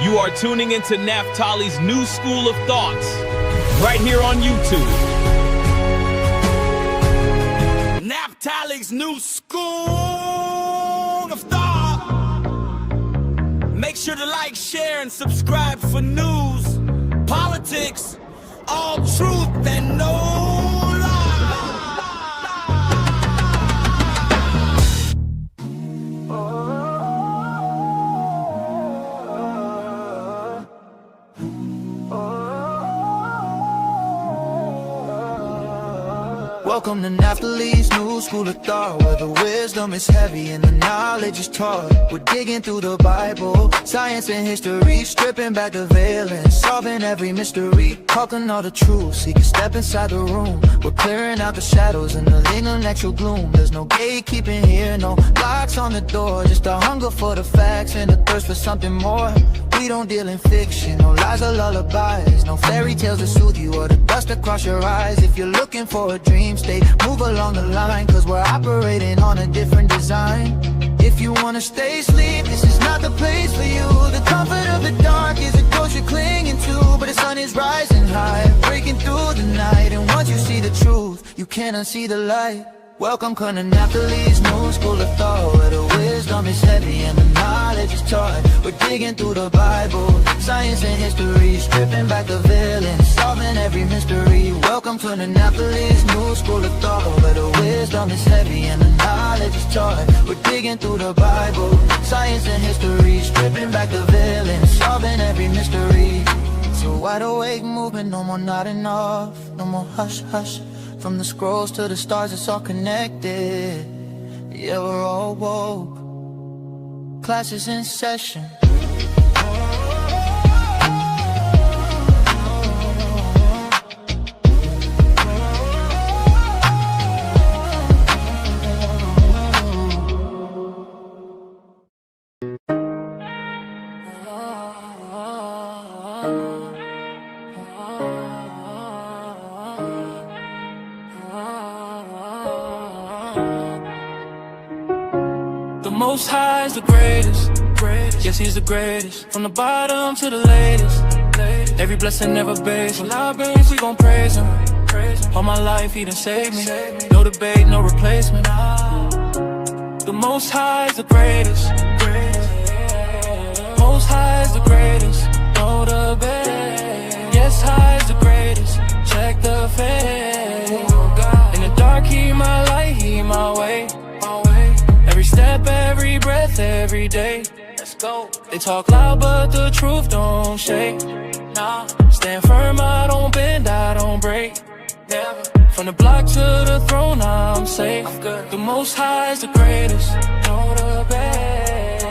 You are tuning into Naphtali's new school of thoughts, right here on YouTube. Naphtali's new school of thought. Make sure to like, share, and subscribe for news, politics, all truth and no lie. Welcome to Naphtali's new school of thought, where the wisdom is heavy and the knowledge is taught. We're digging through the Bible, science and history, stripping back the veil and solving every mystery. Talking all the truth, so you can step inside the room. We're clearing out the shadows and the intellectual gloom. There's no gatekeeping here, no locks on the door, just a hunger for the facts and a thirst for something more. We don't deal in fiction, no lies or lullabies, no fairy tales to soothe you or the dust across your eyes. If you're looking for a dream state, move along the line, cause we're operating on a different design. If you wanna stay asleep, this is not the place for you. The comfort of the dark is a ghost you're clinging to, but the sun is rising high, breaking through the night. And once you see the truth, you can't unsee the light. Welcome to Naphtali's new school of thought, where the wisdom is heavy and the knowledge is taught. We're digging through the Bible, science and history, stripping back the veil and solving every mystery. Welcome to Naphtali's new school of thought, where the wisdom is heavy and the knowledge is taught. We're digging through the Bible, science and history, stripping back the veil and solving every mystery. So wide awake movement, no more nodding off, no more hush hush. From the scrolls to the stars, it's all connected. Yeah, we're all woke. Class is in session. Most High is the greatest. Yes, he's the greatest. From the bottom to the latest. Every blessing never based. Well, our brains, we gon' praise him. All my life, he done saved me. No debate, no replacement. The Most High is the greatest. Most High is the greatest. No debate. Yes, High is the greatest. Check the fate. In the dark, he my light, he my way. Every step, every breath, every day. Let's go. They talk loud, but the truth don't shake. Nah, stand firm, I don't bend, I don't break. Never. From the block to the throne, I'm safe. I'm good. The Most High is the greatest. No debate.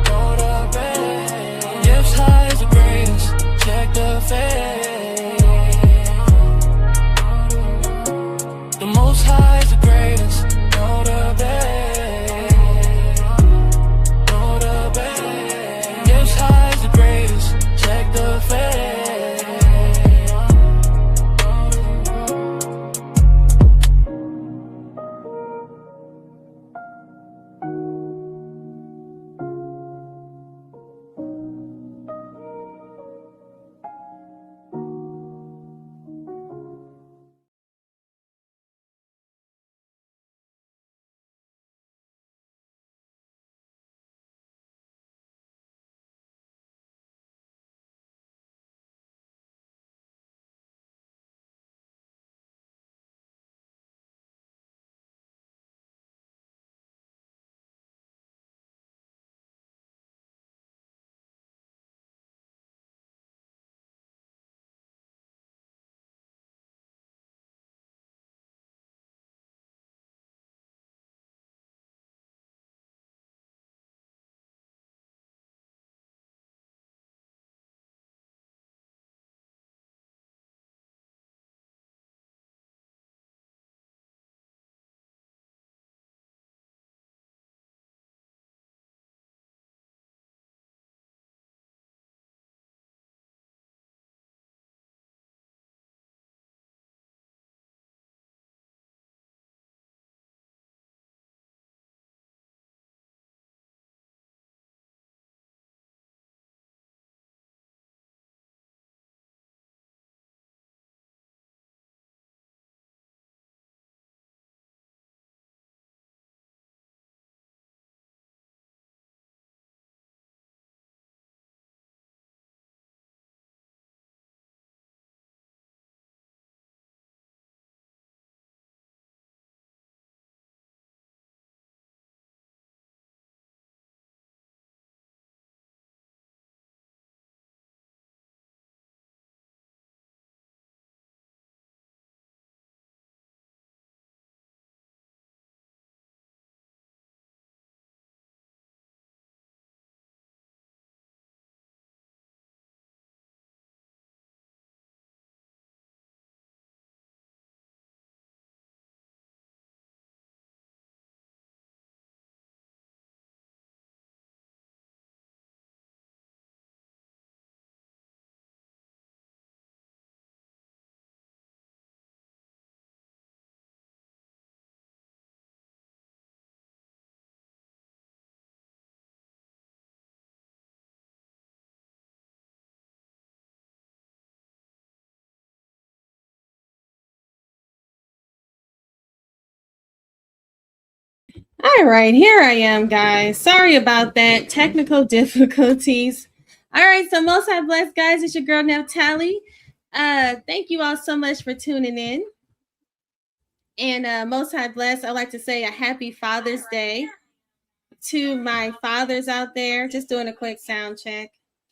No debate. Yes, High is the greatest. Check the fate. The Most High is the greatest. No debate, no debate. Yes, High is the greatest. Check the fate. All right, here I am, guys. Sorry about that. Technical difficulties. All right, so most high blessed, guys. It's your girl Naphtali. Thank you all so much for tuning in. And most high blessed, I'd like to say a happy Father's Day to my fathers out there. Just doing a quick sound check.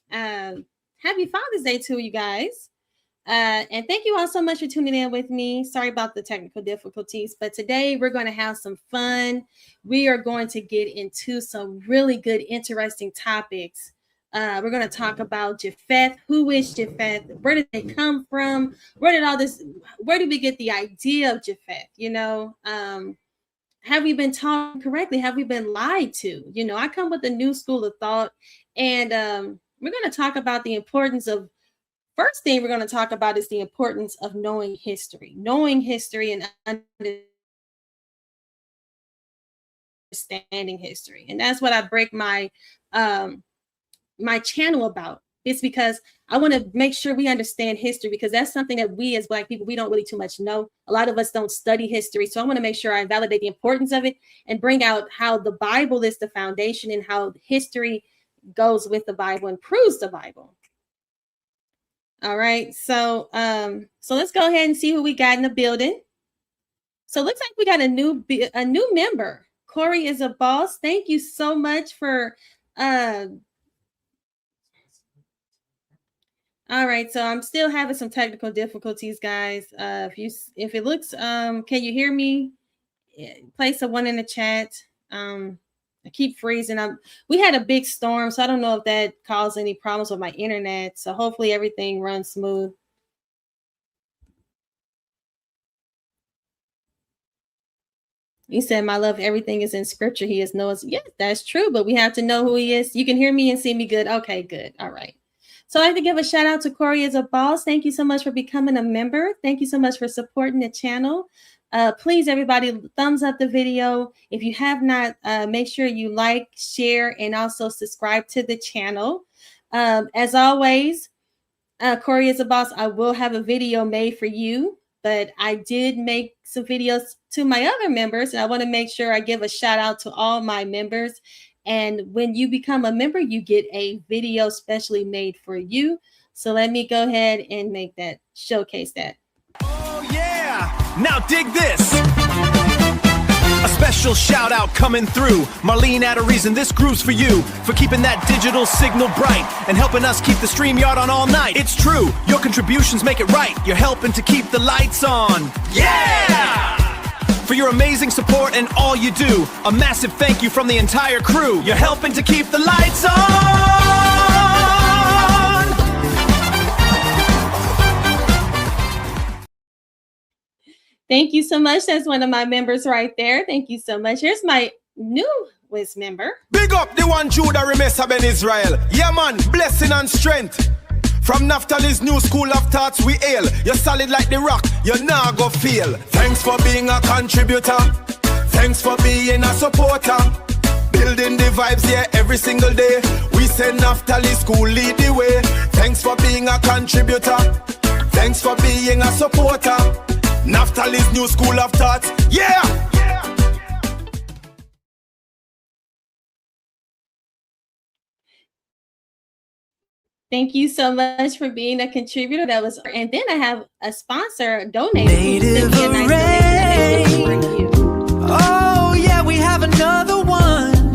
Happy Father's Day to you guys. And thank you all so much for tuning in with me. Sorry about the technical difficulties, but today we're going to have some fun. We are going to get into some really good, interesting topics. We're going to talk about Japheth. Who is Japheth? Where did they come from? Where did we get the idea of Japheth? Have we been taught correctly? Have we been lied to? I come with a new school of thought, and we're going to talk about the importance of. First thing we're going to talk about is the importance of knowing history and understanding history. And that's what I break my my channel about. It's because I want to make sure we understand history, because that's something that we as Black people, we don't really too much know. A lot of us don't study history. So I want to make sure I validate the importance of it and bring out how the Bible is the foundation and how history goes with the Bible and proves the Bible. All right, so let's go ahead and see who we got in the building. So it looks like we got a new member. Corey is a boss. Thank you so much for all right, so I'm still having some technical difficulties, guys. If it looks can you hear me? Place a 1 in the chat. I keep freezing. We had a big storm, so I don't know if that caused any problems with my internet. So hopefully everything runs smooth. You said, my love, everything is in scripture. He is Noah's. Yes, that's true, but we have to know who he is. You can hear me and see me good. Okay, good. All right. So I'd like to give a shout out to Corey as a boss. Thank you so much for becoming a member. Thank you so much for supporting the channel. Please, everybody, thumbs up the video. If you have not, make sure you like, share, and also subscribe to the channel. As always, Corey is a boss. I will have a video made for you, but I did make some videos to my other members, and I want to make sure I give a shout out to all my members. And when you become a member, you get a video specially made for you. So let me go ahead and showcase that. Oh yeah! Now dig this! A special shout out coming through. Marlene at a reason, this groove's for you. For keeping that digital signal bright and helping us keep the StreamYard on all night. It's true, your contributions make it right. You're helping to keep the lights on. Yeah! For your amazing support and all you do. A massive thank you from the entire crew. You're helping to keep the lights on! Thank you so much. That's one of my members right there. Thank you so much. Here's my newest member. Big up the one Judah Remesa Ben Israel. Yeah man, blessing and strength. From Naphtali's new school of thoughts we hail. You're solid like the rock, you're not go fail. Thanks for being a contributor. Thanks for being a supporter. Building the vibes here every single day. We say Naphtali school lead the way. Thanks for being a contributor. Thanks for being a supporter. Naphtali's new school of thoughts. Yeah! Thank you so much for being a contributor. And then I have a sponsor donating. Native Array. Oh yeah, we have another one.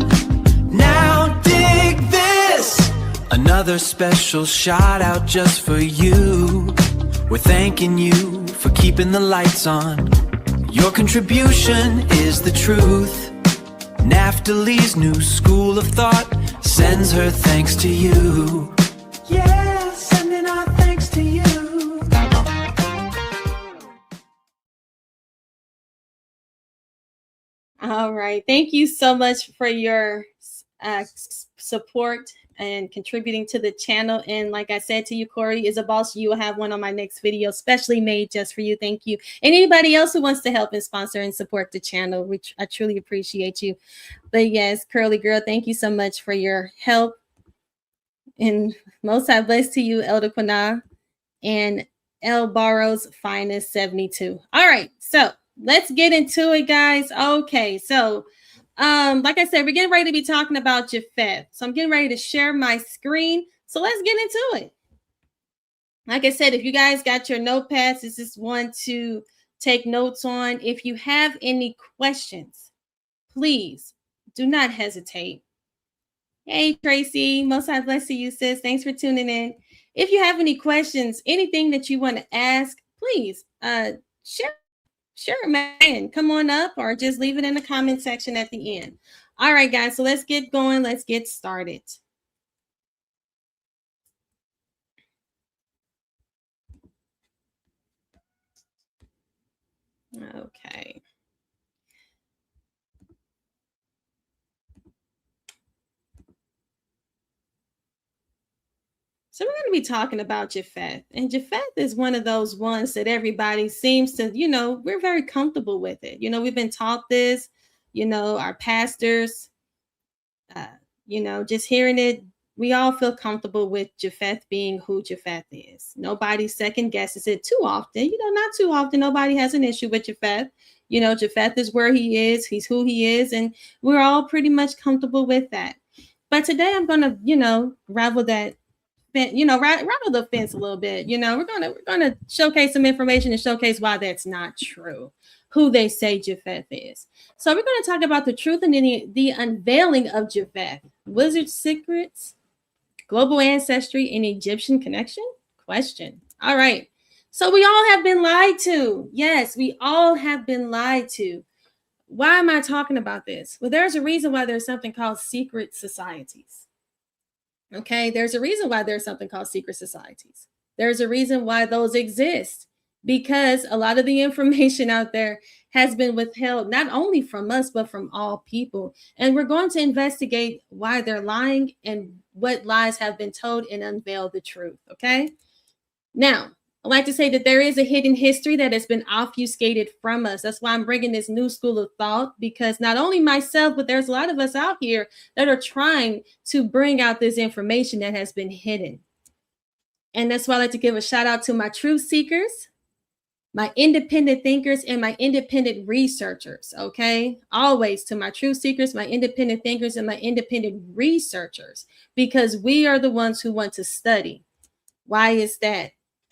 Now dig this. Another special shout out just for you. We're thanking you for keeping the lights on. Your contribution is the truth. Naphtali's new school of thought sends her thanks to you. Yeah, sending our thanks to you. All right. Thank you so much for your support and contributing to the channel. And like I said to you, Corey is a boss. You will have one on my next video, specially made just for you. Thank you. And anybody else who wants to help and sponsor and support the channel, which I truly appreciate you. But yes, Curly Girl, thank you so much for your help. And most high bless to you, Elder Quana and El Barrows Finest 72. All right, so let's get into it, guys. Okay, so Like I said, we're getting ready to be talking about Japheth. So I'm getting ready to share my screen. So let's get into it. Like I said, if you guys got your notepads, this is one to take notes on. If you have any questions, please do not hesitate. Hey, Tracy, most high bless you, sis. Thanks for tuning in. If you have any questions, anything that you want to ask, please share, man. Come on up or just leave it in the comment section at the end. All right, guys, so let's get going. Let's get started. Okay. So we're going to be talking about Japheth. And Japheth is one of those ones that everybody seems to, we're very comfortable with it. We've been taught this, our pastors, just hearing it, we all feel comfortable with Japheth being who Japheth is. Nobody second guesses it too often. Not too often. Nobody has an issue with Japheth. Japheth is where he is. He's who he is. And we're all pretty much comfortable with that. But today I'm going to, rattle the fence a little bit. We're gonna showcase some information and showcase why that's not true, who they say Japheth is. So we're going to talk about the truth and the unveiling of Japheth, wizard secrets, global ancestry, and Egyptian connection? Question. All right. So we all have been lied to. Yes, we all have been lied to. Why am I talking about this? Well, there's a reason why there's something called secret societies. Okay, there's a reason why there's something called secret societies. There's a reason why those exist, because a lot of the information out there has been withheld, not only from us, but from all people. And we're going to investigate why they're lying and what lies have been told and unveil the truth. Okay. Now, I like to say that there is a hidden history that has been obfuscated from us. That's why I'm bringing this new school of thought, because not only myself, but there's a lot of us out here that are trying to bring out this information that has been hidden. And that's why I like to give a shout out to my truth seekers, my independent thinkers, and my independent researchers. Okay. Always to my truth seekers, my independent thinkers, and my independent researchers, because we are the ones who want to study. Why is that?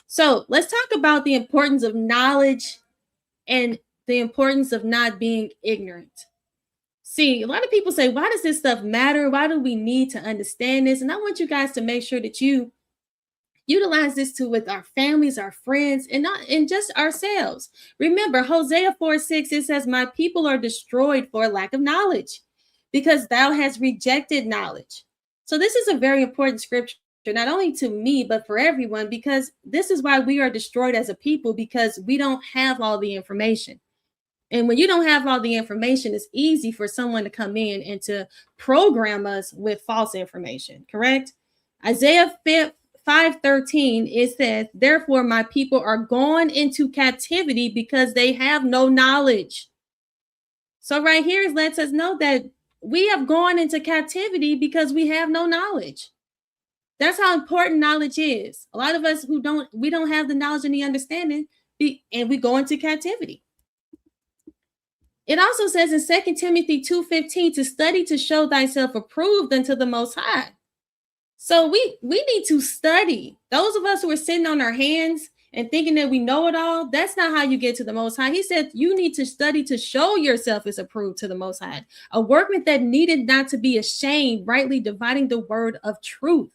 So let's talk about the importance of knowledge and the importance of not being ignorant. See, a lot of people say, why does this stuff matter? Why do we need to understand this? And I want you guys to make sure that you utilize this too with our families, our friends, and just ourselves. Remember, Hosea 4:6, it says, my people are destroyed for lack of knowledge, because thou hast rejected knowledge. So this is a very important scripture, not only to me, but for everyone, because this is why we are destroyed as a people, because we don't have all the information. And when you don't have all the information, it's easy for someone to come in and to program us with false information, correct? Isaiah 5:13, it says, therefore my people are gone into captivity because they have no knowledge. So right here it lets us know that we have gone into captivity because we have no knowledge. That's how important knowledge is. A lot of us we don't have the knowledge and the understanding, and we go into captivity. It also says in 2 Timothy 2:15 to study to show thyself approved unto the Most High. So we need to study. Those of us who are sitting on our hands and thinking that we know it all, that's not how you get to the Most High. He said you need to study to show yourself is approved to the Most High, a workman that needed not to be ashamed, rightly dividing the word of truth.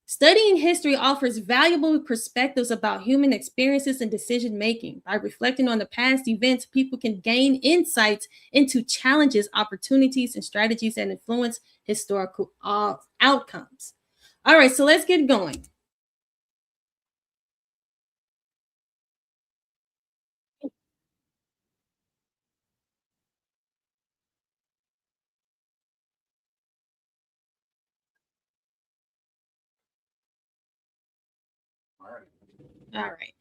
Studying history offers valuable perspectives about human experiences and decision making. By reflecting on the past events, people can gain insights into challenges, opportunities, and strategies that influence historical outcomes. All right, so let's get going. All right.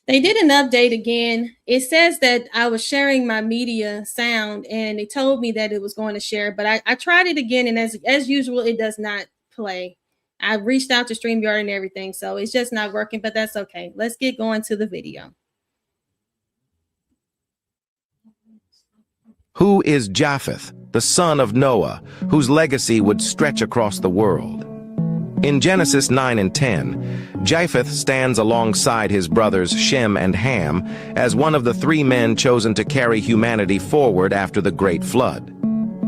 They did an update again. It says that I was sharing my media sound and it told me that it was going to share, but I tried it again, and as usual, it does not play. I reached out to StreamYard and everything, so it's just not working, but that's okay. Let's get going to the video. Who is Japheth, the son of Noah, whose legacy would stretch across the world? In Genesis 9 and 10, Japheth stands alongside his brothers Shem and Ham as one of the three men chosen to carry humanity forward after the Great Flood.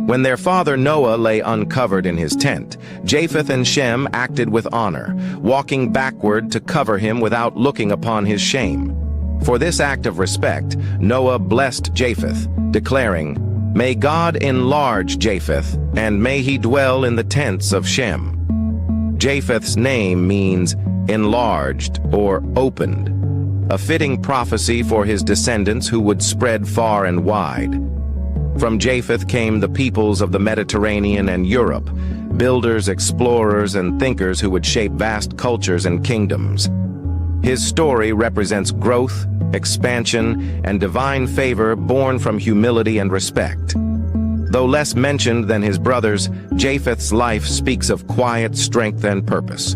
When their father Noah lay uncovered in his tent, Japheth and Shem acted with honor, walking backward to cover him without looking upon his shame. For this act of respect, Noah blessed Japheth, declaring, "May God enlarge Japheth, and may he dwell in the tents of Shem." Japheth's name means enlarged or opened, a fitting prophecy for his descendants who would spread far and wide. From Japheth came the peoples of the Mediterranean and Europe, builders, explorers, and thinkers who would shape vast cultures and kingdoms. His story represents growth, expansion, and divine favor born from humility and respect. Though less mentioned than his brothers, Japheth's life speaks of quiet strength and purpose.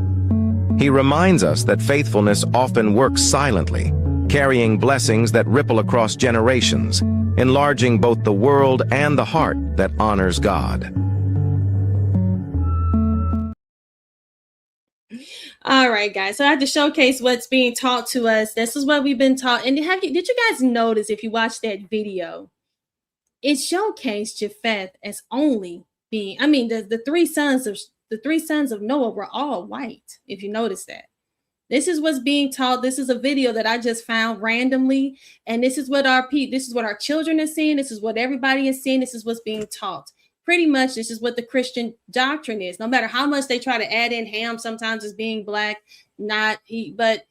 He reminds us that faithfulness often works silently, carrying blessings that ripple across generations, enlarging both the world and the heart that honors God. All right, guys. So I have to showcase what's being taught to us. This is what we've been taught. And did you guys notice, if you watched that video, it showcased Japheth as only being, the three sons of Noah were all white, if you notice that. This is what's being taught. This is a video that I just found randomly, and this is what our children are seeing. This is what everybody is seeing. This is what's being taught. Pretty much, this is what the Christian doctrine is. No matter how much they try to add in Ham, sometimes as being black, but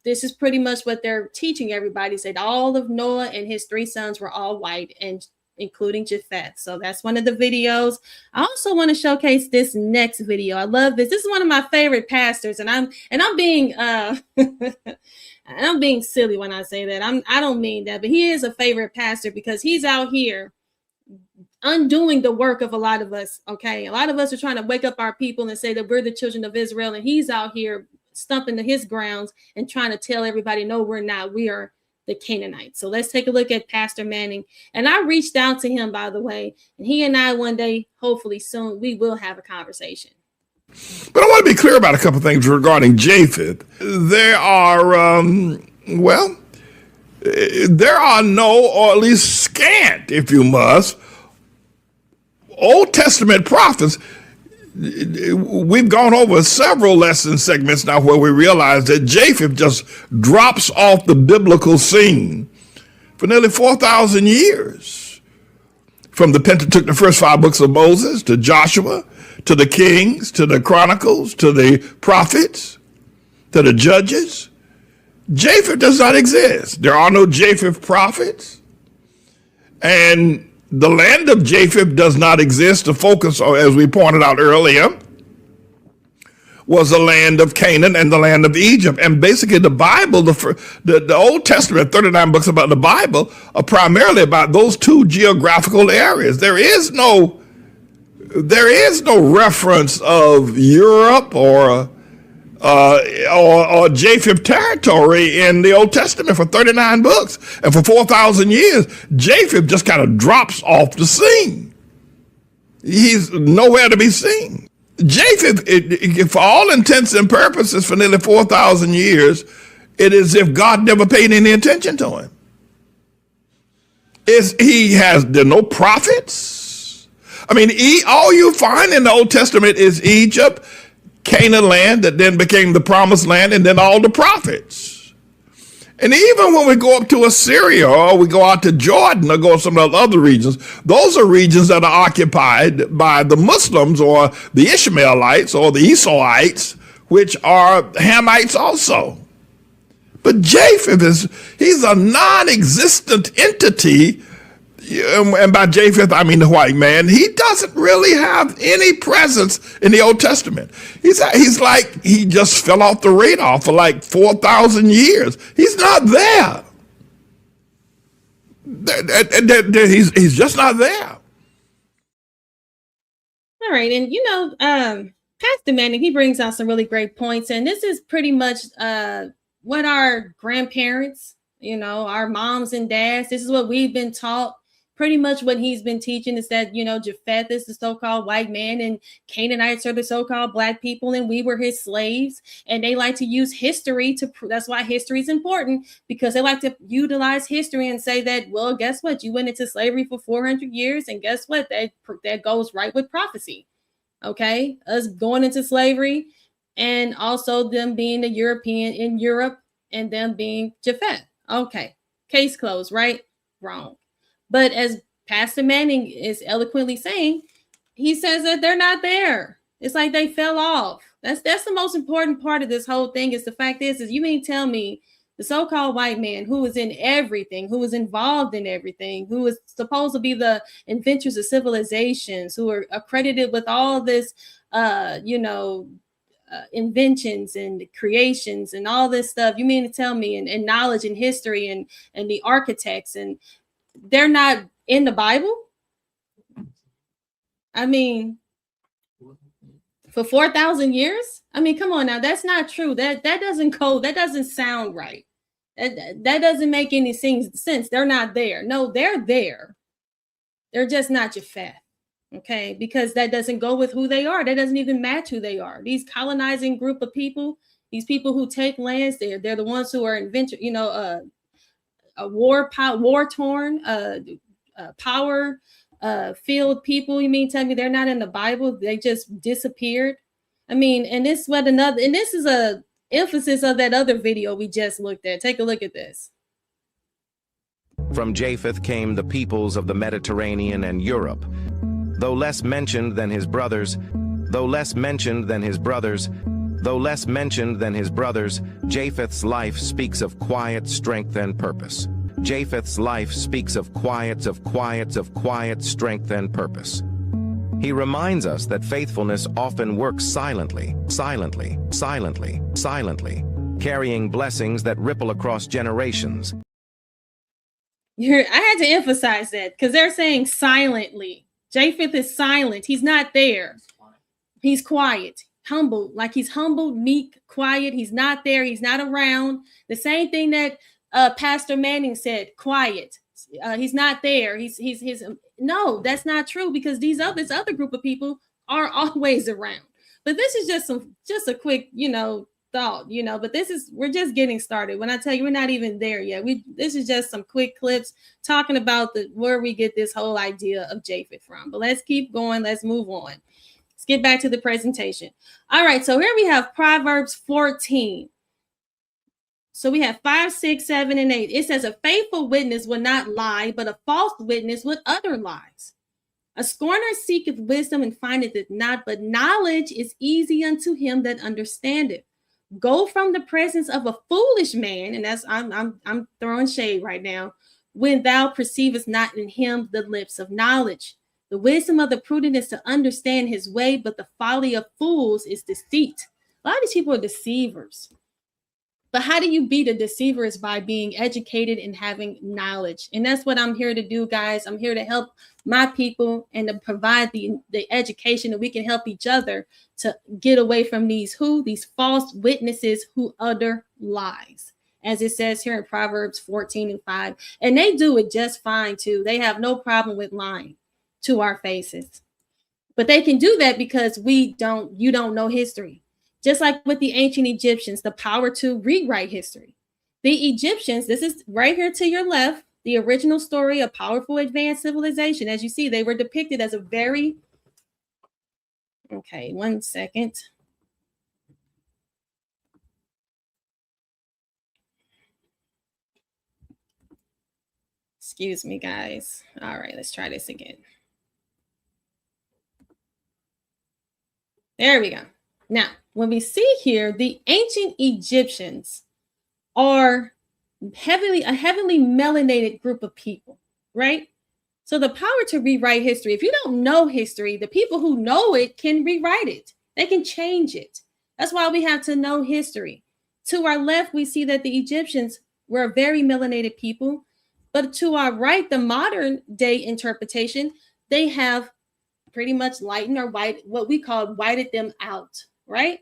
this is pretty much what they're teaching everybody. Said all of Noah and his three sons were all white, and including Japheth. So that's one of the videos. I also want to showcase this next video. I love this. This is one of my favorite pastors, and I'm being and I'm being silly when I say that. I don't mean that, but he is a favorite pastor because he's out here undoing the work of a lot of us. Okay, a lot of us are trying to wake up our people and say that we're the children of Israel, and he's out here stumping his grounds and trying to tell everybody, no, we're not. We are the Canaanites. So let's take a look at Pastor Manning. And I reached out to him, by the way, and he and I one day, hopefully soon, we will have a conversation. But I want to be clear about a couple of things regarding Japheth. There are no, or at least scant, if you must, Old Testament prophets. We've gone over several lesson segments now where we realize that Japheth just drops off the biblical scene for nearly 4,000 years. From the Pentateuch, the first 5 books of Moses, to Joshua, to the Kings, to the Chronicles, to the prophets, to the Judges. Japheth does not exist. There are no Japheth prophets. And the land of Japheth does not exist. The focus, as we pointed out earlier, was the land of Canaan and the land of Egypt. And basically the Bible, the Old Testament, 39 books about the Bible, are primarily about those two geographical areas. There is no reference of Europe or Japheth territory in the Old Testament for 39 books. And for 4,000 years, Japheth just kind of drops off the scene. He's nowhere to be seen. Japheth, for all intents and purposes, for nearly 4,000 years, it is as if God never paid any attention to him. There are no prophets. All you find in the Old Testament is Egypt, Canaan land that then became the promised land, and then all the prophets. And even when we go up to Assyria, or we go out to Jordan, or go to some of the other regions, those are regions that are occupied by the Muslims or the Ishmaelites or the Esauites, which are Hamites also. But Japheth he's a non-existent entity. And by Japheth, I mean the white man. He doesn't really have any presence in the Old Testament. He's like, he just fell off the radar for like 4,000 years. He's not there. He's just not there. All right. And, Pastor Manning, he brings out some really great points. And this is pretty much what our grandparents, our moms and dads, this is what we've been taught. pretty much what he's been teaching is that, Japheth is the so-called white man and Canaanites are the so-called black people and we were his slaves. And they like to use history to that's why history is important, because they like to utilize history and say that, well, guess what? You went into slavery for 400 years and guess what? That goes right with prophecy. Okay, us going into slavery and also them being a European in Europe and them being Japheth. Okay, case closed, right? Wrong. But as Pastor Manning is eloquently saying, he says that they're not there. It's like they fell off. That's the most important part of this whole thing. Is the fact is you mean tell me the so-called white man who was in everything, who was involved in everything, who was supposed to be the inventors of civilizations, who are accredited with all this, inventions and creations and all this stuff. You mean to tell me and knowledge and history and the architects, and they're not in the Bible? I mean, for 4,000 years? I mean, come on now, that's not true. That doesn't code. That doesn't sound right. That doesn't make any sense. They're not there. No, they're there. They're just not Japheth. Okay, because that doesn't go with who they are. That doesn't even match who they are. These colonizing group of people, these people who take lands, they're the ones who are war torn, power field people. You mean tell me they're not in the Bible? They just disappeared. I mean, and this is a emphasis of that other video we just looked at. Take a look at this. From Japheth came the peoples of the Mediterranean and Europe. Though less mentioned than his brothers, Japheth's life speaks of quiet strength and purpose. Japheth's life speaks of quiet strength and purpose. He reminds us that faithfulness often works silently, carrying blessings that ripple across generations. I had to emphasize that because they're saying silently. Japheth is silent. He's not there. He's quiet, humble, like he's humbled, meek, quiet. He's not there. He's not around. The same thing that Pastor Manning said, quiet. He's not there. No, that's not true, because this other group of people are always around. But this is just a quick, thought, but we're just getting started. When I tell you we're not even there yet, this is just some quick clips talking about where we get this whole idea of Japheth from. But let's keep going. Let's move on. Let's get back to the presentation. All right, so here we have Proverbs 14. So we have 5, 6, 7, and 8. It says, a faithful witness will not lie, but a false witness would utter lies. A scorner seeketh wisdom and findeth it not, but knowledge is easy unto him that understandeth. Go from the presence of a foolish man, and that's I'm throwing shade right now, when thou perceivest not in him the lips of knowledge. The wisdom of the prudent is to understand his way, but the folly of fools is deceit. A lot of these people are deceivers. But how do you beat a deceiver? Is by being educated and having knowledge. And that's what I'm here to do, guys. I'm here to help my people and to provide the education that we can help each other to get away from these false witnesses who utter lies, as it says here in Proverbs 14:5. And they do it just fine too. They have no problem with lying to our faces. But they can do that because you don't know history. Just like with the ancient Egyptians, the power to rewrite history. The Egyptians, this is right here to your left, the original story of powerful advanced civilization. As you see, they were depicted as okay, one second. Excuse me, guys. All right, let's try this again. There we go. Now, when we see here, the ancient Egyptians are a heavily melanated group of people, right? So the power to rewrite history, if you don't know history, the people who know it can rewrite it. They can change it. That's why we have to know history. To our left, we see that the Egyptians were a very melanated people. But to our right, the modern day interpretation, they have pretty much lightened or what we call whited them out, right?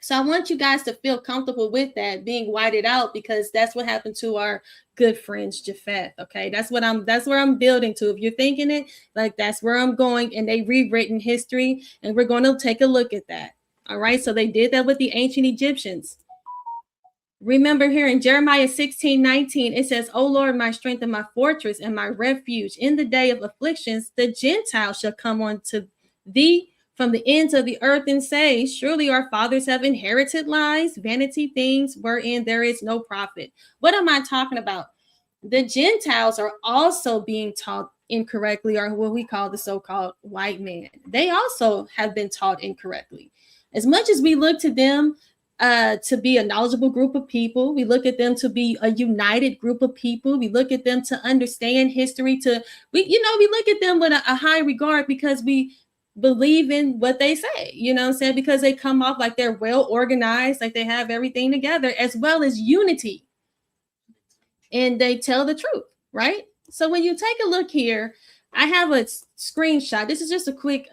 So I want you guys to feel comfortable with that being whited out, because that's what happened to our good friends Japheth. Okay, that's where I'm building to. If you're thinking it, like, that's where I'm going, and they rewritten history, and we're going to take a look at that. All right, so they did that with the ancient Egyptians. Remember here in Jeremiah 16:19, it says, "O Lord, my strength and my fortress and my refuge, in the day of afflictions, the Gentiles shall come unto thee from the ends of the earth and say, surely our fathers have inherited lies, vanity things wherein there is no profit." What am I talking about? The Gentiles are also being taught incorrectly, or what we call the so-called white man. They also have been taught incorrectly. As much as we look to them to be a knowledgeable group of people, we look at them to be a united group of people, we look at them to understand history, we look at them with a high regard, because we believe in what they say, you know what I'm saying? Because they come off like they're well organized, like they have everything together, as well as unity, and they tell the truth, right? So when you take a look here, I have a screenshot. This is just a quick,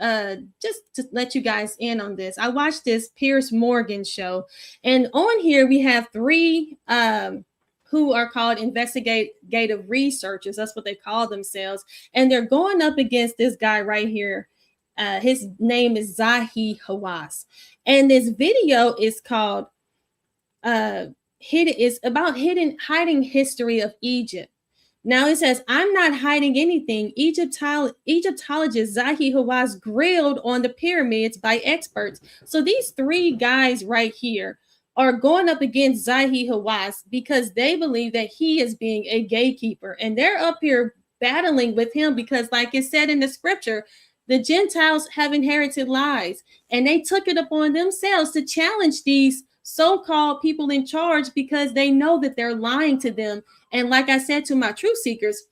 just to let you guys in on this. I watched this Piers Morgan show, and on here we have three who are called investigative researchers. That's what they call themselves, and they're going up against this guy right here. His name is Zahi Hawass, and this video is called hiding history of Egypt. Now it says, "I'm not hiding anything. Egyptologist Zahi Hawass grilled on the pyramids by experts." So these three guys right here are going up against Zahi Hawass because they believe that he is being a gatekeeper, and they're up here battling with him because, like it said in the scripture, the Gentiles have inherited lies, and they took it upon themselves to challenge these so-called people in charge because they know that they're lying to them. And like I said to my truth seekers,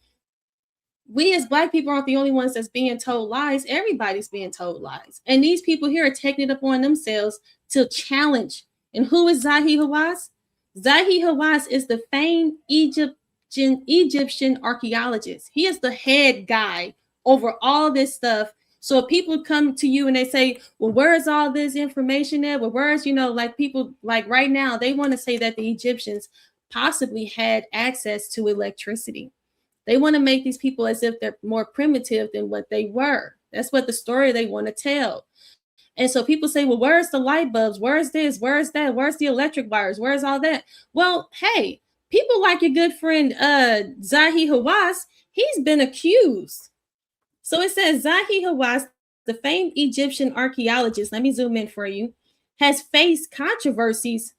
we as Black people aren't the only ones that's being told lies. Everybody's being told lies. And these people here are taking it upon themselves to challenge. And who is Zahi Hawass? Zahi Hawass is the famed Egyptian archaeologist. He is the head guy over all this stuff. So if people come to you and they say, well, where is all this information at? Well, where is, like people like right now, they want to say that the Egyptians possibly had access to electricity. They want to make these people as if they're more primitive than what they were. That's what the story they want to tell. And so people say, well, where's the light bulbs? Where's this? Where's that? Where's the electric wires? Where's all that? Well, hey, people like your good friend Zahi Hawass, he's been accused. So it says Zahi Hawass, the famed Egyptian archaeologist, let me zoom in for you, has faced controversies,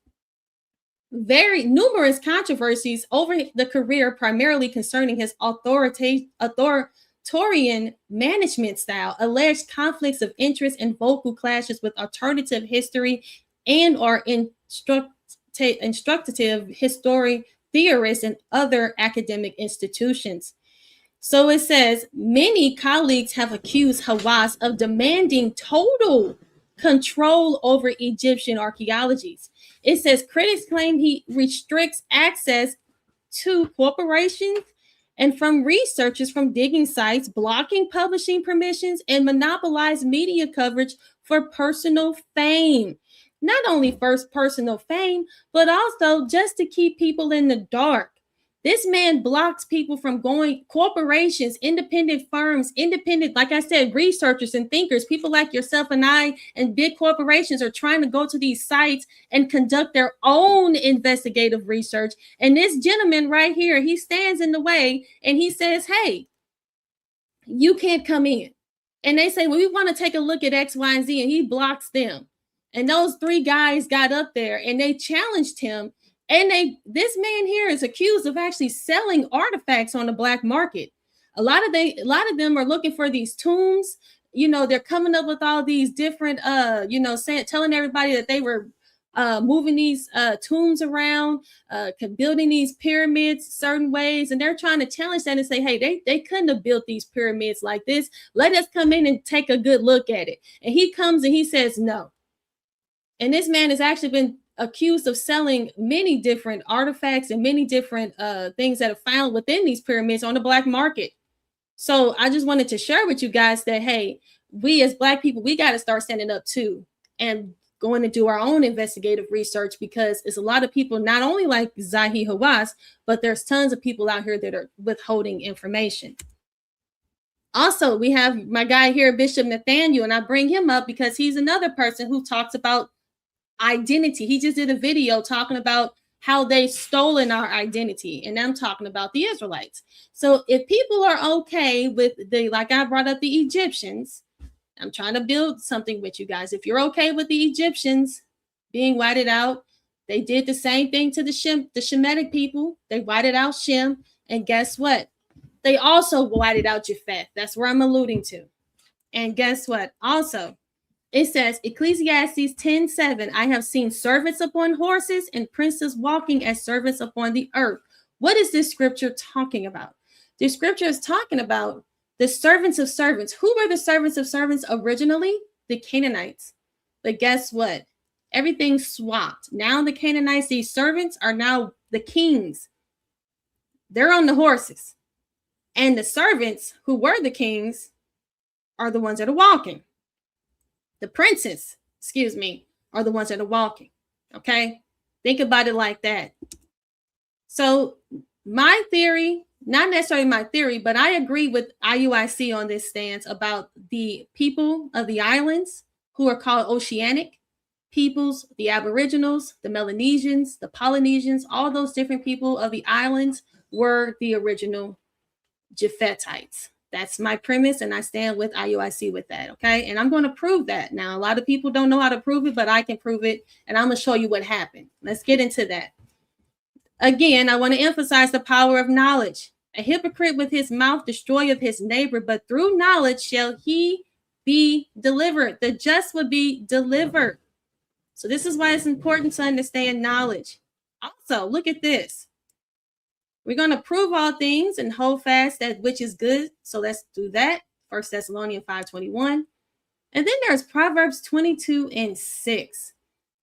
very numerous controversies over the career, primarily concerning his authoritarian management style, alleged conflicts of interest, and vocal clashes with alternative history and or instructive history theorists and other academic institutions. So it says many colleagues have accused Hawass of demanding total control over Egyptian archaeologies. It says critics claim he restricts access to corporations and from researchers from digging sites, blocking publishing permissions, and monopolize media coverage for personal fame. Not only first personal fame, but also just to keep people in the dark. This man blocks people from going, corporations, independent firms, independent, like I said, researchers and thinkers, people like yourself and I, and big corporations are trying to go to these sites and conduct their own investigative research. And this gentleman right here, he stands in the way and he says, hey, you can't come in. And they say, well, we want to take a look at X, Y, and Z, and he blocks them. And those three guys got up there and they challenged him. And this man here is accused of actually selling artifacts on the black market. A lot of them are looking for these tombs. They're coming up with all these different, telling everybody that they were moving these tombs around, building these pyramids certain ways. And they're trying to challenge that and say, hey, they couldn't have built these pyramids like this. Let us come in and take a good look at it. And he comes and he says no. And this man has actually been accused of selling many different artifacts and many different things that are found within these pyramids on the black market. So I just wanted to share with you guys that, hey, we as Black people, we got to start standing up too. And going to do our own investigative research, because it's a lot of people, not only like Zahi Hawass, but there's tons of people out here that are withholding information. Also, we have my guy here, Bishop Nathaniel, and I bring him up because he's another person who talks about identity. He just did a video talking about how they've stolen our identity, and I'm talking about the Israelites. So if people are okay with like I brought up the Egyptians, I'm trying to build something with you guys. If you're okay with the Egyptians being whited out, they did the same thing to the Shemitic people. They whited out Shem, and guess what? They also whited out Japheth. That's where I'm alluding to. And guess what? Also, it says, Ecclesiastes 10:7, I have seen servants upon horses and princes walking as servants upon the earth. What is this scripture talking about? This scripture is talking about the servants of servants. Who were the servants of servants originally? The Canaanites. But guess what? Everything swapped. Now the Canaanites, these servants, are now the kings. They're on the horses. And the servants who were the kings are the ones that are walking. The princes, are the ones that are walking. Okay? Think about it like that. So my theory, not necessarily my theory, but I agree with IUIC on this stance about the people of the islands who are called Oceanic peoples, the Aboriginals, the Melanesians, the Polynesians, all those different people of the islands were the original Japhethites. That's my premise, and I stand with IUIC with that, okay? And I'm going to prove that. Now, a lot of people don't know how to prove it, but I can prove it, and I'm going to show you what happened. Let's get into that. Again, I want to emphasize the power of knowledge. A hypocrite with his mouth destroyeth his neighbor, but through knowledge shall he be delivered. The just will be delivered. So this is why it's important to understand knowledge. Also, look at this. We're going to prove all things and hold fast that which is good. So let's do that. 1 Thessalonians 5:21. And then there's Proverbs 22:6.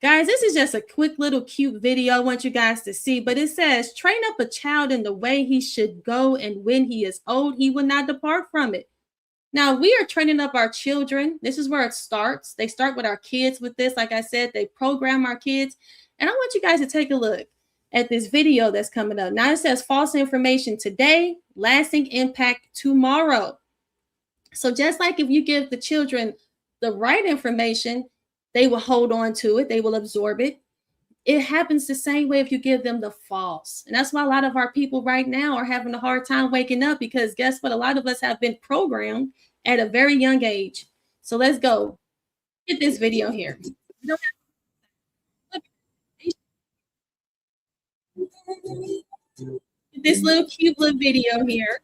Guys, this is just a quick little cute video I want you guys to see. But it says, train up a child in the way he should go, and when he is old, he will not depart from it. Now, we are training up our children. This is where it starts. They start with our kids with this. Like I said, they program our kids. And I want you guys to take a look at this video that's coming up. Now it says false information today, lasting impact tomorrow. So just like if you give the children the right information, they will hold on to it. They will absorb it. It happens the same way if you give them the false. And that's why a lot of our people right now are having a hard time waking up, because guess what? A lot of us have been programmed at a very young age. So let's go. Get this video here. This little cute little video here.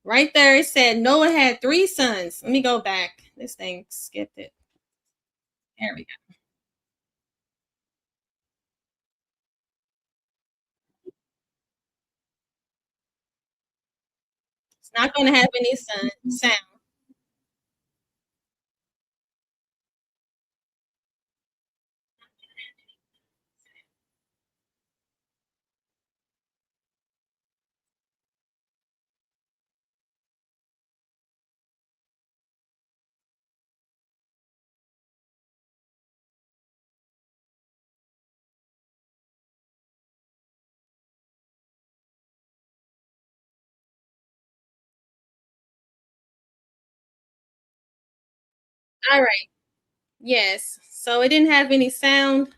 Right there, it said Noah had 3 sons. Let me go back. This thing skipped it. There we go. It's not going to have any sound. All right. Yes. So it didn't have any sound.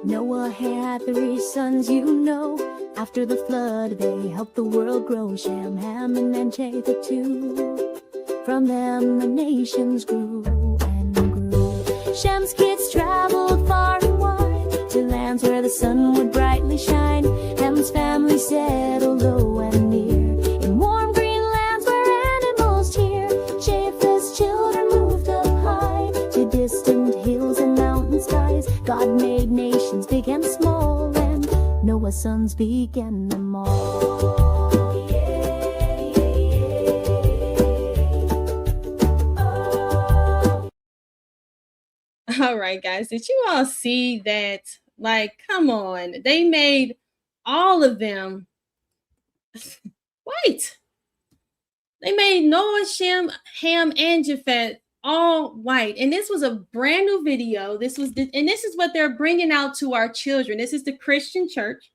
Noah had 3 sons, you know. After the flood, they helped the world grow. Shem, Ham, and Japheth too. From them the nations grew and grew. Shem's kids traveled far and wide to lands where the sun would brightly shine. Ham's family settled low and near in warm green lands where animals cheer. Japheth's children moved up high to distant hills and mountain skies. God made nations big and small, and Noah's sons began them all. All right, guys. Did you all see that? Like, come on. They made all of them white. They made Noah, Shem, Ham, and Japheth all white. And this was a brand new video. This is what they're bringing out to our children. This is the Christian church.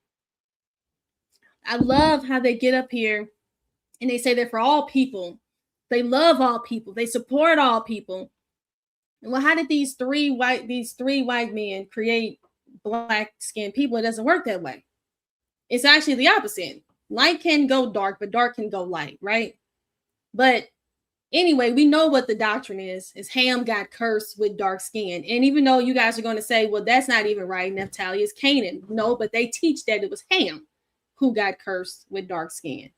I love how they get up here and they say they're for all people. They love all people. They support all people. Well, how did these three white men create black skinned people? It doesn't work that way. It's actually the opposite. Light can go dark, but dark can go light, right? But anyway, we know what the doctrine is Ham got cursed with dark skin. And even though you guys are going to say, well, that's not even right, Naphtali is Canaan. No, but they teach that it was Ham who got cursed with dark skin.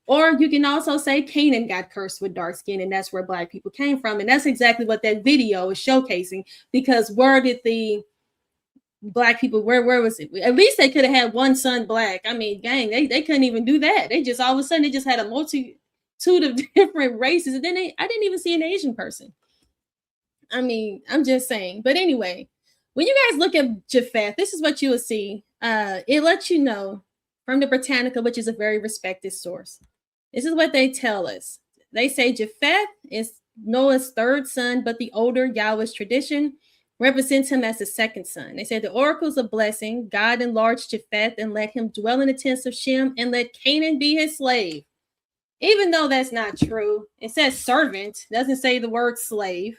Or you can also say Canaan got cursed with dark skin, and that's where black people came from. And that's exactly what that video is showcasing, because where did the black people, where was it? At least they could have had one son black. I mean, gang, they couldn't even do that. They just, all of a sudden, they just had a multitude of different races. And then I didn't even see an Asian person. I mean, I'm just saying. But anyway, when you guys look at Japheth, this is what you will see. It lets you know from the Britannica, which is a very respected source. This is what they tell us. They say Japheth is Noah's third son, but the older Yahweh's tradition represents him as the second son. They say the oracles of blessing, God enlarged Japheth and let him dwell in the tents of Shem and let Canaan be his slave. Even though that's not true, it says servant, doesn't say the word slave.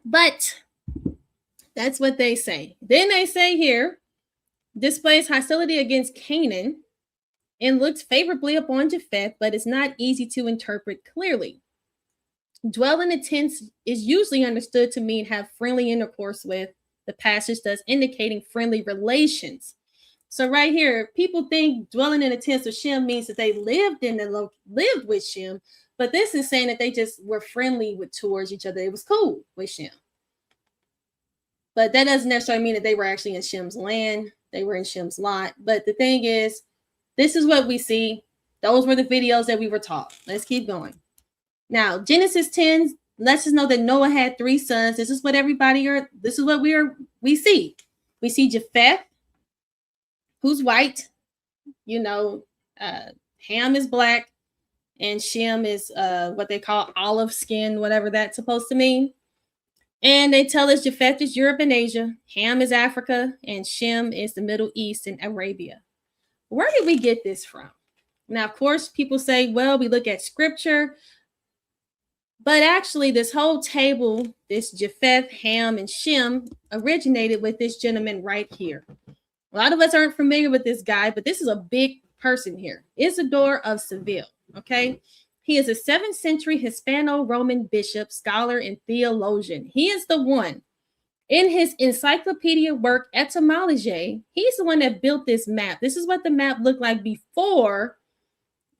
But that's what they say. Then they say here, displays hostility against Canaan and looks favorably upon Japheth, but it's not easy to interpret clearly. Dwell in the tents is usually understood to mean have friendly intercourse with. The passage thus indicating friendly relations. So right here, people think dwelling in the tents of Shem means that they lived with Shem, but this is saying that they just were friendly towards each other. It was cool with Shem. But that doesn't necessarily mean that they were actually in Shem's land. They were in Shem's lot. But the thing is, this is what we see. Those were the videos that we were taught. Let's keep going. Now, Genesis 10 lets us know that Noah had 3 sons. This is what we see. We see Japheth, who's white. You know, Ham is black, and Shem is what they call olive skin, whatever that's supposed to mean. And they tell us Japheth is Europe and Asia, Ham is Africa, and Shem is the Middle East and Arabia. Where did we get this from? Now, of course, people say, well, we look at scripture. But actually, this whole table, this Japheth, Ham, and Shem, originated with this gentleman right here. A lot of us aren't familiar with this guy, but this is a big person here. Isidore of Seville, okay? He is a 7th century Hispano-Roman bishop, scholar, and theologian. He is the one. In his encyclopedia work, Etymology, he's the one that built this map. This is what the map looked like before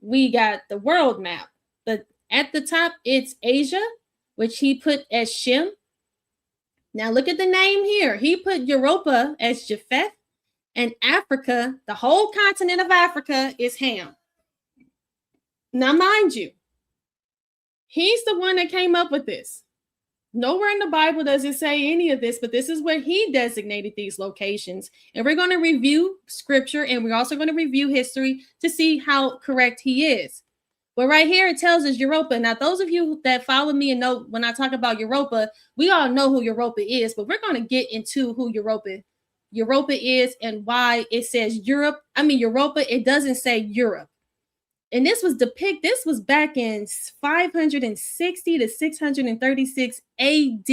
we got the world map. But at the top, it's Asia, which he put as Shem. Now look at the name here. He put Europa as Japheth, and Africa, the whole continent of Africa, is Ham. Now, mind you, he's the one that came up with this. Nowhere in the Bible does it say any of this, but this is where he designated these locations. And we're going to review scripture, and we're also going to review history to see how correct he is. But right here, it tells us Europa. Now, those of you that follow me and know when I talk about Europa, we all know who Europa is, but we're going to get into who Europa is and why it says Europa. It doesn't say Europe. And this was back in 560 to 636 AD.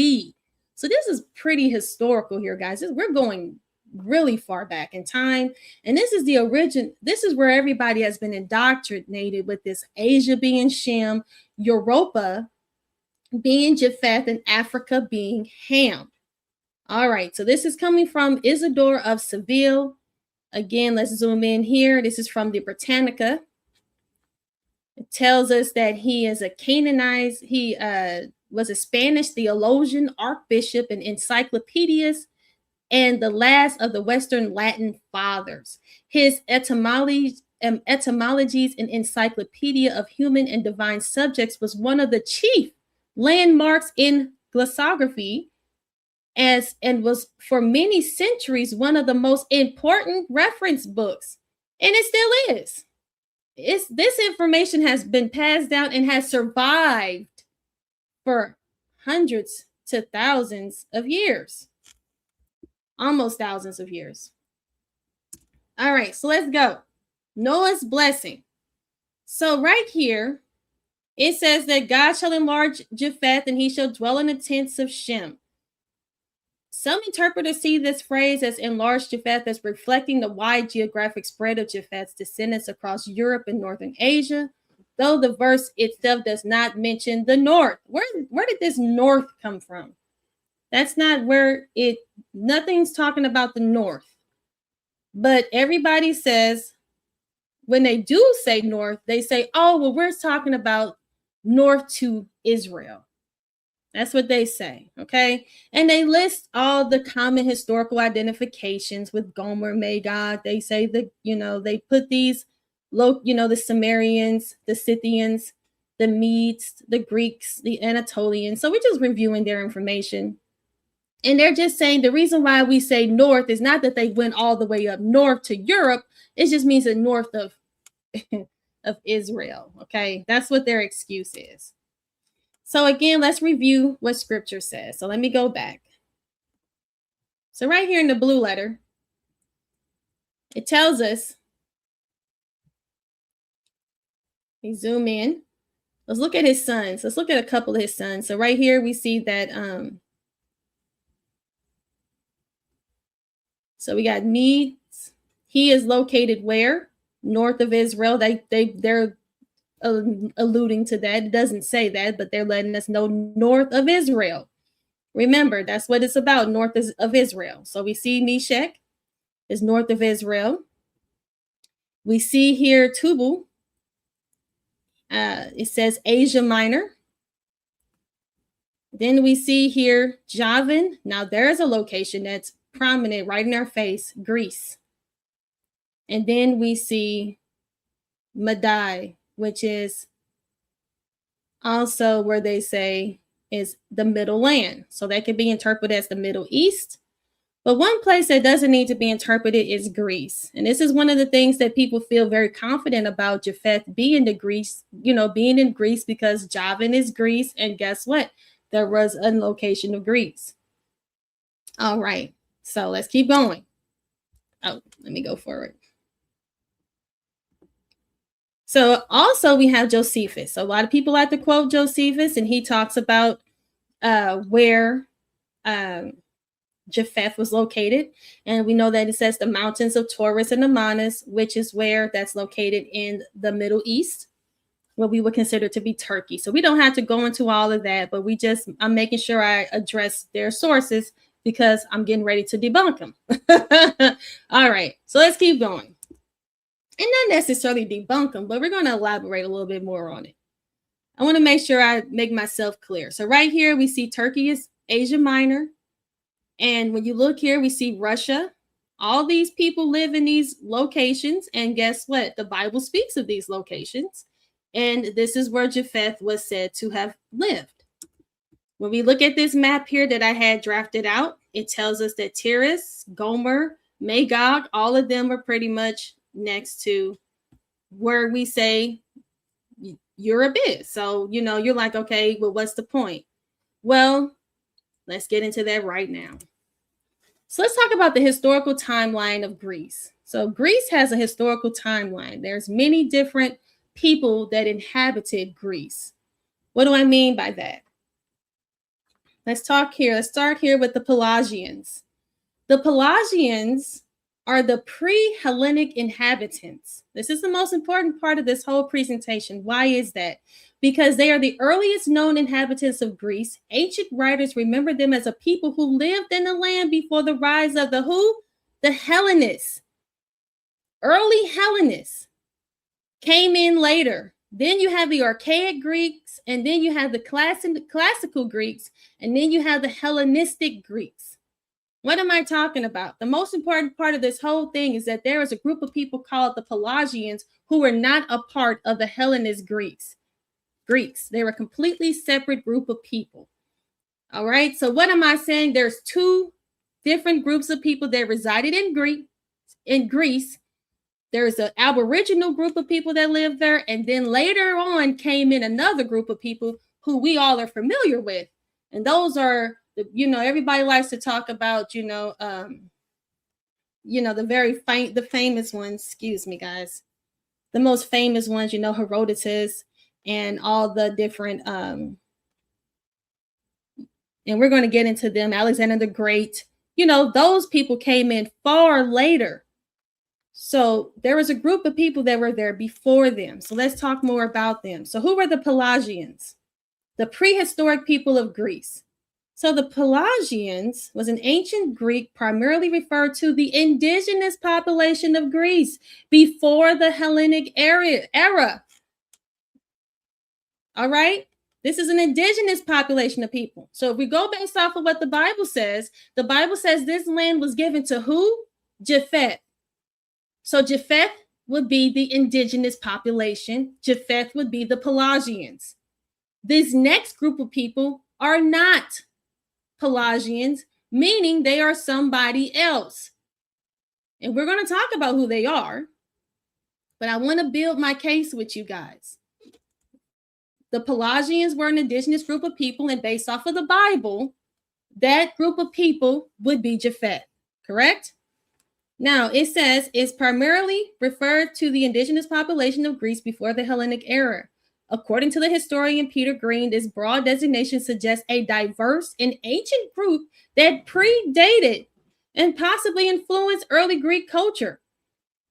So this is pretty historical here, guys. We're going really far back in time. And this is the origin. This is where everybody has been indoctrinated with this Asia being Shem, Europa being Japheth, and Africa being Ham. All right. So this is coming from Isidore of Seville. Again, let's zoom in here. This is from the Britannica. It tells us that he is a Canaanite. He was a Spanish theologian, archbishop, and encyclopedist, and the last of the Western Latin fathers. His etymologies and encyclopedia of human and divine subjects was one of the chief landmarks in glossography and was for many centuries one of the most important reference books, and it still is. This information has been passed down and has survived for hundreds to thousands of years, almost thousands of years. All right, so let's go. Noah's blessing. So right here, it says that God shall enlarge Japheth and he shall dwell in the tents of Shem. Some interpreters see this phrase as enlarged Japheth as reflecting the wide geographic spread of Japheth's descendants across Europe and Northern Asia, though the verse itself does not mention the north. Where did this north come from? That's not where nothing's talking about the north. But everybody says, when they do say north, they say, oh, well, we're talking about north to Israel. That's what they say, okay? And they list all the common historical identifications with Gomer, Magog. They say that, they put these, the Sumerians, the Scythians, the Medes, the Greeks, the Anatolians. So we're just reviewing their information. And they're just saying the reason why we say north is not that they went all the way up north to Europe. It just means the north of Israel, okay? That's what their excuse is. So again, let's review what scripture says. So let me go back. So right here in the blue letter, it tells us, we zoom in. Let's look at his sons. Let's look at a couple of his sons. So right here we see that, so we got Medes. He is located where? North of Israel. They're alluding to that. It doesn't say that, but they're letting us know north of Israel. Remember, that's what it's about, north of Israel. So we see Meshach is north of Israel. We see here Tubal. It says Asia Minor. Then we see here Javan. Now there's a location that's prominent right in our face, Greece. And then we see Madai, which is also where they say is the Middle Land. So that could be interpreted as the Middle East. But one place that doesn't need to be interpreted is Greece. And this is one of the things that people feel very confident about Japheth being in Greece, being in Greece, because Javan is Greece. And guess what? There was a location of Greece. All right. So let's keep going. Oh, let me go forward. So also we have Josephus. So a lot of people like to quote Josephus, and he talks about where Japheth was located. And we know that it says the mountains of Taurus and Amanus, which is where that's located in the Middle East, what we would consider to be Turkey. So we don't have to go into all of that, but I'm making sure I address their sources because I'm getting ready to debunk them. All right, so let's keep going. And not necessarily debunk them, but we're going to elaborate a little bit more on it. I want to make sure I make myself clear. So right here, we see Turkey is Asia Minor. And when you look here, we see Russia. All these people live in these locations. And guess what? The Bible speaks of these locations. And this is where Japheth was said to have lived. When we look at this map here that I had drafted out, it tells us that Tiras, Gomer, Magog, all of them are pretty much next to where we say Europe is. So, you're like, okay, well, what's the point? Well, let's get into that right now. So let's talk about the historical timeline of Greece. So Greece has a historical timeline. There's many different people that inhabited Greece. What do I mean by that? Let's start here with the Pelasgians. The Pelasgians are the pre-Hellenic inhabitants. This is the most important part of this whole presentation. Why is that? Because they are the earliest known inhabitants of Greece. Ancient writers remember them as a people who lived in the land before the rise of the who? The Hellenists. Early Hellenists came in later. Then you have the Archaic Greeks, and then you have the classical Greeks, and then you have the Hellenistic Greeks. What am I talking about? The most important part of this whole thing is that there is a group of people called the Pelasgians who were not a part of the Hellenist Greeks. They were a completely separate group of people. All right. So what am I saying? There's two different groups of people that resided in Greece. There's an Aboriginal group of people that lived there, and then later on came in another group of people who we all are familiar with, and those are everybody likes to talk about the the famous ones. Excuse me, guys. The most famous ones, Herodotus and all the different and we're going to get into them. Alexander the Great. Those people came in far later. So there was a group of people that were there before them. So let's talk more about them. So who were the Pelasgians? The prehistoric people of Greece. So the Pelasgians was an ancient Greek primarily referred to the indigenous population of Greece before the Hellenic era. All right? This is an indigenous population of people. So if we go based off of what the Bible says this land was given to who? Japheth. So Japheth would be the indigenous population. Japheth would be the Pelasgians. This next group of people are not Pelasgians, meaning they are somebody else. And we're going to talk about who they are, but I want to build my case with you guys. The Pelasgians were an indigenous group of people, and based off of the Bible, that group of people would be Japheth, correct? Now, it says it's primarily referred to the indigenous population of Greece before the Hellenic era. According to the historian Peter Green, this broad designation suggests a diverse and ancient group that predated and possibly influenced early Greek culture.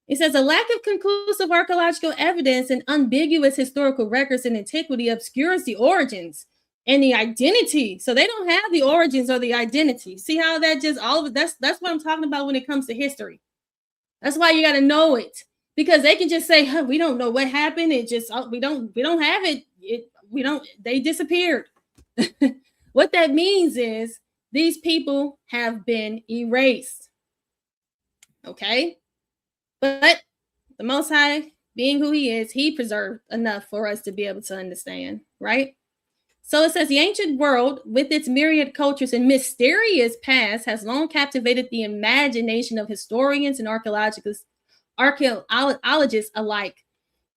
It says a lack of conclusive archaeological evidence and ambiguous historical records in antiquity obscures the origins and the identity. So they don't have the origins or the identity. See how that just all of it, that's what I'm talking about when it comes to history. That's why you got to know it, because they can just say, we don't know what happened. It just, we don't have it. They disappeared. What that means is these people have been erased. Okay. But the Most High, being who he is, he preserved enough for us to be able to understand, right? So it says the ancient world, with its myriad cultures and mysterious past, has long captivated the imagination of historians and archaeologists alike.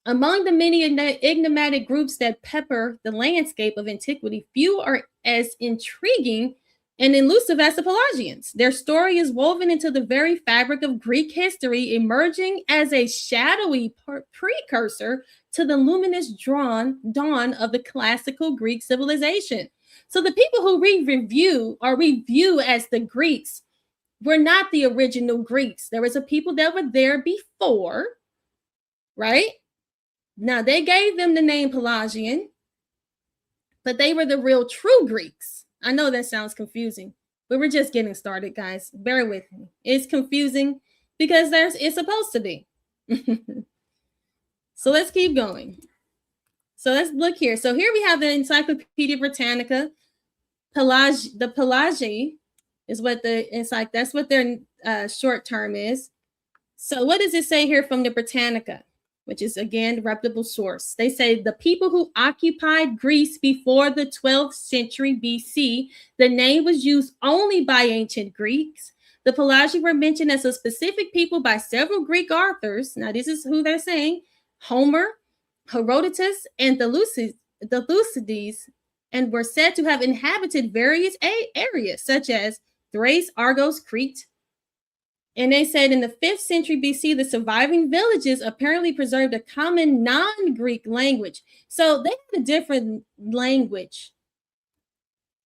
Among the many enigmatic groups that pepper the landscape of antiquity, few are as intriguing and elusive as the Pelasgians. Their story is woven into the very fabric of Greek history, emerging as a shadowy precursor to the luminous dawn of the classical Greek civilization. So the people who we review as the Greeks were not the original Greeks. There was a people that were there before, right? Now they gave them the name Pelasgian, but they were the real true Greeks. I know that sounds confusing, but we're just getting started, guys. Bear with me. It's confusing because it's supposed to be. So let's keep going. So let's look here. So here we have the Encyclopedia Britannica. The Pelagi is what that's what their short term is. So what does it say here from the Britannica, which is again a reputable source? They say the people who occupied Greece before the 12th century BC, the name was used only by ancient Greeks. The Pelagi were mentioned as a specific people by several Greek authors. Now this is who they're saying: Homer, Herodotus, and the Thucydides, and were said to have inhabited various areas such as Thrace, Argos, Crete. And they said in the 5th century BC, the surviving villages apparently preserved a common non-Greek language. So they had a different language.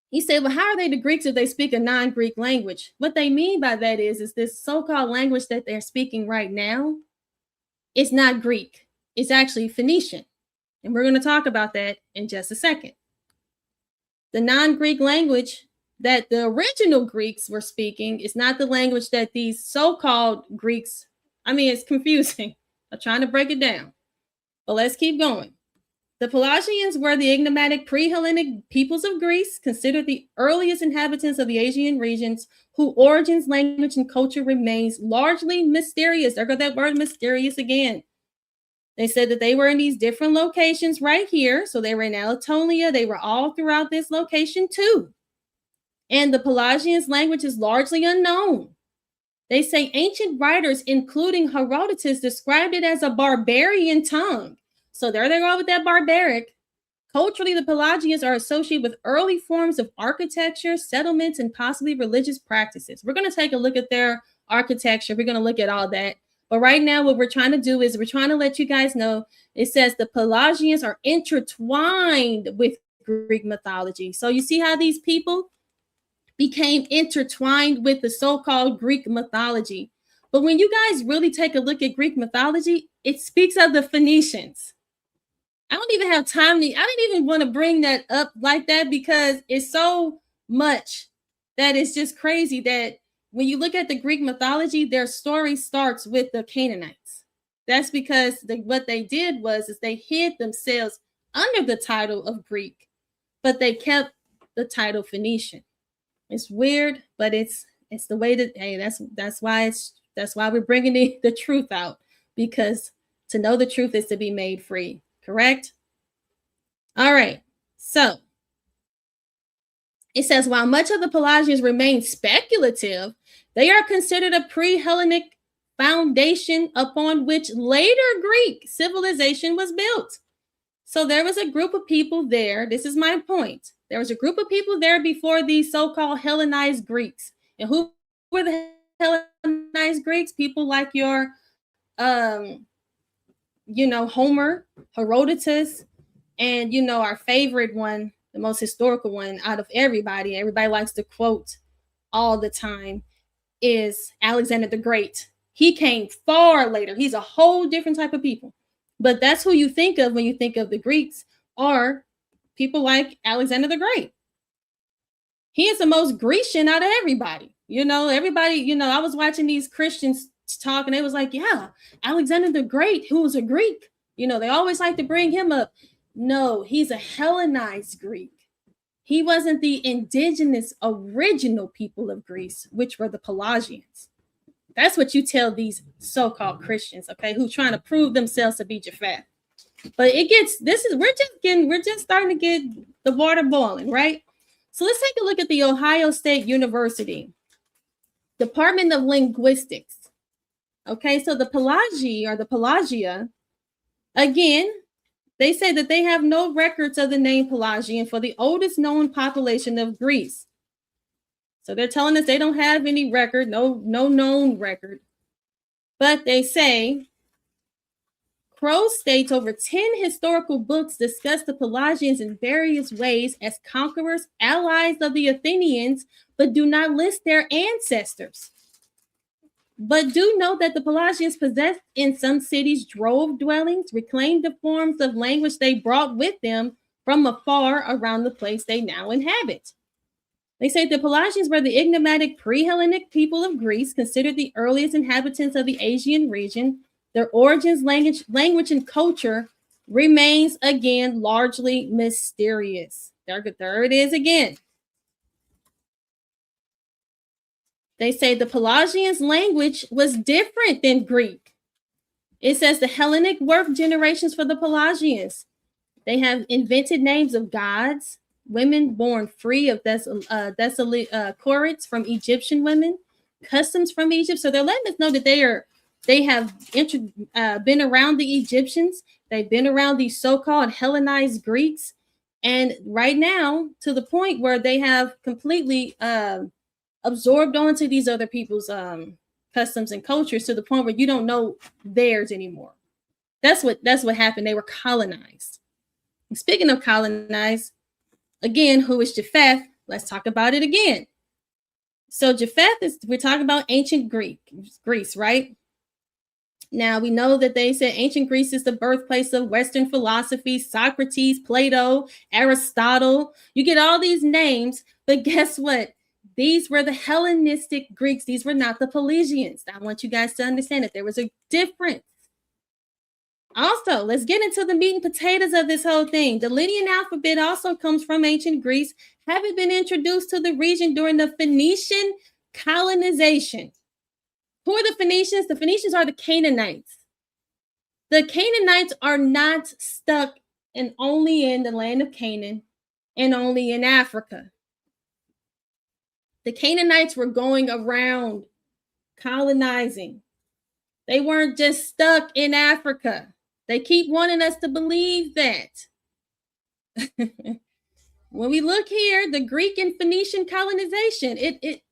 He said, well, how are they the Greeks if they speak a non-Greek language? What they mean by that is this so-called language that they're speaking right now, it's not Greek. It's actually Phoenician. And we're going to talk about that in just a second. The non-Greek language that the original Greeks were speaking is not the language that these so-called Greeks, it's confusing. I'm trying to break it down, but let's keep going. The Pelasgians were the enigmatic pre-Hellenic peoples of Greece, considered the earliest inhabitants of the Asian regions, whose origins, language, and culture remains largely mysterious. There goes that word mysterious again. They said that they were in these different locations right here. So they were in Anatolia. They were all throughout this location too. And the Pelasgians' language is largely unknown. They say ancient writers, including Herodotus, described it as a barbarian tongue. So there they go with that barbaric. Culturally, the Pelasgians are associated with early forms of architecture, settlements, and possibly religious practices. We're going to take a look at their architecture. We're going to look at all that. But right now, what we're trying to do is we're trying to let you guys know, it says the Pelasgians are intertwined with Greek mythology. So you see how these people became intertwined with the so-called Greek mythology. But when you guys really take a look at Greek mythology, it speaks of the Phoenicians. I don't even have time to, I didn't even want to bring that up like that because it's so much that it's just crazy that when you look at the Greek mythology, their story starts with the Canaanites. That's because what they did was they hid themselves under the title of Greek, but they kept the title Phoenician. It's weird, but it's the way that, hey, that's why we're bringing the truth out, because to know the truth is to be made free. Correct? All right. So it says, while much of the Pelasgians remain speculative, they are considered a pre-Hellenic foundation upon which later Greek civilization was built. So there was a group of people there. This is my point. There was a group of people there before the so-called Hellenized Greeks. And who were the Hellenized Greeks? People like your, Homer, Herodotus, and, our favorite one, the most historical one out of everybody likes to quote all the time, is Alexander the Great. He came far later. He's a whole different type of people. But that's who you think of when you think of the Greeks, are people like Alexander the Great. He is the most Grecian out of everybody. Everybody, I was watching these Christians talk and it was like, yeah, Alexander the Great, who was a Greek. They always like to bring him up. No, he's a Hellenized Greek. He wasn't the indigenous original people of Greece, which were the Pelasgians. That's what you tell these so-called Christians, okay, who trying to prove themselves to be Japheth. But we're just starting to get the water boiling, right? So let's take a look at the Ohio State University Department of Linguistics. Okay, so the Pelagia, again, they say that they have no records of the name Pelasgian for the oldest known population of Greece. So they're telling us they don't have any record, no known record. But they say, Crow states over 10 historical books discuss the Pelasgians in various ways as conquerors, allies of the Athenians, but do not list their ancestors. But do note that the Pelasgians possessed in some cities drove dwellings, reclaimed the forms of language they brought with them from afar around the place they now inhabit. They say the Pelasgians were the enigmatic pre-Hellenic people of Greece, considered the earliest inhabitants of the Asian region. Their origins, language, and culture remains, again, largely mysterious. There it is again. They say the Pelasgians' language was different than Greek. It says the Hellenic work generations for the Pelasgians. They have invented names of gods, women born free of corets from Egyptian women, customs from Egypt. So they're letting us know that they have been around the Egyptians. They've been around these so-called Hellenized Greeks. And right now, to the point where they have completely absorbed onto these other people's customs and cultures, to the point where you don't know theirs anymore. That's what happened. They were colonized. And speaking of colonized, again, who is Japheth? Let's talk about it again. So Japheth we're talking about ancient Greece, right? Now, we know that they said ancient Greece is the birthplace of Western philosophy, Socrates, Plato, Aristotle. You get all these names, but guess what? These were the Hellenistic Greeks. These were not the Pelasgians. I want you guys to understand that there was a difference. Also, let's get into the meat and potatoes of this whole thing. The Lydian alphabet also comes from ancient Greece, having been introduced to the region during the Phoenician colonization. Who are the Phoenicians? The Phoenicians are the Canaanites. The Canaanites are not stuck only in the land of Canaan and only in Africa. The Canaanites were going around colonizing. They weren't just stuck in Africa. They keep wanting us to believe that. When we look here, the Greek and Phoenician colonization,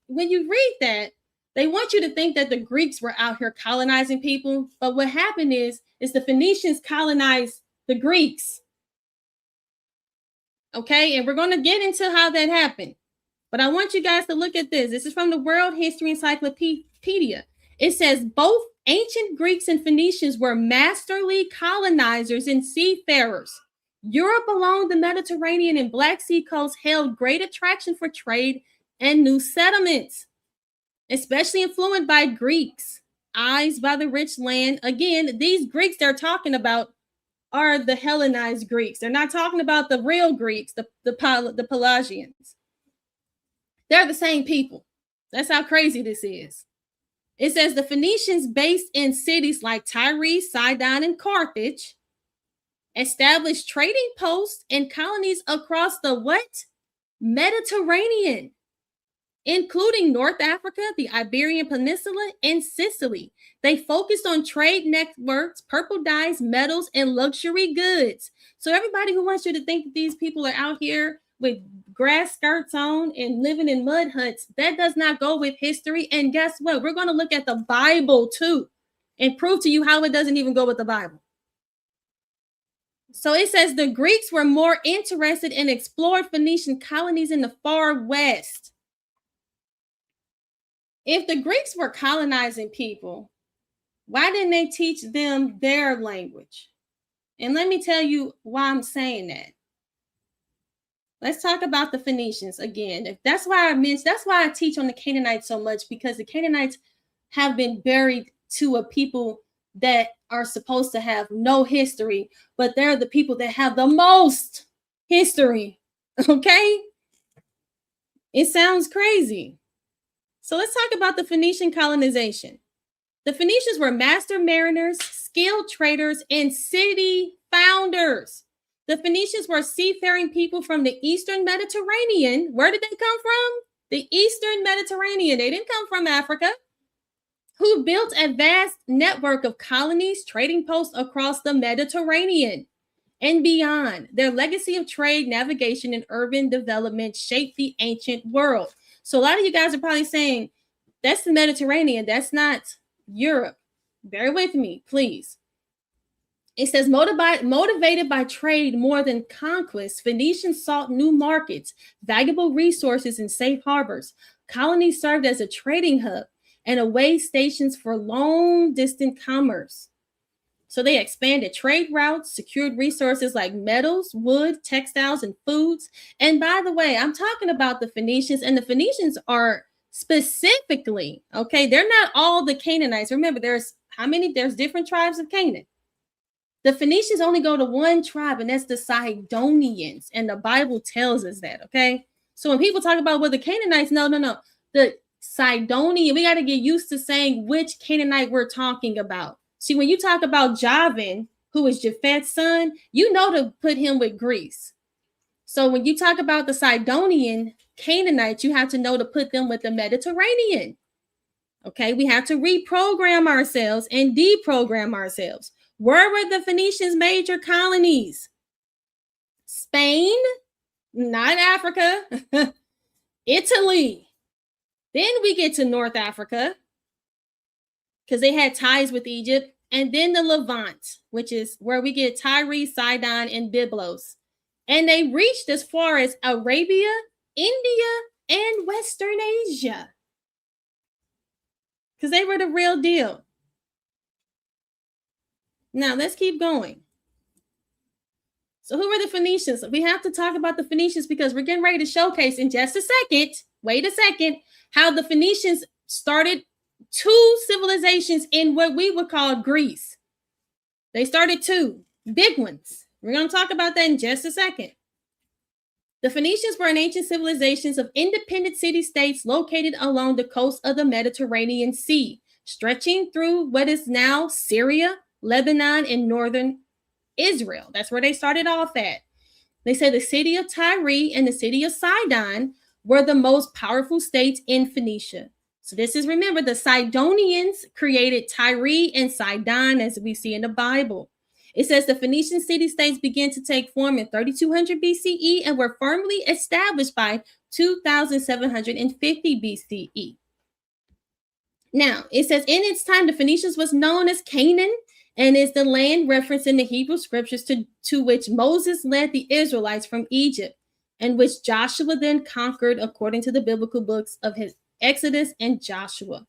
when you read that, they want you to think that the Greeks were out here colonizing people. But what happened is the Phoenicians colonized the Greeks. Okay, and we're going to get into how that happened. But I want you guys to look at this. This is from the World History Encyclopedia. It says both ancient Greeks and Phoenicians were masterly colonizers and seafarers. Europe along the Mediterranean and Black Sea coast held great attraction for trade and new settlements, especially influenced by Greeks, eyes by the rich land. Again, these Greeks they're talking about are the Hellenized Greeks. They're not talking about the real Greeks, the Pelasgians. They're the same people. That's how crazy this is. It says the Phoenicians based in cities like Tyre, Sidon, and Carthage established trading posts and colonies across the what? Mediterranean, including North Africa, the Iberian Peninsula, and Sicily. They focused on trade networks, purple dyes, metals, and luxury goods. So everybody who wants you to think that these people are out here with grass skirts on and living in mud huts, that does not go with history. And guess what? We're going to look at the Bible too and prove to you how it doesn't even go with the Bible. So it says the Greeks were more interested in exploring Phoenician colonies in the far west. If the Greeks were colonizing people, why didn't they teach them their language? And let me tell you why I'm saying that. Let's talk about the Phoenicians again. That's why I teach on the Canaanites so much, because the Canaanites have been buried to a people that are supposed to have no history, but they're the people that have the most history. Okay? It sounds crazy. So let's talk about the Phoenician colonization. The Phoenicians were master mariners, skilled traders, and city founders. The Phoenicians were seafaring people from the Eastern Mediterranean. Where did they come from? The Eastern Mediterranean. They didn't come from Africa. Who built a vast network of colonies, trading posts across the Mediterranean and beyond. Their legacy of trade, navigation, and urban development shaped the ancient world. So a lot of you guys are probably saying, that's the Mediterranean. That's not Europe. Bear with me, please. It says, motivated by trade more than conquest, Phoenicians sought new markets, valuable resources, and safe harbors. Colonies served as a trading hub and away stations for long-distance commerce. So they expanded trade routes, secured resources like metals, wood, textiles, and foods. And by the way, I'm talking about the Phoenicians, and the Phoenicians are specifically, okay, they're not all the Canaanites. Remember, there's different tribes of Canaan. The Phoenicians only go to one tribe, and that's the Sidonians. And the Bible tells us that, okay? So when people talk about, well, the Canaanites, no. The Sidonian, we got to get used to saying which Canaanite we're talking about. See, when you talk about Javan, who is Japheth's son, you know to put him with Greece. So when you talk about the Sidonian Canaanites, you have to know to put them with the Mediterranean. Okay, we have to reprogram ourselves and deprogram ourselves. Where were the Phoenicians' major colonies? Spain, not Africa, Italy. Then we get to North Africa, because they had ties with Egypt, and then the Levant, which is where we get Tyre, Sidon, and Byblos. And they reached as far as Arabia, India, and Western Asia, because they were the real deal. Now, let's keep going. So who were the Phoenicians? We have to talk about the Phoenicians because we're getting ready to showcase in just a second, wait a second, how the Phoenicians started two civilizations in what we would call Greece. They started two big ones. We're going to talk about that in just a second. The Phoenicians were an ancient civilizations of independent city-states located along the coast of the Mediterranean Sea, stretching through what is now Syria, Lebanon, and northern Israel. That's where they started off at. They say the city of Tyre and the city of Sidon were the most powerful states in Phoenicia. So this is, remember, the Sidonians created Tyre and Sidon, as we see in the Bible. It says the Phoenician city-states began to take form in 3200 BCE and were firmly established by 2750 BCE. Now, it says in its time, the Phoenicians was known as Canaan, and is the land referenced in the Hebrew scriptures to which Moses led the Israelites from Egypt, and which Joshua then conquered according to the biblical books of his Exodus and Joshua.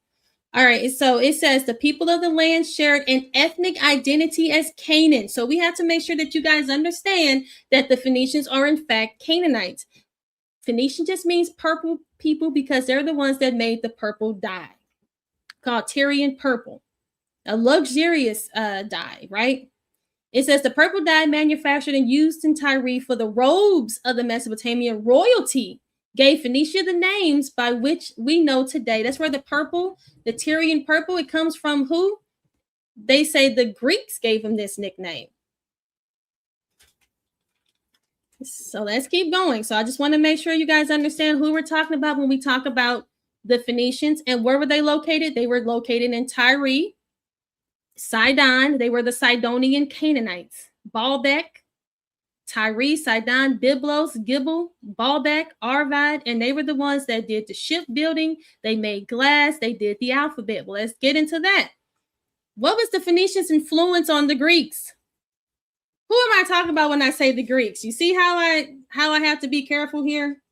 All right, so it says the people of the land shared an ethnic identity as Canaan. So we have to make sure that you guys understand that the Phoenicians are in fact Canaanites. Phoenician just means purple people because they're the ones that made the purple dye, called Tyrian purple, a luxurious dye, right? It says the purple dye manufactured and used in Tyre for the robes of the Mesopotamian royalty gave Phoenicia the names by which we know today. That's where the purple, the Tyrian purple, it comes from who? They say the Greeks gave him this nickname. So let's keep going. So I just want to make sure you guys understand who we're talking about when we talk about the Phoenicians. And where were they located? They were located in Tyre, Sidon. They were the Sidonian Canaanites. Baalbek, Tyre, Sidon, Byblos, Gibel, Baalbek, Arvad, and they were the ones that did the shipbuilding. They made glass. They did the alphabet. Well, let's get into that. What was the Phoenicians' influence on the Greeks? Who am I talking about when I say the Greeks? You see how I have to be careful here?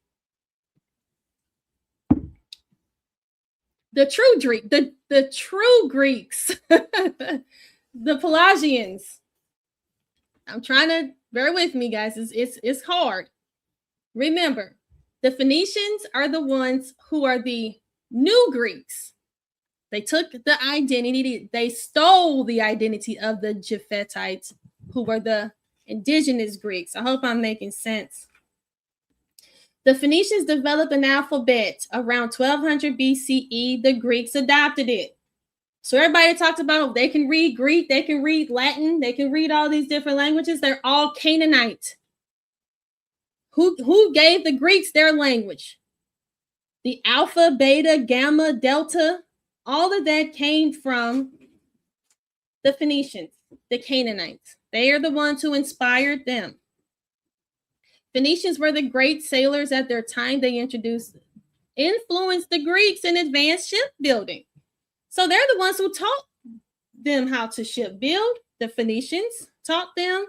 The true Greek, the true Greeks, the Pelasgians. I'm trying to bear with me, guys. It's hard. Remember, the Phoenicians are the ones who are the new Greeks. They took the identity, they stole the identity of the Japhethites, who were the indigenous Greeks. I hope I'm making sense. The Phoenicians developed an alphabet around 1200 BCE. The Greeks adopted it. So everybody talks about they can read Greek, they can read Latin, they can read all these different languages. They're all Canaanite. Who gave the Greeks their language? The alpha, beta, gamma, delta, all of that came from the Phoenicians, the Canaanites. They are the ones who inspired them. Phoenicians were the great sailors at their time. They influenced the Greeks in advanced shipbuilding. So they're the ones who taught them how to ship build. The Phoenicians taught them.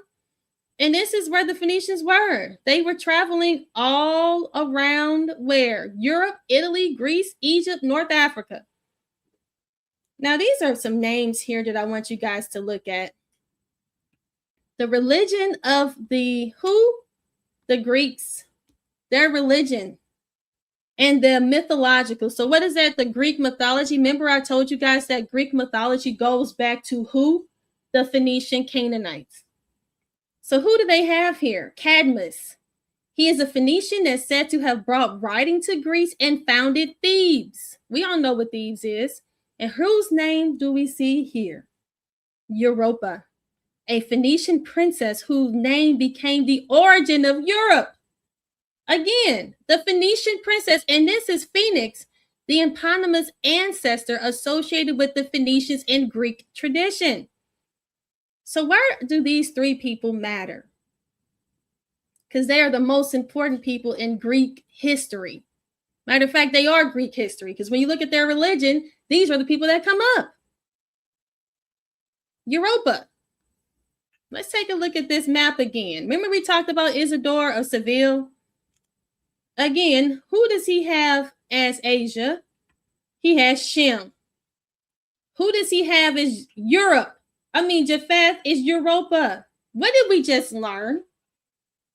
And this is where the Phoenicians were. They were traveling all around where? Europe, Italy, Greece, Egypt, North Africa. Now, these are some names here that I want you guys to look at. The religion of the who? The Greeks. Their religion. And the mythological. So what is that? The Greek mythology. Remember I told you guys that Greek mythology goes back to who? The Phoenician Canaanites. So who do they have here? Cadmus. He is a Phoenician that's said to have brought writing to Greece and founded Thebes. We all know what Thebes is. And whose name do we see here? Europa, a Phoenician princess whose name became the origin of Europe. Again, the Phoenician princess, and this is Phoenix, the eponymous ancestor associated with the Phoenicians in Greek tradition. So why do these three people matter? Because they are the most important people in Greek history. Matter of fact, they are Greek history, because when you look at their religion, these are the people that come up. Europa. Let's take a look at this map again. Remember we talked about Isidore of Seville? Again, who does he have as Asia? He has Shem. Who does he have as Europe? Japheth is Europa. What did we just learn?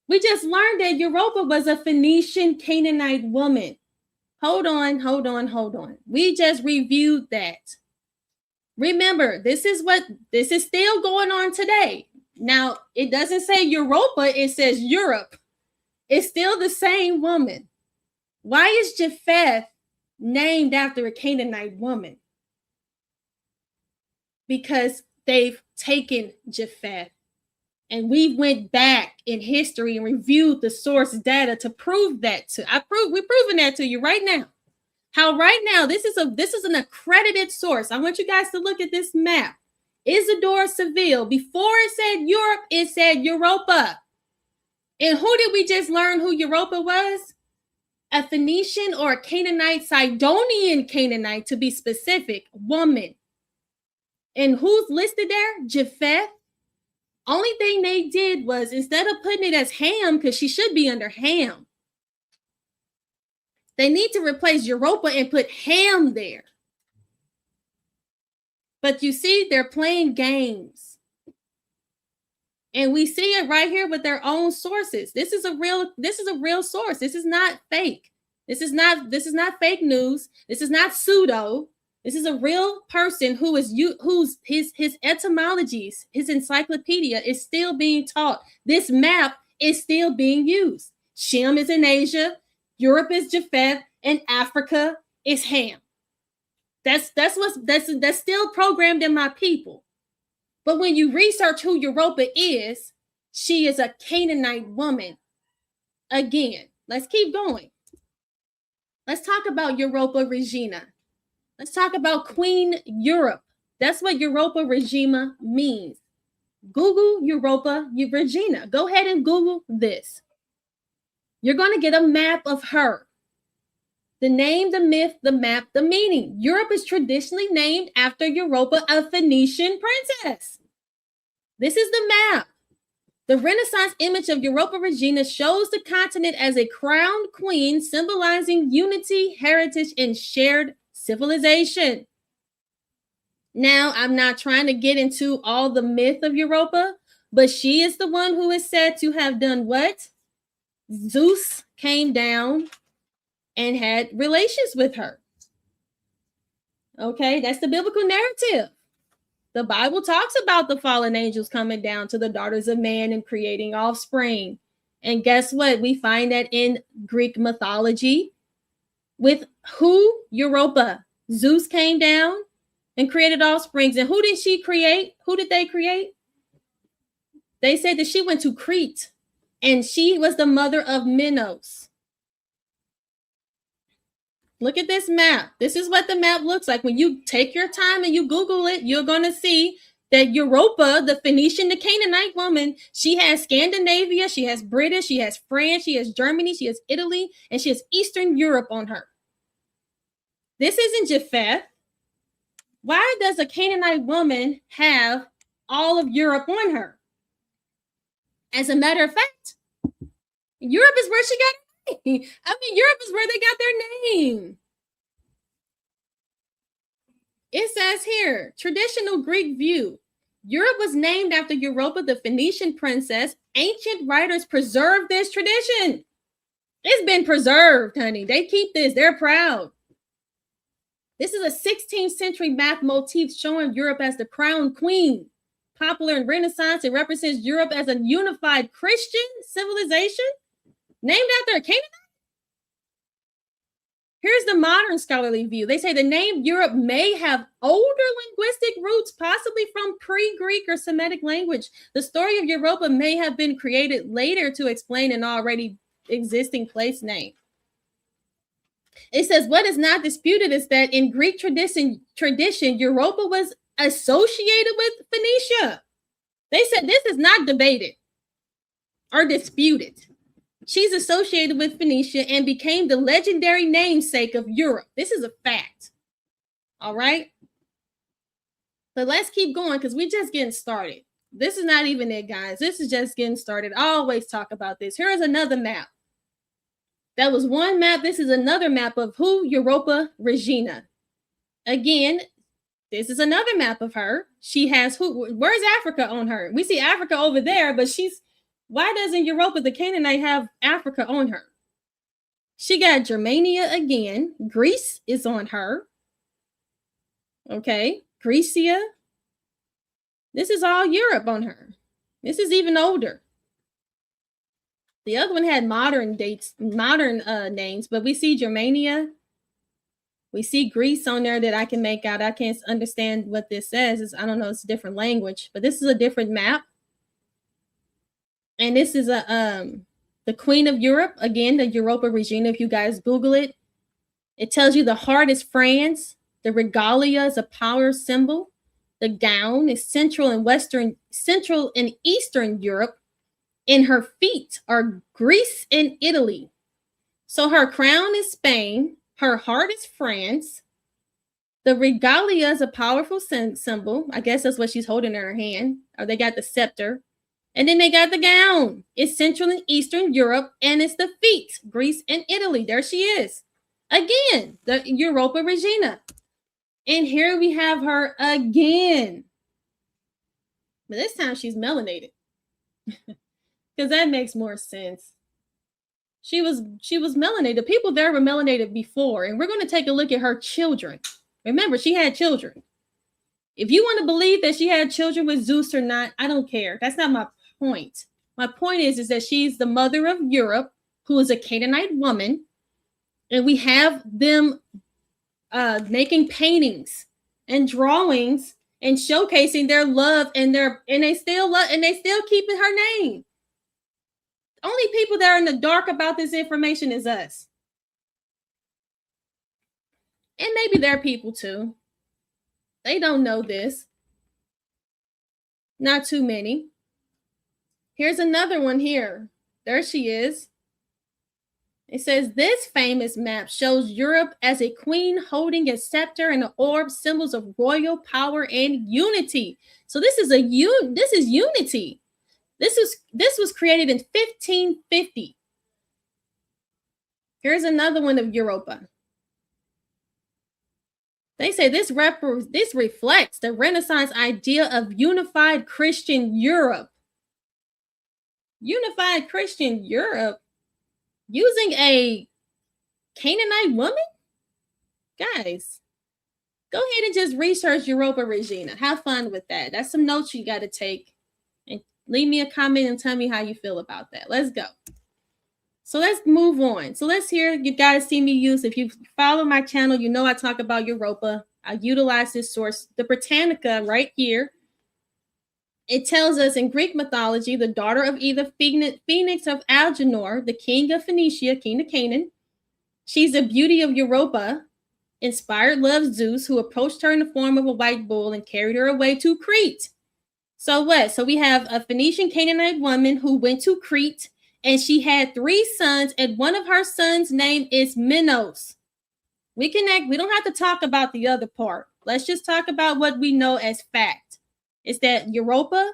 We just learned that Europa was a Phoenician Canaanite woman. Hold on. We just reviewed that. Remember, this is still going on today. Now, it doesn't say Europa, it says Europe. It's still the same woman. Why is Japheth named after a Canaanite woman? Because they've taken Japheth and we went back in history and reviewed the source data to prove that. We're proving that to you right now. How right now this is an accredited source. I want you guys to look at this map. Isidore Seville. Before it said Europe, it said Europa. And who did we just learn who Europa was? A Phoenician or a Canaanite, Sidonian Canaanite to be specific, woman. And who's listed there? Japheth. Only thing they did was, instead of putting it as Ham, because she should be under Ham, they need to replace Europa and put Ham there. But you see, they're playing games. And we see it right here with their own sources. This is a real source. This is not fake. This is not fake news. This is not pseudo. This is a real person whose his etymologies, his encyclopedia is still being taught. This map is still being used. Shem is in Asia, Europe is Japheth, and Africa is Ham. That's still programmed in my people. But when you research who Europa is, she is a Canaanite woman. Again, let's keep going. Let's talk about Europa Regina. Let's talk about Queen Europe. That's what Europa Regina means. Google Europa Regina. Go ahead and Google this. You're going to get a map of her. The name, the myth, the map, the meaning. Europe is traditionally named after Europa, a Phoenician princess. This is the map. The Renaissance image of Europa Regina shows the continent as a crowned queen, symbolizing unity, heritage, and shared civilization. Now, I'm not trying to get into all the myth of Europa, but she is the one who is said to have done what? Zeus came down and had relations with her. Okay, that's the biblical narrative. The Bible talks about the fallen angels coming down to the daughters of man and creating offspring. And guess what? We find that in Greek mythology with who? Europa. Zeus came down and created offsprings. And who did she create? Who did they create? They said that she went to Crete and she was the mother of Minos. Look at this map. This is what the map looks like. When you take your time and you Google it, you're going to see that Europa, the Phoenician, the Canaanite woman, she has Scandinavia, she has British, she has France, she has Germany, she has Italy, and she has Eastern Europe on her. This isn't Japheth. Why does a Canaanite woman have all of Europe on her? As a matter of fact, Europe is where she got her name. I mean, Europe is where they got their name. It says here, traditional Greek view. Europe was named after Europa, the Phoenician princess. Ancient writers preserved this tradition. It's been preserved, honey. They keep this. They're proud. This is a 16th century map motif showing Europe as the crowned queen. Popular in Renaissance, it represents Europe as a unified Christian civilization named after a Canaanite. Here's the modern scholarly view. They say the name Europe may have older linguistic roots, possibly from pre-Greek or Semitic language. The story of Europa may have been created later to explain an already existing place name. It says what is not disputed is that in Greek tradition, Europa was associated with Phoenicia. They said this is not debated or disputed. She's associated with Phoenicia and became the legendary namesake of Europe. This is a fact. All right. But let's keep going because we're just getting started. This is not even it, guys. This is just getting started. I always talk about this. Here is another map. That was one map. This is another map of who? Europa Regina. Again, this is another map of her. She has who? Where's Africa on her? We see Africa over there, but why doesn't Europa, the Canaanite, have Africa on her? She got Germania again. Greece is on her. Okay, Grecia. This is all Europe on her. This is even older. The other one had modern names, but we see Germania. We see Greece on there that I can make out. I can't understand what this says. I don't know. It's a different language, but this is a different map. And this is the Queen of Europe, again, the Europa Regina. If you guys Google it, it tells you the heart is France, the regalia is a power symbol, the gown is central and eastern Europe, and her feet are Greece and Italy. So her crown is Spain, her heart is France. The regalia is a powerful symbol. I guess that's what she's holding in her hand. Or they got the scepter. And then they got the gown. It's Central and Eastern Europe, and it's the feet, Greece and Italy. There she is. Again, the Europa Regina. And here we have her again. But this time she's melanated. Because that makes more sense. She was melanated. The people there were melanated before. And we're going to take a look at her children. Remember, she had children. If you want to believe that she had children with Zeus or not, I don't care. That's not my point. My point is that she's the mother of Europe, who is a Canaanite woman. And we have them making paintings and drawings and showcasing their love and they still keeping her name. Only people that are in the dark about this information is us. And maybe their people too. They don't know this. Not too many. Here's another one here. There she is. It says, this famous map shows Europe as a queen holding a scepter and an orb, symbols of royal power and unity. So this is unity. This was created in 1550. Here's another one of Europa. They say this reflects the Renaissance idea of unified Christian Europe. Unified Christian Europe using a Canaanite woman? Guys, go ahead and just research Europa Regina. Have fun with that. That's some notes you got to take. And leave me a comment and tell me how you feel about that. Let's go. So let's move on. So let's hear, you guys see me use, if you follow my channel, you know I talk about Europa. I utilize this source, the Britannica right here. It tells us in Greek mythology, the daughter of either Phoenix of Algenor, the king of Phoenicia, king of Canaan. She's the beauty of Europa, inspired love Zeus, who approached her in the form of a white bull and carried her away to Crete. So what? So we have a Phoenician Canaanite woman who went to Crete, and she had 3 sons, and one of her sons' name is Minos. We don't have to talk about the other part. Let's just talk about what we know as fact. It's that Europa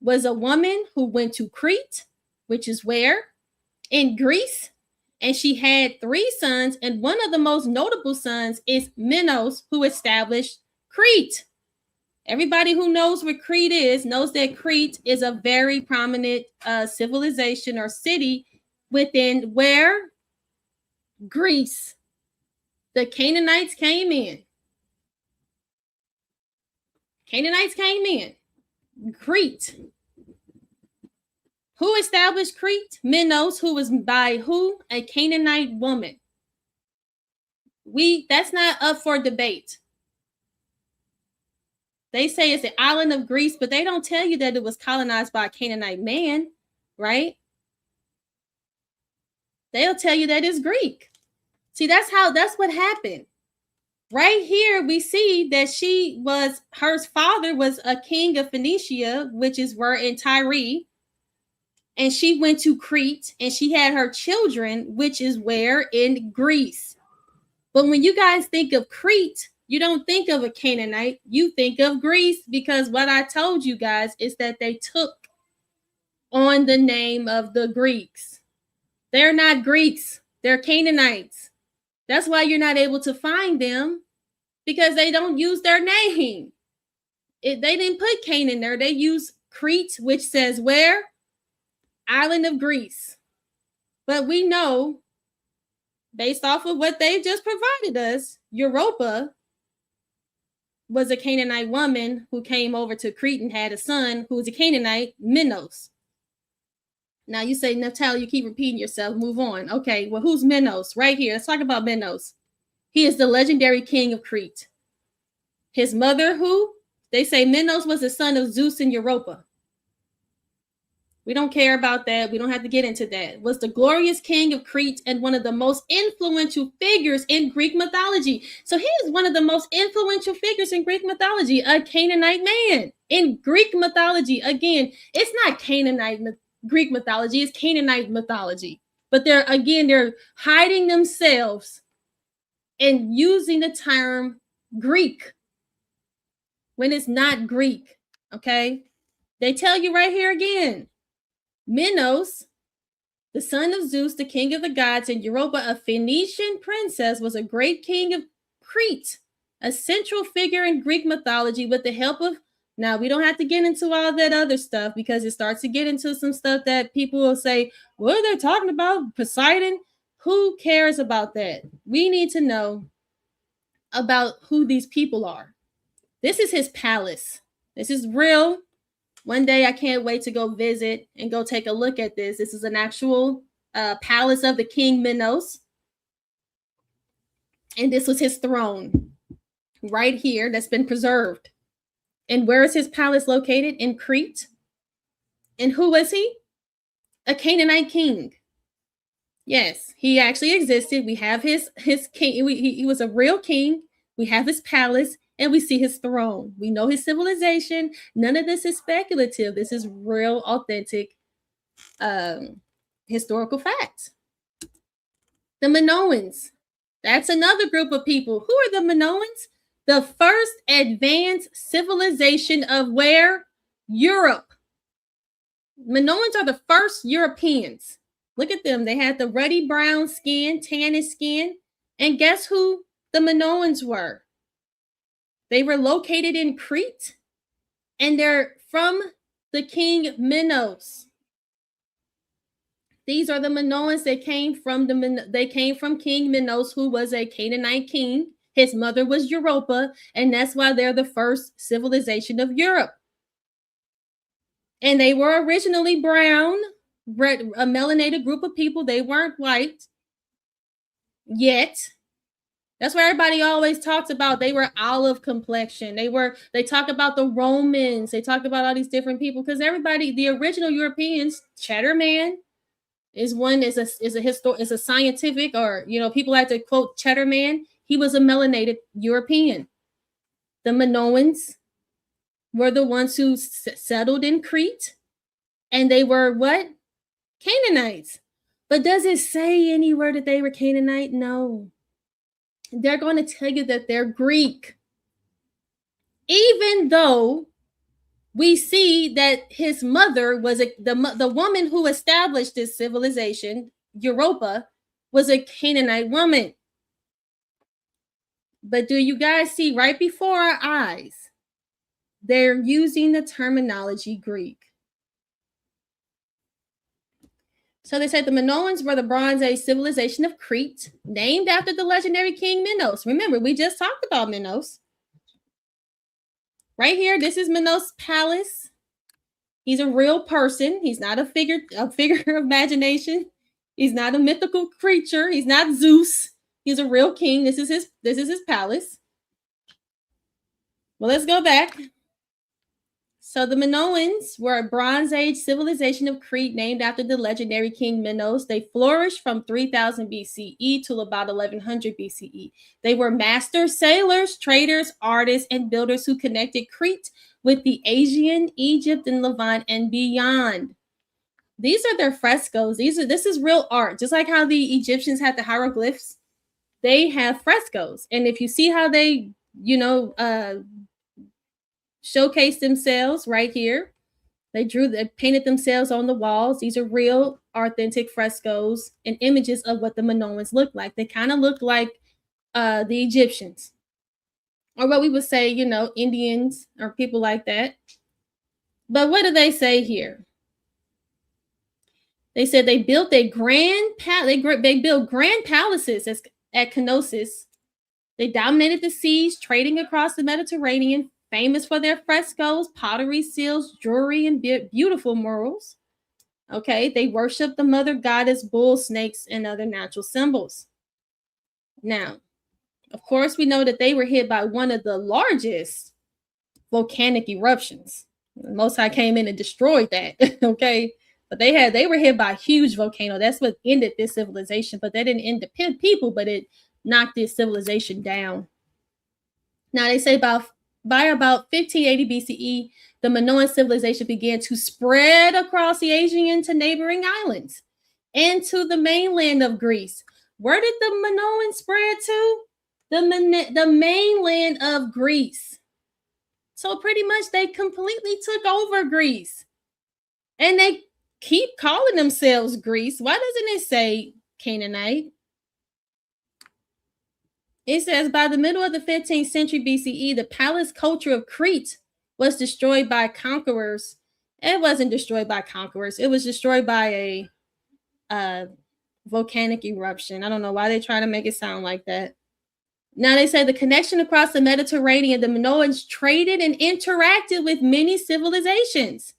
was a woman who went to Crete, which is where? In Greece. And she had 3 sons, and one of the most notable sons is Minos, who established Crete. Everybody who knows where Crete is knows that Crete is a very prominent civilization or city within where? Greece. The Canaanites came in. Crete. Who established Crete? Minos, who was by who? A Canaanite woman. That's not up for debate. They say it's the island of Greece, but they don't tell you that it was colonized by a Canaanite man, right? They'll tell you that it's Greek. See, that's what happened. Right here, we see that her father was a king of Phoenicia, which is where in Tyre. And she went to Crete, and she had her children, which is where in Greece. But when you guys think of Crete, you don't think of a Canaanite, you think of Greece, because what I told you guys is that they took on the name of the Greeks. They're not Greeks, they're Canaanites. That's why you're not able to find them, because they don't use their name. They didn't put Canaan there. They use Crete, which says where? Island of Greece. But we know, based off of what they just provided us, Europa was a Canaanite woman who came over to Crete and had a son who was a Canaanite, Minos. Now you say, Natalia, you keep repeating yourself. Move on. Okay, well, who's Minos? Right here. Let's talk about Minos. He is the legendary king of Crete. His mother, who? They say Minos was the son of Zeus and Europa. We don't care about that. We don't have to get into that. Was the glorious king of Crete and one of the most influential figures in Greek mythology. So he is one of the most influential figures in Greek mythology, a Canaanite man in Greek mythology. Again, it's not Greek mythology, it's Canaanite mythology. But they're hiding themselves and using the term Greek when it's not Greek. Okay? They tell you right here again. Minos, the son of Zeus, the king of the gods, and Europa, a Phoenician princess, was a great king of Crete, a central figure in Greek mythology with the help of... Now, we don't have to get into all that other stuff because it starts to get into some stuff that people will say, what are they talking about? Poseidon? Who cares about that? We need to know about who these people are. This is his palace. This is real. One day I can't wait to go visit and go take a look at this. This is an actual palace of the king Minos. And this was his throne right here that's been preserved. And where is his palace located? In Crete. And who was he? A Canaanite king. Yes, he actually existed. We have his king. He was a real king. We have his palace. And we see his throne. We know his civilization. None of this is speculative. This is real, authentic historical facts. The Minoans. That's another group of people. Who are the Minoans? The first advanced civilization of where? Europe. Minoans are the first Europeans. Look at them. They had the ruddy brown skin, tannish skin. And guess who the Minoans were? They were located in Crete, and they're from the king Minos. These are the Minoans that came from King Minos, who was a Canaanite king. His mother was Europa, and that's why they're the first civilization of Europe. And they were originally brown, a melanated group of people. They weren't white yet. That's why everybody always talks about they were olive complexion. They talk about the Romans. They talk about all these different people because everybody, the original Europeans, Cheddar Man is a scientific, or people like to quote Cheddar Man. He was a melanated European. The Minoans were the ones who settled in Crete, and they were what? Canaanites. But does it say anywhere that they were Canaanite? No. They're going to tell you that they're Greek. Even though we see that his mother was the woman who established this civilization, Europa, was a Canaanite woman. But do you guys see right before our eyes, they're using the terminology Greek. So they said the Minoans were the Bronze Age civilization of Crete, named after the legendary king Minos. Remember, we just talked about Minos. Right here, this is Minos' palace. He's a real person. He's not a figure of imagination. He's not a mythical creature. He's not Zeus. He's a real king. This is his palace. Well, let's go back. So the Minoans were a Bronze Age civilization of Crete named after the legendary king Minos. They flourished from 3000 BCE to about 1100 BCE. They were master sailors, traders, artists, and builders who connected Crete with the Aegean, Egypt, and Levant, and beyond. These are their frescoes. This is real art. Just like how the Egyptians had the hieroglyphs, they have frescoes. And if you see how they, showcase themselves right here. They painted themselves on the walls. These are real, authentic frescoes and images of what the Minoans look like. They kind of look like the Egyptians, or what we would say, Indians or people like that. But what do they say here? They said they built they built grand palaces at Knossos. They dominated the seas, trading across the Mediterranean, famous for their frescoes, pottery, seals, jewelry, and beautiful murals. Okay, they worship the mother goddess, bulls, snakes, and other natural symbols. Now, of course, we know that they were hit by one of the largest volcanic eruptions. The Most High came in and destroyed that. Okay, But they were hit by a huge volcano. That's what ended this civilization. But they didn't end the people, but it knocked this civilization down. Now they say by about 1580 BCE, the Minoan civilization began to spread across the Aegean to neighboring islands and to the mainland of Greece. Where did the Minoans spread to? The mainland of Greece. So pretty much they completely took over Greece. And they keep calling themselves Greece. Why doesn't it say Canaanite? It says by the middle of the 15th century BCE, the palace culture of Crete was destroyed by conquerors. It wasn't destroyed by conquerors. It was destroyed by a volcanic eruption. I don't know why they try to make it sound like that. Now they say the connection across the Mediterranean, the Minoans traded and interacted with many civilizations.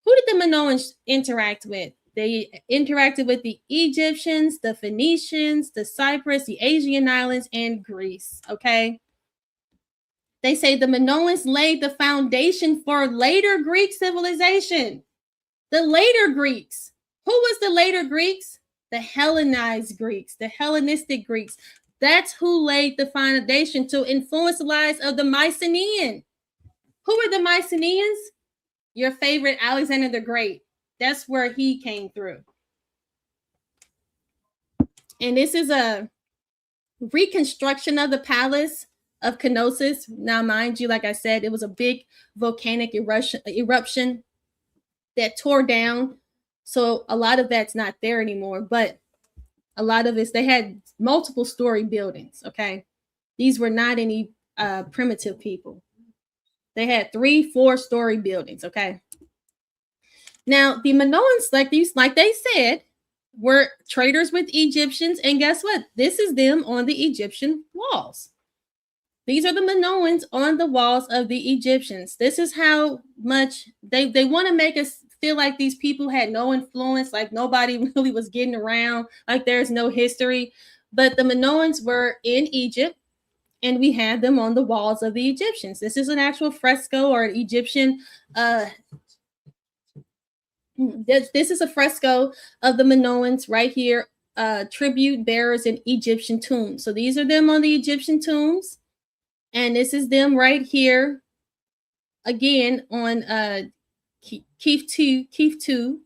Who did the Minoans interact with? They interacted with the Egyptians, the Phoenicians, the Cyprus, the Aegean Islands, and Greece. Okay. They say the Minoans laid the foundation for later Greek civilization. The later Greeks. Who was the later Greeks? The Hellenized Greeks, the Hellenistic Greeks. That's who laid the foundation to influence the lives of the Mycenaean. Who were the Mycenaeans? Your favorite Alexander the Great. That's where he came through. And this is a reconstruction of the palace of Knossos. Now, mind you, like I said, it was a big volcanic eruption that tore down. So a lot of that's not there anymore. But a lot of this, they had multiple story buildings. Okay. These were not any primitive people. They had 3-4 story buildings. Okay. Now, the Minoans, like they said, were traders with Egyptians. And guess what? This is them on the Egyptian walls. These are the Minoans on the walls of the Egyptians. This is how much they want to make us feel like these people had no influence, like nobody really was getting around, like there's no history. But the Minoans were in Egypt, and we had them on the walls of the Egyptians. This is an actual fresco or an Egyptian this is a fresco of the Minoans right here, tribute bearers in Egyptian tombs. So these are them on the Egyptian tombs. And this is them right here, again, on Keef 2.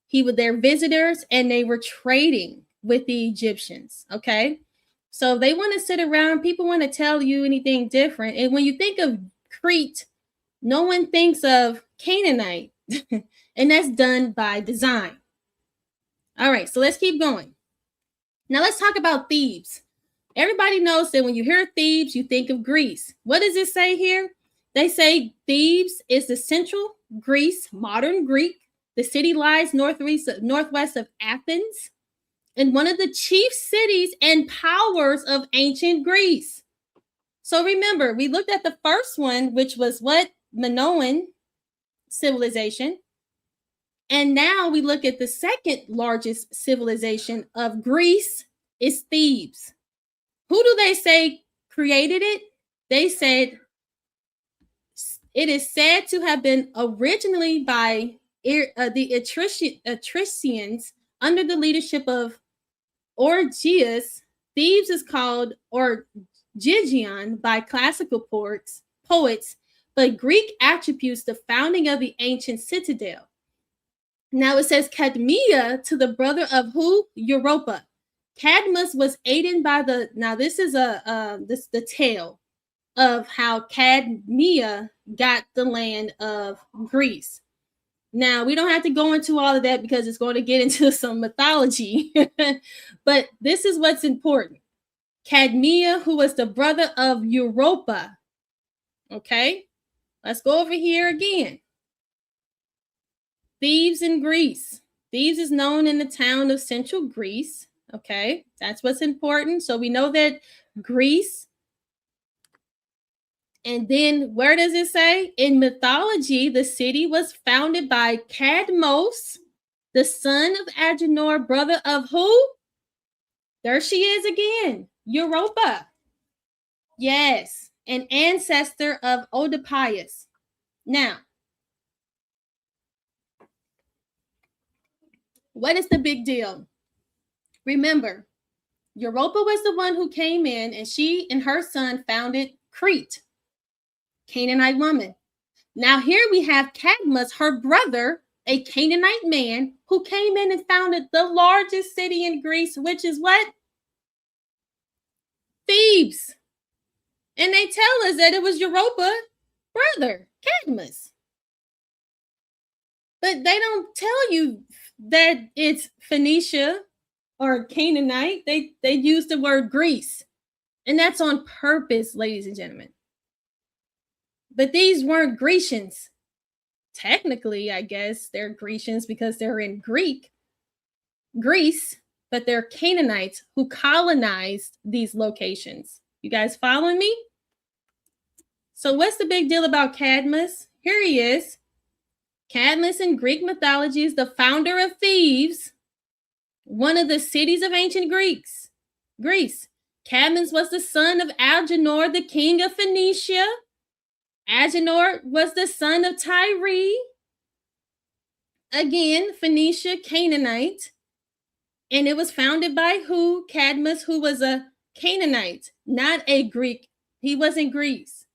He was their visitors, and they were trading with the Egyptians, okay? So they want to sit around. People want to tell you anything different. And when you think of Crete, no one thinks of Canaanite. And that's done by design. All right, so let's keep going. Now let's talk about Thebes. Everybody knows that when you hear Thebes, you think of Greece. What does it say here? They say Thebes is the central Greece, modern Greek. The city lies northwest of Athens, and one of the chief cities and powers of ancient Greece. So remember, we looked at the first one, which was what? Minoan civilization. And now we look at the second largest civilization of Greece is Thebes. Who do they say created it? They said it is said to have been originally by the Etruscans under the leadership of Origins. Thebes is called Orgigion by classical poets, but Greek attributes the founding of the ancient citadel. Now it says Cadmea to the brother of who? Europa. Cadmus was aided by now this is the tale of how Cadmea got the land of Greece. Now we don't have to go into all of that because it's going to get into some mythology, but this is what's important. Cadmea, who was the brother of Europa. Okay, let's go over here again. Thebes in Greece. Thebes is known in the town of central Greece. Okay, that's what's important. So we know that Greece. And then where does it say? In mythology, the city was founded by Cadmos, the son of Agenor, brother of who? There she is again, Europa. Yes, an ancestor of Oedipus. Now, What is the big deal? Remember, Europa was the one who came in, and she and her son founded Crete, Canaanite woman. Now here we have Cadmus, her brother, a Canaanite man who came in and founded the largest city in Greece, which is what? Thebes. And they tell us that it was Europa, brother, Cadmus. But they don't tell you that it's Phoenicia or Canaanite. They use the word Greece. And that's on purpose, ladies and gentlemen. But these weren't Grecians. Technically, I guess they're Grecians because they're in Greece, but they're Canaanites who colonized these locations. You guys following me? So what's the big deal about Cadmus? Here he is. Cadmus in Greek mythology is the founder of Thebes, one of the cities of ancient Greece. Cadmus was the son of Agenor, the king of Phoenicia. Agenor was the son of Tyre. Again, Phoenicia, Canaanite. And it was founded by who? Cadmus, who was a Canaanite, not a Greek. He was in Greece.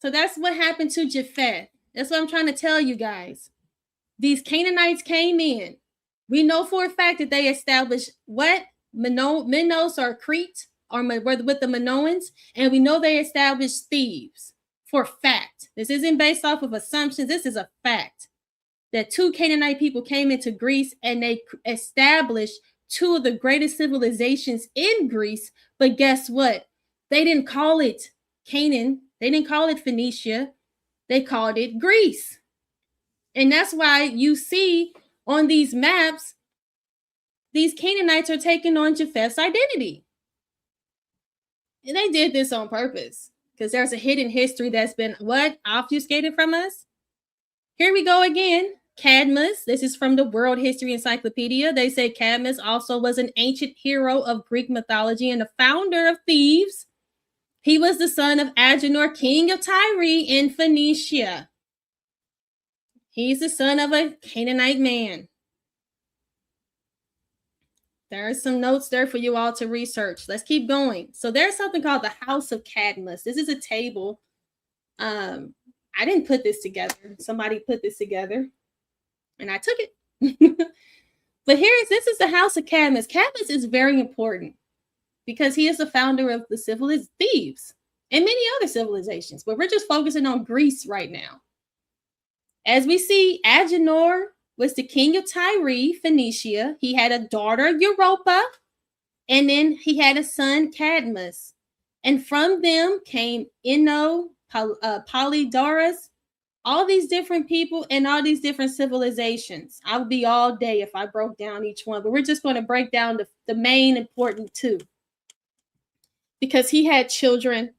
So that's what happened to Japheth. That's what I'm trying to tell you guys. These Canaanites came in. We know for a fact that they established what? Minos or Crete, or with the Minoans, and we know they established Thebes for fact. This isn't based off of assumptions. This is a fact that two Canaanite people came into Greece and they established two of the greatest civilizations in Greece. But guess what? They didn't call it Canaan. They didn't call it Phoenicia. They called it Greece. And that's why you see on these maps, these Canaanites are taking on Japheth's identity. And they did this on purpose because there's a hidden history that's been obfuscated from us. Here we go again. Cadmus. This is from the World History Encyclopedia. They say Cadmus also was an ancient hero of Greek mythology and the founder of Thebes. He was the son of Agenor, king of Tyre in Phoenicia. He's the son of a Canaanite man. There are some notes there for you all to research. Let's keep going. So there's something called the House of Cadmus. This is a table. I didn't put this together. Somebody put this together and I took it. But this is the House of Cadmus. Cadmus is very important because he is the founder of the civilization Thebes and many other civilizations. But we're just focusing on Greece right now. As we see, Agenor was the king of Tyre, Phoenicia. He had a daughter, Europa, and then he had a son, Cadmus. And from them came Ino, Polydorus, all these different people and all these different civilizations. I would be all day if I broke down each one, but we're just going to break down the main important two. Because he had children,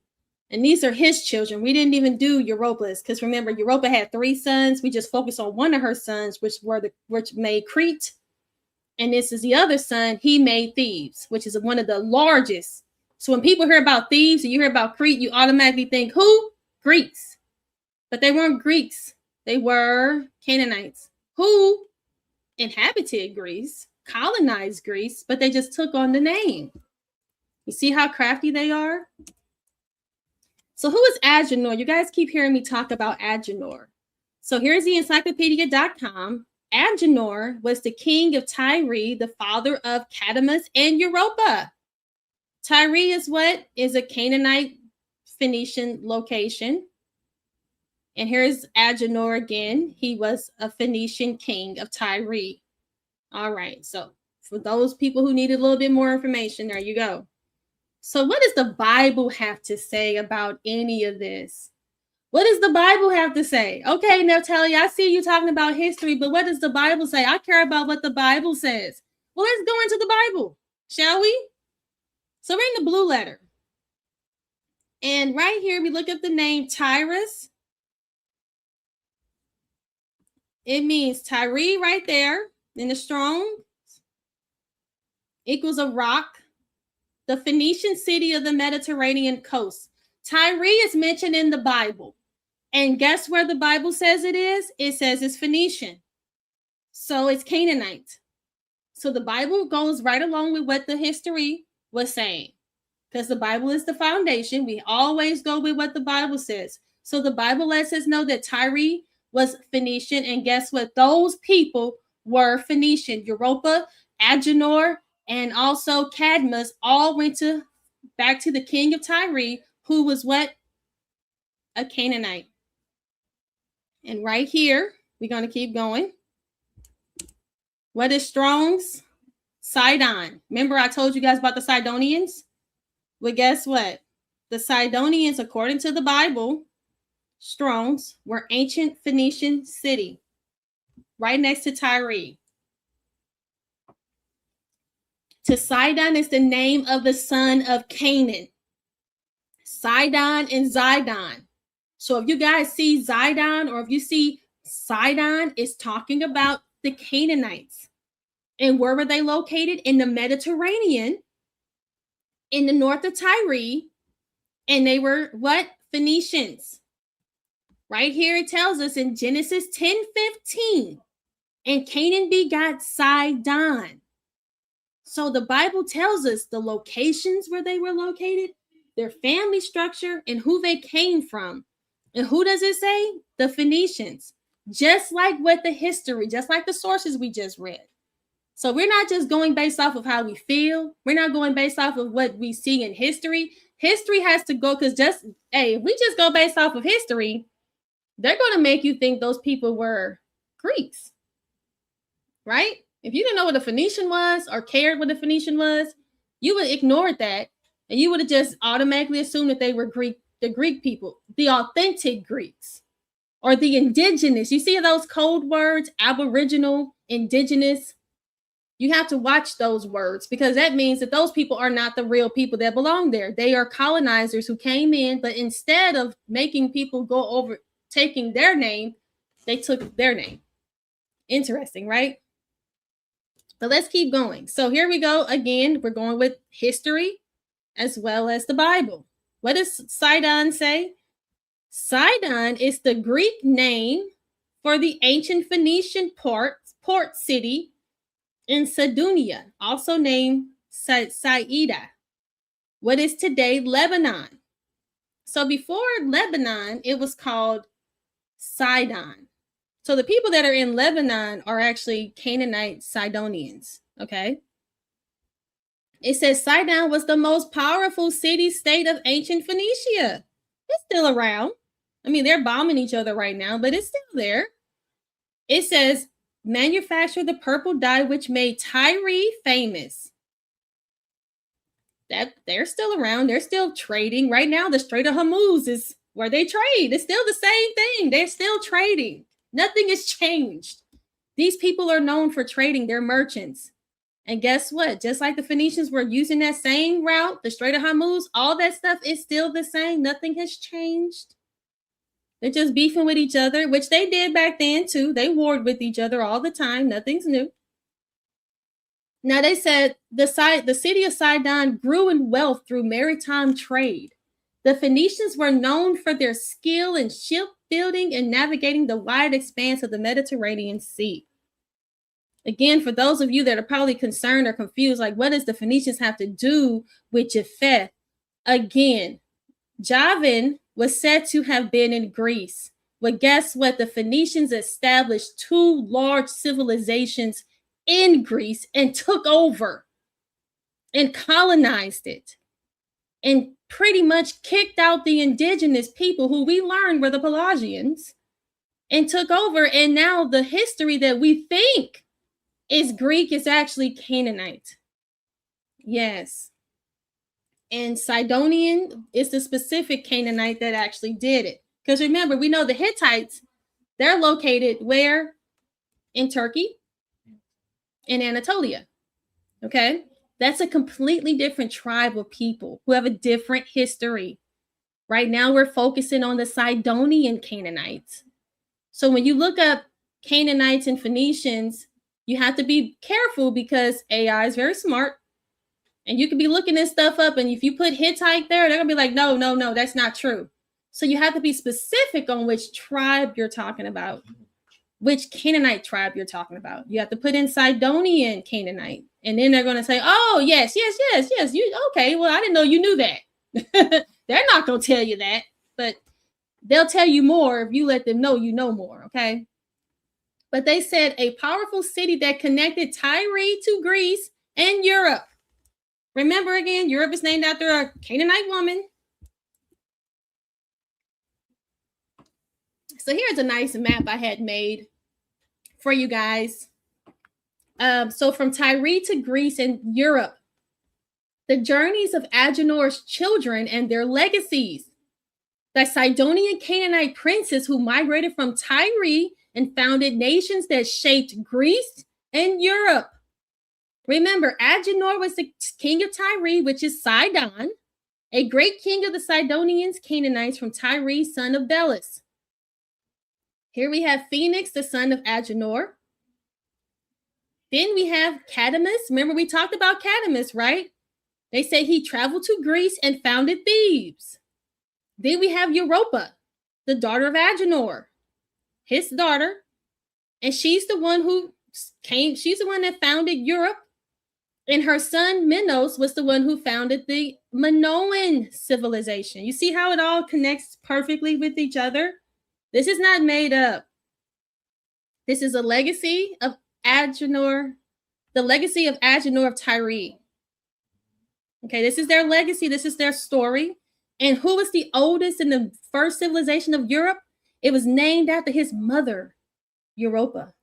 and these are his children. We didn't even do Europa's, because remember, Europa had 3 sons. We just focused on one of her sons, which made Crete. And this is the other son. He made Thebes, which is one of the largest. So when people hear about Thebes and you hear about Crete, you automatically think who? Greeks. But they weren't Greeks. They were Canaanites who inhabited Greece, colonized Greece, but they just took on the name. You see how crafty they are? So who is Agenor? You guys keep hearing me talk about Agenor. So here's the encyclopedia.com. Agenor was the king of Tyre, the father of Cadmus and Europa. Tyre is what? Is a Canaanite Phoenician location. And here's Agenor again. He was a Phoenician king of Tyre. All right. So for those people who needed a little bit more information, there you go. So what does the Bible have to say about any of this? What does the Bible have to say? Okay, Natalia, I see you talking about history, but what does the Bible say? I care about what the Bible says. Well, let's go into the Bible, shall we? So we're in the blue letter. And right here, we look at the name Tyrus. It means Tyre right there in the strong equals a rock. The Phoenician city of the Mediterranean coast. Tyre is mentioned in the Bible. And guess where the Bible says it is? It says it's Phoenician. So it's Canaanite. So the Bible goes right along with what the history was saying, because the Bible is the foundation. We always go with what the Bible says. So the Bible lets us know that Tyre was Phoenician, and guess what? Those people were Phoenician. Europa, Agenor, and also Cadmus all went back to the king of Tyre, who was what? A Canaanite. And right here, we're going to keep going. What is Strong's? Sidon. Remember I told you guys about the Sidonians? Well, guess what? The Sidonians, according to the Bible, Strong's, were ancient Phoenician city right next to Tyre. To Sidon is the name of the son of Canaan. Sidon and Zidon. So if you guys see Zidon or if you see Sidon, it's talking about the Canaanites. And where were they located? In the Mediterranean, in the north of Tyre. And they were what? Phoenicians. Right here it tells us in Genesis 10:15. And Canaan begot Sidon. So the Bible tells us the locations where they were located, their family structure, and who they came from. And who does it say? The Phoenicians. Just like what the history, just like the sources we just read. So we're not just going based off of how we feel. We're not going based off of what we see in history. History has to go, because if we just go based off of history, they're going to make you think those people were Greeks, right? If you didn't know what a Phoenician was or cared what a Phoenician was, you would ignore that, and you would have just automatically assumed that they were the Greek people, the authentic Greeks, or the indigenous. You see those code words, aboriginal, indigenous? You have to watch those words, because that means that those people are not the real people that belong there. They are colonizers who came in, but instead of making people go over taking their name, they took their name. Interesting, right? But let's keep going. So here we go again. We're going with history as well as the Bible. What does Sidon say? Sidon is the Greek name for the ancient Phoenician port city in Cydonia, also named Saida, what is today Lebanon. So before Lebanon, it was called Sidon. So the people that are in Lebanon are actually Canaanite Sidonians, okay? It says Sidon was the most powerful city-state of ancient Phoenicia. It's still around. I mean, they're bombing each other right now, but it's still there. It says, manufactured the purple dye which made Tyre famous. That they're still around. They're still trading. Right now, the Strait of Hormuz is where they trade. It's still the same thing. They're still trading. Nothing has changed. These people are known for trading. They're merchants. And guess what? Just like the Phoenicians were using that same route, the Strait of Hormuz, all that stuff is still the same. Nothing has changed. They're just beefing with each other, which they did back then too. They warred with each other all the time. Nothing's new. Now they said the city of Sidon grew in wealth through maritime trade. The Phoenicians were known for their skill in shipbuilding and navigating the wide expanse of the Mediterranean Sea. Again, for those of you that are probably concerned or confused, like what does the Phoenicians have to do with Japheth? Again, Javan was said to have been in Greece. Well, guess what? The Phoenicians established two large civilizations in Greece and took over and colonized it and pretty much kicked out the indigenous people who we learned were the Pelasgians and took over. And now the history that we think is Greek is actually Canaanite. Yes. And Sidonian is the specific Canaanite that actually did it. Because remember, we know the Hittites, they're located where? In Turkey, in Anatolia. Okay? That's a completely different tribe of people who have a different history. Right now, we're focusing on the Sidonian Canaanites. So when you look up Canaanites and Phoenicians, you have to be careful because AI is very smart. And you could be looking this stuff up, and if you put Hittite there, they're going to be like, no, that's not true. So you have to be specific on which tribe you're talking about. which Canaanite tribe you're talking about. You have to put in Sidonian Canaanite. And then they're going to say, oh, yes. You okay, well, I didn't know you knew that. They're not going to tell you that, but they'll tell you more if you let them know you know more, okay? But they said a powerful city that connected Tyre to Greece and Europe. Remember again, Europe is named after a Canaanite woman. So here's a nice map I had made for you guys. So from Tyre to Greece and Europe, the journeys of Agenor's children and their legacies. The Sidonian Canaanite princes who migrated from Tyre and founded nations that shaped Greece and Europe. Remember, Agenor was the king of Tyre, which is Sidon, a great king of the Sidonians, Canaanites from Tyre, son of Belus. Here we have Phoenix, the son of Agenor. Then we have Cadamus. Remember, we talked about Cadamus, right? They say he traveled to Greece and founded Thebes. Then we have Europa, the daughter of Agenor, his daughter. And she's the one who came, she's the one that founded Europe. And her son Minos was the one who founded the Minoan civilization. You see how it all connects perfectly with each other? This is not made up. This is a legacy of Agenor, the legacy of Agenor of Tyre. Okay, this is their legacy. This is their story. And who was the oldest in the first civilization of Europe? It was named after his mother, Europa.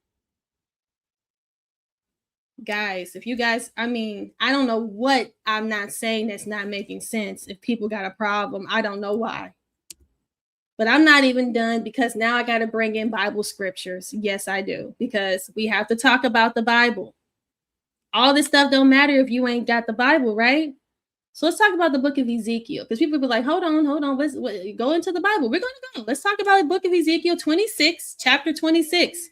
Guys, if you guys, I mean, I don't know what I'm not saying that's not making sense. If people got a problem, I don't know why. But I'm not even done because now I got to bring in Bible scriptures. Yes, I do, because we have to talk about the Bible. All this stuff don't matter if you ain't got the Bible, right? So let's talk about the book of Ezekiel, because people be like, hold on, let's go into the Bible. We're going to go. Let's talk about the book of Ezekiel 26, chapter 26.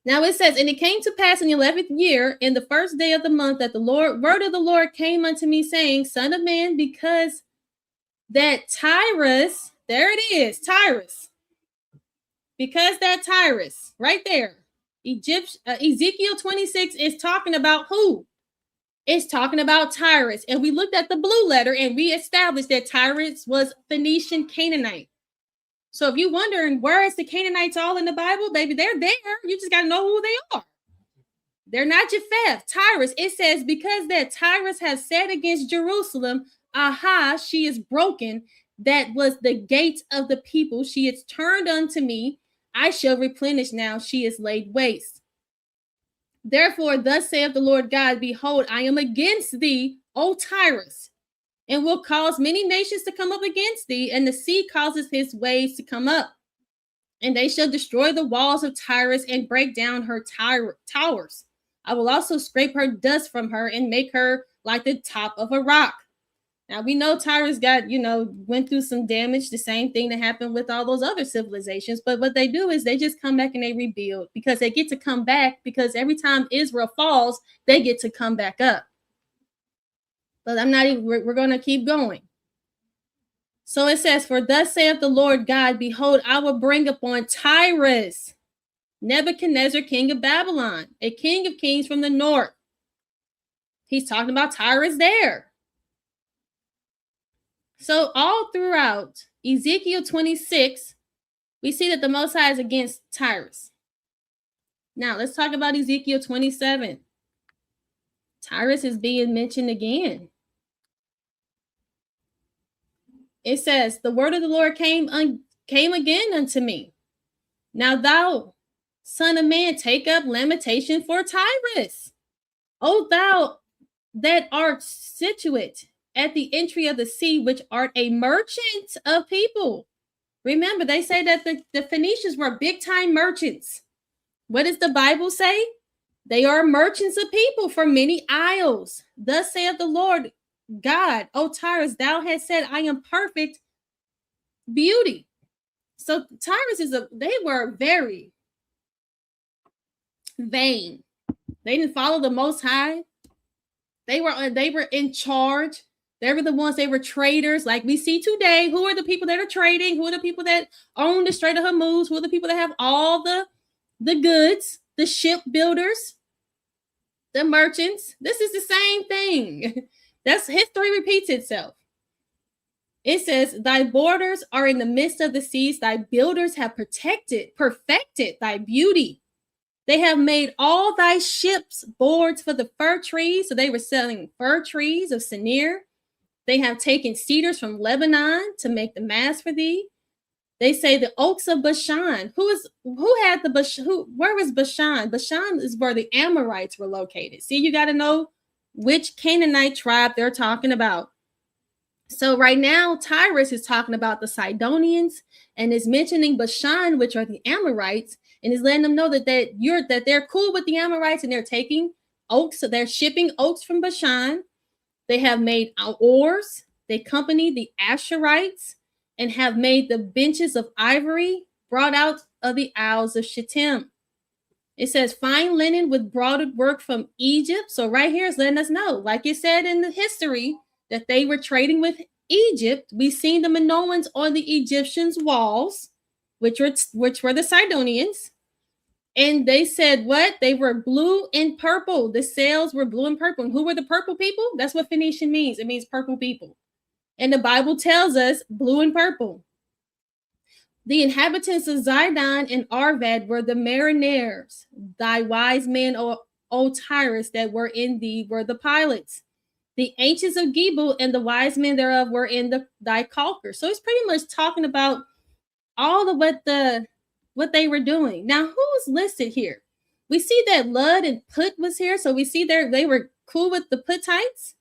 Now it says, and it came to pass in the 11th year, in the first day of the month, that the word of the Lord came unto me, saying, Son of man, because that Tyrus, there it is, Tyrus. Because that Tyrus, right there, Ezekiel 26 is talking about who? It's talking about Tyrus. And we looked at the blue letter and we established that Tyrus was Phoenician Canaanite. So if you're wondering, where is the Canaanites all in the Bible? Baby, they're there. You just got to know who they are. They're not Japheth, Tyrus. It says, because that Tyrus has said against Jerusalem, aha, she is broken. That was the gate of the people. She is turned unto me. I shall replenish now. She is laid waste. Therefore, thus saith the Lord God, behold, I am against thee, O Tyrus, and will cause many nations to come up against thee, and the sea causes his waves to come up. And they shall destroy the walls of Tyrus and break down her towers. I will also scrape her dust from her and make her like the top of a rock. Now, we know Tyrus got, went through some damage, the same thing that happened with all those other civilizations. But what they do is they just come back and they rebuild, because they get to come back, because every time Israel falls, they get to come back up. But we're going to keep going. So it says, for thus saith the Lord God, behold, I will bring upon Tyrus Nebuchadnezzar, king of Babylon, a king of kings from the north. He's talking about Tyrus there. So all throughout Ezekiel 26, we see that the Most High is against Tyrus. Now let's talk about Ezekiel 27. Tyrus is being mentioned again. It says, the word of the Lord came again unto me. Now thou, son of man, take up lamentation for Tyrus. O thou that art situate at the entry of the sea, which art a merchant of people. Remember, they say that the Phoenicians were big time merchants. What does the Bible say? They are merchants of people for many isles. Thus saith the Lord God, O Tyrus, thou hast said, I am perfect beauty. So Tyrus they were very vain. They didn't follow the Most High. They were in charge. They were the ones, they were traders like we see today. Who are the people that are trading? Who are the people that own the Strait of Hormuz? Who are the people that have all the goods? The shipbuilders, the merchants. This is the same thing. That's history repeats itself. It says, thy borders are in the midst of the seas. Thy builders have perfected thy beauty. They have made all thy ships boards for the fir trees. So they were selling fir trees of Sinir. They have taken cedars from Lebanon to make the mast for thee. They say the oaks of Bashan. Where was Bashan? Bashan is where the Amorites were located. See, you got to know which Canaanite tribe they're talking about. So right now, Tyrus is talking about the Sidonians and is mentioning Bashan, which are the Amorites, and is letting them know that they're cool with the Amorites and they're taking oaks. So they're shipping oaks from Bashan. They have made oars. They accompany the Asherites and have made the benches of ivory brought out of the Isles of Shittim. It says fine linen with broidered work from Egypt. So right here is letting us know, like it said in the history, that they were trading with Egypt. We've seen the Minoans on the Egyptians' walls, which were the Sidonians. And they said what? They were blue and purple. The sails were blue and purple. And who were the purple people? That's what Phoenician means. It means purple people. And the Bible tells us blue and purple. The inhabitants of Zidon and Arvad were the mariners. Thy wise men, O Tyrus, that were in thee were the pilots. The ancients of Gebul and the wise men thereof were in thy calker. So it's pretty much talking about all of what they were doing. Now, who's listed here? We see that Lud and Put was here. So we see they were cool with the Putites.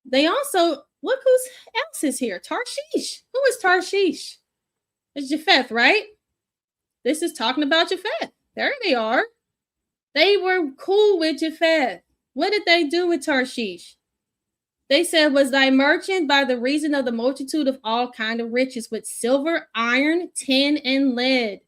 They also, look who's else is here. Tarshish. Who is Tarshish? It's Japheth, right? This is talking about Japheth. There they are. They were cool with Japheth. What did they do with Tarshish? They said, was thy merchant by the reason of the multitude of all kind of riches with silver, iron, tin, and lead.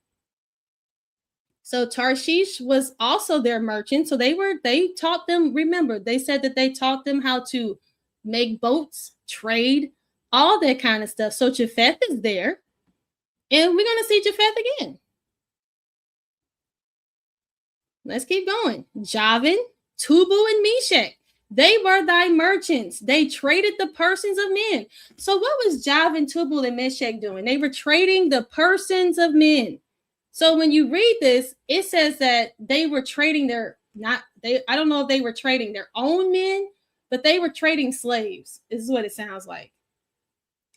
So Tarshish was also their merchant. So they taught them, remember, they said that they taught them how to make boats, trade, all that kind of stuff. So Japheth is there. And we're going to see Japheth again. Let's keep going. Javan, Tubal, and Meshach. They were thy merchants. They traded the persons of men. So what was Javan, Tubal, and Meshach doing? They were trading the persons of men. So when you read this, it says that they were trading I don't know if they were trading their own men, but they were trading slaves. This is what it sounds like.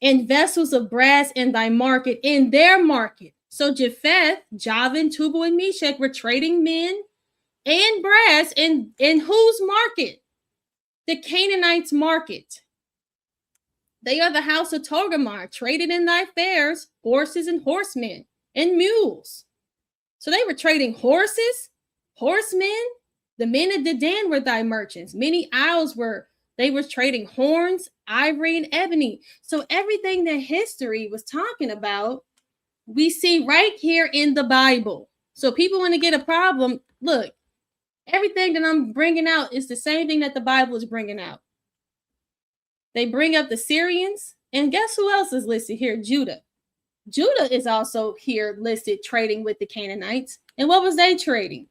And vessels of brass in thy market, in their market. So Japheth, Javan, Tubal, and Meshach were trading men and brass in whose market? The Canaanites' market. They are the house of Togarmah, traded in thy fairs, horses and horsemen, and mules. So they were trading horses, horsemen. The men of Dedan were thy merchants. Many isles they were trading horns, ivory, and ebony. So everything that history was talking about, we see right here in the Bible. So people want to get a problem. Look, everything that I'm bringing out is the same thing that the Bible is bringing out. They bring up the Syrians, and guess who else is listed here? Judah. Judah is also here listed trading with the Canaanites. And what was they trading?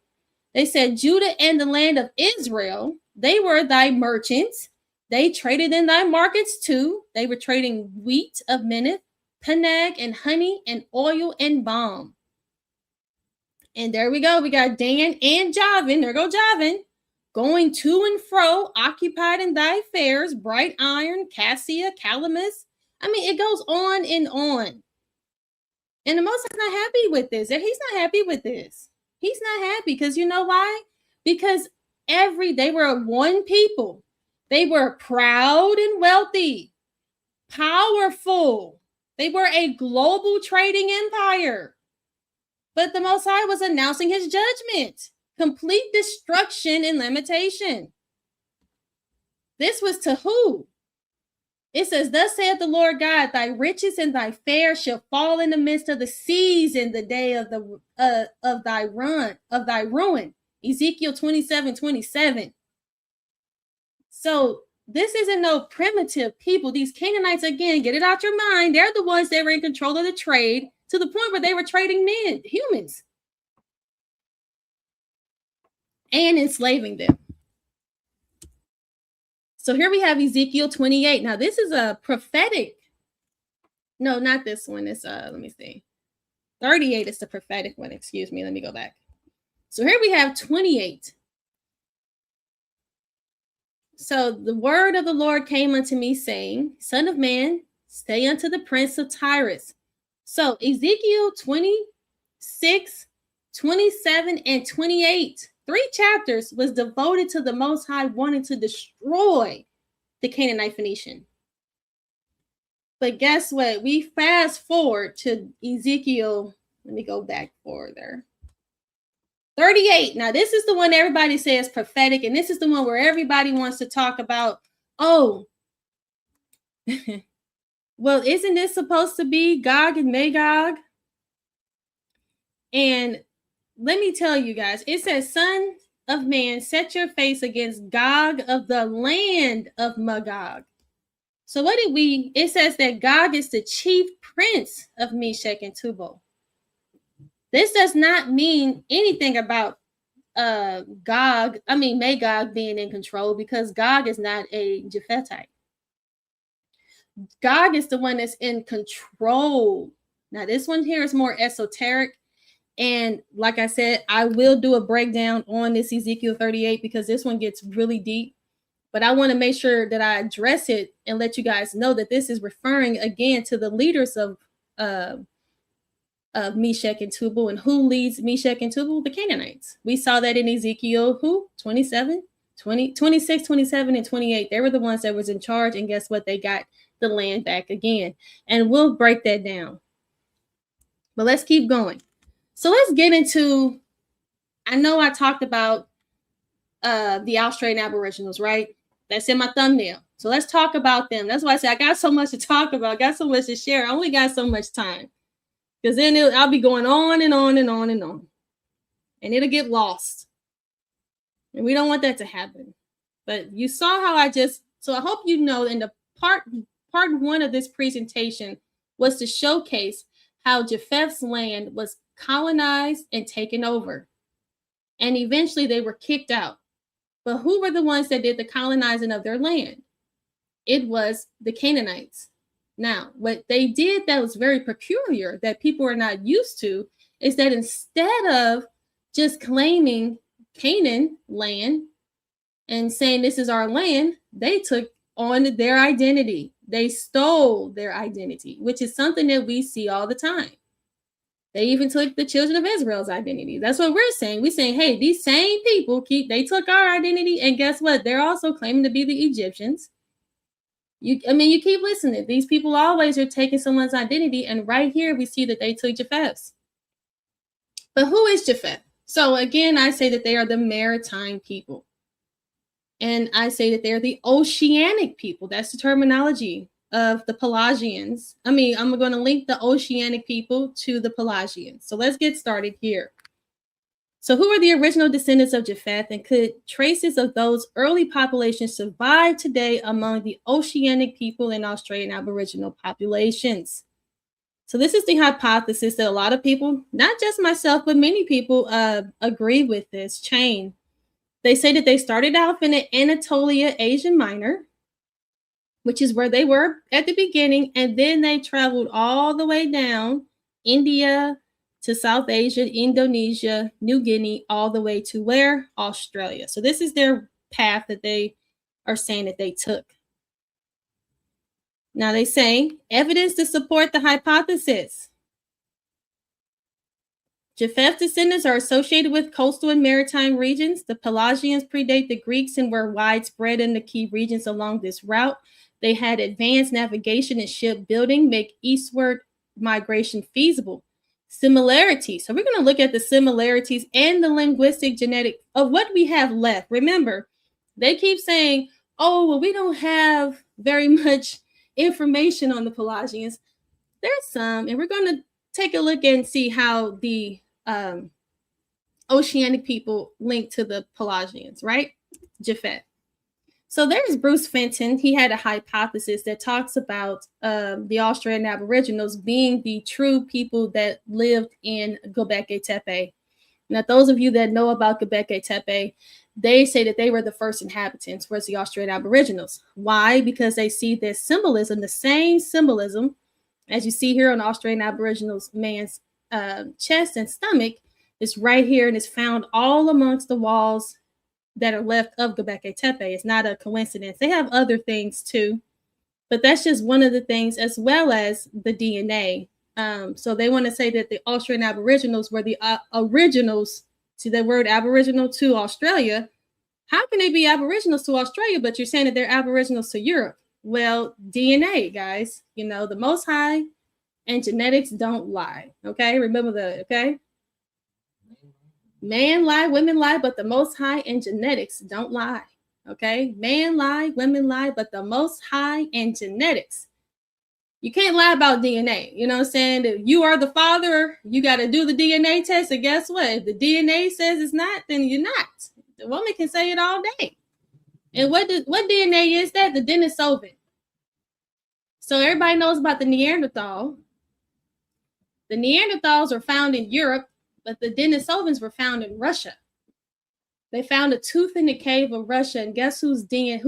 They said Judah and the land of Israel, they were thy merchants. They traded in thy markets too. They were trading wheat of Minnith, Penag, and honey, and oil, and balm. And there we go. We got Dan and Javan. There go Javan. Going to and fro, occupied in thy fairs, bright iron, cassia, calamus. I mean, it goes on and on. And the Most High's not happy with this. He's not happy with this. He's not happy because you know why? Because they were one people. They were proud and wealthy, powerful. They were a global trading empire. But the Most High was announcing his judgment, complete destruction and limitation. This was to who? It says, thus saith the Lord God, thy riches and thy fair shall fall in the midst of the seas in the day of thy ruin. Ezekiel 27:27. So this isn't no primitive people. These Canaanites, again, get it out your mind. They're the ones that were in control of the trade to the point where they were trading men, humans, and enslaving them. So here we have Ezekiel 28. Now, this is a prophetic. No, not this one. It's, let me see. 38 is the prophetic one. Excuse me. Let me go back. So here we have 28. So the word of the Lord came unto me, saying, Son of man, say unto the prince of Tyrus. So Ezekiel 26, 27, and 28, 3 chapters was devoted to the Most High wanting to destroy the Canaanite Phoenician. But guess what? We fast forward to Ezekiel. Let me go back further. 38. Now, this is the one everybody says prophetic, and this is the one where everybody wants to talk about, oh, well, isn't this supposed to be Gog and Magog? And let me tell you guys, it says, Son of man, set your face against Gog of the land of Magog. So what did we, it says that Gog is the chief prince of Meshech and Tubal. This does not mean anything about Magog being in control, because Gog is not a Japhethite. Gog is the one that's in control. Now, this one here is more esoteric. And like I said, I will do a breakdown on this Ezekiel 38 because this one gets really deep. But I want to make sure that I address it and let you guys know that this is referring again to the leaders of Meshech and Tubal. And who leads Meshech and Tubal? The Canaanites. We saw that in Ezekiel 26, 27, and 28. They were the ones that was in charge. And guess what? They got the land back again. And we'll break that down. But let's keep going. So let's get into, I know I talked about the Australian Aboriginals, right? That's in my thumbnail. So let's talk about them. That's why I said I got so much to talk about. I got so much to share. I only got so much time. Because then I'll be going on and on and on and on. And it'll get lost. And we don't want that to happen. But you saw how so I hope you know in the part 1 of this presentation was to showcase how Japheth's land was colonized and taken over. And eventually they were kicked out. But who were the ones that did the colonizing of their land? It was the Canaanites. Now, what they did that was very peculiar that people are not used to is that instead of just claiming Canaan land and saying this is our land, they took on their identity. They stole their identity, which is something that we see all the time. They even took the children of Israel's identity. That's what we're saying. We're saying, hey, these same people they took our identity, and guess what? They're also claiming to be the Egyptians. You keep listening. These people always are taking someone's identity, and right here we see that they took Japheth's. But who is Japheth? So again, I say that they are the maritime people. And I say that they're the Oceanic people. That's the terminology of the Pelasgians. I'm going to link the Oceanic people to the Pelasgians. So let's get started here. So who are the original descendants of Japheth, and could traces of those early populations survive today among the Oceanic people and Australian Aboriginal populations? So this is the hypothesis that a lot of people, not just myself, but many people agree with this chain. They say that they started off in Anatolia, Asia Minor, which is where they were at the beginning. And then they traveled all the way down India to South Asia, Indonesia, New Guinea, all the way to where? Australia. So this is their path that they are saying that they took. Now they say evidence to support the hypothesis. Japheth's descendants are associated with coastal and maritime regions. The Pelasgians predate the Greeks and were widespread in the key regions along this route. They had advanced navigation and shipbuilding, make eastward migration feasible. Similarities. So we're going to look at the similarities and the linguistic genetic of what we have left. Remember, they keep saying, oh, well, we don't have very much information on the Pelasgians. There's some, and we're going to take a look and see how the Oceanic people link to the Pelasgians, right? Japheth. So there's Bruce Fenton. He had a hypothesis that talks about the Australian Aboriginals being the true people that lived in Göbekli Tepe. Now, those of you that know about Göbekli Tepe, they say that they were the first inhabitants, was the Australian Aboriginals. Why? Because they see this symbolism, the same symbolism as you see here on the Australian Aboriginals man's chest and stomach is right here and is found all amongst the walls that are left of Göbekli Tepe. It's not a coincidence. They have other things too, but that's just one of the things, as well as the DNA. So they want to say that the Australian Aboriginals were the originals. See the word Aboriginal to Australia. How can they be Aboriginals to Australia, but you're saying that they're Aboriginals to Europe? Well, DNA, guys. You know, the Most High and genetics don't lie. Okay, remember that. Okay. Man lie, women lie, but the Most High and genetics don't lie. Okay, man lie, women lie, but the Most High and genetics. You can't lie about DNA. You know what I'm saying? If you are the father, you got to do the DNA test. And guess what? If the DNA says it's not, then you're not. The woman can say it all day. And what DNA is that? The Denisovan. So everybody knows about the Neanderthal. The Neanderthals are found in Europe, but the Denisovans were found in Russia. They found a tooth in the cave of Russia, and guess who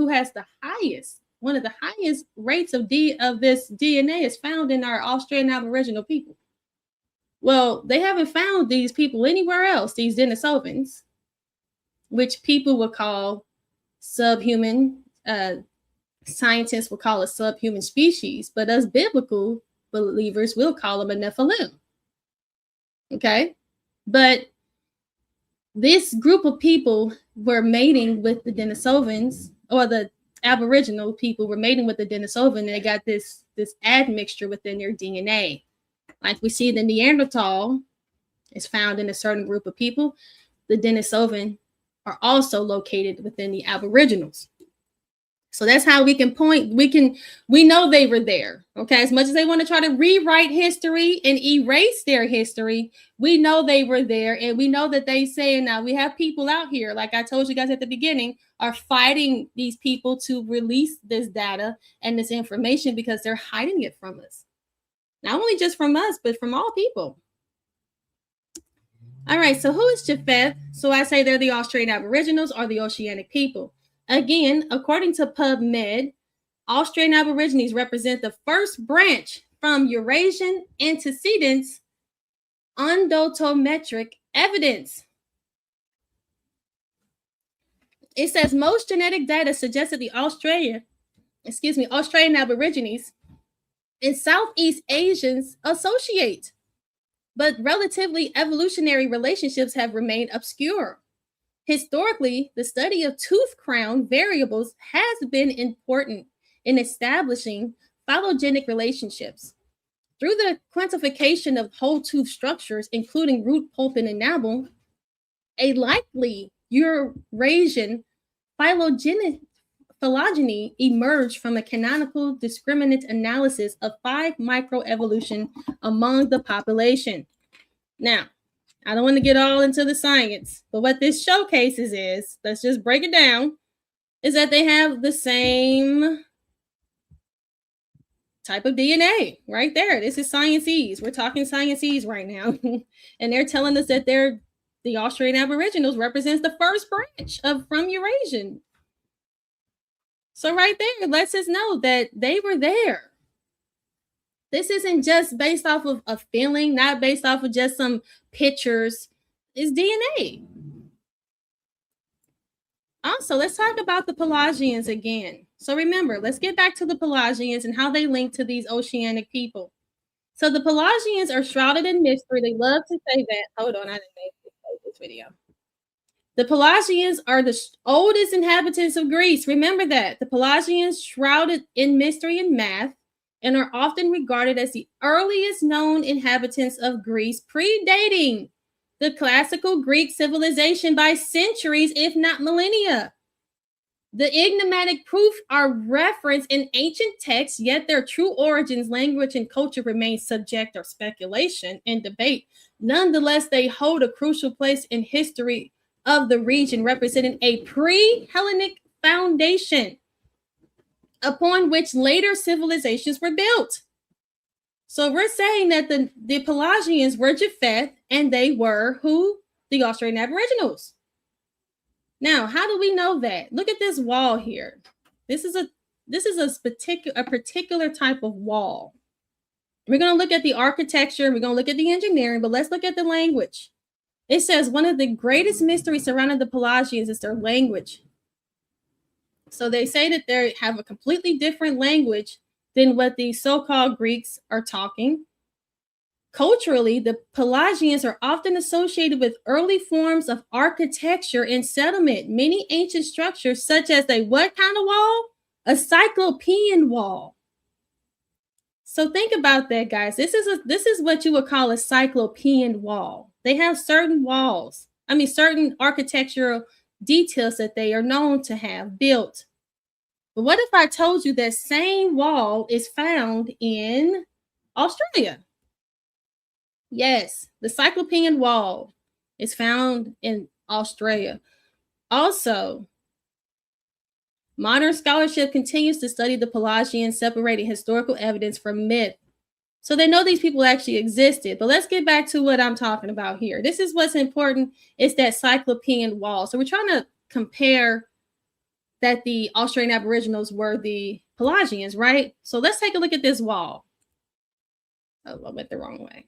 has the highest? One of the highest rates of this DNA is found in our Australian Aboriginal people. Well, they haven't found these people anywhere else, these Denisovans, which people would call subhuman. Scientists will call a subhuman species, but us biblical believers will call them a Nephilim. Okay? But this group of people were mating with the Denisovans, or the Aboriginal people were mating with the Denisovan, and they got this admixture within their DNA. Like we see the Neanderthal is found in a certain group of people. The Denisovan are also located within the Aboriginals. So that's how we can point. We know they were there. Okay. As much as they want to try to rewrite history and erase their history, we know they were there. And we know that they say, now we have people out here, like I told you guys at the beginning, are fighting these people to release this data and this information because they're hiding it from us. Not only just from us, but from all people. All right. So who is Japheth? So I say they're the Australian Aboriginals or the Oceanic people. Again, according to PubMed, Australian Aborigines represent the first branch from Eurasian antecedents ontometric evidence. It says most genetic data suggests that the Australian Aborigines and Southeast Asians associate, but relatively evolutionary relationships have remained obscure. Historically, the study of tooth crown variables has been important in establishing phylogenetic relationships. Through the quantification of whole tooth structures, including root, pulp, and enamel, a likely Eurasian phylogeny emerged from a canonical discriminant analysis of 5 microevolution among the population. Now, I don't want to get all into the science, but what this showcases is, let's just break it down, is that they have the same type of DNA right there. This is Sciences. We're talking Sciences right now. And they're telling us that the Australian Aboriginals represents the first branch from Eurasian. So right there, it lets us know that they were there. This isn't just based off of a feeling, not based off of just some pictures. It's DNA. Also, let's talk about the Pelasgians again. So remember, let's get back to the Pelasgians and how they link to these Oceanic people. So the Pelasgians are shrouded in mystery. They love to say that. Hold on, I didn't make this video. The Pelasgians are the oldest inhabitants of Greece. Remember that. The Pelasgians shrouded in mystery and math, and are often regarded as the earliest known inhabitants of Greece, predating the classical Greek civilization by centuries, if not millennia. The enigmatic proof are referenced in ancient texts, yet their true origins, language, and culture remain subject to speculation and debate. Nonetheless, they hold a crucial place in history of the region, representing a pre-Hellenic foundation upon which later civilizations were built. So we're saying that the Pelasgians were Japheth, and they were who? The Australian Aboriginals. Now, how do we know that? Look at this wall here. This is a particular type of wall. We're going to look at the architecture, we're going to look at the engineering, but let's look at the language. It says one of the greatest mysteries surrounding the Pelasgians is their language. So they say that they have a completely different language than what the so-called Greeks are talking. Culturally, the Pelasgians are often associated with early forms of architecture and settlement. Many ancient structures, such as a what kind of wall? A cyclopean wall. So think about that, guys. This is what you would call a cyclopean wall. They have certain walls. Certain architectural details that they are known to have built. But what if I told you that same wall is found in Australia? Yes, the cyclopean wall is found in Australia. Also, modern scholarship continues to study the Pelasgians, separating historical evidence from myth. So they know these people actually existed. But let's get back to what I'm talking about here. This is what's important. It's that cyclopean wall. So we're trying to compare that the Australian Aboriginals were the Pelasgians, right? So let's take a look at this wall. Oh, I went the wrong way.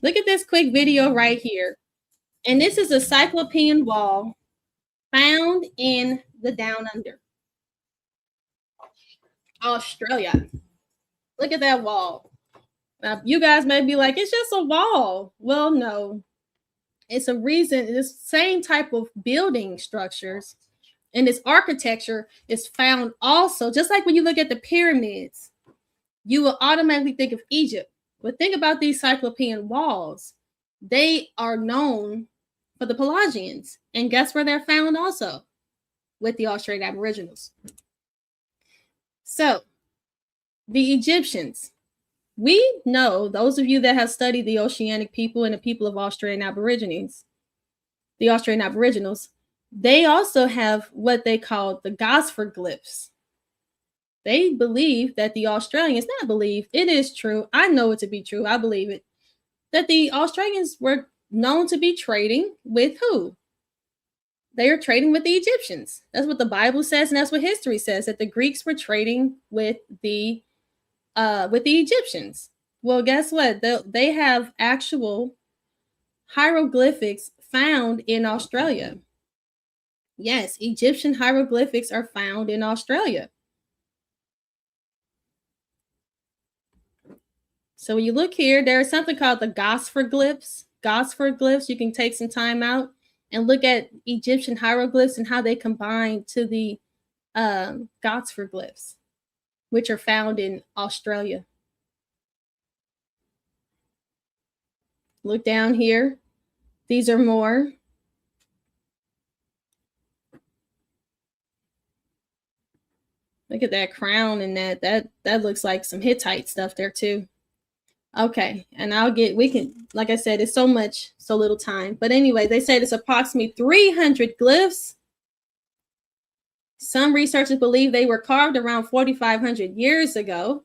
Look at this quick video right here. And this is a cyclopean wall found in the Down Under, Australia. Look at that wall. Now, you guys may be like, it's just a wall. Well, no. It's a reason. This same type of building structures and this architecture is found also, just like when you look at the pyramids, you will automatically think of Egypt. But think about these cyclopean walls. They are known for the Pelasgians. And guess where they're found also? With the Australian Aboriginals. So, the Egyptians. We know, those of you that have studied the Oceanic people and the people of Australian Aborigines, the Australian Aboriginals, they also have what they call the Gosford glyphs. They believe that the Australians, not believe, it is true. I know it to be true. I believe it. That the Australians were known to be trading with who? They are trading with the Egyptians. That's what the Bible says, and that's what history says, that the Greeks were trading with the Egyptians. Well, guess what? They have actual hieroglyphics found in Australia. Yes, Egyptian hieroglyphics are found in Australia. So when you look here, there is something called the Gosford glyphs. Gosford glyphs, you can take some time out and look at Egyptian hieroglyphs and how they combine to the Gosford glyphs, which are found in Australia. Look down here. These are more. Look at that crown and that looks like some Hittite stuff there too. Okay, and we can, like I said, it's so little time. But anyway, they said it's approximately 300 glyphs. Some researchers believe they were carved around 4,500 years ago,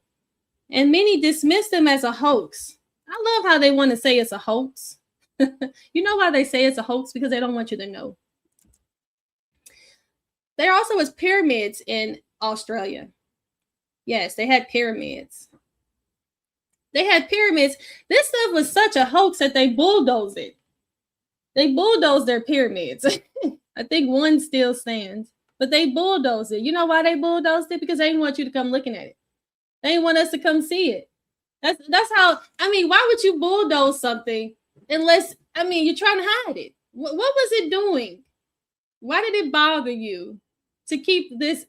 and many dismiss them as a hoax. I love how they want to say it's a hoax. You know why they say it's a hoax? Because they don't want you to know. There also was pyramids in Australia. Yes, they had pyramids. They had pyramids. This stuff was such a hoax that they bulldozed it. They bulldozed their pyramids. I think one still stands, but they bulldozed it. You know why they bulldozed it? Because they didn't want you to come looking at it. They didn't want us to come see it. That's how, why would you bulldoze something unless, you're trying to hide it? What was it doing? Why did it bother you to keep this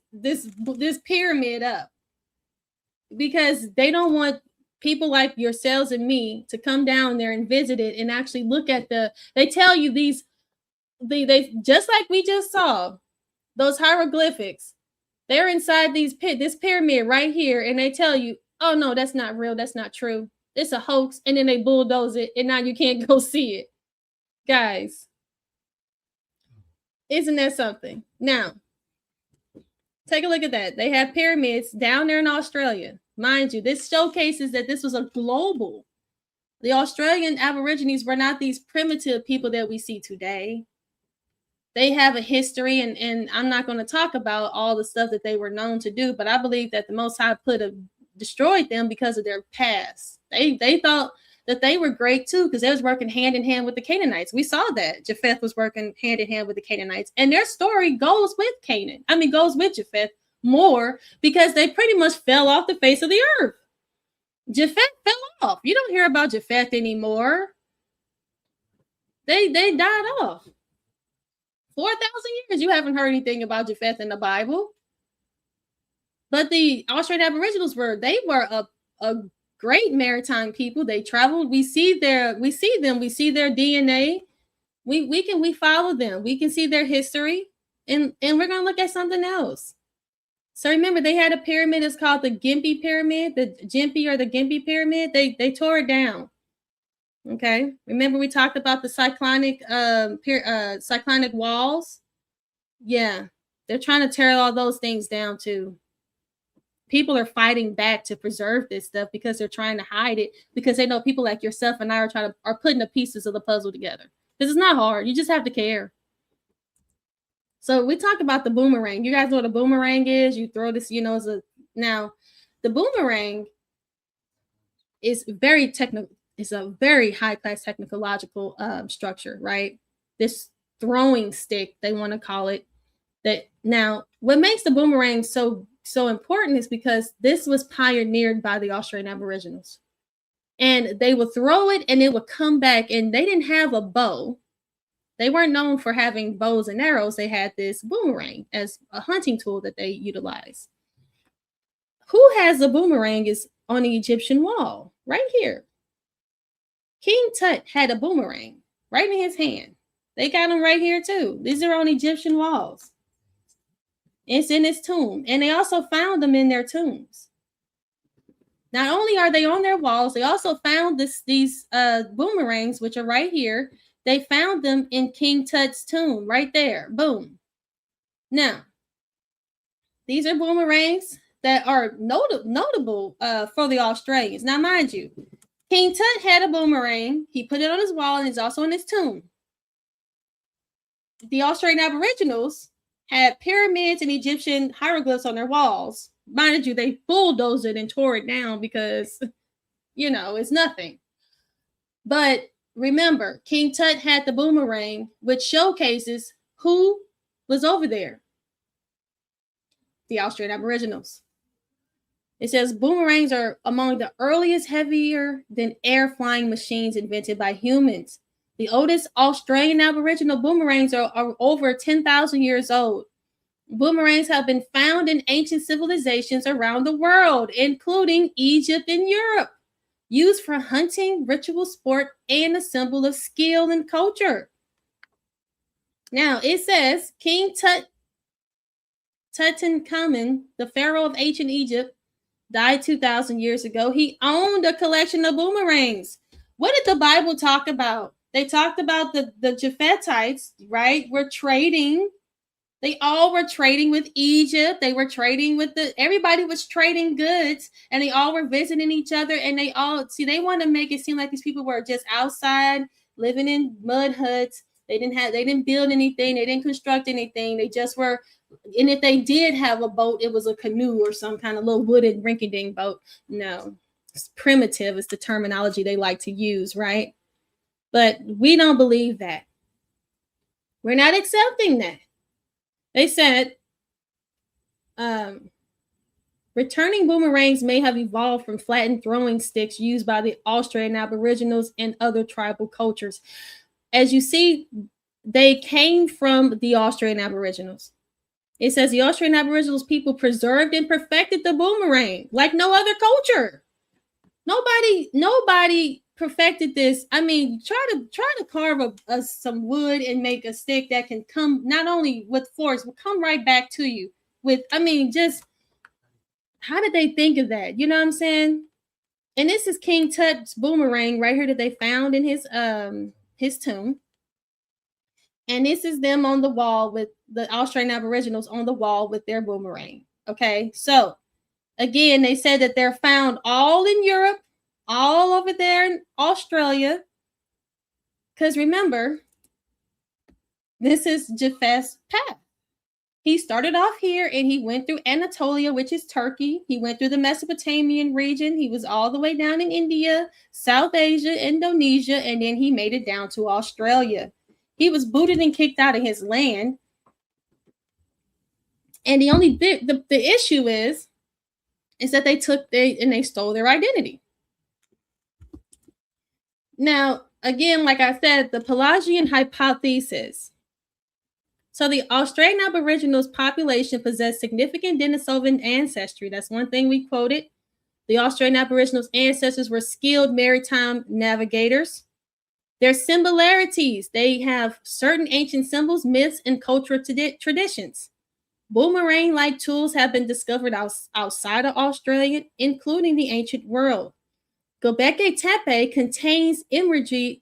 pyramid up? Because they don't want people like yourselves and me to come down there and visit it and actually look at they tell you they just like we just saw, those hieroglyphics, they're inside this pyramid right here, and they tell you, oh no, that's not real, that's not true, it's a hoax, and then they bulldoze it, and now you can't go see it. Guys, isn't that something? Now, Take a look at that. They have pyramids down there in Australia. Mind you, this showcases that this was a global. The Australian Aborigines were not these primitive people that we see today. They have a history, and I'm not going to talk about all the stuff that they were known to do, but I believe that the Most High destroyed them because of their past. They thought that they were great too, because they was working hand in hand with the Canaanites. We saw that Japheth was working hand in hand with the Canaanites, and their story goes with goes with Japheth more, because they pretty much fell off the face of the earth. Japheth fell off. You don't hear about Japheth anymore. They died off. 4,000 years, you haven't heard anything about Japheth in the Bible. But the Australian Aboriginals were a great maritime people. They traveled. We see them. We see their DNA. We follow them. We can see their history, and we're gonna look at something else. So remember, they had a pyramid. It's called the Gympie Pyramid, the Gympie Pyramid. They tore it down. Okay, remember we talked about the cyclonic walls. Yeah, they're trying to tear all those things down too. People are fighting back to preserve this stuff because they're trying to hide it, because they know people like yourself and I are putting the pieces of the puzzle together. Because it's not hard. You just have to care. So we talk about the boomerang. You guys know what a boomerang is? You throw this, now the boomerang is very technical. It's a very high-class technological structure, right? This throwing stick, they want to call it. That now, what makes the boomerang so important is because this was pioneered by the Australian Aboriginals, and they would throw it, and it would come back. And they didn't have a bow; they weren't known for having bows and arrows. They had this boomerang as a hunting tool that they utilized. Who has a boomerang is on the Egyptian wall, right here. King Tut had a boomerang right in his hand. They got them right here too. These are on Egyptian walls. It's in his tomb. And they also found them in their tombs. Not only are they on their walls, they also found these boomerangs, which are right here. They found them in King Tut's tomb right there. Boom. Now, these are boomerangs that are notable for the Australians. Now, mind you, King Tut had a boomerang. He put it on his wall, and it's also in his tomb. The Australian Aboriginals had pyramids and Egyptian hieroglyphs on their walls. Mind you, they bulldozed it and tore it down because, it's nothing. But remember, King Tut had the boomerang, which showcases who was over there. The Australian Aboriginals. It says boomerangs are among the earliest heavier than air flying machines invented by humans. The oldest Australian Aboriginal boomerangs are over 10,000 years old. Boomerangs have been found in ancient civilizations around the world, including Egypt and Europe, used for hunting, ritual sport, and a symbol of skill and culture. Now, it says King Tutankhamun, the pharaoh of ancient Egypt, died 2,000 years ago. He owned a collection of boomerangs. What did the Bible talk about? They talked about the Japhethites, right? Were trading. They all were trading with Egypt. They were trading with everybody was trading goods, and they all were visiting each other. And they want to make it seem like these people were just outside living in mud huts. They didn't build anything. They didn't construct anything. They just were. And if they did have a boat, it was a canoe or some kind of little wooden rinky-dink boat. No, it's primitive is the terminology they like to use, right? But we don't believe that. We're not accepting that. They said returning boomerangs may have evolved from flattened throwing sticks used by the Australian Aboriginals and other tribal cultures. As you see, they came from the Australian Aboriginals. It says the Australian Aboriginals people preserved and perfected the boomerang like no other culture. Nobody perfected this. I mean, try to carve some wood and make a stick that can come not only with force, but come right back to you with. I mean, just how did they think of that? You know what I'm saying? And this is King Tut's boomerang right here that they found in his tomb. And this is them on the wall with the Australian Aboriginals on the wall with their boomerang. Okay, so again, they said that they're found all in Europe, all over there in Australia. Because remember, this is Japheth's path. He started off here and he went through Anatolia, which is Turkey. He went through the Mesopotamian region. He was all the way down in India, South Asia, Indonesia, and then he made it down to Australia. He was booted and kicked out of his land. And the issue is that they stole their identity. Now, again, like I said, the Pelasgian hypothesis. So the Australian Aboriginals population possessed significant Denisovan ancestry. That's one thing we quoted. The Australian Aboriginals' ancestors were skilled maritime navigators. Their similarities, they have certain ancient symbols, myths, and cultural traditions. Boomerang-like tools have been discovered outside of Australia, including the ancient world. Göbekli Tepe contains imagery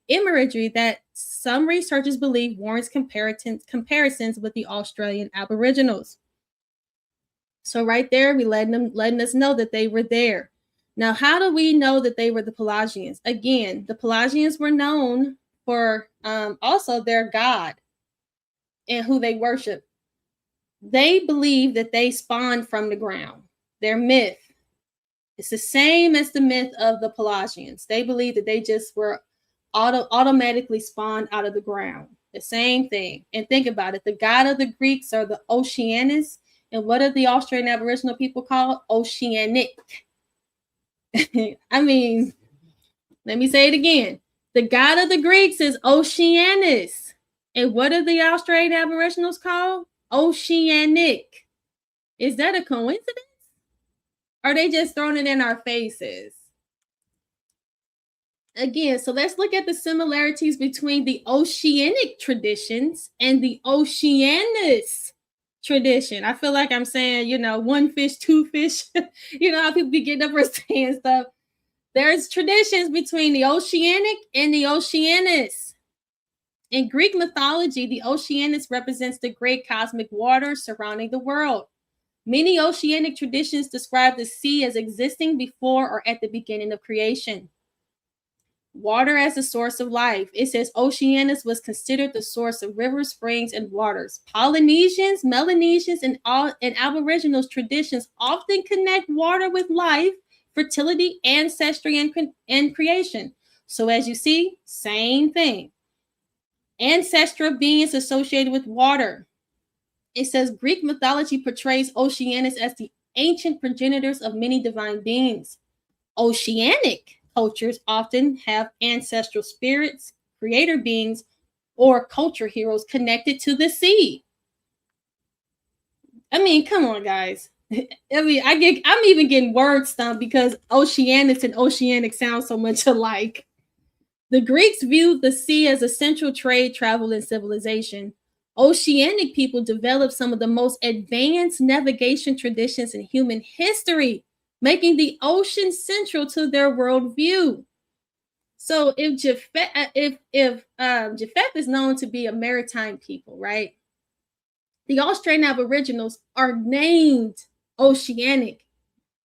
that some researchers believe warrants comparisons with the Australian Aboriginals. So right there, we letting us know that they were there. Now, how do we know that they were the Pelasgians? Again, the Pelasgians were known for also their god and who they worship. They believe that they spawned from the ground. Their myth. It's the same as the myth of the Pelasgians. They believe that they just were automatically spawned out of the ground. The same thing. And think about it. The god of the Greeks are the Oceanus. And what are the Australian Aboriginal people called? Oceanic. I mean, let me say it again. The god of the Greeks is Oceanus. And what are the Australian Aboriginals called? Oceanic. Is that a coincidence? Are they just throwing it in our faces? Again, so let's look at the similarities between the Oceanic traditions and the Oceanus tradition. I feel like I'm saying, one fish, two fish. How people be getting up and saying stuff. There's traditions between the Oceanic and the Oceanus. In Greek mythology, the Oceanus represents the great cosmic waters surrounding the world. Many Oceanic traditions describe the sea as existing before or at the beginning of creation. Water as the source of life. It says Oceanus was considered the source of rivers, springs, and waters. Polynesians, Melanesians, and Aboriginals traditions often connect water with life, fertility, ancestry, and creation. So as you see, same thing. Ancestral beings associated with water. It says Greek mythology portrays Oceanus as the ancient progenitors of many divine beings. Oceanic cultures often have ancestral spirits, creator beings, or culture heroes connected to the sea. I mean, come on, guys. I'm even getting word stumped because Oceanus and Oceanic sound so much alike. The Greeks viewed the sea as essential trade, travel, and civilization. Oceanic people developed some of the most advanced navigation traditions in human history, making the ocean central to their worldview. So if Japheth is known to be a maritime people, right? The Australian Aboriginals are named Oceanic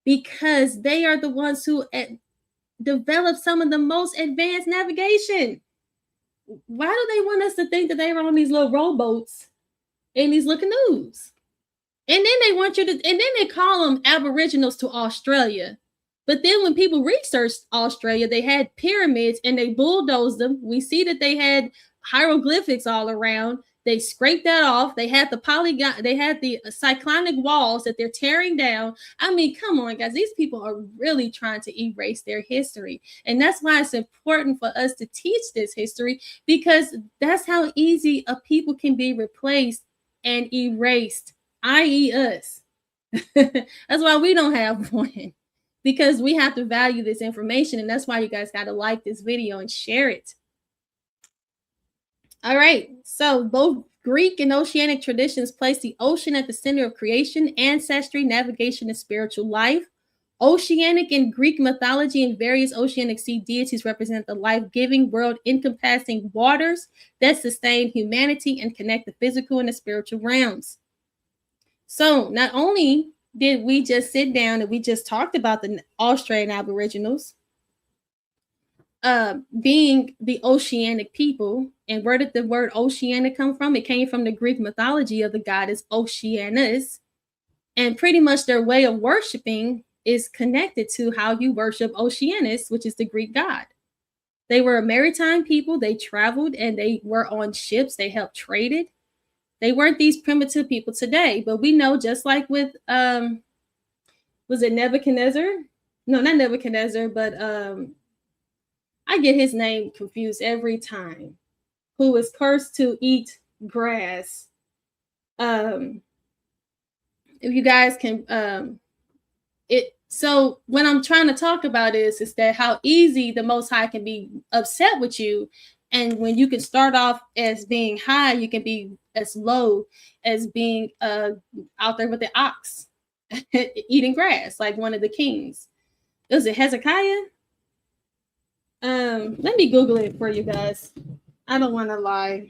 because they are the ones who developed some of the most advanced navigation. Why do they want us to think that they were on these little rowboats and these little canoes? And then they want you to, and then they call them Aboriginals to Australia. But then when people researched Australia, they had pyramids and they bulldozed them. We see that they had hieroglyphics all around. They scraped that off. They had the polygon, they had the cyclonic walls that they're tearing down. I mean, come on, guys. These people are really trying to erase their history. And that's why it's important for us to teach this history, because that's how easy a people can be replaced and erased, i.e. us. That's why we don't have one, because we have to value this information. And that's why you guys got to like this video and share it. All right, so both Greek and Oceanic traditions place the ocean at the center of creation, ancestry, navigation, and spiritual life. Oceanic and Greek mythology and various oceanic sea deities represent the life-giving, world-encompassing waters that sustain humanity and connect the physical and the spiritual realms. So not only did we just sit down and we just talked about the Australian Aboriginals being the oceanic people, and where did the word oceanic come from? It came from the Greek mythology of the goddess Oceanus, and pretty much their way of worshiping is connected to how you worship Oceanus, which is the Greek god. They were a maritime people. They traveled and they were on ships. They helped traded. They weren't these primitive people today, but we know, just like with was it Nebuchadnezzar? No, not Nebuchadnezzar, but I get his name confused every time. Who was cursed to eat grass. If you guys can so what I'm trying to talk about is that how easy the Most High can be upset with you. And when you can start off as being high, you can be as low as being out there with the ox eating grass, like one of the kings. Was it Hezekiah? Let me Google it for you guys. I don't want to lie.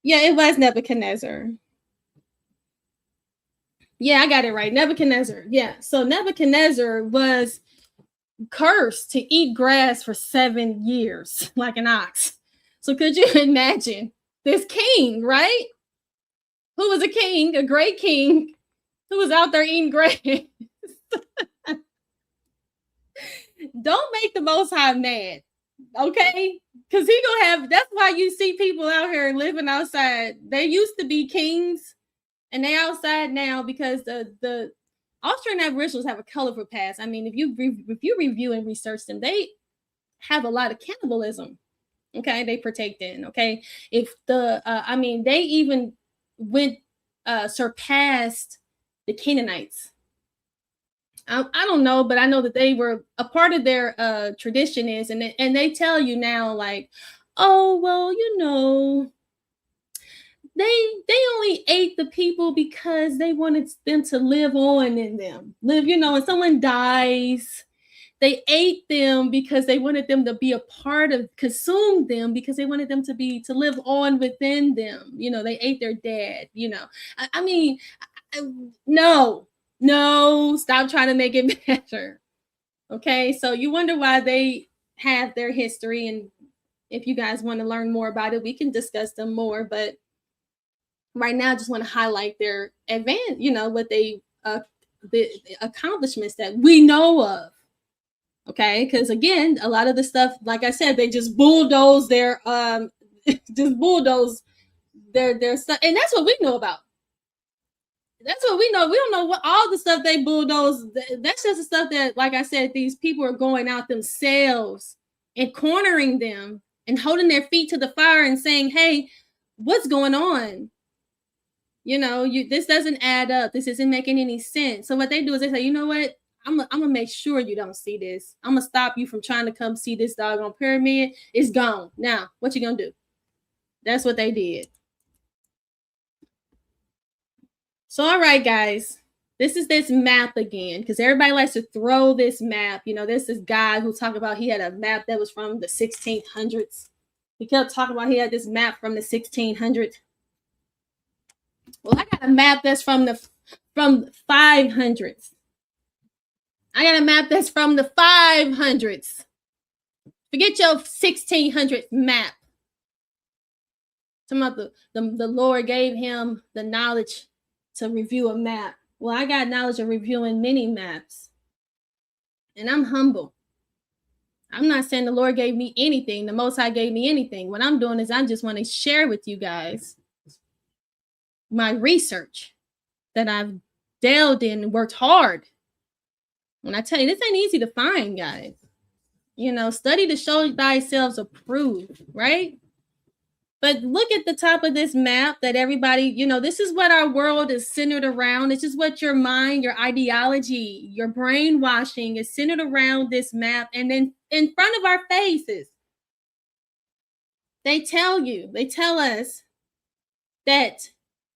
Yeah, it was Nebuchadnezzar. Yeah, I got it right. Nebuchadnezzar. Yeah. So Nebuchadnezzar was cursed to eat grass for 7 years, like an ox. So could you imagine this king, right? Who was a king, a great king, who was out there eating grass? Don't make the Most High mad, okay? Because he gonna have, that's why you see people out here living outside. They used to be kings and they outside now because the Australian Aboriginals have a colorful past. I mean, if you review and research them, they have a lot of cannibalism. Okay, they partake in. Okay, if the they even went surpassed the Canaanites. I don't know, but I know that they were a part of their tradition is, and they tell you now, like, oh well, you know, they only ate the people because they wanted them to live on in them, you know, and someone dies, they ate them because they wanted them to be a part of, consume them because they wanted them to live on within them. You know, they ate their dad, you know. No, stop trying to make it better. Okay, so you wonder why they have their history, and if you guys want to learn more about it, we can discuss them more. But right now, I just want to highlight their advance, you know, what they the accomplishments that we know of. Okay, because again, a lot of the stuff, like I said, they just bulldoze their their stuff, and that's what we know about. That's what we know. We don't know what all the stuff they bulldoze. That's just the stuff that, like I said, these people are going out themselves and cornering them and holding their feet to the fire and saying, "Hey, what's going on? You know, this doesn't add up. This isn't making any sense." So what they do is they say, "You know what? I'm gonna make sure you don't see this. I'm gonna stop you from trying to come see this doggone pyramid. It's gone. Now, what you gonna do?" That's what they did. So, all right, guys, this is this map again, because everybody likes to throw this map. You know, there's this guy who talked about he had a map that was from the 1600s. He kept talking about he had this map from the 1600s. Well, I got a map that's from the 500s. I got a map that's from the 500s. Forget your 1600 map. Talking about the Lord gave him the knowledge to review a map. Well, I got knowledge of reviewing many maps. And I'm humble. I'm not saying the Lord gave me anything. The Most High gave me anything. What I'm doing is I just want to share with you guys my research that I've delved in and worked hard. When I tell you, this ain't easy to find, guys. You know, study to show thyself approved, right? But look at the top of this map that everybody, you know, this is what our world is centered around. This is what your mind, your ideology, your brainwashing is centered around this map. And then in front of our faces, they tell us that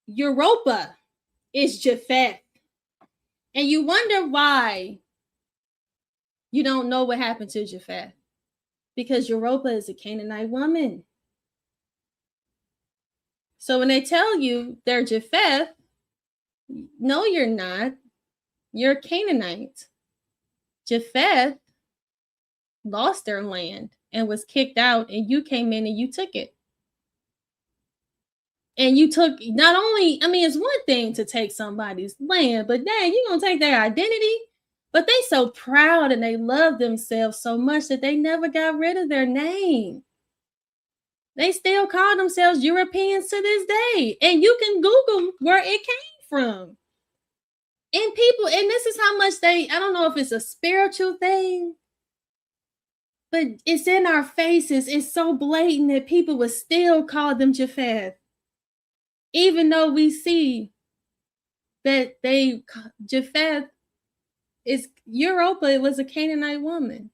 Europa is Japheth. And you wonder why you don't know what happened to Japheth. Because Europa is a Canaanite woman. So when they tell you they're Japheth, no, you're not. You're a Canaanite. Japheth lost their land and was kicked out, and you came in and you took it. And you took not only, I mean, it's one thing to take somebody's land, but dang, you're going to take their identity. But they so proud and they love themselves so much that they never got rid of their name. They still call themselves Europeans to this day. And you can Google where it came from. And people, and this is how much I don't know if it's a spiritual thing, but it's in our faces. It's so blatant that people would still call them Japheth. Even though we see that Japheth is Europa, it was a Canaanite woman.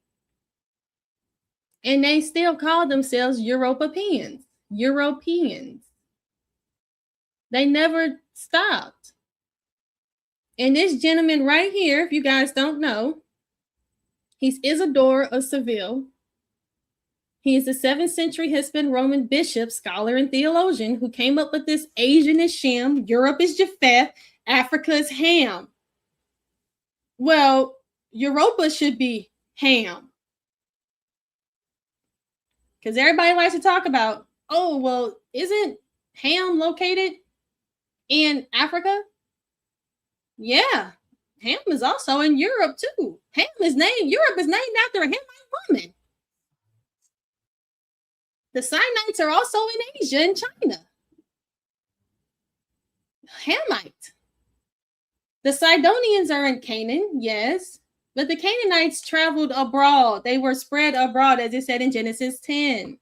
And they still call themselves Europeans. They never stopped. And this gentleman right here, if you guys don't know, he's Isidore of Seville. He is a 7th century Hispanic Roman bishop, scholar, and theologian who came up with this Asian is Shem, Europe is Japheth, Africa is Ham. Well, Europa should be Ham. Because everybody likes to talk about, oh, well, isn't Ham located in Africa? Yeah, Ham is also in Europe too. Europe is named after a Hamite woman. The Sinites are also in Asia and China. Hamite. The Sidonians are in Canaan, yes. But the Canaanites traveled abroad. They were spread abroad, as it said in Genesis 10.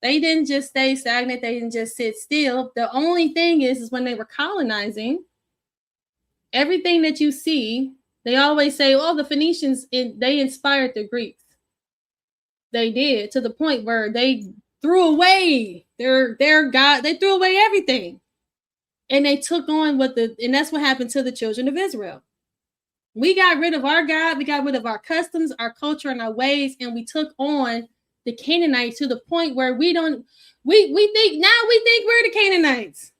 They didn't just stay stagnant. They didn't just sit still. The only thing is when they were colonizing, everything that you see, they always say, oh, the Phoenicians, they inspired the Greeks. They did, to the point where they threw away their God. They threw away everything. And they took on and that's what happened to the children of Israel. We got rid of our God, we got rid of our customs, our culture, and our ways, and we took on the Canaanites to the point where we think we're the Canaanites.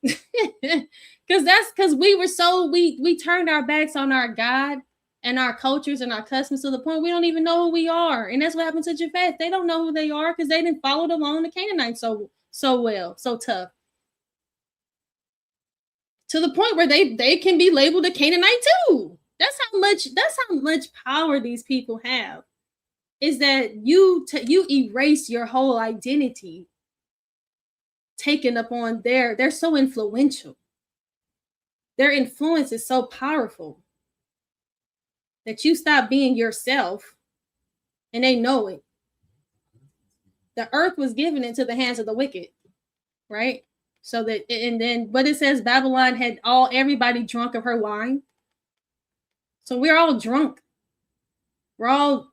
Because we turned our backs on our God and our cultures and our customs to the point we don't even know who we are. And that's what happened to Japheth. They don't know who they are because they didn't follow along the Canaanites so well, so tough. To the point where they can be labeled a Canaanite too. That's how much power these people have. Is that you erase your whole identity, taken up on they're so influential. Their influence is so powerful that you stop being yourself, and they know it. The earth was given into the hands of the wicked, right? So that, and then what it says, Babylon had everybody drunk of her wine. So we're all drunk. We're all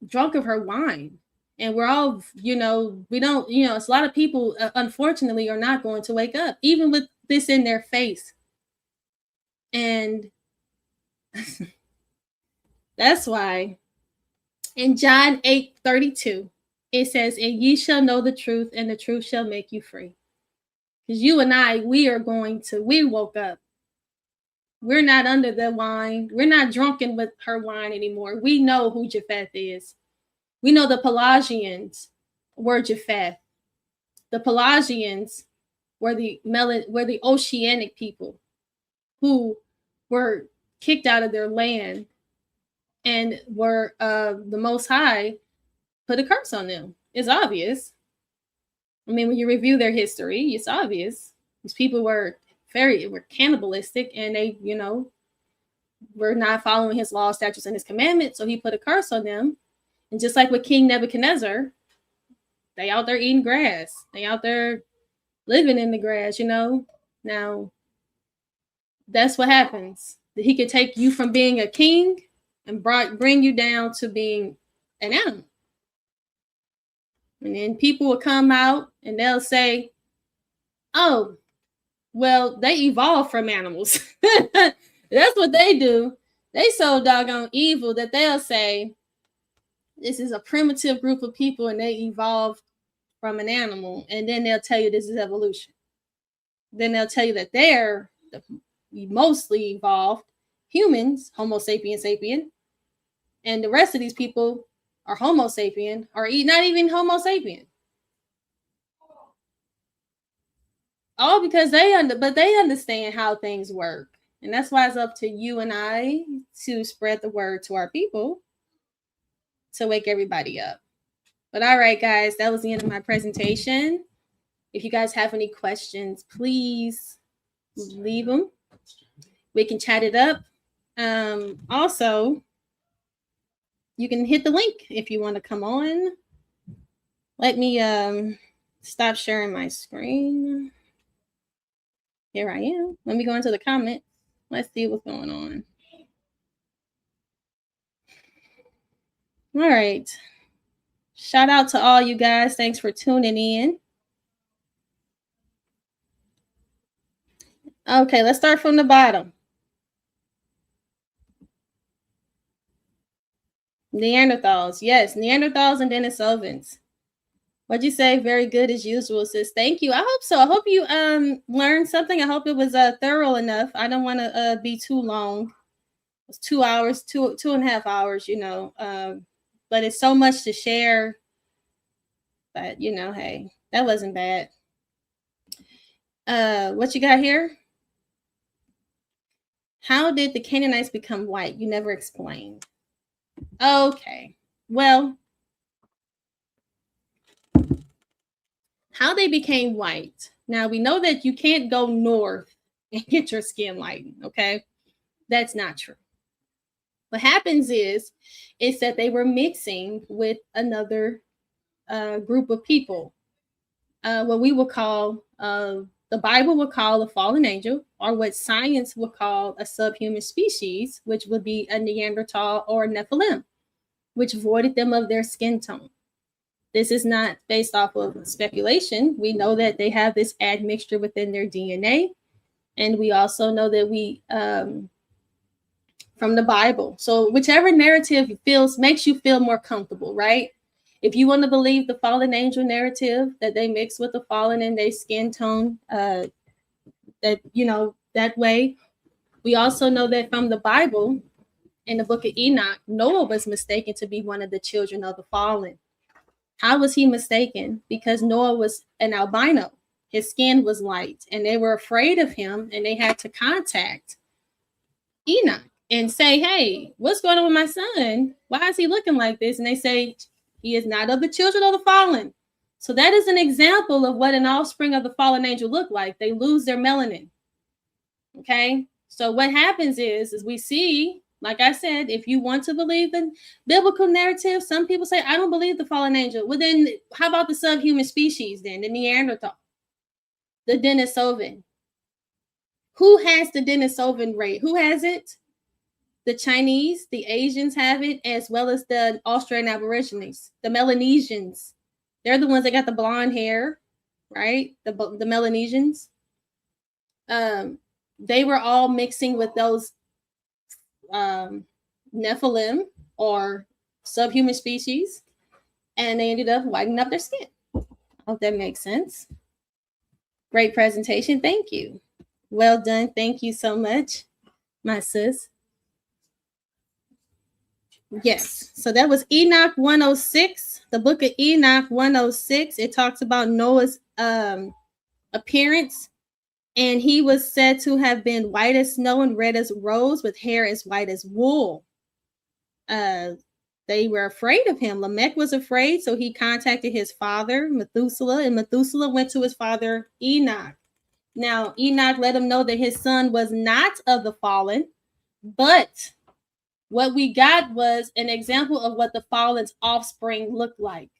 drunk of her wine. And we're all, it's a lot of people, unfortunately, are not going to wake up, even with this in their face. And that's why in John 8:32, it says, and ye shall know the truth, and the truth shall make you free. Because you and I, we woke up. We're not under the wine. We're not drunken with her wine anymore. We know who Japheth is. We know the Pelasgians were Japheth. The Pelasgians were the Oceanic people who were kicked out of their land and were the Most High put a curse on them. It's obvious. I mean, when you review their history, it's obvious. These people were cannibalistic, and they, were not following his law, statutes, and his commandments. So he put a curse on them. And just like with King Nebuchadnezzar, They out there eating grass. They out there living in the grass, you know. Now, that's what happens. He could take you from being a king and bring you down to being an animal. And then people will come out and they'll say, oh, well, they evolved from animals. That's what they do. They so doggone evil that they'll say, this is a primitive group of people and they evolved from an animal. And then they'll tell you this is evolution. Then they'll tell you that they're mostly evolved humans, Homo sapien sapien. And the rest of these people are Homo sapien, or not even Homo sapien. All because they understand how things work. And that's why it's up to you and I to spread the word to our people to wake everybody up. But all right, guys, that was the end of my presentation. If you guys have any questions, please leave them. We can chat it up. Also, you can hit the link if you want to come on. Let me stop sharing my screen. Here I am. Let me go into the comments. Let's see what's going on. All right. Shout out to all you guys. Thanks for tuning in. Okay, let's start from the bottom. Neanderthals. Yes, Neanderthals and Denisovans. What'd you say? Very good as usual, sis. Thank you. I hope so. I hope you learned something. I hope it was thorough enough. I don't want to be too long. It's 2 hours, two and a half hours, you know. But it's so much to share. But you know, hey, that wasn't bad. What you got here? How did the Canaanites become white? You never explained. Okay. Well, how they became white. Now, we know that you can't go north and get your skin lightened, okay? That's not true. What happens is that they were mixing with another group of people, what we would call, the Bible would call a fallen angel, or what science would call a subhuman species, which would be a Neanderthal or a Nephilim, which voided them of their skin tone. This is not based off of speculation. We know that they have this admixture within their DNA. And we also know that from the Bible. So whichever narrative makes you feel more comfortable, right? If you want to believe the fallen angel narrative, that they mix with the fallen in their skin tone, that, you know, that way. We also know that from the Bible, in the book of Enoch, Noah was mistaken to be one of the children of the fallen. How was he mistaken? Because Noah was an albino. His skin was light, and they were afraid of him, and they had to contact Enoch and say, hey, what's going on with my son? Why is he looking like this? And they say, he is not of the children of the fallen. So that is an example of what an offspring of the fallen angel look like. They lose their melanin. Okay? So what happens is we see, like I said, if you want to believe the biblical narrative, some people say, I don't believe the fallen angel. Well, then how about the subhuman species then, the Neanderthal, the Denisovan? Who has the Denisovan rate? Who has it? The Chinese, the Asians have it, as well as the Australian Aborigines, the Melanesians. They're the ones that got the blonde hair, right? The Melanesians. They were all mixing with those Nephilim or subhuman species, and they ended up whitening up their skin. I hope that makes sense. Great presentation. Thank you. Well done. Thank you so much, my sis. Yes. So that was Enoch 106. The book of Enoch 106. It talks about Noah's appearance. And he was said to have been white as snow and red as rose, with hair as white as wool. They were afraid of him. Lamech was afraid, so he contacted his father, Methuselah, and Methuselah went to his father, Enoch. Now, Enoch let him know that his son was not of the fallen, but what we got was an example of what the fallen's offspring looked like.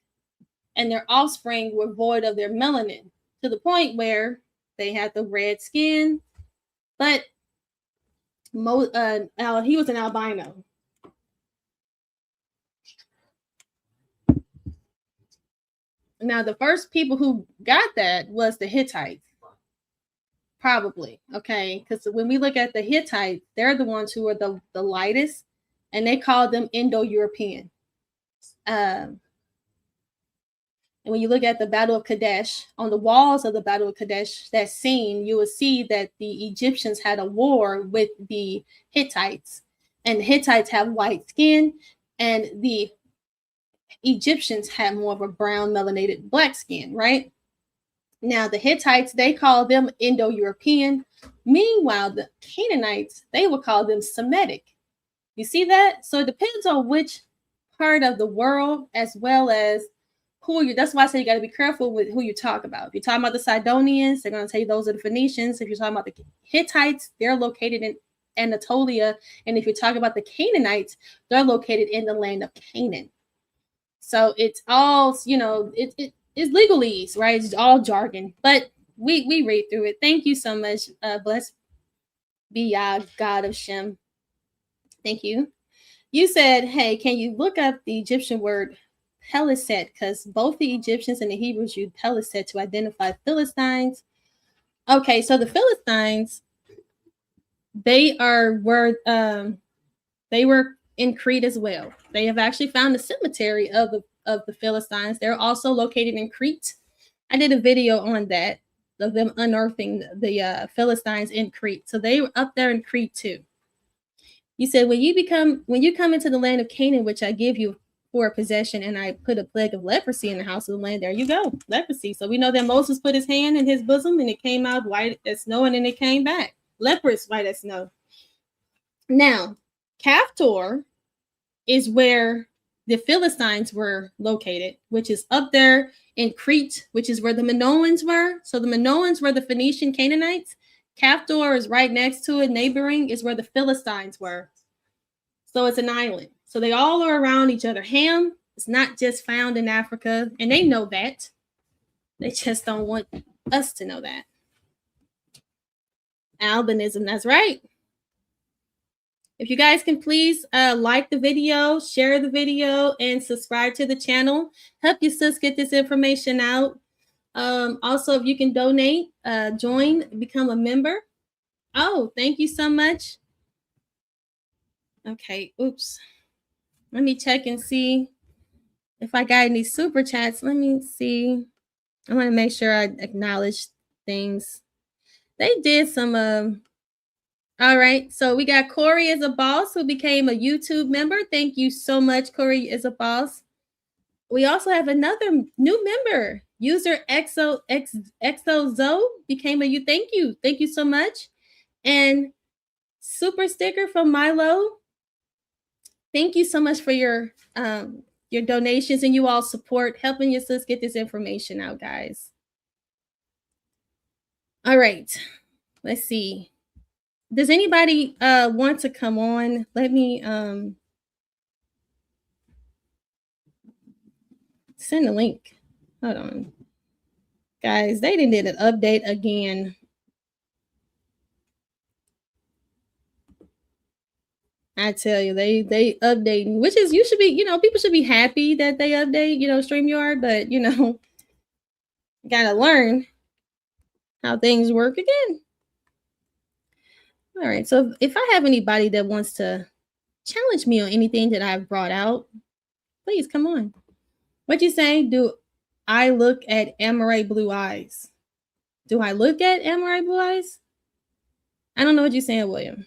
and their offspring were void of their melanin to the point where they had the red skin, but he was an albino. Now, the first people who got that was the Hittites. Probably, okay? Because when we look at the Hittites, they're the ones who are the lightest, and they call them Indo-European. And when you look at the Battle of Kadesh, on the walls of the Battle of Kadesh, that scene, you will see that the Egyptians had a war with the Hittites, and the Hittites have white skin, and the Egyptians had more of a brown melanated black skin, right? Now the Hittites, they call them Indo-European. Meanwhile, the Canaanites, they would call them Semitic. You see that? So it depends on which part of the world, as well as who you. That's why I say you got to be careful with who you talk about. If you're talking about the Sidonians, they're going to tell you those are the Phoenicians. If you're talking about the Hittites, they're located in Anatolia. And if you're talking about the Canaanites, they're located in the land of Canaan. So it's all, it's legalese, right? It's all jargon, but we read through it. Thank you so much. Blessed be Yah, God of Shem. Thank you. You said, hey, can you look up the Egyptian word Peliset? Because both the Egyptians and the Hebrews used Peliset to identify Philistines. Okay, so the Philistines, they were in Crete as well. They have actually found a cemetery of the Philistines. They're also located in Crete. I did a video on that, of them unearthing the Philistines in Crete. So they were up there in Crete too. You said, when you come into the land of Canaan, which I give you for a possession, and I put a plague of leprosy in the house of the land, there you go, leprosy. So we know that Moses put his hand in his bosom and it came out white as snow, and then it came back leprous white as snow. Now, Caphtor is where the Philistines were located, which is up there in Crete, which is where the Minoans were. So the Minoans were the Phoenician Canaanites. Caphtor is right next to it, neighboring is where the Philistines were. So it's an island. So they all are around each other. Ham is not just found in Africa, and they know that. They just don't want us to know that. Albinism, that's right. If you guys can please like the video, share the video, and subscribe to the channel. Help your sis get this information out. Also, if you can donate, join, become a member. Oh, thank you so much. Okay, oops. Let me check and see if I got any super chats. Let me see. I want to make sure I acknowledge things. They did some all right, so we got Corey as a boss who became a YouTube member. Thank you so much, Corey as a boss. We also have another new member, user XOZO became a thank you so much. And super sticker from Milo. Thank you so much for your donations and you all support, helping your sis get this information out, guys. All right, let's see. Does anybody want to come on? Let me send a link. Hold on. Guys, they did an update again. I tell you, they updating, which is, you should be, people should be happy that they update, StreamYard, but, gotta learn how things work again. All right, so if I have anybody that wants to challenge me on anything that I've brought out, please come on. What you say? Do I look at Amorite blue eyes? Do I look at Amorite blue eyes? I don't know what you're saying, William.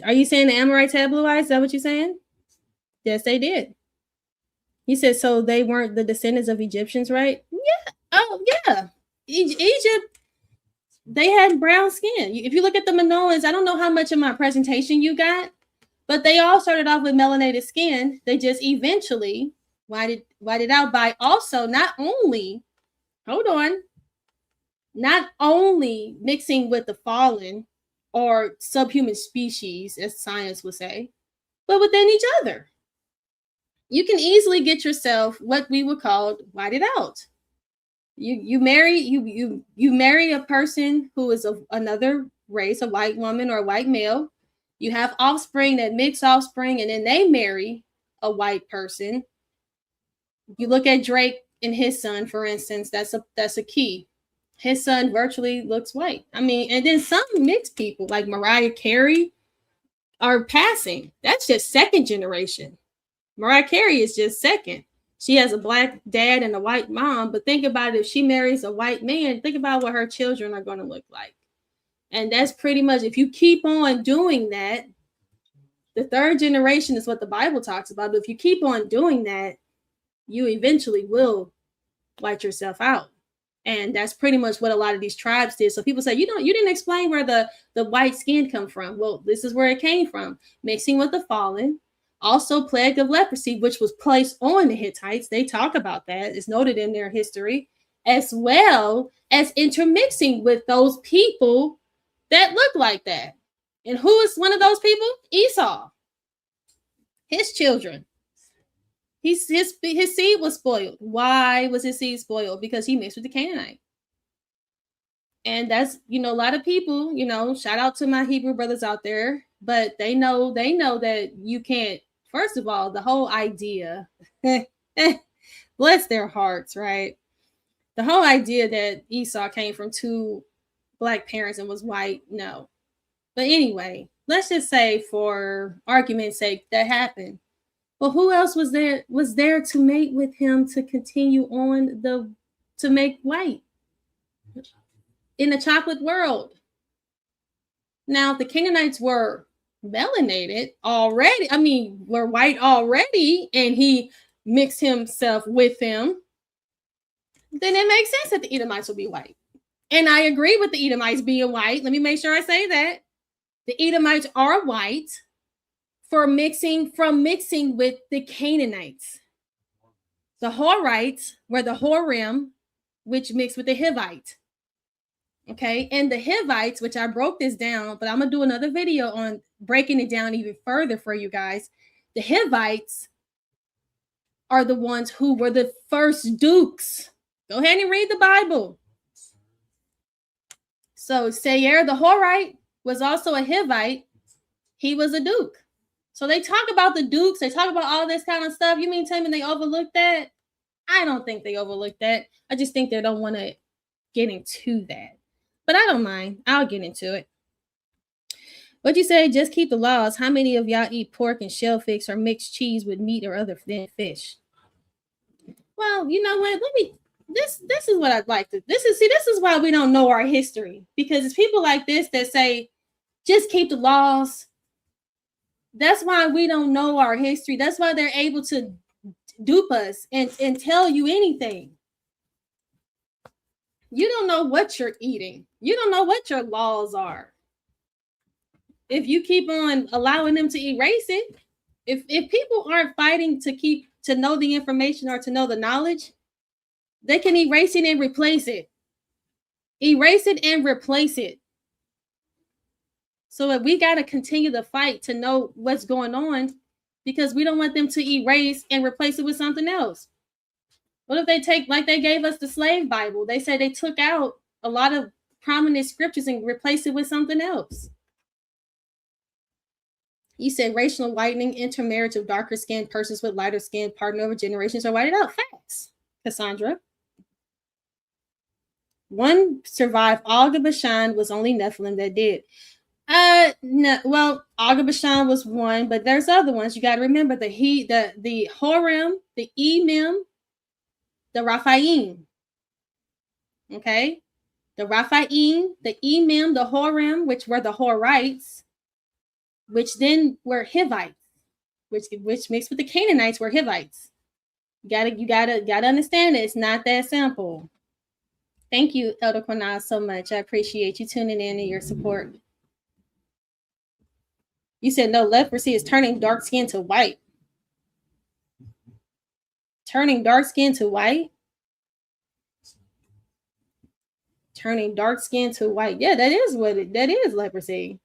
Are you saying the Amorites had blue eyes? Is that what you're saying? Yes, they did. You said, so they weren't the descendants of Egyptians, right? Yeah. Oh, yeah. Egypt, they had brown skin. If you look at the Minoans, I don't know how much of my presentation you got, but they all started off with melanated skin. They just eventually whited out by also not only mixing with the fallen or subhuman species, as science would say, but within each other. you can easily get yourself what we would call whited out. You marry a person who is of another race, a white woman or a white male. You have offspring, that mix offspring, and then they marry a white person. You look at Drake and his son, for instance. That's a key. His son virtually looks white. I mean, and then some mixed people like Mariah Carey are passing. That's just second generation. Mariah Carey is just second. She has a black dad and a white mom, but think about it, if she marries a white man, think about what her children are going to look like. And that's pretty much, if you keep on doing that, the third generation is what the Bible talks about. But if you keep on doing that, you eventually will white yourself out. And that's pretty much what a lot of these tribes did. So people say, you didn't explain where the white skin come from. Well, this is where it came from. Mixing with the fallen. Also, plague of leprosy, which was placed on the Hittites. They talk about that. It's noted in their history, as well as intermixing with those people that look like that. And who is one of those people? Esau. His children. His seed was spoiled. Why was his seed spoiled? Because he mixed with the Canaanite. And that's, a lot of people, shout out to my Hebrew brothers out there, but they know that you can't. First of all, the whole idea, bless their hearts, right? The whole idea that Esau came from two black parents and was white, no. But anyway, let's just say for argument's sake that happened. Well, who else was there to mate with him to continue on to make white in the chocolate world? Now, the Canaanites were melanated already. I mean, were white already, and he mixed himself with them. Then it makes sense that the Edomites will be white. And I agree with the Edomites being white. Let me make sure I say that. The Edomites are white from mixing with the Canaanites. The Horites were the Horim, which mixed with the Hivite. Okay, and the Hivites, which I broke this down, but I'm going to do another video on breaking it down even further for you guys. The Hivites are the ones who were the first dukes. Go ahead and read the Bible. So Seir the Horite was also a Hivite. He was a duke. So they talk about the dukes. They talk about all this kind of stuff. You mean tell me they overlooked that? I don't think they overlooked that. I just think they don't want to get into that. But I don't mind. I'll get into it. What you say? Just keep the laws. How many of y'all eat pork and shellfish or mixed cheese with meat or other than fish? Well, you know what? This is what I'd like to. This is why we don't know our history, because it's people like this that say, just keep the laws. That's why we don't know our history. That's why they're able to dupe us and tell you anything. You don't know what you're eating. You don't know what your laws are. If you keep on allowing them to erase it, if people aren't fighting to know the information or to know the knowledge, they can erase it and replace it. Erase it and replace it. So we got to continue the fight to know what's going on, because we don't want them to erase and replace it with something else. What if they take, like they gave us the slave Bible? They said they took out a lot of prominent scriptures and replaced it with something else. You said racial whitening, intermarriage of darker skinned persons with lighter skin, pardon over generations are whited out. Facts, Cassandra. One survived. Og of Bashan was only Nephilim that did. No, well, Og of Bashan was one, but there's other ones. You got to remember the Horim, the Emim, the Raphaim. Okay, the Raphaim, the Emim, the Horim, which were the Horites, which then were Hivites, which mixed with the Canaanites were Hivites. You gotta understand it. It's not that simple. Thank you, Elder Quanaz, so much. I appreciate you tuning in and your support. You said no, leprosy is turning dark skin to white. Turning dark skin to white? Turning dark skin to white. Yeah, that is leprosy.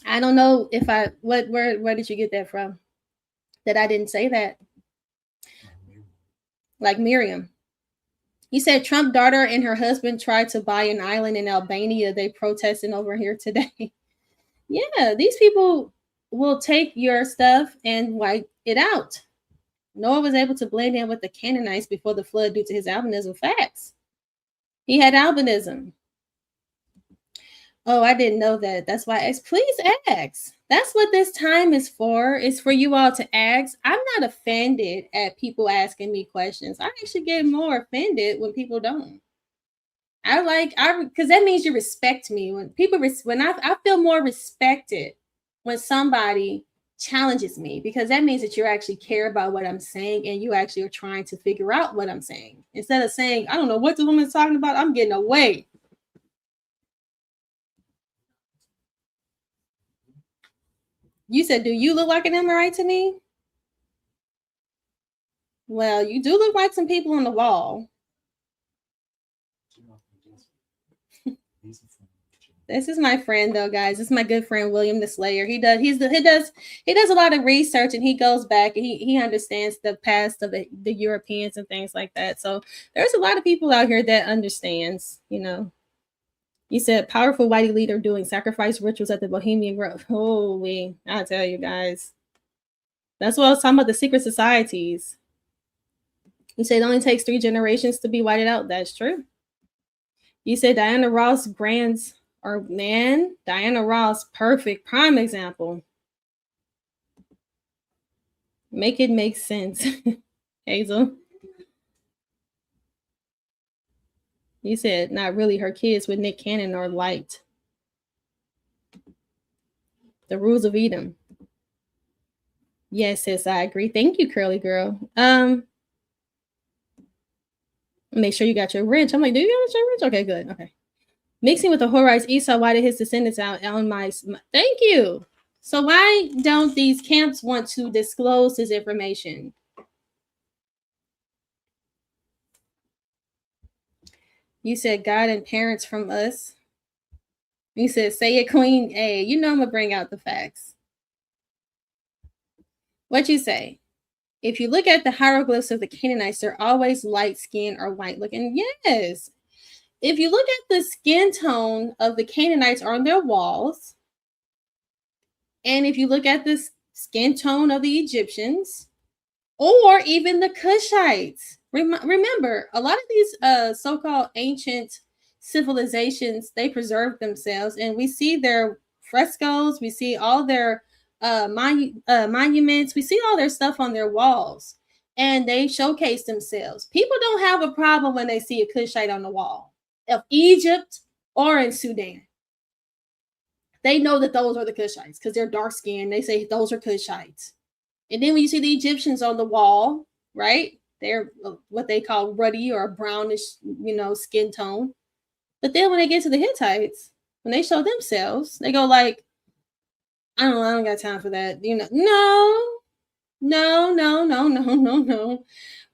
I don't know if where did you get that from? that I didn't say that. Like Miriam. He said Trump's daughter and her husband tried to buy an island in Albania. They protesting over here today. Yeah, these people will take your stuff and wipe it out. Noah was able to blend in with the Canaanites before the flood due to his albinism. Facts. He had albinism. Oh, I didn't know that. That's why I asked. Please ask. That's what this time is for. It's for you all to ask. I'm not offended at people asking me questions. I actually get more offended when people don't. Because that means you respect me. When people, I feel more respected when somebody challenges me, because that means that you actually care about what I'm saying and you actually are trying to figure out what I'm saying. Instead of saying, I don't know what the woman's talking about, I'm getting away. You said, do you look like an Amorite to me? Well, you do look like some people on the wall. This is my friend, though, guys. This is my good friend William the Slayer. He does a lot of research, and he goes back and he understands the past of the Europeans and things like that. So there's a lot of people out here that understands, you know. You said powerful white elite are doing sacrifice rituals at the Bohemian Grove. Holy, I tell you guys. That's what I was talking about, the secret societies. You said it only takes 3 generations to be whited out. That's true. You said Diana Ross Diana Ross, perfect, prime example. Make it make sense, Hazel. You said not really. Her kids with Nick Cannon are light. The rules of Edom. Yes, sis, I agree. Thank you, curly girl. Make sure you got your wrench. I'm like, do you got your wrench? Okay, good. Okay. Mixing with the Horites, Esau, why did his descendants out on my... Thank you. So why don't these camps want to disclose this information? You said God and parents from us. You said, say it, Queen. Hey, you know I'm going to bring out the facts. What you say? If you look at the hieroglyphs of the Canaanites, they're always light skin or white looking. Yes. If you look at the skin tone of the Canaanites on their walls, and if you look at the skin tone of the Egyptians, or even the Cushites, remember, a lot of these so-called ancient civilizations, they preserved themselves, and we see their frescoes, we see all their monuments, we see all their stuff on their walls, and they showcase themselves. People don't have a problem when they see a Cushite on the wall of Egypt or in Sudan. They know that those are the Cushites because they're dark skinned. They say those are Cushites. And then when you see the Egyptians on the wall, right? They're what they call ruddy or brownish, skin tone. But then when they get to the Hittites, when they show themselves, they go like, I don't got time for that. No.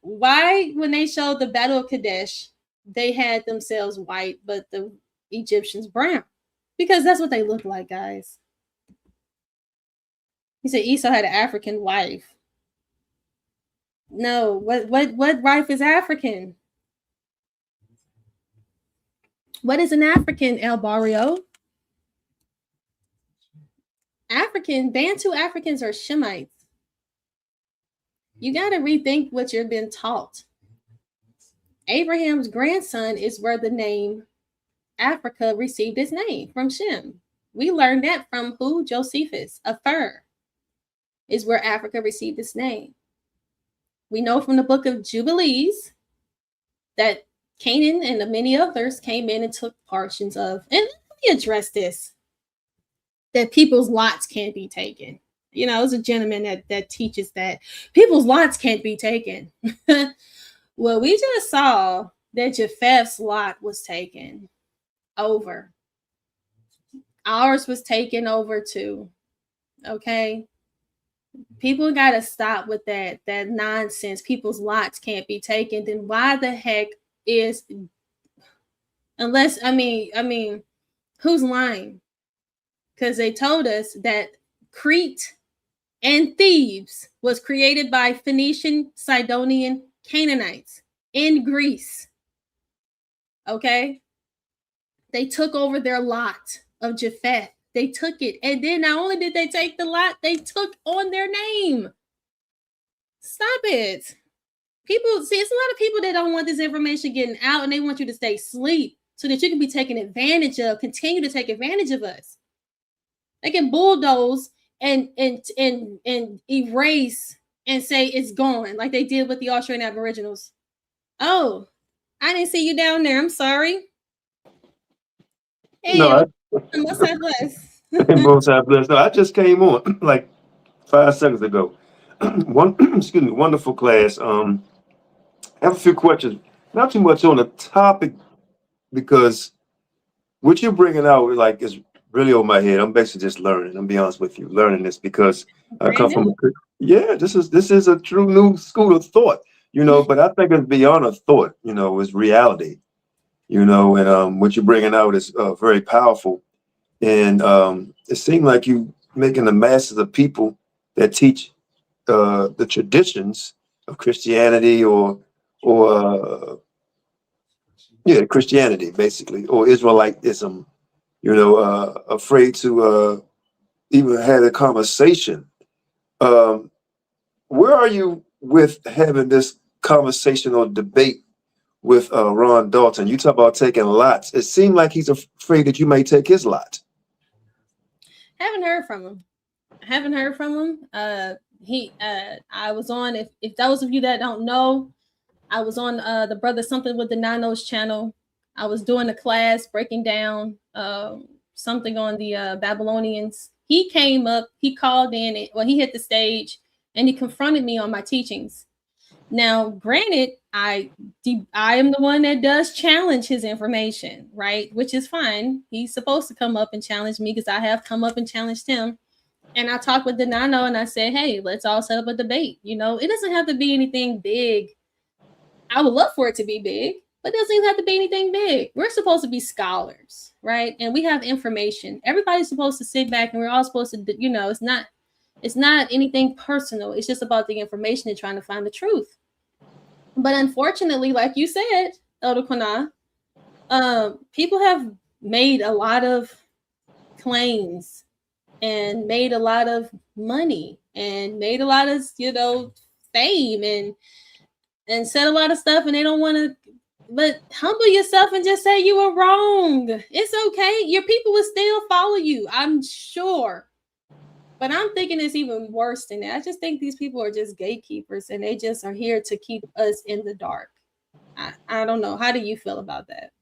Why, when they showed the Battle of Kadesh, they had themselves white, but the Egyptians brown? Because that's what they look like, guys. He said Esau had an African wife. No, what wife is African? What is an African, El Barrio? Bantu Africans are Shemites. You got to rethink what you've been taught. Abraham's grandson is where the name Africa received its name, from Shem. We learned that from who? Josephus, a fur, is where Africa received its name. We know from the book of Jubilees that Canaan and many others came in and took portions of, and let me address this, that people's lots can't be taken. There's a gentleman that teaches that people's lots can't be taken. Well, we just saw that Japheth's lot was taken over. Ours was taken over too. Okay? People got to stop with that nonsense. People's lots can't be taken. Then why the heck is, unless, who's lying? Because they told us that Crete and Thebes was created by Phoenician, Sidonian, Canaanites in Greece. Okay? They took over their lot of Japheth. They took it. And then not only did they take the lot, they took on their name. Stop it. People, see, it's a lot of people that don't want this information getting out, and they want you to stay asleep so that you can be taken advantage of, continue to take advantage of us. They can bulldoze and erase and say it's gone, like they did with the Australian Aboriginals. Oh, I didn't see you down there. I'm sorry. Hey, No, most God bless. most God bless. No, I just came on like 5 seconds ago. Excuse me, wonderful class. I have a few questions, not too much on the topic, because what you're bringing out like is really over my head. I'm basically just learning. I'm be honest with you, learning this because I come from this is a true new school of thought, you know. But I think it's beyond a thought, you know, it's reality, you know. And what you're bringing out is very powerful. And it seemed like you making the masses of people that teach the traditions of Christianity or Christianity basically, or Israelitism, you know, afraid to even have a conversation. Where are you with having this conversation or debate with Ron Dalton? You talk about taking lots. It seemed like he's afraid that you may take his lot. Haven't heard from him. I was on, if those of you that don't know, I was on the Brother Something with the Nanos channel. I was doing a class breaking down something on the Babylonians. He came up, he called in, he hit the stage and he confronted me on my teachings. Now, granted, I am the one that does challenge his information, right? Which is fine. He's supposed to come up and challenge me because I have come up and challenged him. And I talked with Denano and I said, hey, let's all set up a debate. You know, it doesn't have to be anything big. I would love for it to be big, but it doesn't even have to be anything big. We're supposed to be scholars, right? And we have information. Everybody's supposed to sit back and we're all supposed to, you know, it's not anything personal. It's just about the information and trying to find the truth. But unfortunately, like you said, Elder Kwana, people have made a lot of claims and made a lot of money and made a lot of, you know, fame and said a lot of stuff, and they don't want to, but humble yourself and just say you were wrong. It's okay. Your people will still follow you, I'm sure. But I'm thinking it's even worse than that. I just think these people are just gatekeepers and they just are here to keep us in the dark. I don't know. How do you feel about that?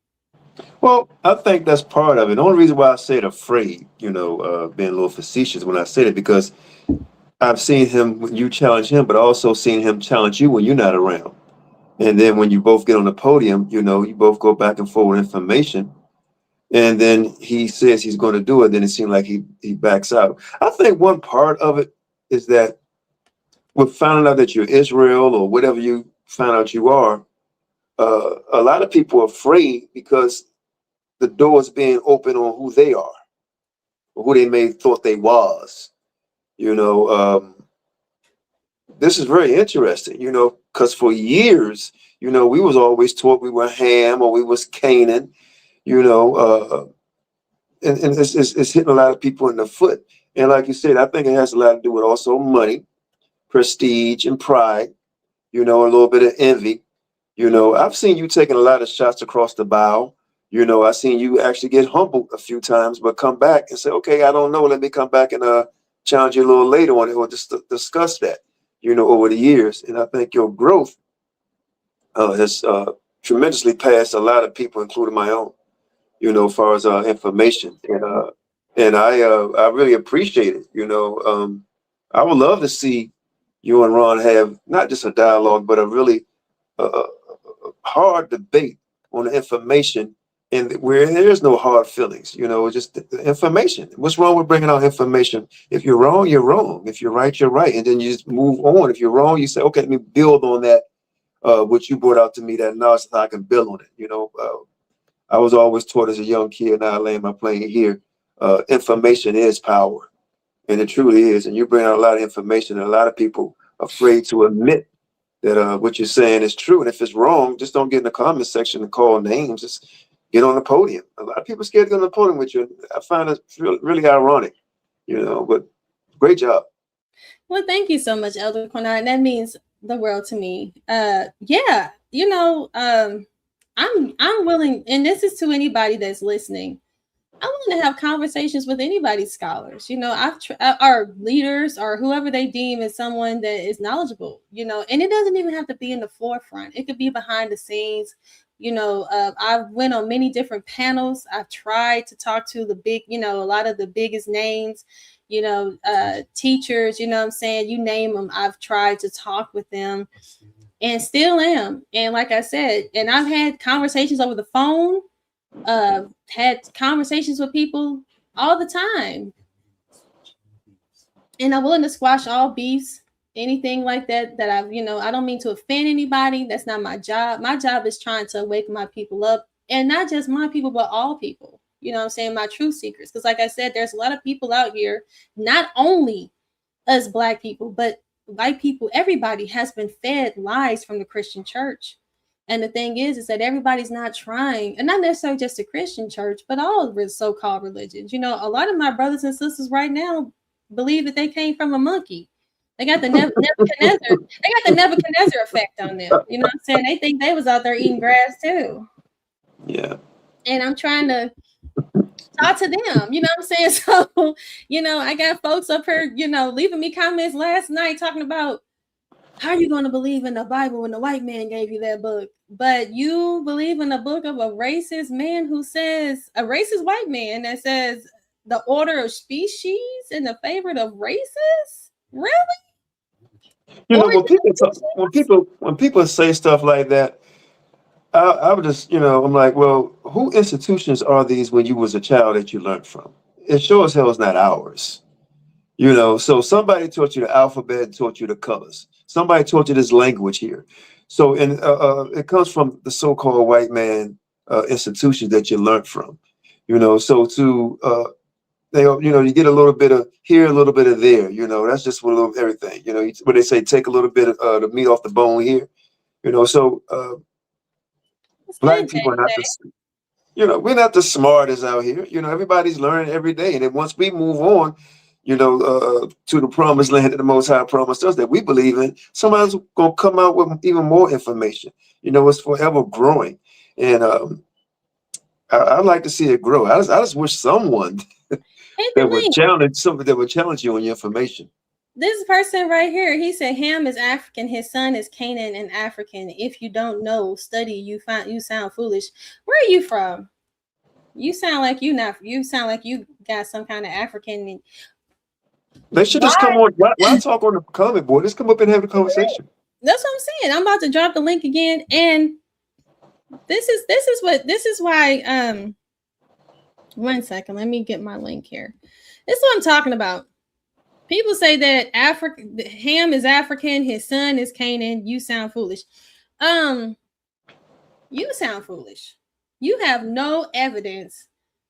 Well, I think that's part of it. The only reason why I said afraid, you know, being a little facetious when I said it, because I've seen him when you challenge him, but also seen him challenge you when you're not around. And then when you both get on the podium, you know, you both go back and forth with information. And then he says he's going to do it. Then it seems like he backs out. I think one part of it is that with finding out that you're Israel or whatever you find out you are, a lot of people are afraid because the door is being open on who they are, or who they may thought they was. You know, this is very interesting, you know, because for years, you know, we was always taught we were Ham or we was Canaan, you know, and it's hitting a lot of people in the foot. And like you said, I think it has a lot to do with also money, prestige, and pride, you know, a little bit of envy. You know, I've seen you taking a lot of shots across the bow. You know, I've seen you actually get humbled a few times, but come back and say, okay, I don't know. Let me come back and challenge you a little later on it, or just discuss that, you know, over the years. And I think your growth has tremendously passed a lot of people, including my own, you know, as far as information. And I really appreciate it. You know, I would love to see you and Ron have not just a dialogue, but a really hard debate on the information, and where there's no hard feelings, you know, just the information. What's wrong with bringing out information? If you're wrong, you're wrong. If you're right, you're right. And then you just move on. If you're wrong, you say, okay, let me build on that, what you brought out to me, that knowledge, so I can build on it. You know, I was always taught as a young kid, and I land my plane here, information is power. And it truly is. And you bring out a lot of information, and a lot of people afraid to admit that what you're saying is true. And if it's wrong, just don't get in the comment section and call names. Just get on the podium. A lot of people are scared to get on the podium with you. I find it really ironic, but great job. Well, thank you so much, Elder Cornard. And that means the world to me. Yeah, I'm willing, and this is to anybody that's listening. I'm willing to have conversations with anybody's scholars. Our leaders or whoever they deem as someone that is knowledgeable. And it doesn't even have to be in the forefront. It could be behind the scenes. I've went on many different panels. I've tried to talk to the big, a lot of the biggest names. Teachers. I'm saying, you name them. I've tried to talk with them, and still am. And like I said, and I've had conversations over the phone. Had conversations with people all the time, and I'm willing to squash all beefs, anything like that I've, I don't mean to offend anybody. That's not my job. My job is trying to wake my people up, and not just my people, but all people. I'm saying, my truth seekers. Because like I said, there's a lot of people out here, not only us Black people, but white people. Everybody has been fed lies from the Christian church. And the thing is that everybody's not trying, and not necessarily just the Christian church, but all of the so-called religions. A lot of my brothers and sisters right now believe that they came from a monkey. They got the Nebuchadnezzar. They got the Nebuchadnezzar effect on them. You know what I'm saying? They think they was out there eating grass too. Yeah. And I'm trying to talk to them. You know what I'm saying? So, I got folks up here, leaving me comments last night talking about, how are you going to believe in the Bible when the white man gave you that book? But you believe in a book of a racist man who says, a racist white man that says the order of species in the favor of races? Really? When people say stuff like that, I would just, I'm like, well, who institutions are these when you was a child that you learned from? It sure as hell is not ours. So somebody taught you the alphabet, taught you the colors. Somebody taught you this language here. So, and it comes from the so-called white man institutions that you learned from. So you get a little bit of here, a little bit of there. That's just a little everything. What they say, take a little bit of the meat off the bone here. So Black people are not we're not the smartest out here. Everybody's learning every day, and then once we move on, to the promised land that the Most High promised us that we believe in, somebody's gonna come out with even more information. It's forever growing, and I'd like to see it grow. I just wish someone that would challenge you on your information. This person right here, he said Ham is African, his son is Canaan and African. If you don't know, study. You sound foolish. Where are you from? You sound like you got some kind of African. They should just come on. Why talk on the comment board? Just come up and have a conversation. That's what I'm saying. I'm about to drop the link again, and this is why. One second, let me get my link here. This is what I'm talking about. People say that Ham is African, his son is Canaan. You sound foolish. You sound foolish. You have no evidence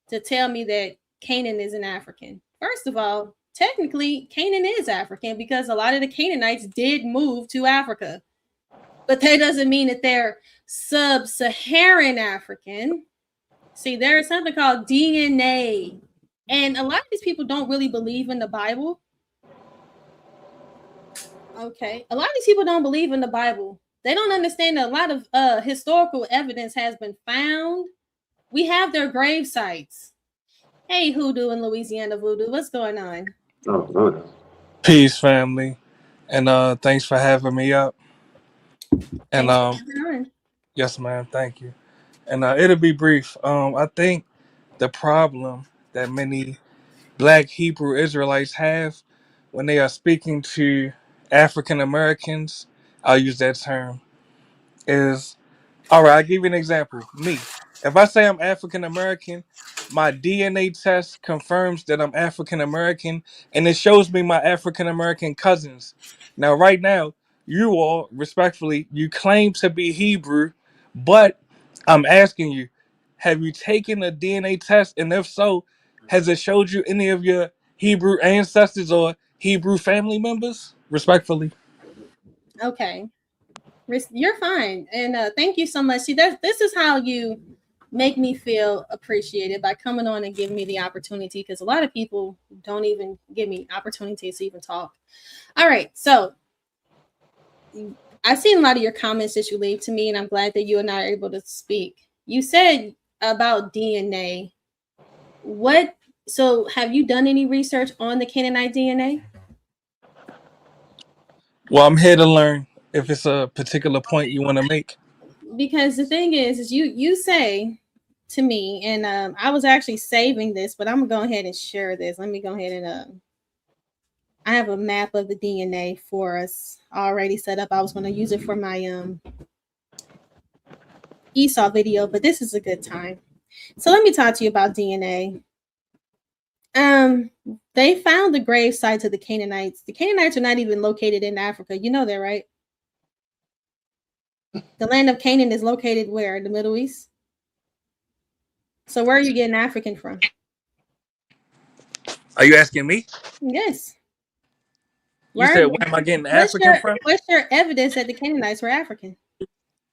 to tell me that Canaan is an African. First of all, technically, Canaan is African because a lot of the Canaanites did move to Africa. But that doesn't mean that they're sub-Saharan African. See, there is something called DNA. And a lot of these people don't really believe in the Bible. Okay. A lot of these people don't believe in the Bible. They don't understand that a lot of historical evidence has been found. We have their grave sites. Hey, Hoodoo in Louisiana Voodoo, what's going on? Oh, Peace, family, and thanks for having me up. And yes, ma'am, thank you. And it'll be brief. I think the problem that many Black Hebrew Israelites have when they are speaking to African Americans, I'll use that term, is all right. I'll give you an example. Me, if I say I'm African American, my DNA test confirms that I'm African American, and it shows me my African American cousins. Now, right now, you all, respectfully, you claim to be Hebrew, but I'm asking you, have you taken a DNA test? And if so, has it showed you any of your Hebrew ancestors or Hebrew family members, respectfully. Okay. You're fine. And thank you so much. See, this is how you make me feel appreciated, by coming on and giving me the opportunity, because a lot of people don't even give me opportunities to even talk. All right. So I've seen a lot of your comments that you leave to me, and I'm glad that you and I are able to speak. You said about DNA. So have you done any research on the Canaanite DNA? Well, I'm here to learn if it's a particular point you want to make. Because the thing is you say to me, and I was actually saving this, but I'm gonna go ahead and share this. Let me go ahead and I have a map of the DNA for us already set up. I was going to use it for my Esau video, but this is a good time. So let me talk to you about DNA. They found the grave sites of the Canaanites. The Canaanites are not even located in Africa. You know that, right? The land of Canaan is located where? In the Middle East. So where are you getting African from? Are you asking me? Yes. You said, where am I getting African from? What's your evidence that the Canaanites were African?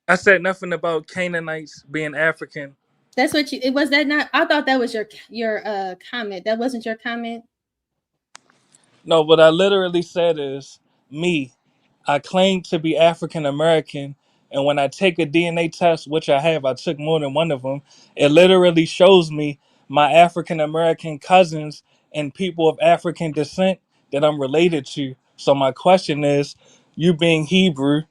I said nothing about Canaanites being African. That's what it was. That not? I thought that was your comment. That wasn't your comment. No, what I literally said is me. I claim to be African American, and when I take a DNA test, which I have, I took more than one of them. It literally shows me my African American cousins and people of African descent that I'm related to. So my question is, you being Hebrew,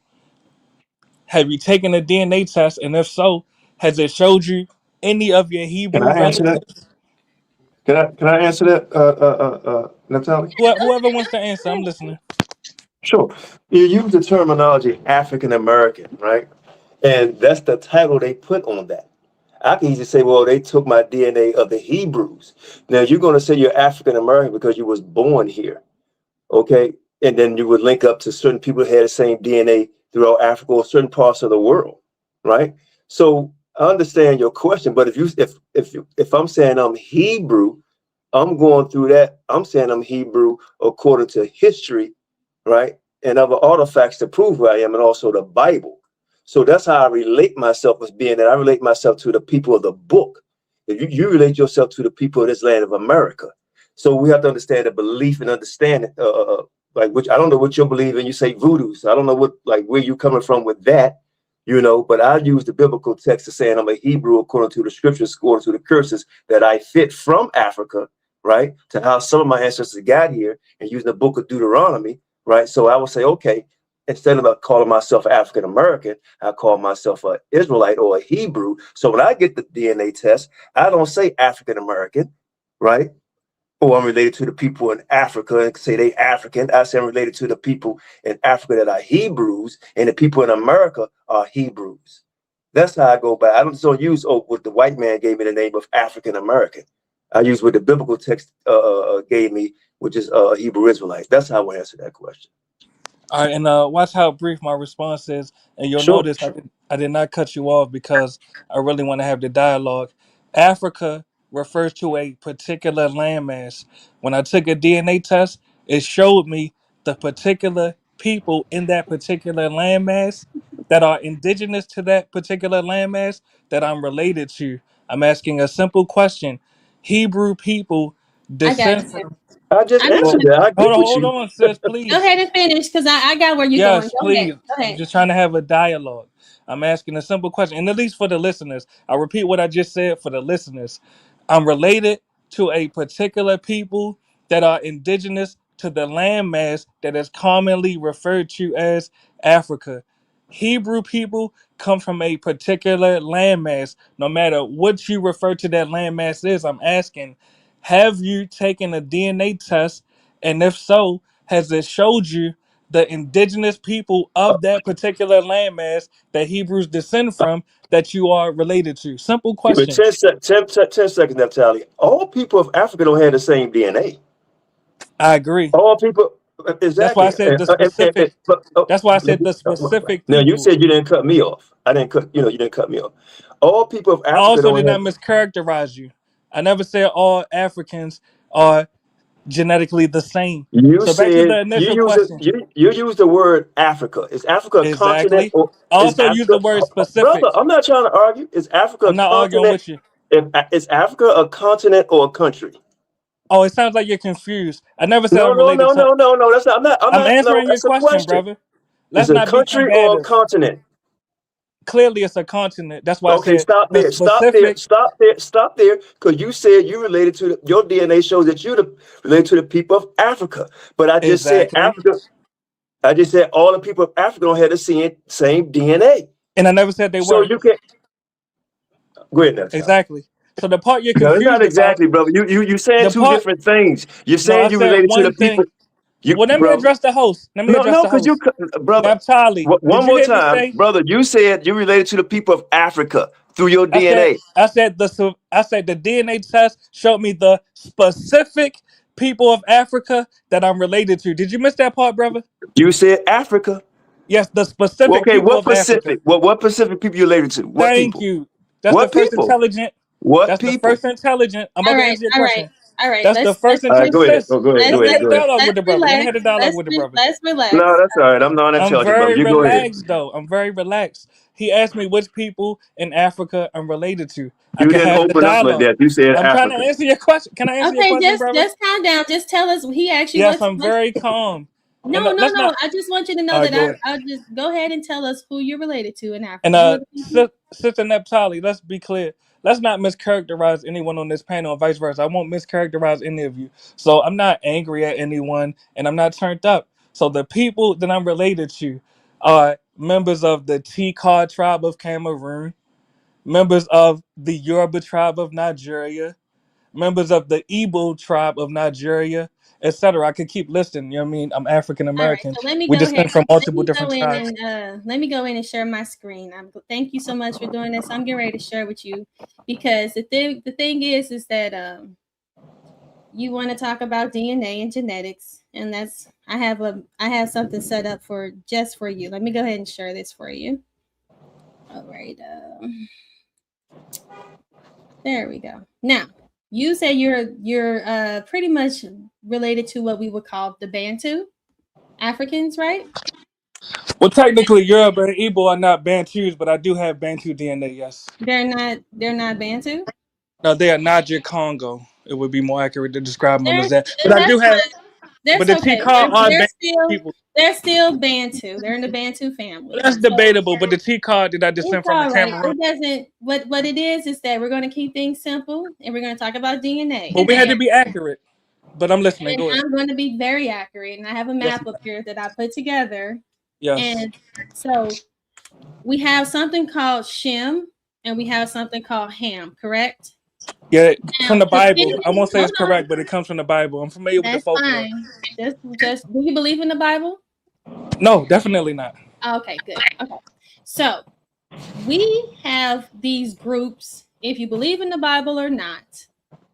have you taken a DNA test, and if so, has it showed you any of your Can Hebrew I answer that? relatives? Can I answer that, Natalie? Whoever wants to answer, I'm listening. Sure. You use the terminology African American, right? And that's the title they put on that. I can easily say, well, they took my DNA of the Hebrews. Now you're going to say you're African American because you was born here, okay? And then you would link up to certain people who had the same DNA throughout Africa or certain parts of the world, right? So I understand your question, but if I'm saying I'm Hebrew, I'm going through that. I'm saying I'm Hebrew according to history, right? And other artifacts to prove who I am, and also the Bible. So that's how I relate myself as being that I relate myself to the people of the book. If you relate yourself to the people of this land of America. So we have to understand the belief and understand it, like, which I don't know what you believe in. You say voodoo. So I don't know what, like, where you coming from with that, but I use the biblical text to saying I'm a Hebrew according to the scriptures, according to the curses that I fit from Africa, right? To how some of my ancestors got here, and using the book of Deuteronomy, right? So I would say, okay, instead of calling myself African American, I call myself an Israelite or a Hebrew. So when I get the DNA test, I don't say African American, right? Or I'm related to the people in Africa and say they African. I say I'm related to the people in Africa that are Hebrews, and the people in America are Hebrews. That's how I go by. I don't use what the white man gave me the name of African American. I use what the biblical text gave me, which is Hebrew Israelite. That's how I answer that question. All right, and watch how brief my response is, and you'll Sure. notice I did not cut you off because I really want to have the dialogue. Africa refers to a particular landmass. When I took a DNA test, it showed me the particular people in that particular landmass that are indigenous to that particular landmass that I'm related to. I'm asking a simple question. Hebrew people I got descend you. from. I just I'm Well, answered that. I agree with hold you. on, sis, Go please. ahead and finish, because I got where you're going. Yes, Go ahead. please. Go I'm ahead. just trying to have a dialogue. I'm asking a simple question, and at least for the listeners, I'll repeat what I just said for the listeners. I'm related to a particular people that are indigenous to the landmass that is commonly referred to as Africa. Hebrew people come from a particular landmass. No matter what you refer to that landmass is, I'm asking, have you taken a DNA test? And if so, has it showed you the indigenous people of that particular landmass that Hebrews descend from that you are related to? Simple Give me question. 10 seconds, Natalie. All people of Africa don't have the same DNA. I agree. All people, That's why I exactly. said the specific. That's why I said the specific Now you people. said you didn't cut me off. I didn't cut. You didn't cut me off. All people of I Africa also don't did have. not mischaracterize you. I never said all Africans are genetically the same. You So back to said the initial question. you use the word Africa. Is Africa a continent Exactly. or I is also use Africa, the word specific. brother? I'm not trying to argue. Is Africa a I'm not arguing continent? with you. Is Africa a continent or a country? Oh, it sounds like you're confused. I never said No, I'm no, related no, to. no, no, no. That's not. I'm not. I'm I'm not. No, answering your that's a question, question. brother. Is Let's it a not be country or a combative. continent? Clearly, it's a continent. That's why I Okay, said stop the there. Stop there. specific. Stop there. Stop there. Because you said you related to your DNA shows that related to the people of Africa. But I just said Exactly. Africa. I just said all the people of Africa don't have the same DNA. And I never said they So were. you can go ahead now, Charlie. Exactly. So the part you're No, it's not confused about, exactly, brother. You saying the two part. different things. You're No, I saying you said related to the one people. thing. Well, let me Bro. address the host. Let me No, address no, the because host. brother. Naphtali, did One you more hear me time, say? brother. You said you related to the people of Africa through your I said, DNA. I said the DNA test showed me the specific people of Africa that I'm related to. Did you miss that part, brother? You said Africa. Yes, the Well, specific okay, people what of Africa. Pacific? What Pacific people you related to? What Thank people? you. That's the What first people? intelligent. What That's the people? first intelligent. I'm All about to right, answer your all right, question. all right. That's the first All right, intelligent. go ahead. Sis, Oh, go ahead. Let's Go let me ahead. have let's a Go ahead. dialogue with let's the brother. Let me relax. have a dialogue with the brother. Let's No, relax. that's all right. I'm I'm non-intelligent, brother. very You go ahead. relaxed though. I'm very relaxed. He asked me which people in Africa I'm related to. I You can didn't have the open up with dialogue. that. You said I'm trying to Africa. answer your question. Can I answer your Okay, question, brother? just calm down. Just tell us. He actually Yes, what's I'm very calm. And no, no, let's no. not. I just want you to know All right, that go ahead. I'll just go ahead and tell us who you're related to in Africa. And Who are the people? Sister Neptali, let's be clear. Let's not mischaracterize anyone on this panel, and vice versa. I won't mischaracterize any of you. So I'm not angry at anyone, and I'm not turned up. So the people that I'm related to are members of the Tikar tribe of Cameroon, members of the Yoruba tribe of Nigeria, members of the Igbo tribe of Nigeria, etc. I could keep listing. You know what I mean? I'm African All right, American. so let me We go ahead. descend from Let multiple me go different in tribes. and let me go in and share my screen. Thank you so much for doing this. I'm getting ready to share with you because the thing is that you want to talk about DNA and genetics, and I have something set up for just for you. Let me go ahead and share this for you. All right, there we go. Now you say you're pretty much related to what we would call the Bantu Africans, right? Well, technically, Yoruba and Igbo are not Bantus, but I do have Bantu DNA. Yes. They're not Bantu. No, they are Niger Congo. It would be more accurate to describe them They're as that. But I do that's have. fine. But That's the okay. Tikar are They're Bantu still people. they're still Bantu. They're in the Bantu Well, family. that's So debatable. But the Tikar that I it's descend from in all right. Cameroon. It doesn't. What it is that we're going to keep things simple, and we're going to talk about DNA. But we had to be accurate. But I'm listening. And Go ahead. I'm going to be very accurate. And I have a Yes, map up ma'am. here that I put together. Yes. And so we have something called Shem, and we have something called Ham. Correct? Yeah, Now from the the Bible. I thing, won't say hold it's on. correct, but it comes from the Bible. I'm familiar with the That's folklore. fine. Just do you believe in the Bible? No, definitely not. Okay, good. Okay. So we have these groups, if you believe in the Bible or not,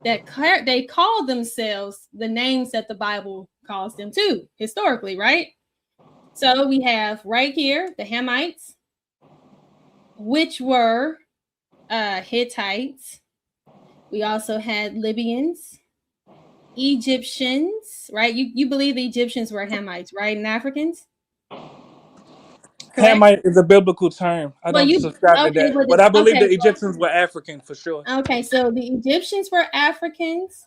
they call themselves the names that the Bible calls them too, historically, right? So we have right here the Hamites, which were Hittites. We also had Libyans, Egyptians, right? You believe the Egyptians were Hamites, right? And Africans, correct? Hamite is a biblical term. I Well, don't you subscribe to okay? that. But I believe the Okay, Egyptians were African for sure. okay. So the Egyptians were Africans.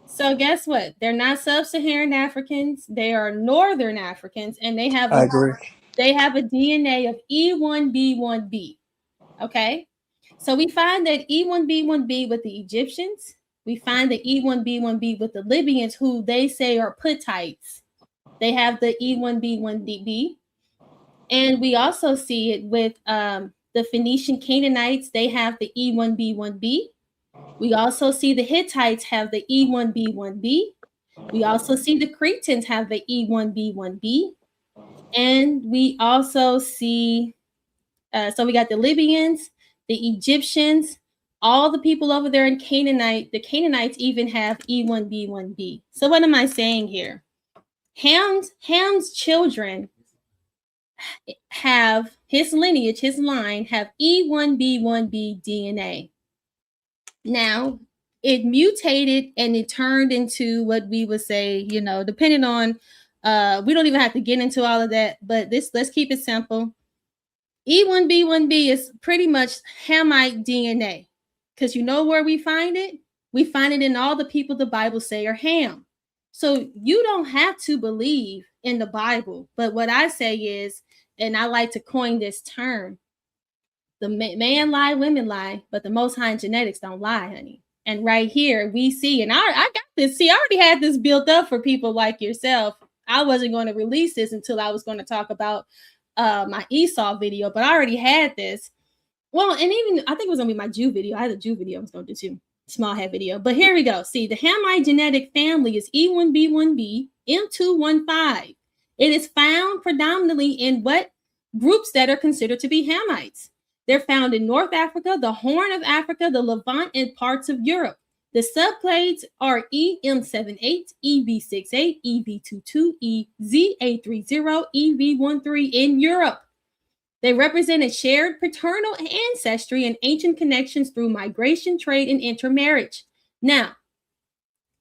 So guess what? They're not sub-Saharan Africans. They are Northern Africans, and I agree. they have a DNA of E1B1B. Okay, so we find that E1B1B with the Egyptians. We find the E1B1B with the Libyans, who they say are Puttites. They have the E1B1B, and we also see it with the Phoenician Canaanites. They have the E1B1B. We also see the Hittites have the E1B1B. We also see the Cretans have the E1B1B. And we also see, so we got the Libyans, the Egyptians, all the people over there in the Canaanites even have E1B1B. So what am I saying here? Ham's children have his lineage, his line have E1B1B DNA. Now, it mutated and it turned into what we would say, you know, depending on, we don't even have to get into all of that, but let's keep it simple. E1B1B is pretty much Hamite DNA, because you know where we find it? We find it in all the people the Bible say are Ham. So you don't have to believe in the Bible, but what I say is, and I like to coin this term, the man lie, women lie, but the Most High in genetics don't lie, honey. And right here we see, and I got this. See, I already had this built up for people like yourself. I wasn't going to release this until I was going to talk about my Esau video, but I already had this. Well, and even I think it was gonna be my Jew video. I had a Jew video I was going to do too, small head video. But here we go. See, the Hamite genetic family is E1B1B M215. It is found predominantly in what groups that are considered to be Hamites. They're found in North Africa, the Horn of Africa, the Levant, and parts of Europe. The subclades are EM78, EV68, EV22, EZA30, EV13 in Europe. They represent a shared paternal ancestry and ancient connections through migration, trade, and intermarriage. Now,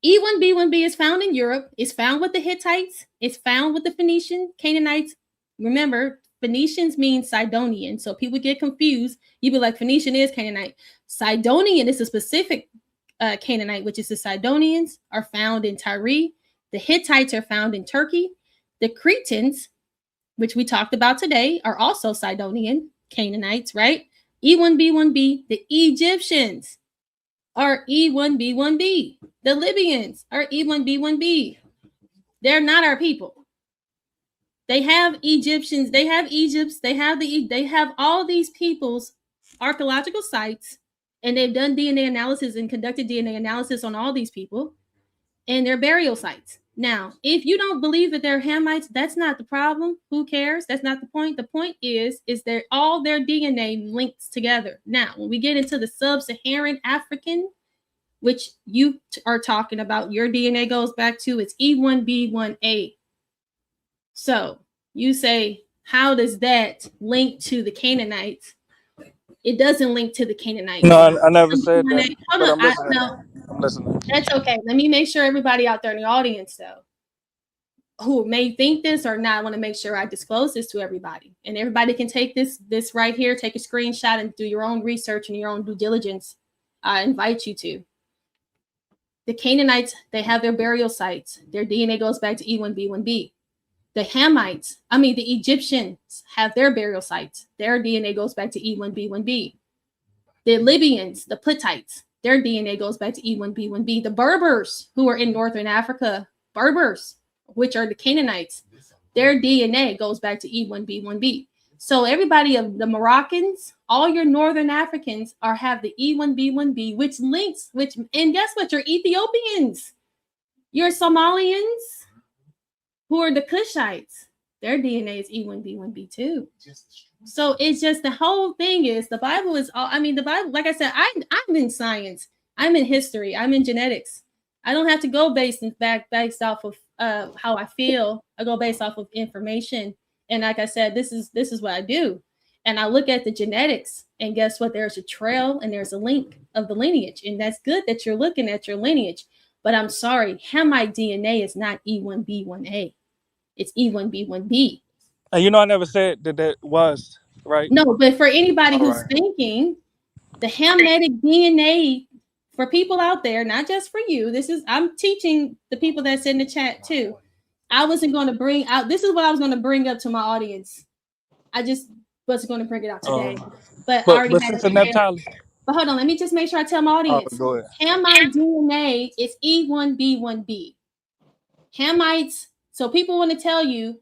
E1B1B is found in Europe. It's found with the Hittites. It's found with the Phoenician, Canaanites. Remember, Phoenicians mean Sidonian, so people get confused. You be like, Phoenician is Canaanite. Sidonian is a specific Canaanite, which is the Sidonians are found in Tyre. The Hittites are found in Turkey. The Cretans, which we talked about today, are also Sidonian Canaanites, right? E1B1B. The Egyptians are E1B1B. The Libyans are E1B1B. They're not our people. They have Egyptians, they have Egypts, they have all these people's archaeological sites, and they've done DNA analysis and conducted DNA analysis on all these people and their burial sites. Now, if you don't believe that they're Hamites, that's not the problem. Who cares? That's not the point. The point is that all their DNA links together. Now, when we get into the sub-Saharan African, which you are talking about, your DNA goes back to, it's E1B1A. So you say, how does that link to the Canaanites? It doesn't link to the Canaanites. No, I never said that. Hold on. I'm listening. That's okay. Let me make sure everybody out there in the audience, though, who may think this or not, I want to make sure I disclose this to everybody. And everybody can take this right here, take a screenshot and do your own research and your own due diligence. I invite you to. The Canaanites, they have their burial sites. Their DNA goes back to E1B1B. The the Egyptians have their burial sites. Their DNA goes back to E1B1B. The Libyans, the Plitites, their DNA goes back to E1B1B. The Berbers, who are in Northern Africa, Berbers, which are the Canaanites, their DNA goes back to E1B1B. So everybody of the Moroccans, all your Northern Africans have the E1B1B, and guess what? Your Ethiopians, your Somalians, who are the Cushites, their DNA is E1B1B too. So it's just, the whole thing is, the Bible is all, the Bible, like I said, I'm in science, I'm in history, I'm in genetics. I don't have to go based off of how I feel. I go based off of information. And like I said, this is what I do. And I look at the genetics, and guess what? There's a trail and there's a link of the lineage. And that's good that you're looking at your lineage. But I'm sorry, Hamite DNA is not E1B1A. It's E1B1B. And I never said that was, right? No, but for anybody who's thinking, the Hamitic DNA, for people out there, not just for you, I'm teaching the people that's in the chat too. I wasn't going to bring out, this is what I was going to bring up to my audience. I just wasn't going to bring it out today. But I already had it. But hold on, let me just make sure I tell my audience. Go ahead. Hamite DNA is E1B1B. Hamites, so people want to tell you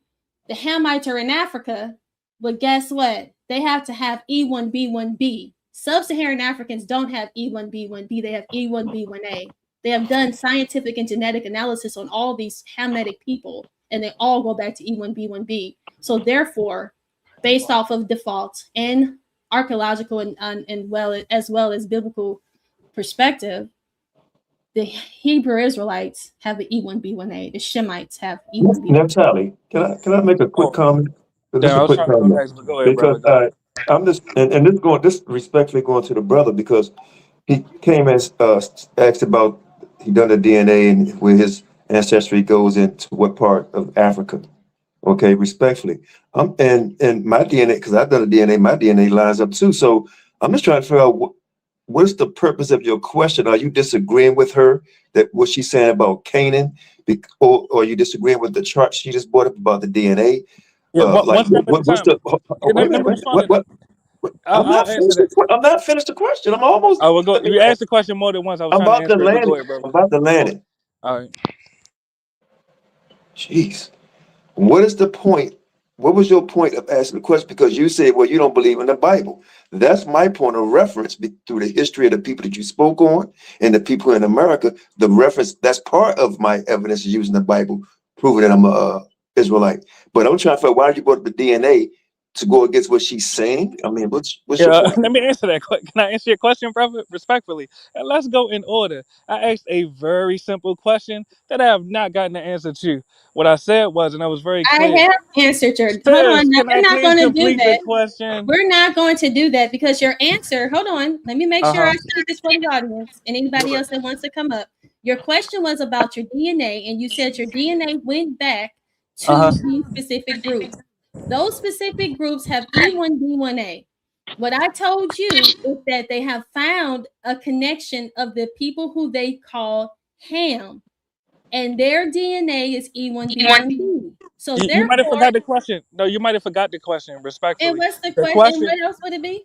the Hamites are in Africa, but guess what? They have to have E1B1B. Sub-Saharan Africans don't have E1B1B, they have E1B1A. They have done scientific and genetic analysis on all these Hamitic people, and they all go back to E1B1B. So therefore, based off of default and archaeological as well as biblical perspective, the Hebrew Israelites have the E1B1A. The Shemites have E1B1A. Naphtali, can I make a quick comment? Yeah, I was trying to go next, but go ahead, because brother. I'm just and this respectfully going to the brother, because He came and asked about, he done the DNA and where his ancestry goes into what part of Africa. Okay, respectfully. And my DNA, because I've done the DNA, my DNA lines up too. So I'm just trying to figure out what is the purpose of your question? Are you disagreeing with her that what she's saying about Canaan, or are you disagreeing with the chart she just brought up about the DNA? Yeah, Like one step at a what's time. the? Yeah, Wait a let minute. me respond. What? I'm I'll not answer finished. that. I'm not finished the question. I'm almost. I will go. You asked the question more than once. I was I'm trying to about to answer it, but land go it. ahead, brother. I'm about to land it. All right. Jeez. What is the point? What was your point of asking the question? Because you said, well, you don't believe in the Bible. That's my point of reference through the history of the people that you spoke on and the people in America. The reference, that's part of my evidence using the Bible, proving that I'm a Israelite. But I'm trying to figure out why you brought up the DNA to go against what she's saying. I mean, what's your Yeah, point? let me answer that. Can I answer your question, brother, respectfully? And let's go in order. I asked a very simple question that I have not gotten the answer to. What I said was, and I was very I clear. have answered your. Hold Sis, on, no, can we're I not please going to do complete the that. question? We're not going to do that because your answer. Hold on, let me make sure I say this for the audience and anybody else that wants to come up. Your question was about your DNA, and you said your DNA went back to these specific groups. Those specific groups have E1B1A. What I told you is that they have found a connection of the people who they call Ham, and their DNA is E1B1B. So You might have therefore, forgot the question. No, you might have forgot the question, and respectfully. what's the The question? And question, what else would it be?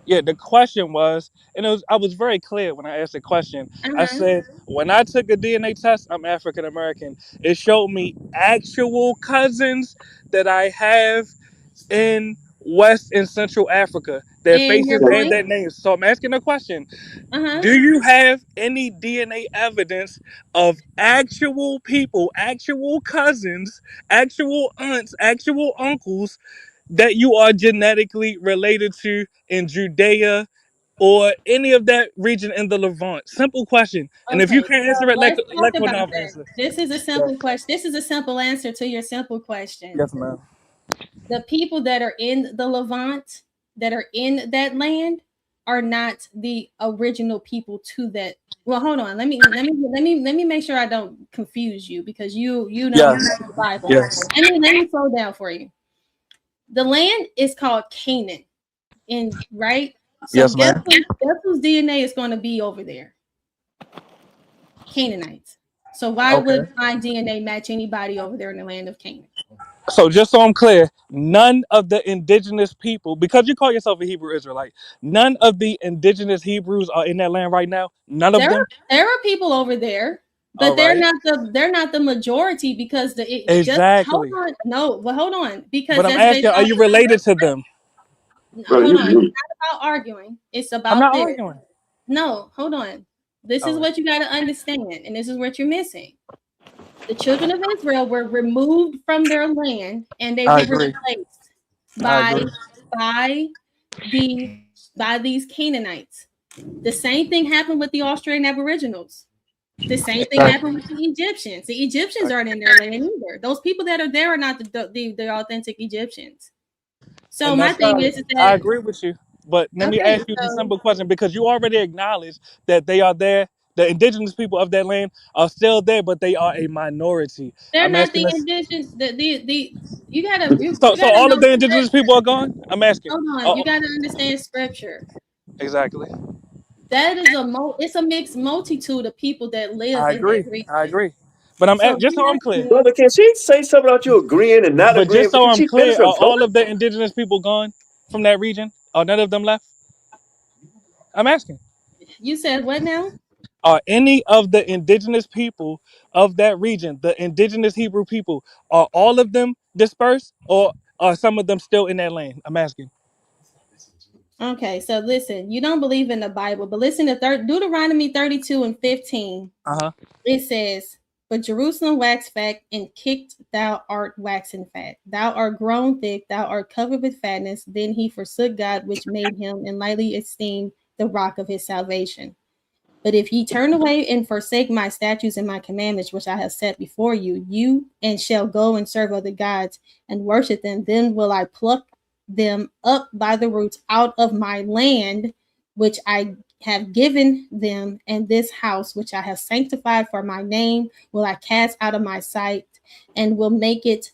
yeah, the question was, and I was very clear when I asked the question. I Uh-huh. said, when I took a DNA test, I'm African American. It showed me actual cousins that I have in West and Central Africa, their And faces your and point? their names. So I'm asking a question. Uh-huh. Do you have any DNA evidence of actual people, actual cousins, actual aunts, actual uncles that you are genetically related to in Judea or any of that region in the Levant? Simple question. And if you Okay, can't answer so it, let's talk let about Quinav that. answer. This is a Yeah. simple question. This is a simple answer to your simple question. Yes, ma'am. The people that are in the Levant, that are in that land, are not the original people to that. Well, hold on. Let me make sure I don't confuse you because you don't Yes. know the Bible. Yes. Let me slow down for you. The land is called Canaan, and right. So Yes, ma'am. guess whose DNA is going to be over there? Canaanites. So why Okay. would my DNA match anybody over there in the land of Canaan? So just so I'm clear, none of the indigenous people, because you call yourself a Hebrew Israelite, none of the indigenous Hebrews are in that land right now. None of There them. are people over there, All but right. they're not the majority because just hold Exactly. on. No, well hold on because But I'm as they asking, are you related to them? Bro, hold on. It's you not about arguing. It's I'm about not this. arguing. No, hold on. This All is right. what you got to understand, and this is what you're missing. The children of Israel were removed from their land, and they I were agree. replaced I by agree. by the by these Canaanites. The same thing happened with the Australian Aboriginals. The same thing Exactly. happened with the Egyptians. The Egyptians aren't in their land either. Those people that are there are not the authentic Egyptians. So And my that's thing fine. is I that agree with you. But let me okay, ask you the so simple question because you already acknowledged that they are there. The indigenous people of that land are still there, but they are a minority. they're I'm not asking the this. indigenous. The you gotta you So gotta all know of the indigenous scripture. people are gone? I'm asking. Hold on, you Oh, gotta understand scripture. exactly. That is it's a mixed multitude of people that live I in that agree. I region. agree. But I'm So just so we're I'm not clear. brother, can she say something about you agreeing and not But agreeing? just so Can I'm she finish clear, her are thought? all of the indigenous people gone from that region? Are none of them left? I'm asking. you said what now? Are any of the indigenous people of that region, the indigenous Hebrew people, are all of them dispersed or are some of them still in that land? I'm asking. Okay, so listen, you don't believe in the Bible, but listen to Deuteronomy 32 and 15. Uh-huh. It says, but Jerusalem waxed fat and kicked thou art waxen fat. Thou art grown thick, thou art covered with fatness. Then he forsook God, which made him, and lightly esteemed the rock of his salvation. But if ye turn away and forsake my statutes and my commandments, which I have set before you, you and shall go and serve other gods and worship them, then will I pluck them up by the roots out of my land, which I have given them, and this house which I have sanctified for my name will I cast out of my sight, and will make it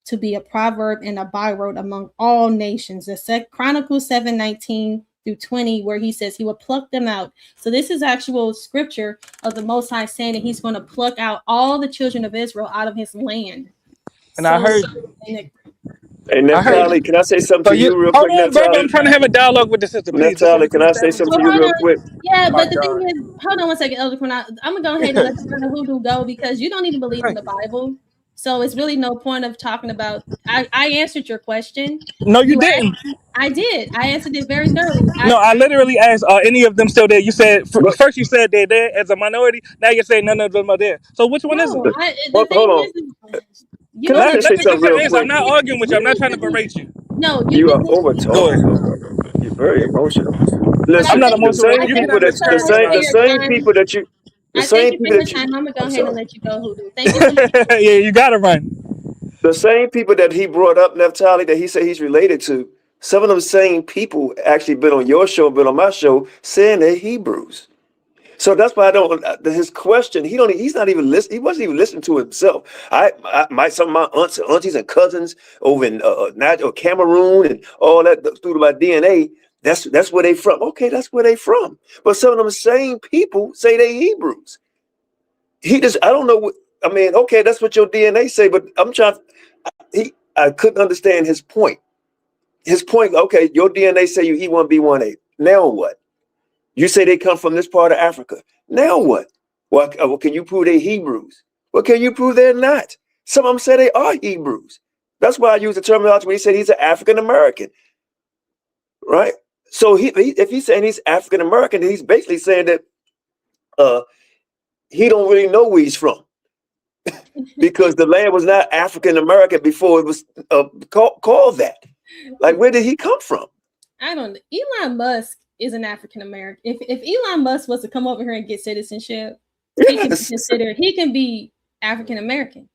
to be a proverb and a byword among all nations. The Chronicles 7:19 through 20, where he says he will pluck them out. So this is actual scripture of the Most High saying that he's going to pluck out all the children of Israel out of his land. And I heard, Hey, Naphtali, can I say something so to you real hold quick, on, brother. Naphtali? I'm trying to have a dialogue with the sister. Please, just Naphtali, can I say So something to you hold real on. quick? Yeah, My but the God. thing is, hold on one second, Elder Quinn. I'm gonna go ahead and let the brother Hoodoo go because you don't even believe in the Bible. So it's really no point of talking about. I answered your question. No, you didn't. I did. I answered it very thoroughly. No, I literally asked, are any of them still there? You said, But first you said they're there as a minority. Now you're saying none of them are there. So which one is it? No, the hold thing on. is, you Can don't I need just Let say me something get your real answer. I'm quick? not arguing with you. I'm not trying to you berate you. no, you You just are over Go talking, ahead. bro. You're very emotional. but I'm Listen, not emotional. I You can thank have you this so the much same for conversation. your time. the I thank same you for people your that you time. I'm gonna go I'm ahead and sorry. let you go, Hoodoo. Thank you so much. Yeah, you gotta run. The same people that he brought up, Naphtali, that he said he's related to, some of them same people actually been on your show, been on my show, saying they're Hebrews. So that's why I don't. His question, he's not even listening. He wasn't even listening to himself. Some of my aunties and cousins over in Cameroon and all that through my DNA. That's where they from. Okay, that's where they from. But some of them same people say they Hebrews. I don't know what. I mean, okay, that's what your DNA say, but I'm trying. I couldn't understand his point. His point. Okay, your DNA say you E1B1A. Now what? You say they come from this part of Africa. Now what? Well, can you prove they're Hebrews? Well, can you prove they're not? Some of them say they are Hebrews. That's why I use the terminology when he said he's an African American, right? So if he's saying he's African American, he's basically saying that he don't really know where he's from because the land was not African American before it was called that. Like, where did he come from? I don't know. Elon Musk is an African American. If Elon Musk was to come over here and get citizenship, he can be African American.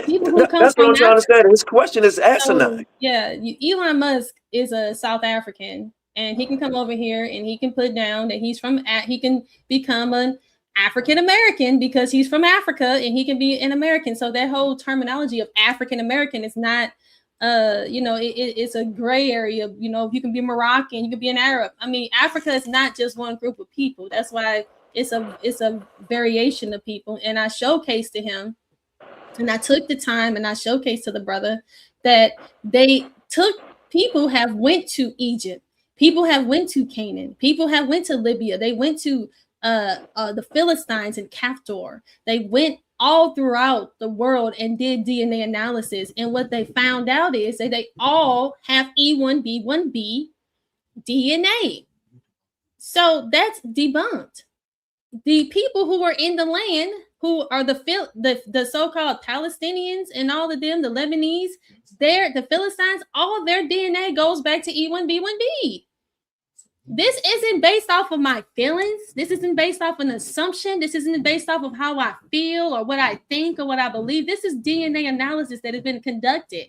People who come That's what from I'm trying to Africa. understand. His question is asinine. So, yeah, Elon Musk is a South African, and he can come over here and he can put down that he's from. He can become an African American because he's from Africa, and he can be an American. So that whole terminology of African American is not. It's a gray area. You can be Moroccan, you can be an Arab. I mean, Africa is not just one group of people. That's why it's a variation of people. And I showcased to him, and I took the time and I showcased to the brother that people have went to Egypt, people have went to Canaan, people have went to Libya, they went to the Philistines and Kaftor. They went all throughout the world and did DNA analysis. And what they found out is that they all have E1B1B DNA. So that's debunked. The people who are in the land, who are the so-called Palestinians and all of them, the Lebanese, the Philistines, all of their DNA goes back to E1B1B. This isn't based off of my feelings. This isn't based off an assumption. This isn't based off of how I feel or what I think or what I believe. This is DNA analysis that has been conducted.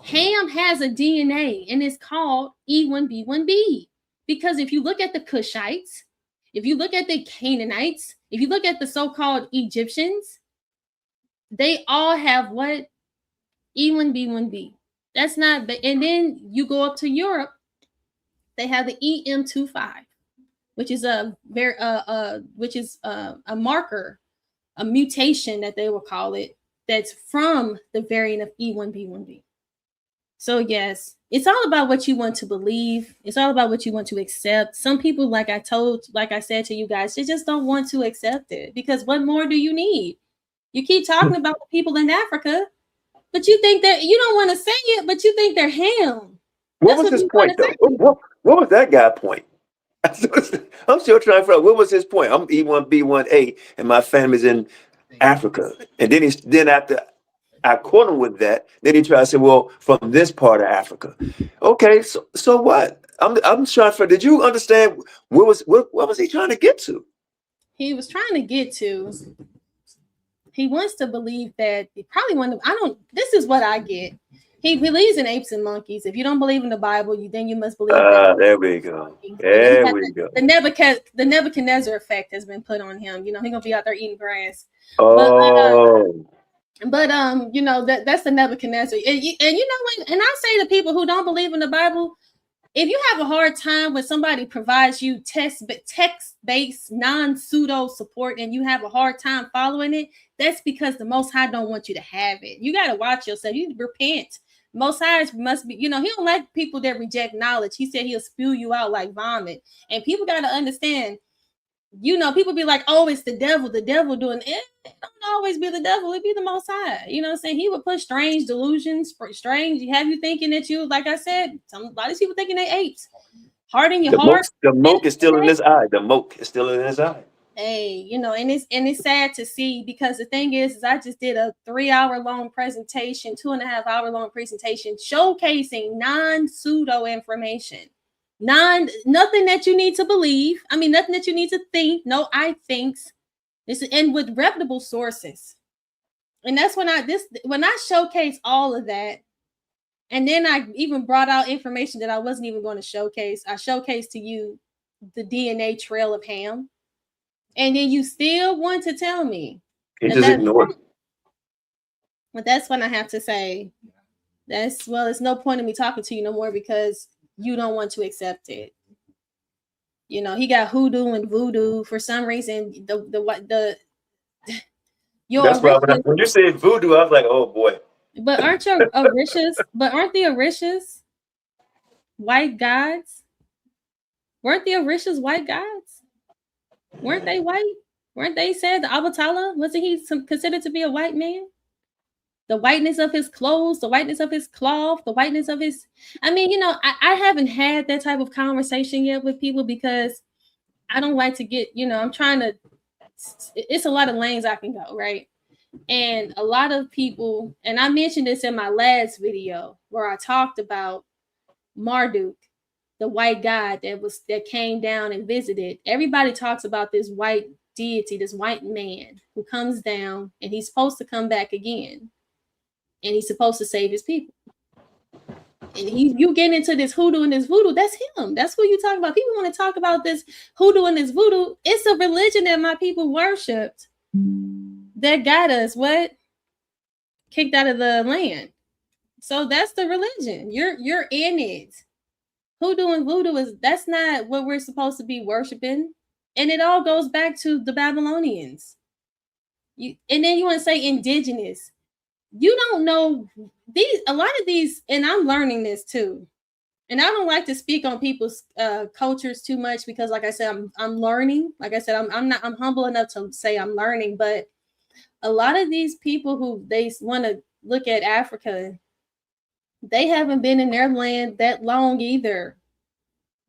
Ham has a DNA and it's called E1B1B. Because if you look at the Cushites, if you look at the Canaanites, if you look at the so-called Egyptians, they all have what? E1B1B. That's not, and then you go up to Europe, they have the EM25, which is a marker, a mutation that they will call it, that's from the variant of E1B1B. So yes, it's all about what you want to believe. It's all about what you want to accept. Some people, like I said to you guys, they just don't want to accept it because what more do you need? You keep talking about the people in Africa, but you think that you don't want to say it, but you think they're Ham. What was his point, though? What was that guy's point? I'm still trying to figure out what was his point. I'm E1B1A, and my family's in Africa. And then after I caught him with that, then he tried to say, "Well, from this part of Africa." Okay, so what? I'm trying to. Did you understand what was he trying to get to? He was trying to get to. He wants to believe that he probably want to. This is what I get. He believes in apes and monkeys. If you don't believe in the Bible, then you must believe that. There we go. And There we go. The Nebuchadnezzar effect has been put on him. You know, he's gonna be out there eating grass. Oh. But you know, that's the Nebuchadnezzar. And you know, and I say to people who don't believe in the Bible, if you have a hard time when somebody provides you text-based, non-pseudo support and you have a hard time following it, that's because the Most High don't want you to have it. You got to watch yourself. You repent. Most High must be, you know, he don't like people that reject knowledge. He said he'll spew you out like vomit. And people got to understand, you know, people be like, oh, it's the devil doing it. It don't always be the devil, it be the Most High. You know what I'm saying? He would put strange delusions, have you thinking that you, like I said, a lot of people thinking they apes. Heart in your heart. The moke is still in his eye. The moke is still in his eye. Hey, you know, and it's sad to see, because the thing is I just did a 3-hour long presentation, 2.5-hour long presentation, showcasing non-pseudo information. Nothing that you need to believe. I mean, nothing that you need to think. No, I thinks. This and with reputable sources. And that's when I showcase all of that. And then I even brought out information that I wasn't even going to showcase. I showcased to you the DNA trail of Ham. And then you still want to tell me. He just ignored it. But that's when I have to say, there's no point in me talking to you no more, because you don't want to accept it. You know, he got hoodoo and voodoo for some reason. That's why when you said voodoo, I was like, oh boy. But aren't the Orishas white gods? Weren't the Orishas white gods? Weren't they white? Weren't they said the Avatala? Wasn't he considered to be a white man? The whiteness of his clothes, the whiteness of his cloth, the whiteness of his... I mean, you know, I haven't had that type of conversation yet with people, because I don't like to get, you know, I'm trying to... It's a lot of lanes I can go, right? And a lot of people, and I mentioned this in my last video where I talked about Marduk, the white god that came down and visited. Everybody talks about this white deity, this white man who comes down, and he's supposed to come back again. And he's supposed to save his people. And you get into this hoodoo and this voodoo, that's him. That's who you talk about. People want to talk about this hoodoo and this voodoo. It's a religion that my people worshipped that got us kicked out of the land. So that's the religion. You're in it. Hoodoo and voodoo that's not what we're supposed to be worshiping. And it all goes back to the Babylonians. And then you want to say indigenous. You don't know a lot of these, and I'm learning this too. And I don't like to speak on people's cultures too much, because, like I said, I'm learning. Like I said, I'm humble enough to say I'm learning. But a lot of these people who they want to look at Africa, they haven't been in their land that long either.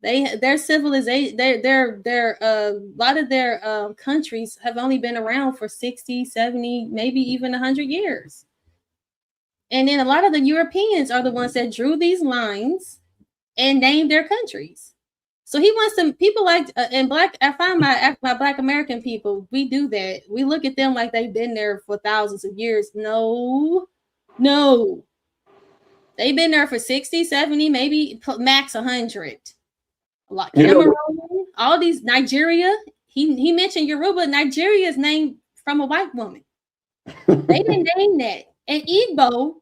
Their civilization, a lot of their countries have only been around for 60, 70, maybe even 100 years. And then a lot of the Europeans are the ones that drew these lines and named their countries. So he wants some people like I find my Black American people, we do that. We look at them like they've been there for thousands of years. No. They've been there for 60, 70, maybe max 100. A lot. Cameroon, all these, Nigeria. He mentioned Europa. Nigeria is named from a white woman. They didn't name that. And Igbo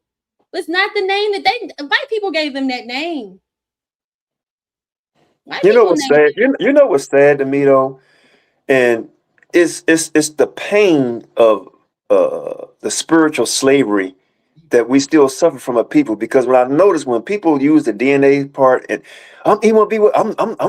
was not the name that white people gave them that name. You know what's sad? You know what's sad to me though, and it's the pain of the spiritual slavery that we still suffer from a people. Because what I've noticed, when people use the DNA part, and I'm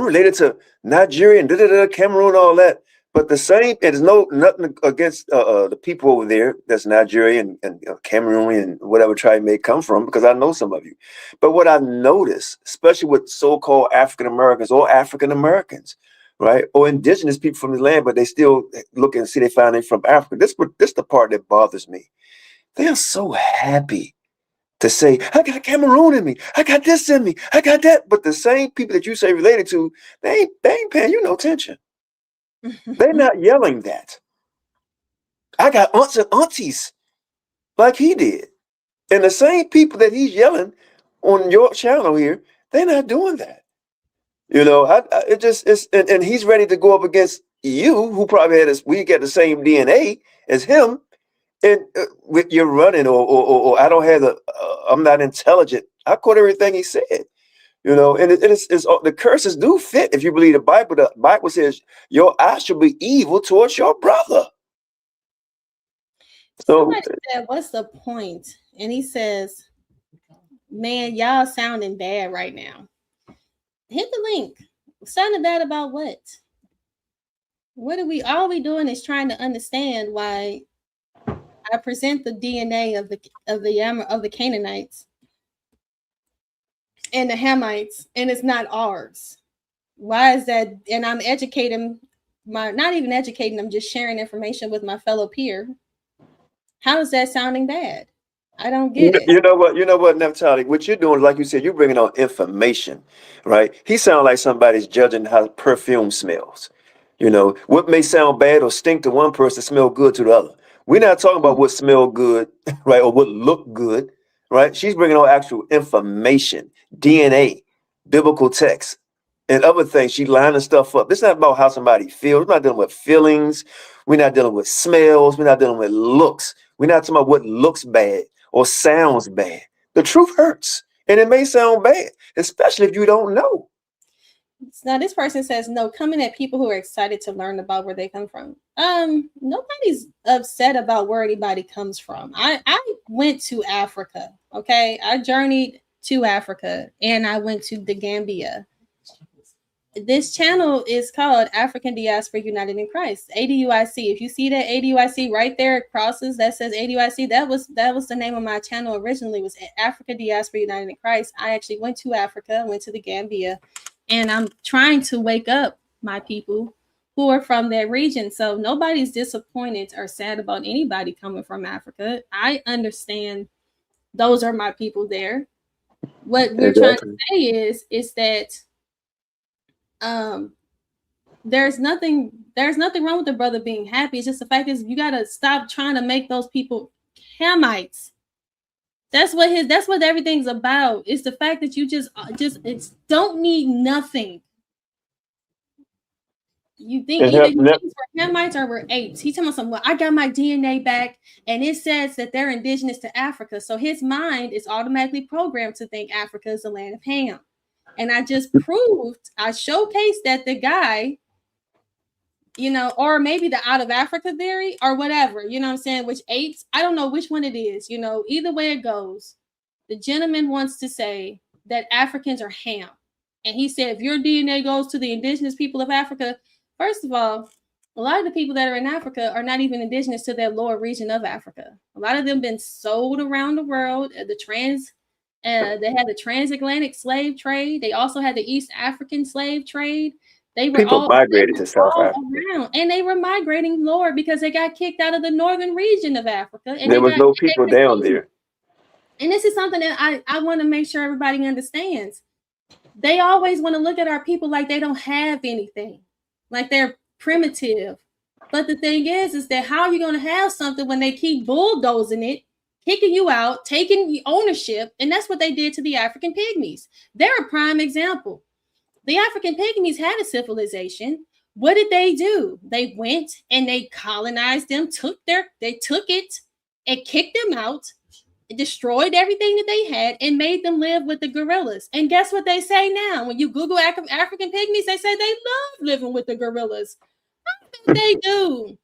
related to Nigeria and Cameroon, all that. But the same, there's nothing against the people over there that's Nigerian and Cameroon and whatever tribe may come from, because I know some of you. But what I've noticed, especially with so-called African Americans or African Americans, right, or indigenous people from the land, but they still look and see they find it from Africa. This the part that bothers me. They are so happy to say, I got Cameroon in me, I got this in me, I got that. But the same people that you say related to, they ain't paying you no attention. They're not yelling that. I got aunts and aunties like he did. And the same people that he's yelling on your channel here, they're not doing that. You know, it just is, and he's ready to go up against you, who probably we get the same DNA as him, and with your running, or I don't have I'm not intelligent. I quote everything he said. You know, and it's the curses do fit if you believe the Bible. The Bible says your eye should be evil towards your brother. So somebody said, "What's the point?" And he says, "Man, y'all sounding bad right now." Hit the link. Sounding bad about what? What are we? All we doing is trying to understand why I present the DNA of the Canaanites and the Hamites, and it's not ours. Why is that? And I'm educating not even educating, I'm just sharing information with my fellow peer. How is that sounding bad? I don't get it. You know what, Neftali, what you're doing, like you said, you're bringing on information, right? He sounds like somebody's judging how perfume smells. You know, what may sound bad or stink to one person smell good to the other. We're not talking about what smell good, right, or what look good, right? She's bringing on actual information, DNA, biblical text, and other things. She's lining stuff up. This is not about how somebody feels. We're not dealing with feelings. We're not dealing with smells. We're not dealing with looks. We're not talking about what looks bad or sounds bad. The truth hurts, and it may sound bad, especially if you don't know. Now this person says, no, coming at people who are excited to learn about where they come from. Nobody's upset about where anybody comes from. I went to Africa. Okay, I journeyed to Africa and I went to the Gambia. This channel is called African Diaspora United in Christ, ADUIC. If you see that ADUIC right there, it crosses that says ADUIC. That was the name of my channel originally, was African Diaspora United in Christ. I actually went to Africa, went to the Gambia, and I'm trying to wake up my people who are from that region. So nobody's disappointed or sad about anybody coming from Africa. I understand those are my people there. What we're trying to say is that there's nothing wrong with the brother being happy. It's just the fact is you gotta stop trying to make those people Hamites. That's what everything's about. It's the fact that you just don't need nothing. You think either you think we're Hamites or we're apes. He's telling us something. Well, I got my DNA back, and it says that they're indigenous to Africa. So his mind is automatically programmed to think Africa is the land of Ham. And I just I showcased that the guy, you know, or maybe the out of Africa theory or whatever, you know what I'm saying, which apes, I don't know which one it is, you know, either way it goes. The gentleman wants to say that Africans are Ham. And he said, if your DNA goes to the indigenous people of Africa, first of all, a lot of the people that are in Africa are not even indigenous to that lower region of Africa. A lot of them been sold around the world. They had the transatlantic slave trade. They also had the East African slave trade. They were people migrated to South Africa, around, and they were migrating lower because they got kicked out of the northern region of Africa. And there was no people down there. And this is something that I want to make sure everybody understands. They always want to look at our people like they don't have anything, like they're primitive. But the thing is that how are you going to have something when they keep bulldozing it, kicking you out, taking ownership? And that's what they did to the African Pygmies. They're a prime example. The African Pygmies had a civilization. What did they do? They went and they colonized them, they took it and kicked them out, destroyed everything that they had, and made them live with the gorillas. And guess what they say now? When you Google African Pygmies, they say they love living with the gorillas. I bet they do.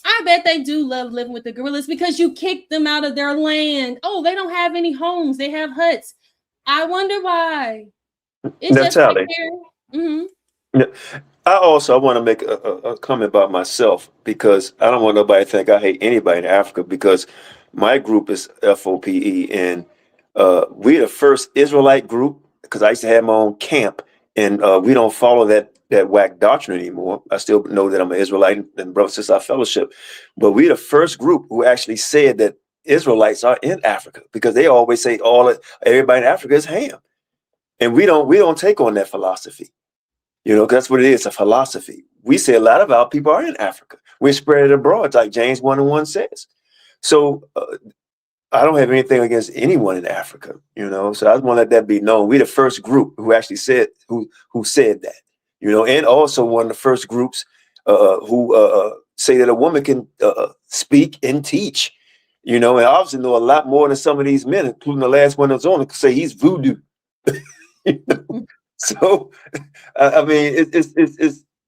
I bet they do love living with the gorillas because you kicked them out of their land. Oh, they don't have any homes. They have huts. I wonder why. It's just right there. Mm-hmm. I want to make a comment about myself, because I don't want nobody to think I hate anybody in Africa, because my group is FOPE, and we're the first Israelite group, because I used to have my own camp, and we don't follow that whack doctrine anymore. I still know that I'm an Israelite and brother sister fellowship, but we're the first group who actually said that Israelites are in Africa, because they always say everybody in Africa is Ham. And we don't take on that philosophy, you know, 'cause that's what it is, a philosophy. We say a lot of our people are in Africa. We're spread abroad, like James 1:1 says. So I don't have anything against anyone in Africa, you know. So I just want to let that be known. We're the first group who actually said who said that, you know, and also one of the first groups who say that a woman can speak and teach, you know, and I obviously know a lot more than some of these men, including the last one that's on, say he's voodoo. You know? So I mean,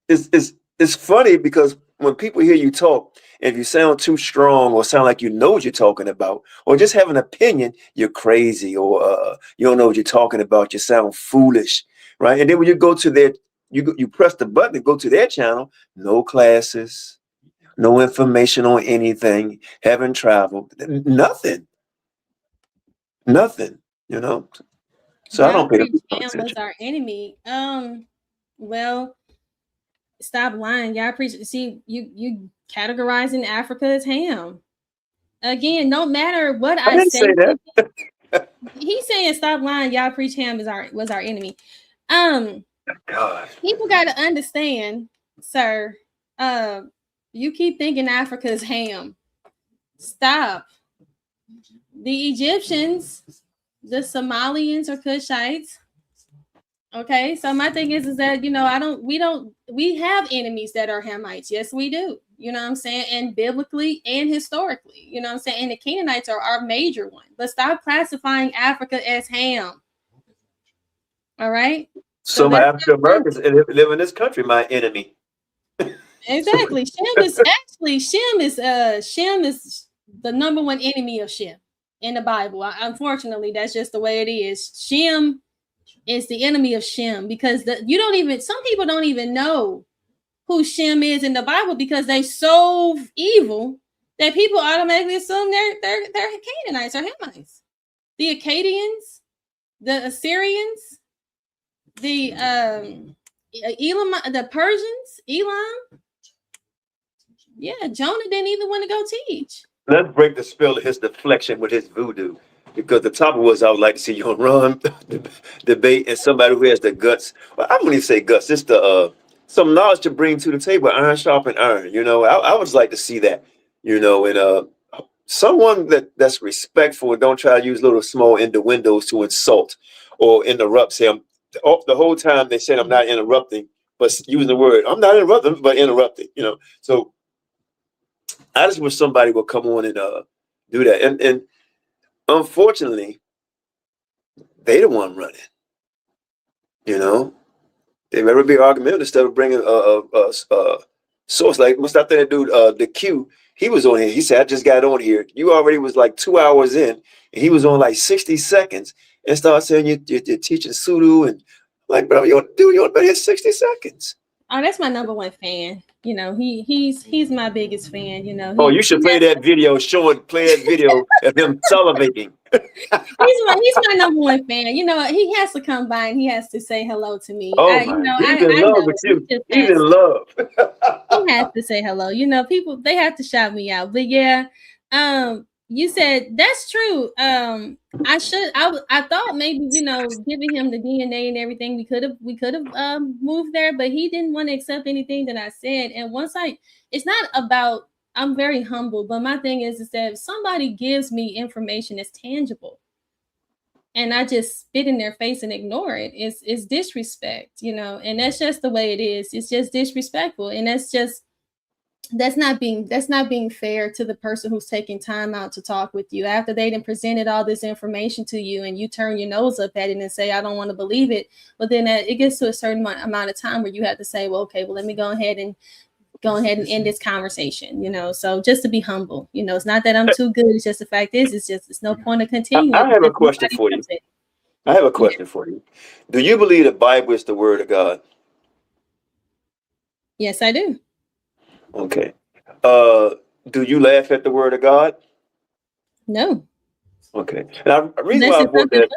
it's funny because when people hear you talk, if you sound too strong or sound like you know what you're talking about, or just have an opinion, you're crazy, or you don't know what you're talking about. You sound foolish, right? And then when you go to their, you press the button and go to their channel, no classes, no information on anything, haven't traveled, nothing, you know. So I Y'all don't pay preach Ham was attention. our enemy. Well, stop lying. Y'all preach. See, you categorizing Africa as Ham. Again, no matter what I I didn't say, say that. he's saying stop lying. Y'all preach Ham was our enemy. God. People got to understand, sir. You keep thinking Africa is Ham. Stop. The Egyptians, the Somalians are Cushites. Okay, so my thing is that, you know, we have enemies that are Hamites. Yes, we do. You know what I'm saying? And biblically and historically, you know what I'm saying? And the Canaanites are our major one. But stop classifying Africa as Ham. All right? So Some African Americans live in this country, my enemy. Exactly. Shem is the number one enemy of Shem in the Bible. Unfortunately, that's just the way it is. Shem is the enemy of Shem because some people don't even know who Shem is in the Bible because they're so evil that people automatically assume they're Canaanites or Hamites. The Akkadians, the Assyrians, the Elam, the Persians, Elam. Yeah, Jonah didn't even want to go teach. Let's break the spell of his deflection with his voodoo. Because the topic was, I would like to see you on Ron debate and somebody who has the guts. Well, I wouldn't even say guts. It's the some knowledge to bring to the table. Iron sharpen iron. You know, I would like to see that. You know, and someone that's respectful and don't try to use little small innuendos to insult or interrupt. Say, the whole time they said I'm not interrupting, but using the word I'm not interrupting, but interrupting. You know, so I just wish somebody would come on and do that. And unfortunately, they the one running. You know, they never be argumentative instead of bringing a source. Like what's that thing dude? The Q. He was on here. He said, "I just got on here. You already was like 2 hours in, and he was on like 60 seconds and started saying you're teaching Sudo and like, bro, you want to be here 60 seconds." Oh, that's my number one fan. You know, he's my biggest fan. You know. You should play that video. Play that video of him salivating. He's my number one fan. You know, he has to come by and he has to say hello to me. He's in love with you. He's in love. He has to say hello. You know, people they have to shout me out. But yeah, you said that's true. I thought maybe, you know, giving him the DNA and everything, we could have moved there, but he didn't want to accept anything that I said. And it's not about, I'm very humble, but my thing is that if somebody gives me information that's tangible and I just spit in their face and ignore it, it's disrespect, you know, and that's just the way it is. It's just disrespectful. And that's not being fair to the person who's taking time out to talk with you after they done presented all this information to you and you turn your nose up at it and say, I don't want to believe it. But then it gets to a certain amount of time where you have to say, well, okay, well, let me go ahead and end this conversation, you know. So just to be humble, you know, it's not that I'm too good. It's just the fact is, it's no point of continuing. I have a question for you. I have a question for you. Do you believe the Bible is the word of God? Yes, I do. Okay. Do you laugh at the word of God? No. Okay. Now, the reason why I brought that,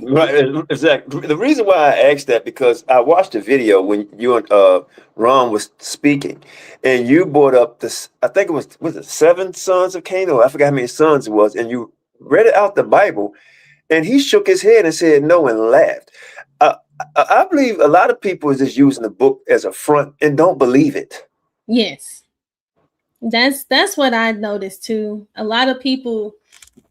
right, exactly. The reason why I asked that because I watched a video when you and Ron was speaking, and you brought up this. I think it was it 7 sons of Cain, or I forgot how many sons it was, and you read it out the Bible, and he shook his head and said no and laughed. I believe a lot of people is just using the book as a front and don't believe it. Yes. That's what I noticed too. A lot of people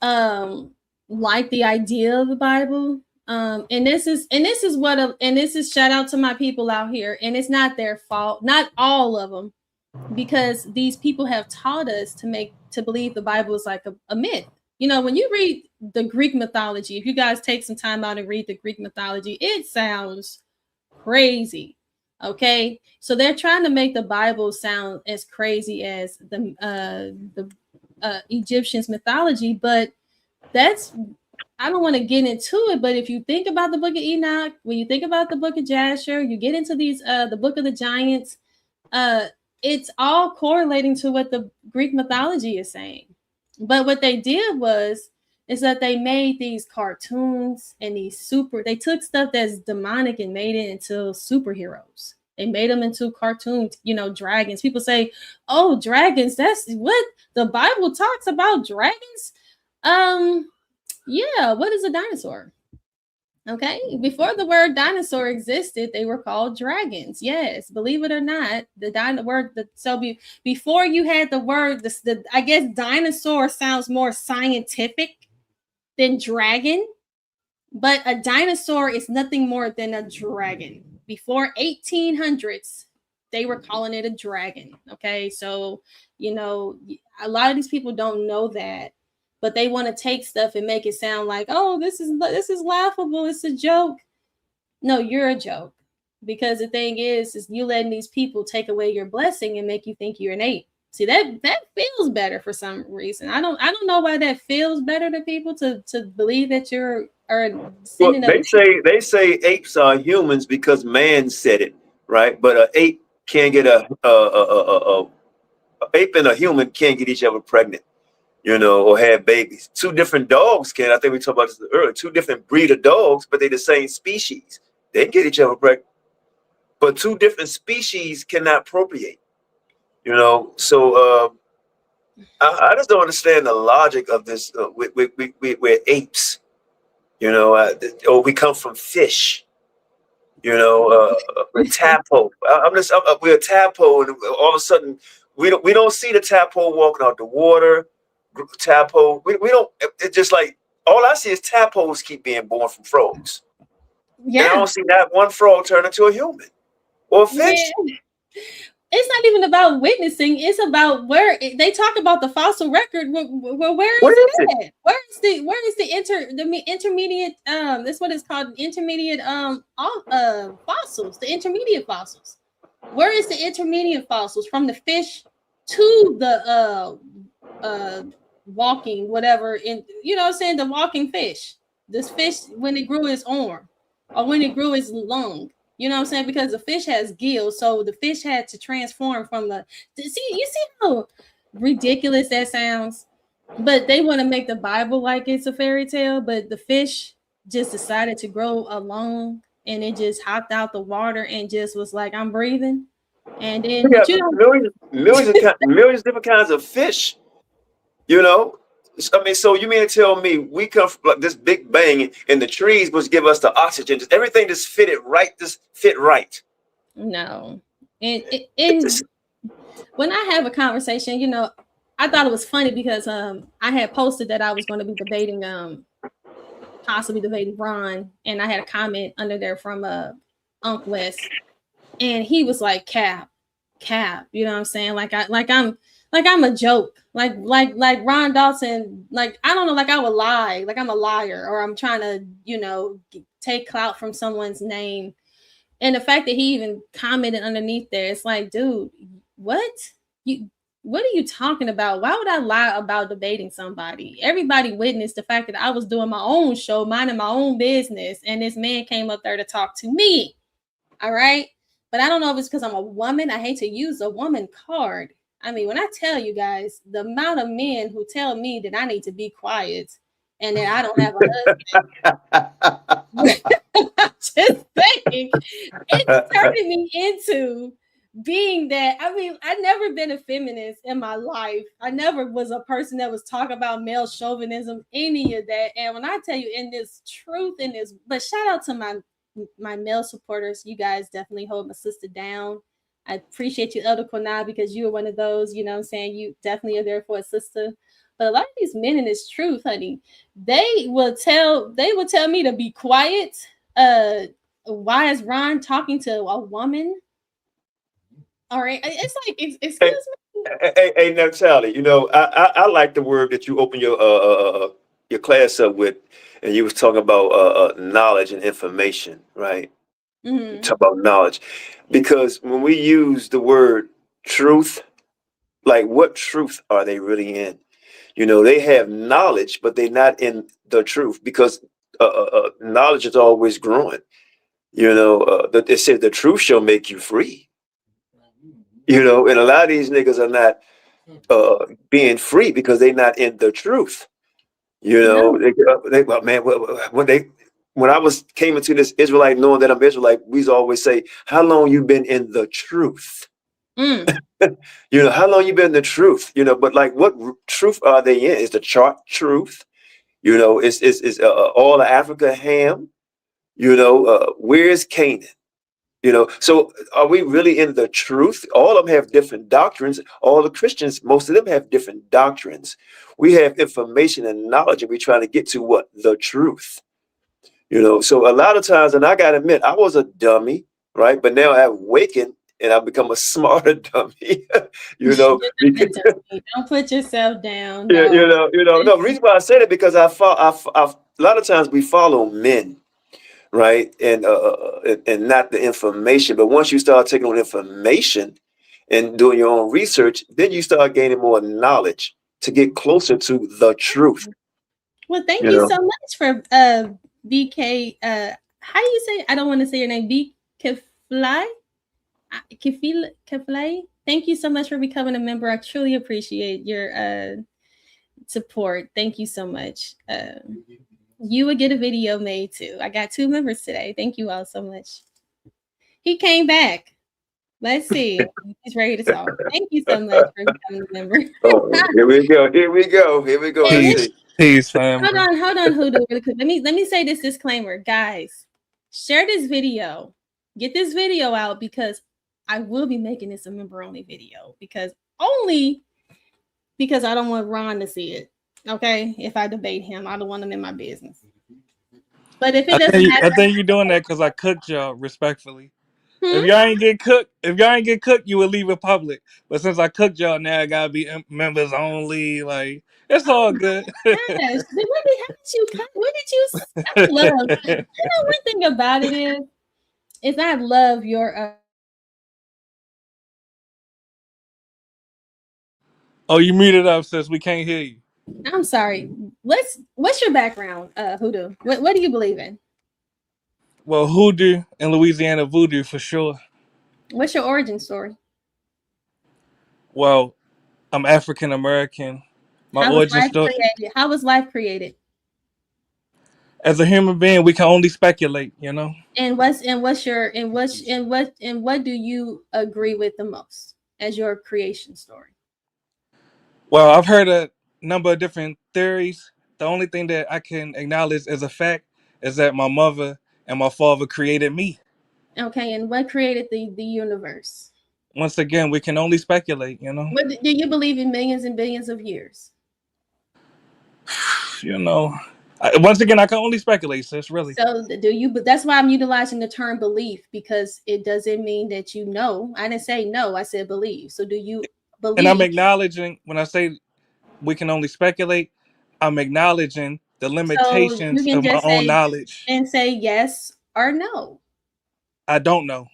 like the idea of the Bible. And this is shout out to my people out here, and it's not their fault, not all of them, because these people have taught us to believe the Bible is like a myth. You know, when you read the Greek mythology, if you guys take some time out and read the Greek mythology, it sounds crazy. Okay, so they're trying to make the Bible sound as crazy as the Egyptians mythology, but that's, I don't want to get into it, but if you think about the book of Enoch, when you think about the book of Jasher, you get into these the book of the giants, it's all correlating to what the Greek mythology is saying. But what they did is that they made these cartoons and they took stuff that's demonic and made it into superheroes. They made them into cartoons, you know, dragons. People say, oh, dragons, that's what the Bible talks about, dragons. Yeah, what is a dinosaur? Okay, before the word dinosaur existed, they were called dragons. Yes, believe it or not, before you had the word, I guess dinosaur sounds more scientific than dragon, but a dinosaur is nothing more than a dragon. Before 1800s, they were calling it a dragon. Okay, so you know, a lot of these people don't know that, but they want to take stuff and make it sound like, oh, this is laughable, it's a joke. No, you're a joke, because the thing is you letting these people take away your blessing and make you think you're an ape. See, that feels better for some reason. I don't know why that feels better to people, to believe that you're well, they say apes are humans because man said it, right? But an ape can't get a ape and a human can't get each other pregnant, you know, or have babies. Two different dogs can. I think we talked about this earlier. Two different breed of dogs, but they're the same species. They can get each other pregnant, but two different species cannot procreate. You know, so I just don't understand the logic of this. We're apes, you know, or we come from fish. You know, we're tadpole. We're a tadpole, and all of a sudden we don't see the tadpole walking out the water. Tadpole, we don't. It's just like all I see is tadpoles keep being born from frogs. Yeah, and I don't see that one frog turn into a human or a fish. Yeah. It's not even about witnessing. It's about where they talk about the fossil record. Where is it at? Where is the intermediate? That's what it's called. Intermediate fossils. The intermediate fossils. Where is the intermediate fossils from the fish to the walking whatever? In, you know what I'm saying, the walking fish. This fish when it grew its arm or when it grew its lung. You know what I'm saying? Because the fish has gills, so the fish had to transform from you see how ridiculous that sounds? But they want to make the Bible like it's a fairy tale, but the fish just decided to grow alone, and it just hopped out the water and just was like, I'm breathing. And then millions of different kinds of fish, you know. I mean, so you mean to tell me we come from like this big bang and the trees which give us the oxygen, just everything just fit right? No. And when I have a conversation, you know, I thought it was funny because I had posted that I was going to be debating possibly debating Ron, and I had a comment under there from Unc West, and he was like, cap, you know what I'm saying? Like I'm a joke. Like Ron Dalton, like I don't know, like I would lie, like I'm a liar, or I'm trying to, you know, take clout from someone's name. And the fact that he even commented underneath there, it's like, dude, what are you talking about? Why would I lie about debating somebody? Everybody witnessed the fact that I was doing my own show, minding my own business, and this man came up there to talk to me. All right. But I don't know if it's because I'm a woman. I hate to use a woman card. I mean, when I tell you guys the amount of men who tell me that I need to be quiet and that I don't have a husband, just saying, it's turning me into being that. I mean, I've never been a feminist in my life. I never was a person that was talking about male chauvinism, any of that. And when I tell you in this truth, in this, but shout out to my male supporters. You guys definitely hold my sister down. I appreciate you, Elder Kwana, because you are one of those, you know what I'm saying? You definitely are there for a sister. But a lot of these men in this truth, honey, they will tell me to be quiet. Why is Ron talking to a woman? All right, it's like, excuse me. Hey, Natalie, I like the word that you open your class up with, and you was talking about knowledge and information, right? Mm-hmm. Talk about knowledge, because when we use the word truth, like what truth are they really in? They have knowledge, but they're not in the truth, because knowledge is always growing. It says the truth shall make you free. And a lot of these niggas are not being free because they're not in the truth. No. When I came into this Israelite, knowing that I'm Israelite, we always say, "How long you been in the truth?" Mm. How long you been in the truth? But like, what truth are they in? Is the chart truth? Is all of Africa ham? Where is Canaan? So are we really in the truth? All of them have different doctrines. All the Christians, most of them have different doctrines. We have information and knowledge, and we're trying to get to what? The truth. So a lot of times, and I got to admit, I was a dummy, right? But now I've awakened and I've become a smarter dummy, because, Don't put yourself down. yeah, No. no, reason why I said it, because a lot of times we follow men, right? And not the information. But once you start taking on information and doing your own research, then you start gaining more knowledge to get closer to the truth. Well, thank you so much for BK. How do you say? I don't want to say your name. Kefly. Thank you so much for becoming a member. I truly appreciate your support. Thank you so much. You would get a video made too. I got 2 members today. Thank you all so much. He came back. Let's see. He's ready to talk. Thank you so much for becoming a member. Here we go. Peace, family. Hold on, Hoodoo. Really quick. Let me say this disclaimer, guys. Share this video. Get this video out, because I will be making this a member-only video, because I don't want Ron to see it. Okay, if I debate him, I don't want him in my business. But if it doesn't matter, I think you're doing that because I cooked y'all respectfully. If y'all ain't get cooked, you would leave it public. But since I cooked y'all, now I gotta be members only. Like, it's all good. Gosh, how did you cut? What did you? I love. One thing about it is I love your. Oh, you muted up, sis. We can't hear you. I'm sorry. What's your background, Hoodoo? What do you believe in? Well, hoodoo and Louisiana voodoo for sure. What's your origin story? Well, I'm African American. My origin story. How was life created? As a human being, we can only speculate, And what do you agree with the most as your creation story? Well, I've heard a number of different theories. The only thing that I can acknowledge as a fact is that my mother and my father created me. Okay, and what created the universe? Once again, we can only speculate, What, do you believe in millions and billions of years? Once again, I can only speculate, sis, really. So but that's why I'm utilizing the term belief, because it doesn't mean that you know. I didn't say no, I said believe. So do you believe? And I'm acknowledging, when I say we can only speculate, I'm acknowledging the limitations of my own knowledge. And say yes or no. I don't know.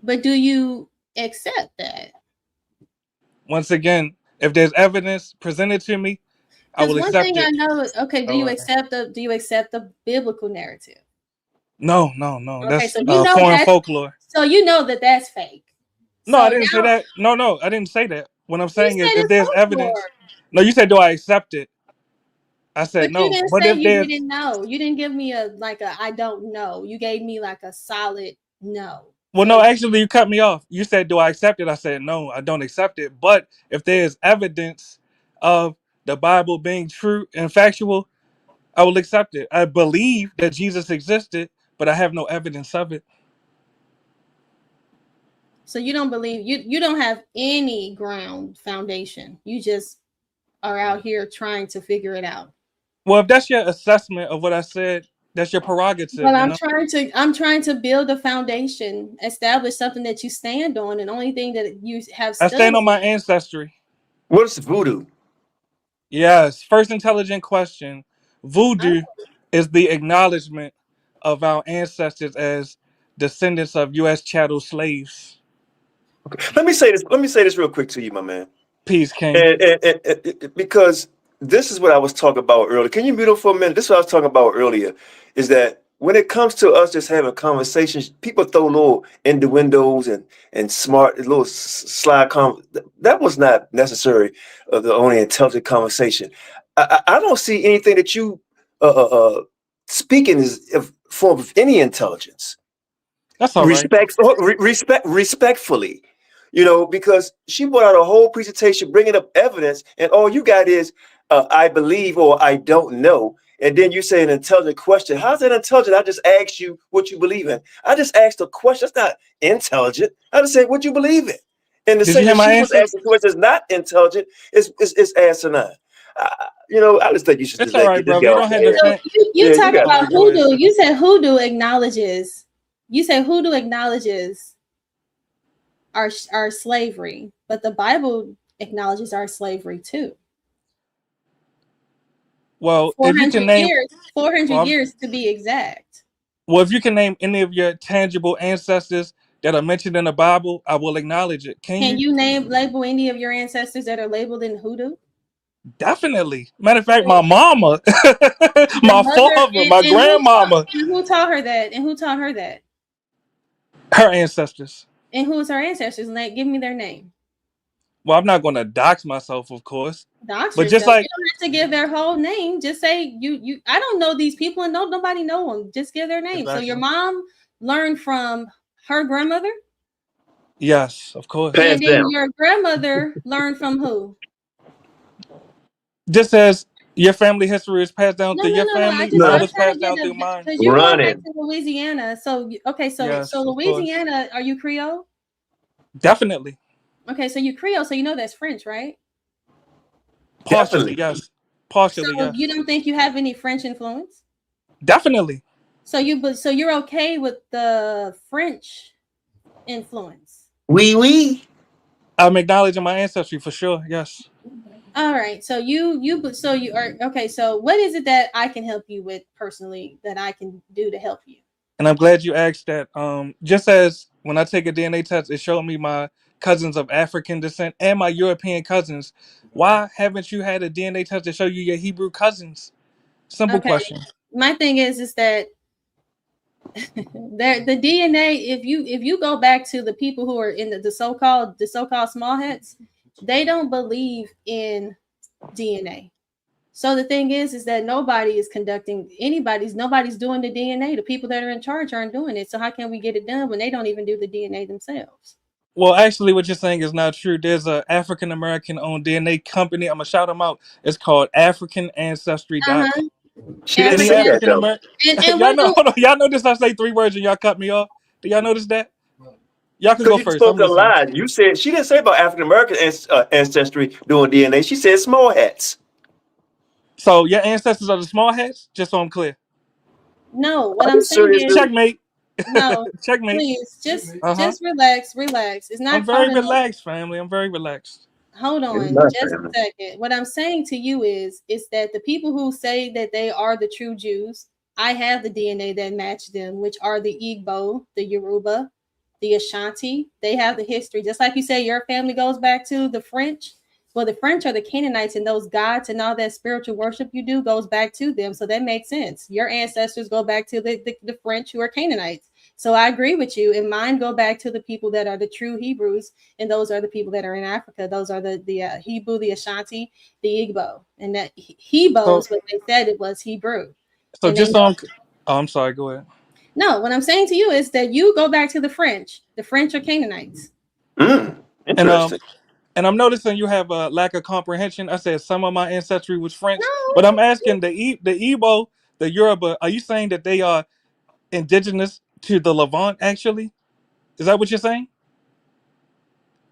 But do you accept that? Once again, if there's evidence presented to me, I will accept it. One thing I know is, okay, do you accept the biblical narrative? No. Okay, that's foreign folklore. So you know that's fake. No, I didn't say that. No, I didn't say that. What I'm saying is, if there's evidence. No, you said, do I accept it? I said no. You didn't say you didn't know. You didn't give me a I don't know. You gave me like a solid no. Well, no, actually, you cut me off. You said, do I accept it? I said, no, I don't accept it. But if there's evidence of the Bible being true and factual, I will accept it. I believe that Jesus existed, but I have no evidence of it. So you don't believe, you don't have any ground foundation. You just are out here trying to figure it out. Well, if that's your assessment of what I said, that's your prerogative, But you know? I'm trying to build a foundation, establish something that you stand on, and the only thing that you have I stand on studied. my ancestry. What's voodoo? Yes. First intelligent question. Voodoo is the acknowledgement of our ancestors as descendants of U.S. chattel slaves. Okay. Let me say this. Let me say this real quick to you, my man. Peace, King. And because this is what I was talking about earlier. Can you mute up for a minute? This is what I was talking about earlier. Is that when it comes to us just having conversations, people throw little innuendos and smart little slide that was not necessary of the only intelligent conversation. I don't see anything that you speaking is a form of any intelligence. That's all right. Respectfully, you know, because she brought out a whole presentation bringing up evidence, and all you got is I believe or I don't know. And then you say an intelligent question. How's that intelligent? I just asked you what you believe in. I just asked a question. That's not intelligent. I just said what you believe in. And to Did say you hear that my she was answer? asking questions not intelligent is asinine. You know, I just think you should It's just all let right, get this bro. guy You off don't the have to air. think. You talk got about it. Go ahead. hoodoo. You said hoodoo acknowledges. You said hoodoo acknowledges our slavery, but the Bible acknowledges our slavery too. Well, if you can name 400 years to be exact. Well, if you can name any of your tangible ancestors that are mentioned in the Bible, I will acknowledge it. Can you label any of your ancestors that are labeled in hoodoo? Definitely. Matter of fact, my mama, my Mother, father, my grandmama, who taught her that? And who taught her that? her ancestors. And who's her ancestors? Like, give me their name. Well, I'm not going to dox myself, of course. Dox but yourself. just like You don't have to give their whole name. Just say you. I don't know these people, and nobody know them. Just give their name. Exactly. So your mom learned from her grandmother. Yes, of course. Hands And then down. your grandmother learned from who? Just as your family history is passed down No. through your family, mine I'm was trying to passed get down through mine. because you go back Running. to Louisiana. So okay, so Yes, of course. Louisiana, are you Creole? Definitely. Okay, so you Creole, so you know that's French, right? Partially, Definitely. yes. Partially, So yes. you don't think you have any French influence? Definitely. So you're okay with the French influence? Oui. I'm acknowledging my ancestry for sure. Yes. All right. So you are okay. So what is it that I can help you with personally that I can do to help you? And I'm glad you asked that. Just as when I take a DNA test, it showed me my cousins of African descent and my European cousins. Why haven't you had a DNA test to show you your Hebrew cousins? Simple question. My thing is that the DNA, if you go back to the people who are in the so-called small hats, they don't believe in DNA. So the thing is that nobody is nobody's doing the DNA. The people that are in charge aren't doing it. So how can we get it done when they don't even do the DNA themselves? Well, actually, what you're saying is not true. There's a African American owned DNA company. I'm gonna shout them out. It's called AfricanAncestry.com. She didn't say that though. Y'all know. Hold on. Y'all notice I say 3 words and y'all cut me off. Do y'all notice that? Y'all can Because go you first. spoke I'm a listening. lie. You said she didn't say about African American ancestry doing DNA. She said small hats. So your ancestors are the small hats? Just so I'm clear. No, what I'm saying is Checkmate. no. Checkmate. Please, just relax. It's not I'm very called relaxed, family. I'm very relaxed. Hold on not just family. a second. What I'm saying to you is that the people who say that they are the true Jews, I have the DNA that match them, which are the Igbo, the Yoruba, the Ashanti. They have the history. Just like you say, your family goes back to the French. Well, the French are the Canaanites, and those gods and all that spiritual worship you do goes back to them. So that makes sense. Your ancestors go back to the French, who are Canaanites. So I agree with you. And mine go back to the people that are the true Hebrews, and those are the people that are in Africa. Those are the Hebrew, the Ashanti, the Igbo, and that Hebrew is what they said it was Hebrew. So just on. Oh, I'm sorry. Go ahead. No, what I'm saying to you is that you go back to the French. The French are Canaanites. Interesting. And I'm noticing you have a lack of comprehension. I said some of my ancestry was French, No. but I'm asking the Igbo, the Yoruba. Are you saying that they are indigenous to the Levant? Actually, is that what you're saying?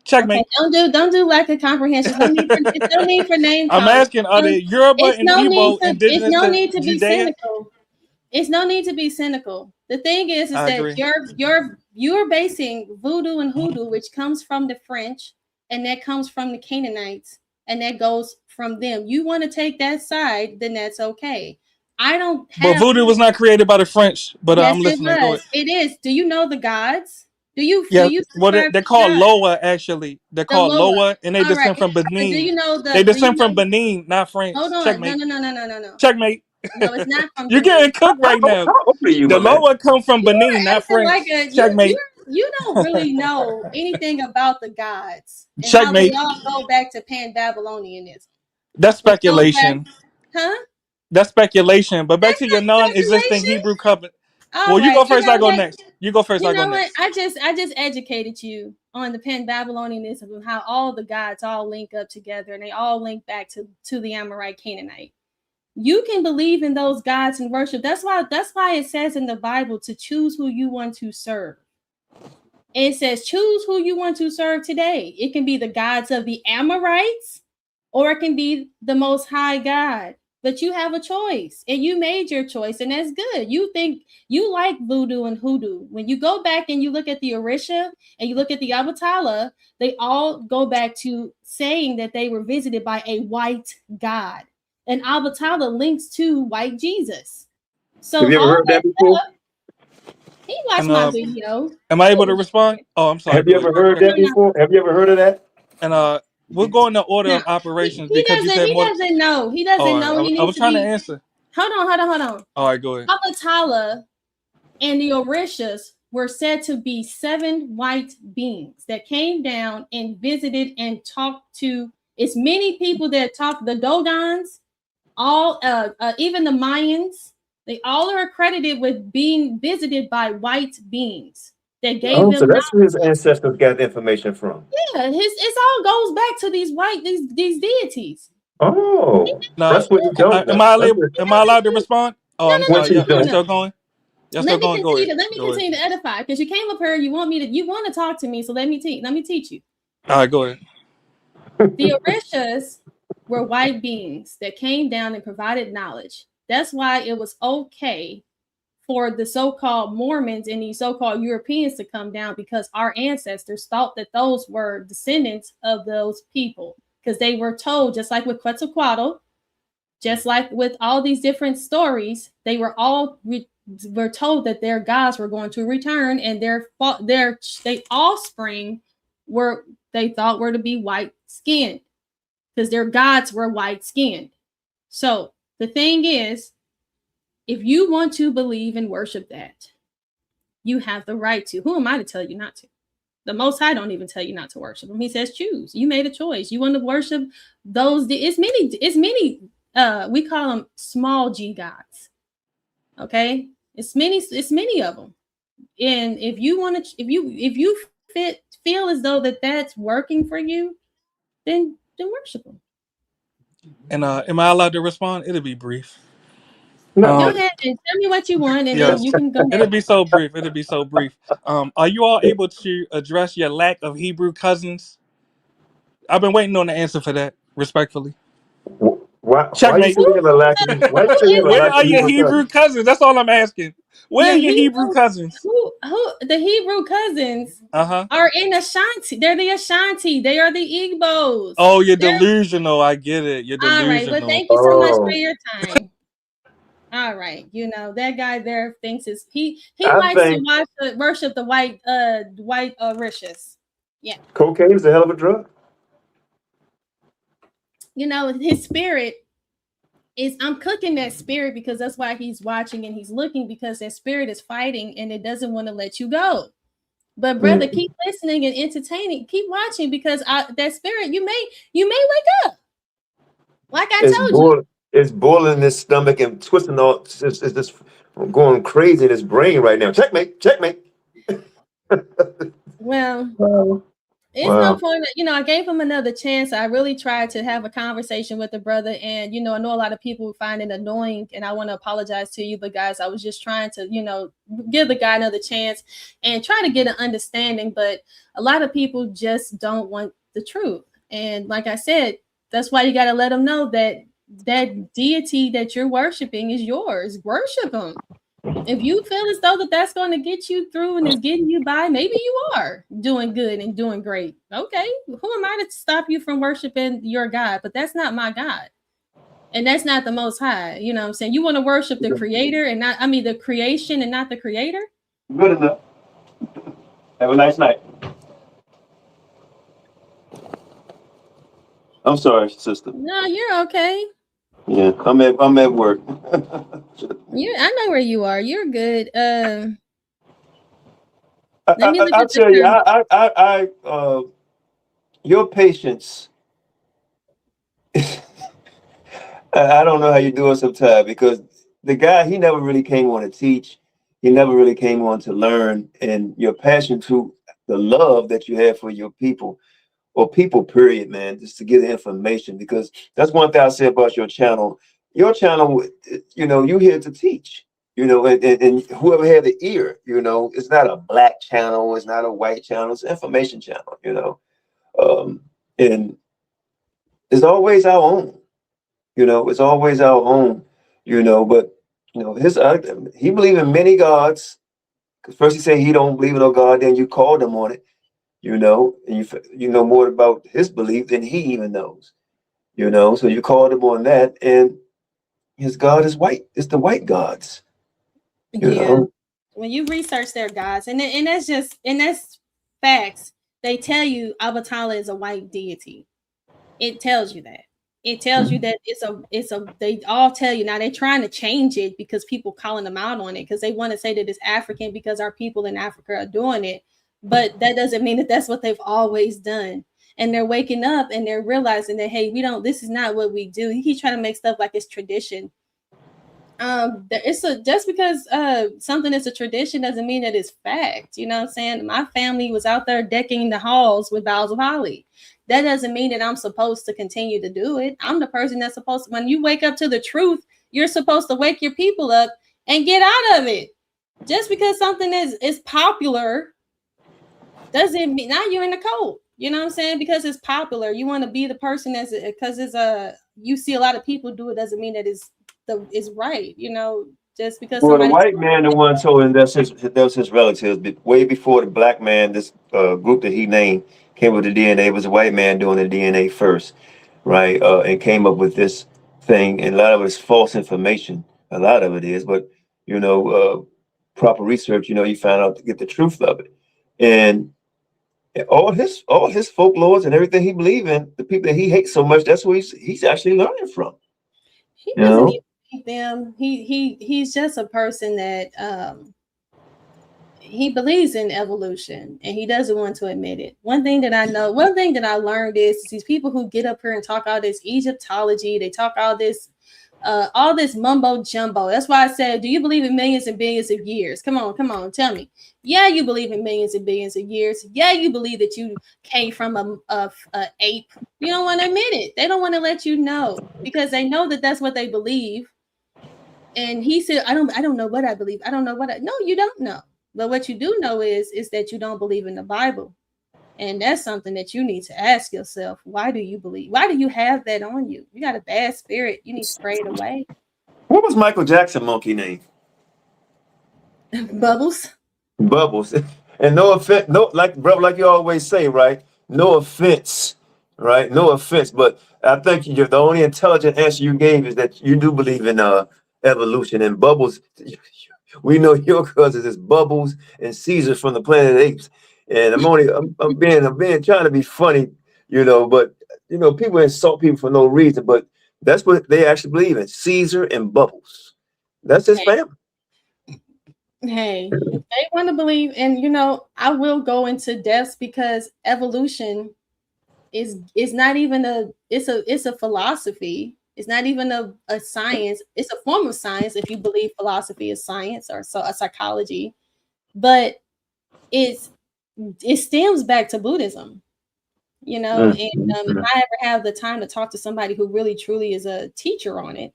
Checkmate. Okay, don't do lack of comprehension. It's no need for name I'm calling. asking, are the Yoruba and Igbo It's indigenous no to need to be Judea? cynical. It's no need to be cynical. The thing is I that agree. you're basing voodoo and hoodoo, which comes from the French, and that comes from the Canaanites, and that goes from them. You want to take that side, then that's okay. I don't have. But voodoo was not created by the French. But Yes, I'm it listening. Go was. ahead. It is. Do you know the gods? Do you Yeah, well, subscribe they're to called gods? Loa, actually. They're The called Loa. Loa, and they All right. descend from Do Benin. you know They do you descend from know? Benin, not France. Hold on. Checkmate. No. Checkmate. No, it's not from You're Benin. getting cooked right now. How old are you, The my man? Loa come from You Benin, are not acting like French. you Checkmate. you don't really know anything about the gods and how they Checkmate. all go back to Pan-Babylonianism, That's which goes back, speculation. huh? That's speculation. But back That's to your not non-existing speculation. Hebrew covenant. All Well, you right, go first. I go next. You go first. you I go know what? next. I just educated you on the Pan-Babylonianism and how all the gods all link up together and they all link back to the Amorite Canaanite. You can believe in those gods and worship. That's why it says in the Bible to choose who you want to serve. It says choose who you want to serve today. It can be the gods of the Amorites, or it can be the Most High God. But you have a choice, and you made your choice, and that's good. You think you like voodoo and hoodoo. When you go back and you look at the Orisha and you look at the Abatala, they all go back to saying that they were visited by a white God. And Abatala links to white Jesus. So Have you ever all heard that that before? stuff, he watched And my video. am I able to respond? Oh, I'm sorry. Have you Go ahead. ever heard that before? Have you ever heard of that? And we'll go in the order No, of operations he because you said doesn't. He more. doesn't know. He Oh, doesn't know. He I needs was to trying to be. answer. Hold on. All right, go ahead. Abatala and the Orishas were said to be 7 white beings that came down and visited and talked to as many people that talked. The Dogons, all, even the Mayans, they all are accredited with being visited by white beings that gave Oh, them so knowledge. that's where his ancestors got the information from. Yeah, it all goes back to these deities. Oh, Now, that's what you don't am know. I allowed to respond? Oh, I'm What sorry. you Y'all don't. still going? Y'all still Let me going? Go ahead. continue to edify because you came up here. You want to talk to me, so let me teach you. All right, go ahead. The Orishas were white beings that came down and provided knowledge. That's why it was okay for the so-called Mormons and these so-called Europeans to come down, because our ancestors thought that those were descendants of those people, because they were told, just like with Quetzalcoatl, just like with all these different stories, they were all were told that their gods were going to return, and their offspring were they thought were to be white skinned because their gods were white skinned. So the thing is, if you want to believe and worship that, you have the right to. Who am I to tell you not to? The Most High don't even tell you not to worship him. He says choose. You made a choice. You want to worship those. It's many. We call them small G gods. Okay, it's many of them. And if you want to, if you feel as though that's working for you, then worship them. And am I allowed to respond? It'll be brief. No. Go ahead and tell me what you want, and then you can go. It'll be so brief. It'll be so brief. Are you all able to address your lack of Hebrew cousins? I've been waiting on the answer for that, respectfully. Why Checkmate. you saying a lack of Where are your Hebrew cousins? That's all I'm asking. Where are your Hebrew cousins? Who the Hebrew cousins are in Ashanti. They're the Ashanti. They are the Igbos. Oh, you're delusional. I get it. You're delusional. All right, well, thank you so much for your time. All right, that guy there thinks he likes to worship the white Orishas. Yeah. Cocaine is a hell of a drug. His spirit is, I'm cooking that spirit because that's why he's watching and he's looking, because that spirit is fighting and it doesn't want to let you go. But brother, keep listening and entertaining, keep watching, because that spirit, you may wake up. Like I told you. It's boiling in his stomach and twisting all. It's just going crazy in his brain right now. Checkmate. Well, It's no point. I gave him another chance. I really tried to have a conversation with the brother, and I know a lot of people find it annoying, and I want to apologize to you, but guys, I was just trying to, give the guy another chance and try to get an understanding. But a lot of people just don't want the truth, and like I said, that's why you got to let them know that that deity that you're worshiping is yours. Worship him. If you feel as though that's going to get you through and is getting you by, maybe you are doing good and doing great. Okay, who am I to stop you from worshiping your God? But that's not my God, and that's not the Most High. You know what I'm saying? You want to worship the Creator and not, the creation and not the Creator. Good enough. Have a nice night. I'm sorry, sister. No, you're okay. Yeah, I'm at work. I know where you are. You're good. Let me look at tell you, your patience. I don't know how you do it sometimes, because the guy, he never really came on to teach. He never really came on to learn, and your passion to the love that you have for your people, or people, period, man, just to get the information. Because that's one thing I say about your channel. Your channel, you here to teach, and whoever had the ear, it's not a black channel, it's not a white channel, it's an information channel, and it's always our own, it's always our own, but he believed in many gods. Because first he said he don't believe in no God, then you called him on it. And you know more about his belief than he even knows, so you called him on that, and his God is white. It's the white gods. When you research their gods, and that's facts, they tell you Avatala is a white deity. It tells you that. It tells you that they all tell you. Now they're trying to change it because people calling them out on it, because they want to say that it's African because our people in Africa are doing it. But that doesn't mean that that's what they've always done. And they're waking up and they're realizing that, hey, this is not what we do. He's trying to make stuff like it's tradition. Just because something is a tradition doesn't mean that it's fact. You know what I'm saying? My family was out there decking the halls with boughs of holly. That doesn't mean that I'm supposed to continue to do it. I'm the person that's supposed to, when you wake up to the truth, you're supposed to wake your people up and get out of it. Just because something is popular doesn't mean now you're in the cult. You know what I'm saying? Because it's popular, you want to be the person because you see a lot of people do it doesn't mean that it's right. Just because. Well, the white man, the one told him that was his relatives way before the black man. This group that he named came with the DNA. It was a white man doing the DNA first, right? And came up with this thing, and a lot of it is false information. A lot of it is, but proper research, you find out to get the truth of it, and all his folklores and everything he believed in, the people that he hates so much, that's who he's actually learning from. He doesn't even hate them. He's just a person that he believes in evolution and he doesn't want to admit it. One thing that I learned is these people who get up here and talk all this Egyptology, they talk all this mumbo jumbo. That's why I said, do you believe in millions and billions of years? Come on, tell me. Yeah, you believe in millions and billions of years. Yeah, you believe that you came from a ape. You don't want to admit it. They don't want to let you know because they know that that's what they believe. And he said, I don't know what I believe. I don't know no, you don't know. But what you do know is that you don't believe in the Bible. And that's something that you need to ask yourself. Why do you believe? Why do you have that on you? You got a bad spirit. You need to spray it away. What was Michael Jackson monkey name? Bubbles. And no offense, like you always say, right? No offense, right? No offense. But I think the only intelligent answer you gave is that you do believe in evolution and Bubbles. We know your cousins is Bubbles and Caesar from the Planet of the Apes. And I'm being trying to be funny, but people insult people for no reason, but that's what they actually believe in, Caesar and Bubbles. That's his family. Hey, if they want to believe, and I will go into depths because evolution is not even it's a philosophy. It's not even a science. It's a form of science if you believe philosophy is science or a psychology, but it stems back to Buddhism. you know. And if I ever have the time to talk to somebody who really truly is a teacher on it,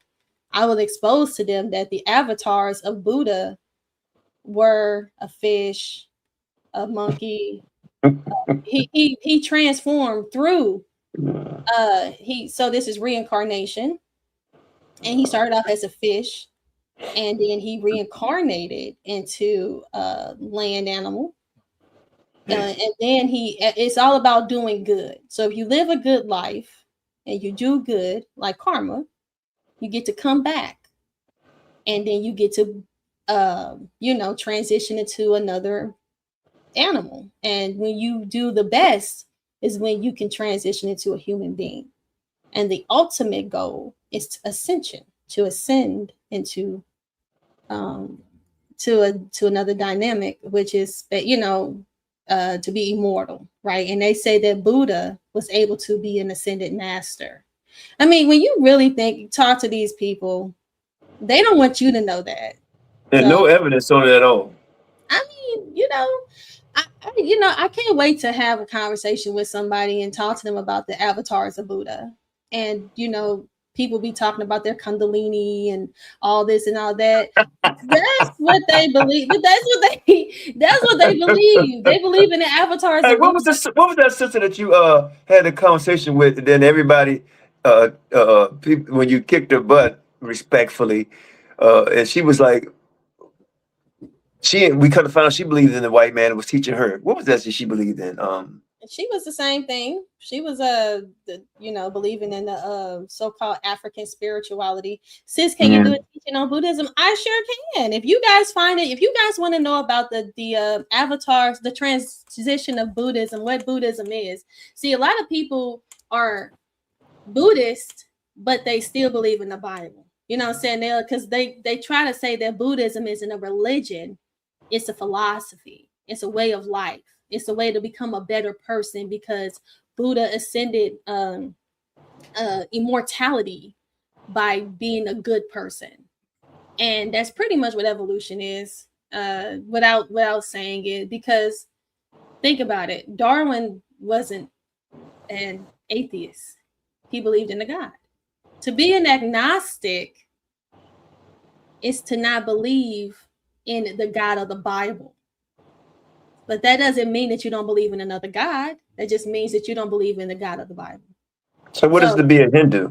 I will expose to them that the avatars of Buddha were a fish, a monkey. He transformed through so this is reincarnation, and he started off as a fish, and then he reincarnated into a land animal. And then it's all about doing good. So if you live a good life and you do good, like karma, you get to come back, and then you get to transition into another animal. And when you do the best is when you can transition into a human being. And the ultimate goal is ascension, to ascend into to another dynamic, which is to be immortal, right? And they say that Buddha was able to be an ascended master. I mean, when you really talk to these people, they don't want you to know that. There's no evidence on it at all. I mean, I can't wait to have a conversation with somebody and talk to them about the avatars of Buddha. And, people be talking about their Kundalini and all this and all that. That's what they believe. But that's what they believe. They believe in the avatars. Hey, what was that sister that you had a conversation with? And then everybody, people, when you kicked her butt respectfully, and she was like, we kind of found out she believed in the white man and was teaching her. What was that she believed in? She was the same thing. She was believing in the so-called African spirituality. Sis, can you do a teaching on Buddhism? I sure can. If you guys find it, if you guys want to know about the avatars, the transition of Buddhism, what Buddhism is. See, a lot of people are Buddhist, but they still believe in the Bible. You know what I'm saying? Because they try to say that Buddhism isn't a religion. It's a philosophy. It's a way of life. It's a way to become a better person, because Buddha ascended immortality by being a good person. And that's pretty much what evolution is, without saying it, because think about it. Darwin wasn't an atheist. He believed in a God. To be an agnostic is to not believe in the God of the Bible. But that doesn't mean that you don't believe in another God. That just means that you don't believe in the God of the Bible. So what is to be a Hindu?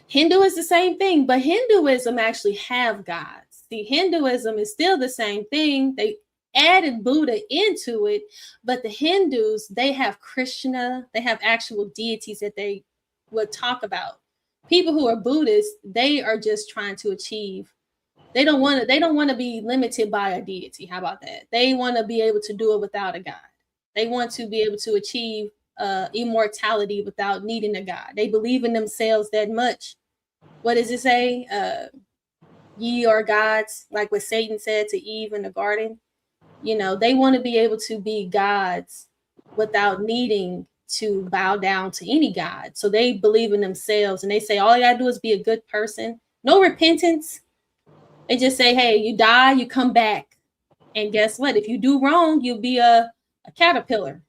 Hindu is the same thing, but Hinduism actually have gods. See, Hinduism is still the same thing. They added Buddha into it, but the Hindus, they have Krishna, they have actual deities that they would talk about. People who are Buddhists, they are just trying to achieve. They don't want to be limited by a deity. How about that? They want to be able to do it without a God. They want to be able to achieve immortality without needing a God. They believe in themselves that much. What does it say? Ye are gods, like what Satan said to Eve in the garden. They want to be able to be gods without needing to bow down to any God. So they believe in themselves, and they say all you gotta do is be a good person. No repentance. They just say, hey, you die, you come back. And guess what? If you do wrong, you'll be a caterpillar.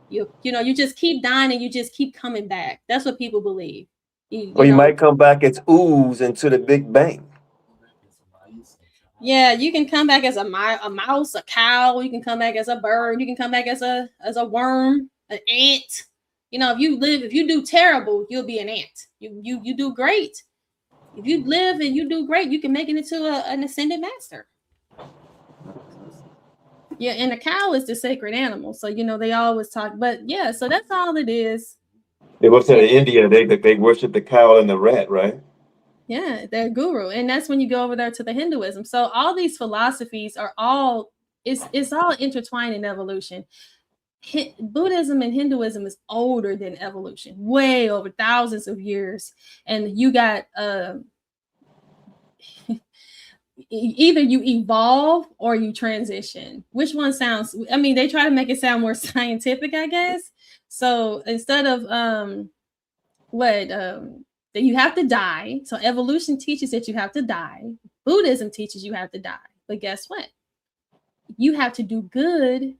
You just keep dying and you just keep coming back. That's what people believe. You might come back as ooze into the Big Bang. Yeah, you can come back as a mouse, a cow. You can come back as a bird. You can come back as a worm, an ant. If you do terrible, you'll be an ant. You do great. If you live and you do great, you can make it into an ascended master. Yeah, and the cow is the sacred animal. So, they always talk. But, yeah, so that's all it is. They worship in India. They worship the cow and the rat, right? Yeah, they're guru. And that's when you go over there to the Hinduism. So all these philosophies are all, it's all intertwined in evolution. Buddhism and Hinduism is older than evolution, way over thousands of years. And you got either you evolve or you transition. Which one sounds, they try to make it sound more scientific, I guess. So instead of that you have to die. So evolution teaches that you have to die. Buddhism teaches you have to die. But guess what? You have to do good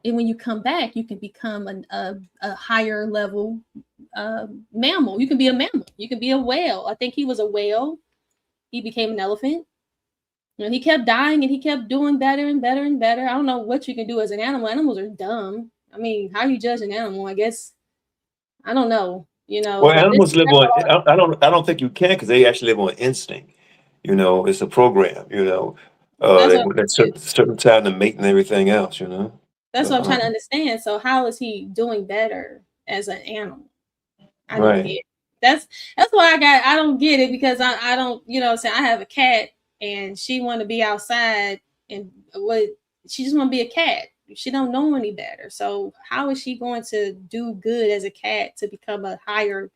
and when you come back, you can become a higher level mammal. You can be a mammal. You can be a whale. I think he was a whale. He became an elephant. You know, he kept dying and he kept doing better and better and better. I don't know what you can do as an animal. Animals are dumb. I mean, how you judge an animal? I guess I don't know. You know, Well, but this animals live on. I don't think you can because they actually live on instinct. You know, it's a program. You know, that's what that certain time to mate and everything else. You know. that's what I'm trying to Um, understand. So how is he doing better as an animal? I don't get right. it. That's why I don't get it because I don't, you know what I'm saying, I have a cat and she want to be outside and what she just want to be a cat. She don't know any better. So how is she going to do good as a cat to become a higher,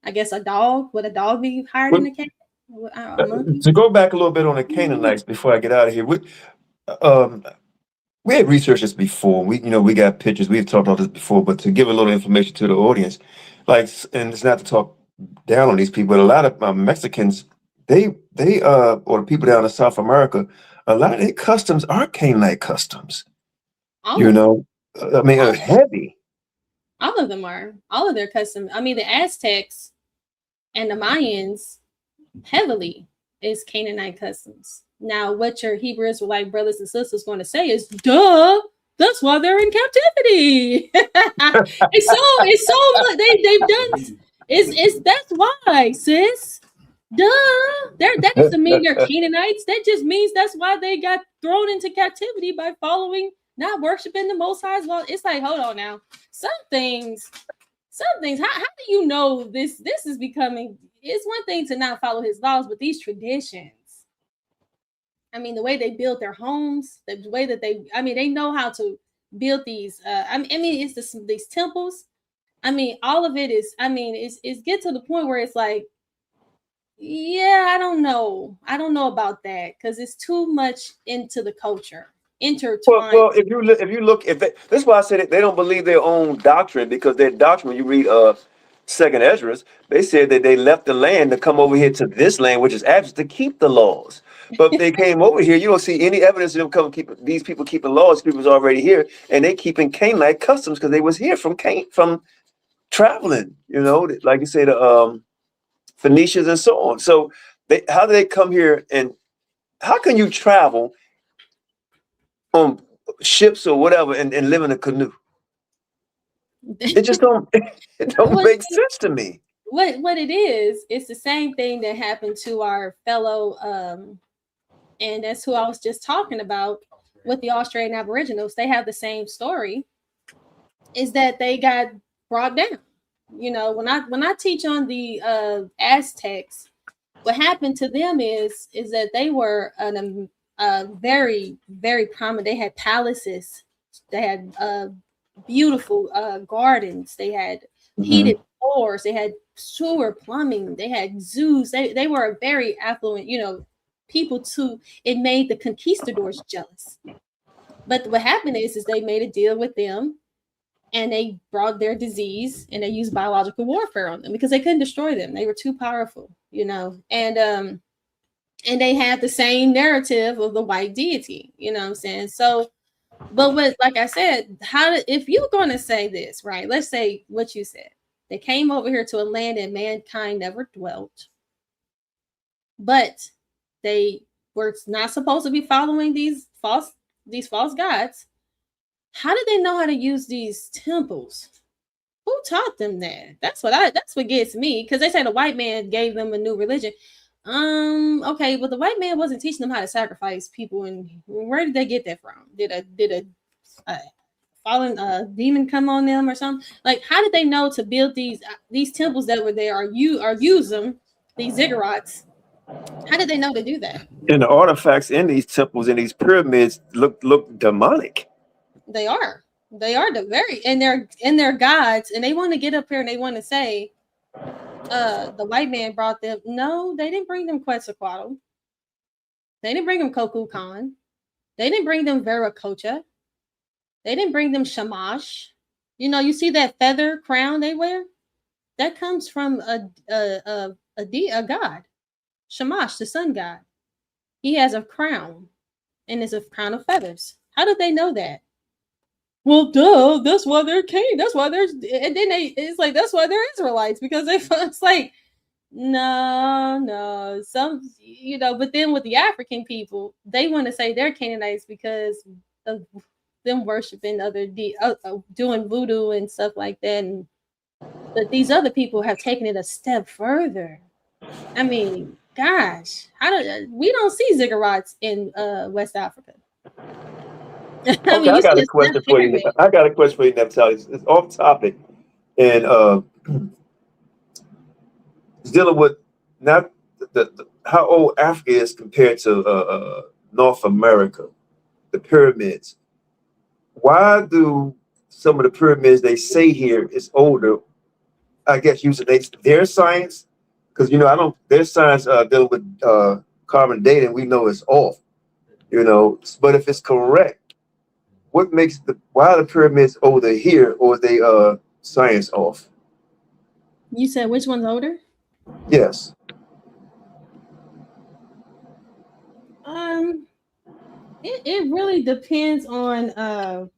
I guess, a dog? Would a dog be higher than But, a cat? A monkey? to go back a little bit on the Canaanites before I get out of here, um, we had researched this before. We got pictures. We've talked about this before, but to give a little information to the audience, like, and it's not to talk down on these people, but a lot of Mexicans, or the people down in South America, a lot of their customs are Canaanite customs. All You of them. know, I mean, All, heavy. all of them are. All of their custom. I mean, the Aztecs and the Mayans heavily is Canaanite customs. Now, what your Hebrew Israelite brothers and sisters going to say is, duh, that's why they're in captivity. it's so much they've done. Is that's why, sis. Duh. That doesn't mean they're Canaanites. That just means that's why they got thrown into captivity by following, not worshiping the Most High's law. It's like, hold on now. Some things. How do you know this? This is becoming. It's one thing to not follow his laws, but these traditions. I mean, the way they build their homes, the way that they know how to build these. I mean, it's these temples. I mean, all of it is. I mean, it's get to the point where it's like, yeah, I don't know about that because it's too much into the culture, intertwined. Well, if you look, that's why I said they don't believe their own doctrine because their doctrine. When you read Second Esdras, they said that they left the land to come over here to this land, which is actually to keep the laws. But if they came over here, you don't see any evidence of them these people keeping laws. People's already here, and they keeping Canaanite customs because they was here from traveling. You know, like you say, the Phoenicians and so on. So how do they come here, and how can you travel on ships or whatever and live in a canoe? It just don't make sense to me. What it is, it's the same thing that happened to our fellow and that's who I was just talking about with the Australian Aboriginals. They have the same story, is that they got brought down. You know, when I teach on the Aztecs, what happened to them is that they were very, very prominent. They had palaces, they had beautiful gardens, they had heated floors, they had sewer plumbing, they had zoos. They were a very affluent, people too. It made the conquistadors jealous. But what happened is they made a deal with them and they brought their disease and they used biological warfare on them because they couldn't destroy them. They were too powerful, and they had the same narrative of the white deity, you know what I'm saying? So, but like I said, if you're going to say this, right? Let's say what you said. They came over here to a land that mankind never dwelt, but they were not supposed to be following these false gods. How did they know how to use these temples? Who taught them that? That's what gets me, because they say the white man gave them a new religion. Okay, but the white man wasn't teaching them how to sacrifice people, and where did they get that from? Did a fallen demon come on them or something? Like, how did they know to build these temples that were there, or use them, these ziggurats? How did they know to do that? And the artifacts in these temples and these pyramids look demonic. They are and they're gods, and they want to get up here and they want to say the white man brought them. No, they didn't bring them Quetzalcoatl. They didn't bring them Kukulkan. They didn't bring them Viracocha. They didn't bring them Shamash. You see that feather crown they wear? That comes from a god, Shamash, the sun god. He has a crown, and it's a crown of feathers. How did they know that? well, duh, that's why they're king. That's why they're, and then it's like, that's why they're Israelites, because it's like, no, but then with the African people, they want to say they're Canaanites because of them worshiping doing voodoo and stuff like that. But these other people have taken it a step further. I mean, gosh, we don't see ziggurats in West Africa? I Okay, mean, I you got see a question for you. I got a question for you, Nephtali. It's off topic, and it's dealing with not how old Africa is compared to North America, the pyramids. Why do some of the pyramids they say here is older? I guess using their science, because I don't. Their science dealing with carbon dating, we know it's off. But if it's correct, what makes why are the pyramids older here, or they science off? You said which one's older? Yes. It really depends on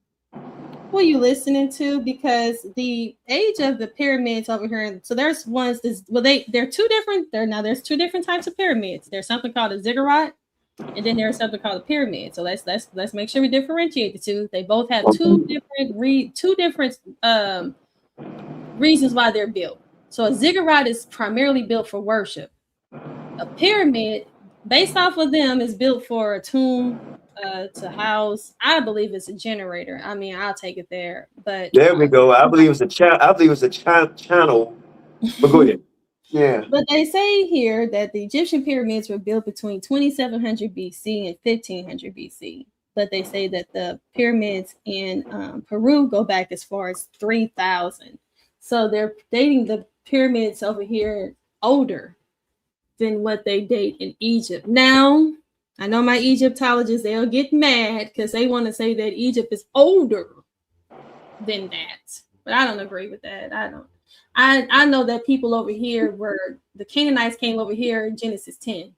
who you listening to, because the age of the pyramids over here. So there's ones they're two different. There's two different types of pyramids. There's something called a ziggurat, and then there's something called a pyramid. So let's make sure we differentiate the two. They both have two different reasons why they're built. So a ziggurat is primarily built for worship. A pyramid, based off of them, is built for a tomb, to house. I believe it's a generator. I mean, I'll take it there. But there we go. I believe it's a channel. But go ahead. Yeah. But they say here that the Egyptian pyramids were built between 2700 BC and 1500 BC. But they say that the pyramids in Peru go back as far as 3000. So they're dating the pyramids over here older than what they date in Egypt. Now, I know my Egyptologists, they'll get mad because they want to say that Egypt is older than that. But I don't agree with that. I know that people over here the Canaanites came over here in Genesis 10.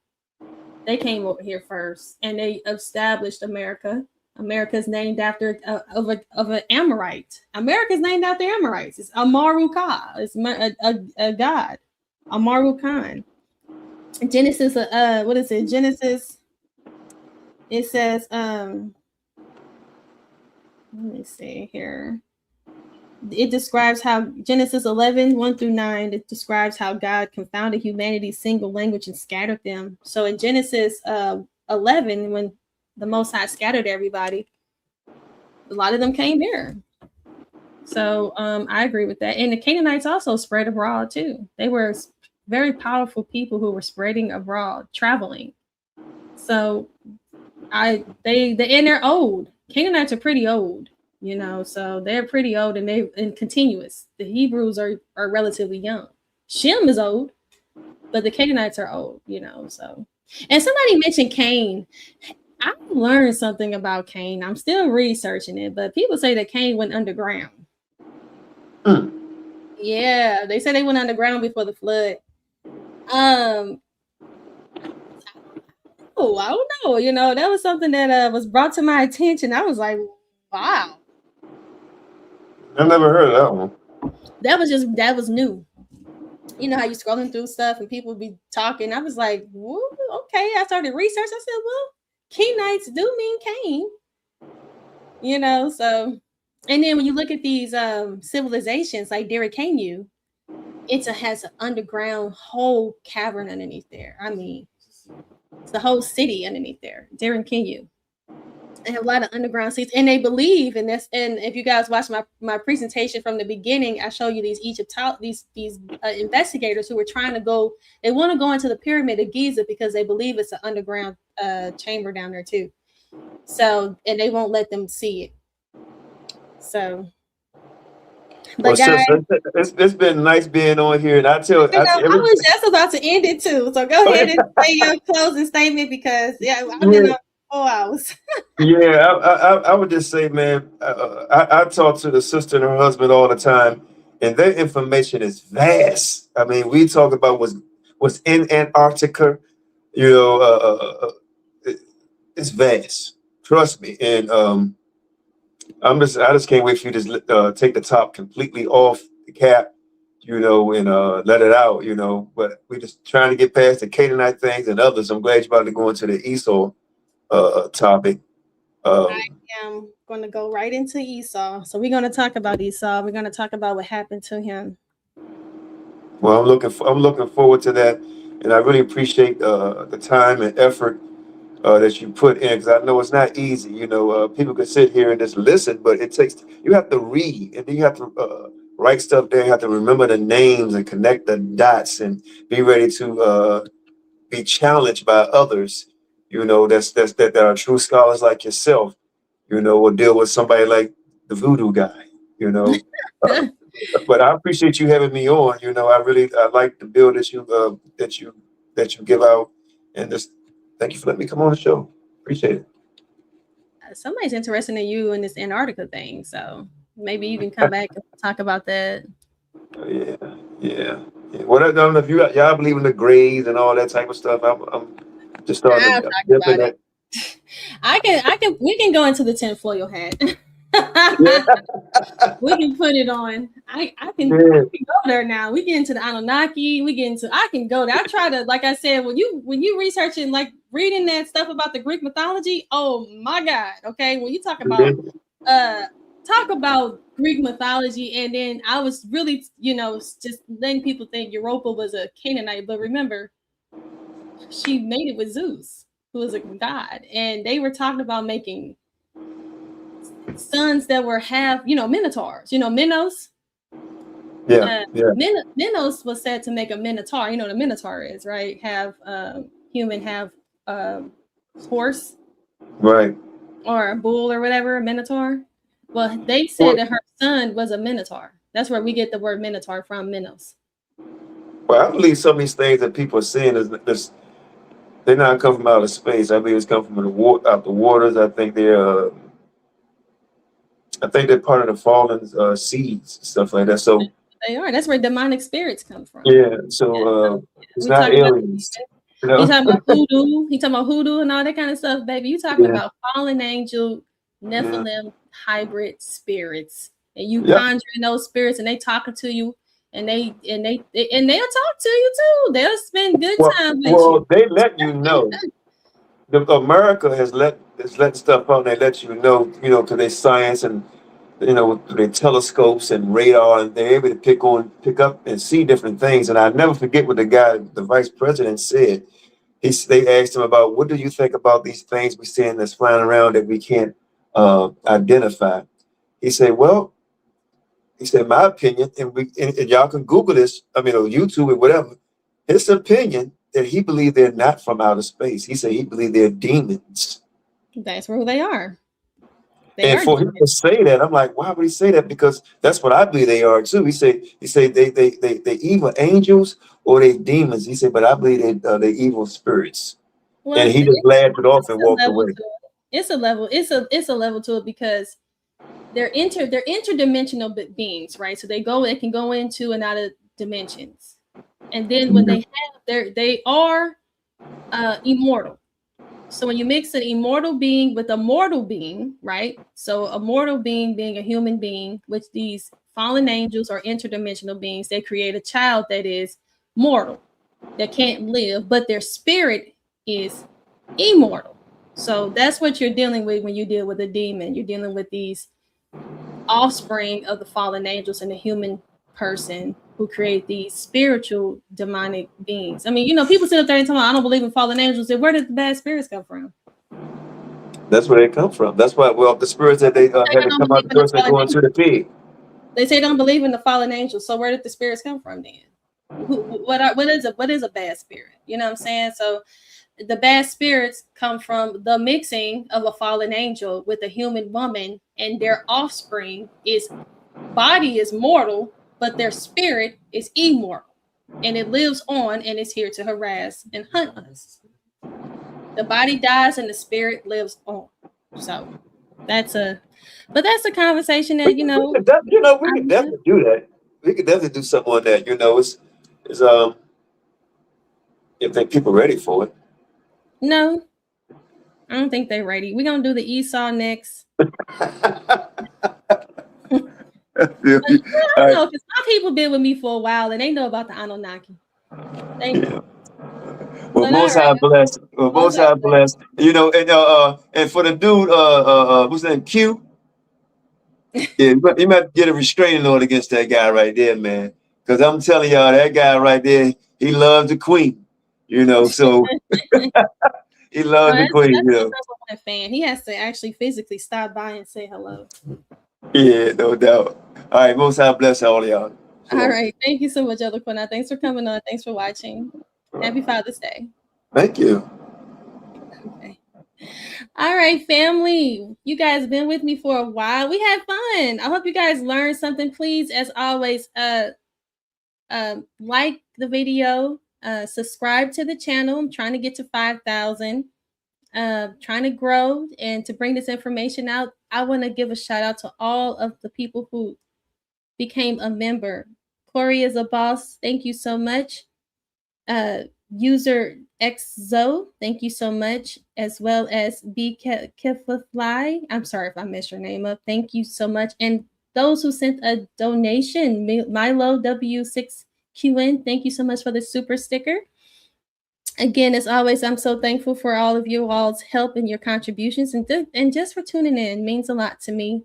They came over here first, and they established America. America's named after of an Amorite. America's named after Amorites. It's Amaru Ka. It's a god, Amaru Khan. Genesis, what is it? Genesis. It says, let me see here. It describes how Genesis 11, 1 through 9, it describes how God confounded humanity's single language and scattered them. So in Genesis 11, when the Most High scattered everybody, a lot of them came here. So I agree with that. And the Canaanites also spread abroad too. They were very powerful people who were spreading abroad, traveling. So they're old. Canaanites are pretty old, so they're pretty old and continuous. The Hebrews are relatively young. Shem is old, but the Canaanites are old, so. And somebody mentioned Cain. I learned something about Cain. I'm still researching it, but people say that Cain went underground. Yeah, they say they went underground before the flood. Oh, I don't know. That was something that was brought to my attention. I was like, wow. I never heard of that one. That was new. You know how you scrolling through stuff and people be talking. I was like, whoa, okay. I started research. I said, well, Kenites do mean Cain. So, and then when you look at these civilizations like Deconstructing, it has an underground whole cavern underneath there. I mean, it's the whole city underneath there. Deconstructing. They have a lot of underground cities, and they believe in this. And if you guys watch my presentation from the beginning, I show you these these investigators who were trying to go. They want to go into the Pyramid of Giza because they believe it's an underground chamber down there too. So, and they won't let them see it. So, but guys, it's been nice being on here, and I was just about to end it too. So go ahead and say your closing statement because I've been on 4 hours. Yeah, I would just say, man, I talk to the sister and her husband all the time, and their information is vast. I mean, we talk about what's in Antarctica, it's vast. Trust me. And I just can't wait for you to just take the top completely off the cap, and let it out, But we're just trying to get past the Canaanite things and others. I'm glad you're about to go into the Esau topic. I am going to go right into Esau. So we're going to talk about Esau. We're going to talk about what happened to him. Well, I'm looking forward to that, and I really appreciate the time and effort that you put in, because I know it's not easy. People can sit here and just listen, but you have to read, and then you have to write stuff down. You have to remember the names and connect the dots, and be ready to be challenged by others. That are true scholars like yourself. Or deal with somebody like the voodoo guy. But I appreciate you having me on. I like the bill that you give out, and just thank you for letting me come on the show. Appreciate it. Somebody's interested in you in this Antarctica thing, so maybe you can come back and talk about that. Yeah. Well, I don't know if y'all believe in the grays and all that type of stuff. I'm just starting to dip in that. We can go into the tinfoil hat. We can put it on. I can go there now. We get into the Anunnaki. I can go there. I try to, like I said, when you researching, like reading that stuff about the Greek mythology, oh my God. Okay. When you talk about Greek mythology, and then I was really, just letting people think Europa was a Canaanite, but remember, she made it with Zeus, who was a god, and they were talking about making sons that were half, minotaurs. Minos. Minos was said to make a minotaur. You know what a minotaur is, right? Have human, have horse, right, or a bull or whatever, a minotaur. Well, they said that her son was a minotaur. That's where we get the word minotaur from, Minos. Well, I believe some of these things that people are seeing is they're not come from outer space. I believe it's come from out the waters. I think they're part of the fallen seeds, stuff like that. So they are. That's where demonic spirits come from. Yeah. So it's not aliens. He's talking about hoodoo. He's talking about hoodoo and all that kind of stuff, baby. You talking about fallen angel, Nephilim, hybrid spirits, and you conjuring those spirits, and they talking to you, and they'll talk to you too. They'll spend good time with you. Well, they let you know. America has let stuff out. They let you know, to their science and to their telescopes and radar, and they're able to pick up and see different things. And I never forget what the vice president said. They asked him about, what do you think about these things we're seeing that's flying around that we can't identify? He said, my opinion, and y'all can Google this, or YouTube or whatever. His opinion that he believed they're not from outer space. He said he believed they're demons. That's where they are. And for him to say that, I'm like, why would he say that? Because that's what I believe they are too. He said they evil angels or they demons. He said, but I believe they evil spirits. Well, and he just laughed it off and walked away. It's a level. It's a level to it, because they're interdimensional beings, right? So they can go into and out of dimensions, and then when they are immortal. So when you mix an immortal being with a mortal being, right? So a mortal being being a human being, which these fallen angels are interdimensional beings, they create a child that is mortal, that can't live, but their spirit is immortal. So that's what you're dealing with when you deal with a demon. You're dealing with these offspring of the fallen angels and the human person who create these spiritual demonic beings. I mean, people sit up there and tell me, I don't believe in fallen angels. Where did the bad spirits come from? That's where they come from. That's why, the spirits that they had to come out the person that go into the pig. They say don't believe in the fallen angels. So where did the spirits come from then? What is a bad spirit? You know what I'm saying? So the bad spirits come from the mixing of a fallen angel with a human woman, and their offspring body is mortal, but their spirit is immortal, and it lives on and is here to harass and hunt us. The body dies and the spirit lives on. So that's a conversation that we could definitely do that. We could definitely do something on that. It's if they people ready for it. No, I don't think they're ready. We're gonna do the Esau next. I don't know, because my people been with me for a while and they know about the Anunnaki. They know. Well, most High blessed. Well, most High blessed. You know, and for the dude, what's his name? Q. Yeah, you might get a restraining order against that guy right there, man. Because I'm telling y'all, that guy right there, he loves the queen. You know, so he loves the queen. You know, a fan. He has to actually physically stop by and say hello. Yeah, no doubt. All right, most High bless all of y'all. All right, thank you so much, Eloquina. Thanks for coming on. Thanks for watching. Happy Father's Day. Thank you. Okay. All right, family. You guys have been with me for a while. We had fun. I hope you guys learned something. Please, as always, like the video, subscribe to the channel. I'm trying to get to 5,000. Trying to grow and to bring this information out. I want to give a shout out to all of the people who became a member. Corey is a boss. Thank you so much. User XZO, thank you so much, as well as B Kifafly. I'm sorry if I messed your name up. Thank you so much. And those who sent a donation, Milo W6QN, thank you so much for the super sticker. Again, as always, I'm so thankful for all of you all's help and your contributions, and just for tuning in. It means a lot to me.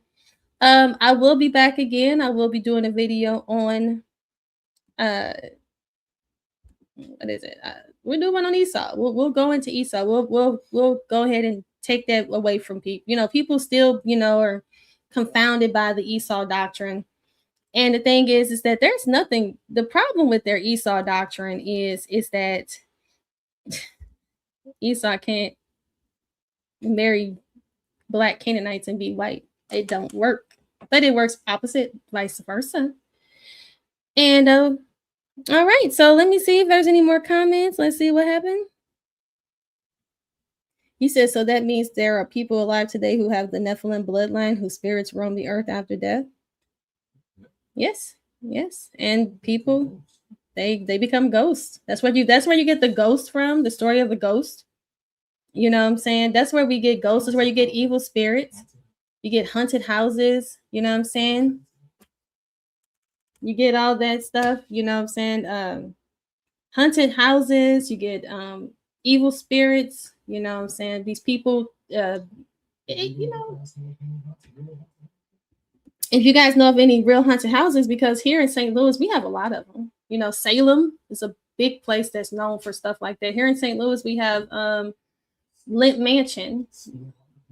I will be back again. I will be doing a video on what is it? We'll do one on Esau. We'll go into Esau. We'll go ahead and take that away from people. You know, people still, you know, are confounded by the Esau doctrine. And the thing is that there's nothing. The problem with their Esau doctrine is that Esau can't marry black Canaanites and be white. It don't work, but it works opposite, vice versa. And all right, so let me see if there's any more comments. Let's see what happened. He says, so that means there are people alive today who have the Nephilim bloodline, whose spirits roam the earth after death. Yes, yes, and people, they become ghosts. That's where you get the ghost from, the story of the ghost. You know what I'm saying? That's where we get ghosts. That's where you get evil spirits. You get haunted houses. You know what I'm saying? You get all that stuff. You know what I'm saying? Haunted houses. You get evil spirits. You know what I'm saying? These people, you know, if you guys know of any real haunted houses, because here in St. Louis, we have a lot of them. You know, Salem is a big place that's known for stuff like that. Here in St. Louis, we have Lint Mansion.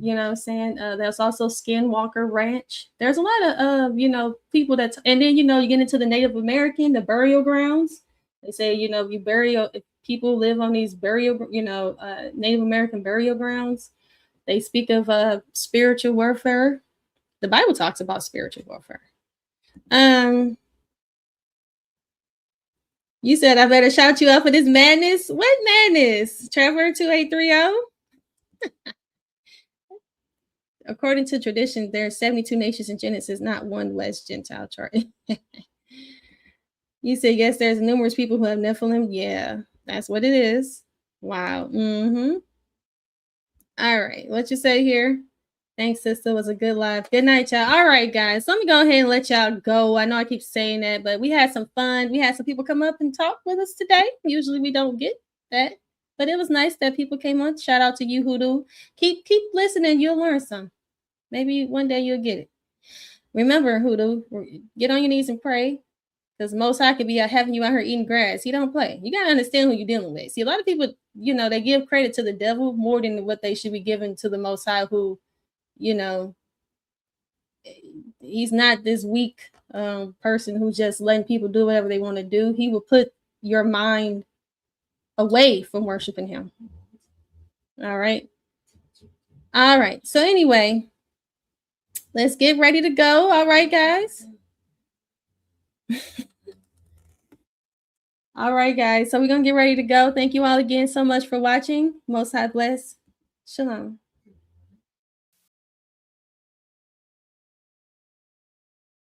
You know what I'm saying? There's also Skinwalker Ranch. There's a lot of, you know, people that, and then, you know, you get into the Native American, the burial grounds. They say, you know, if people live on these burial, you know, Native American burial grounds. They speak of spiritual warfare. The Bible talks about spiritual warfare. You said I better shout you out for this madness. What madness? Trevor 2830? According to tradition, there are 72 nations in Genesis, not one West Gentile chart. You said, yes, there's numerous people who have Nephilim. Yeah, that's what it is. Wow. All right. What you say here? Thanks, sister. It was a good live. Good night, y'all. All right, guys. Let me go ahead and let y'all go. I know I keep saying that, but we had some fun. We had some people come up and talk with us today. Usually we don't get that, but it was nice that people came on. Shout out to you, Hoodoo. Keep listening. You'll learn some. Maybe one day you'll get it. Remember, Hoodoo, get on your knees and pray, because Most High could be having you out here eating grass. He don't play. You got to understand who you're dealing with. See, a lot of people, you know, they give credit to the devil more than what they should be giving to the Most High, who, you know, he's not this weak person who's just letting people do whatever they want to do. He will put your mind away from worshiping him. All right. All right. So anyway, let's get ready to go. All right, guys. All right, guys. So we're going to get ready to go. Thank you all again so much for watching. Most High bless. Shalom.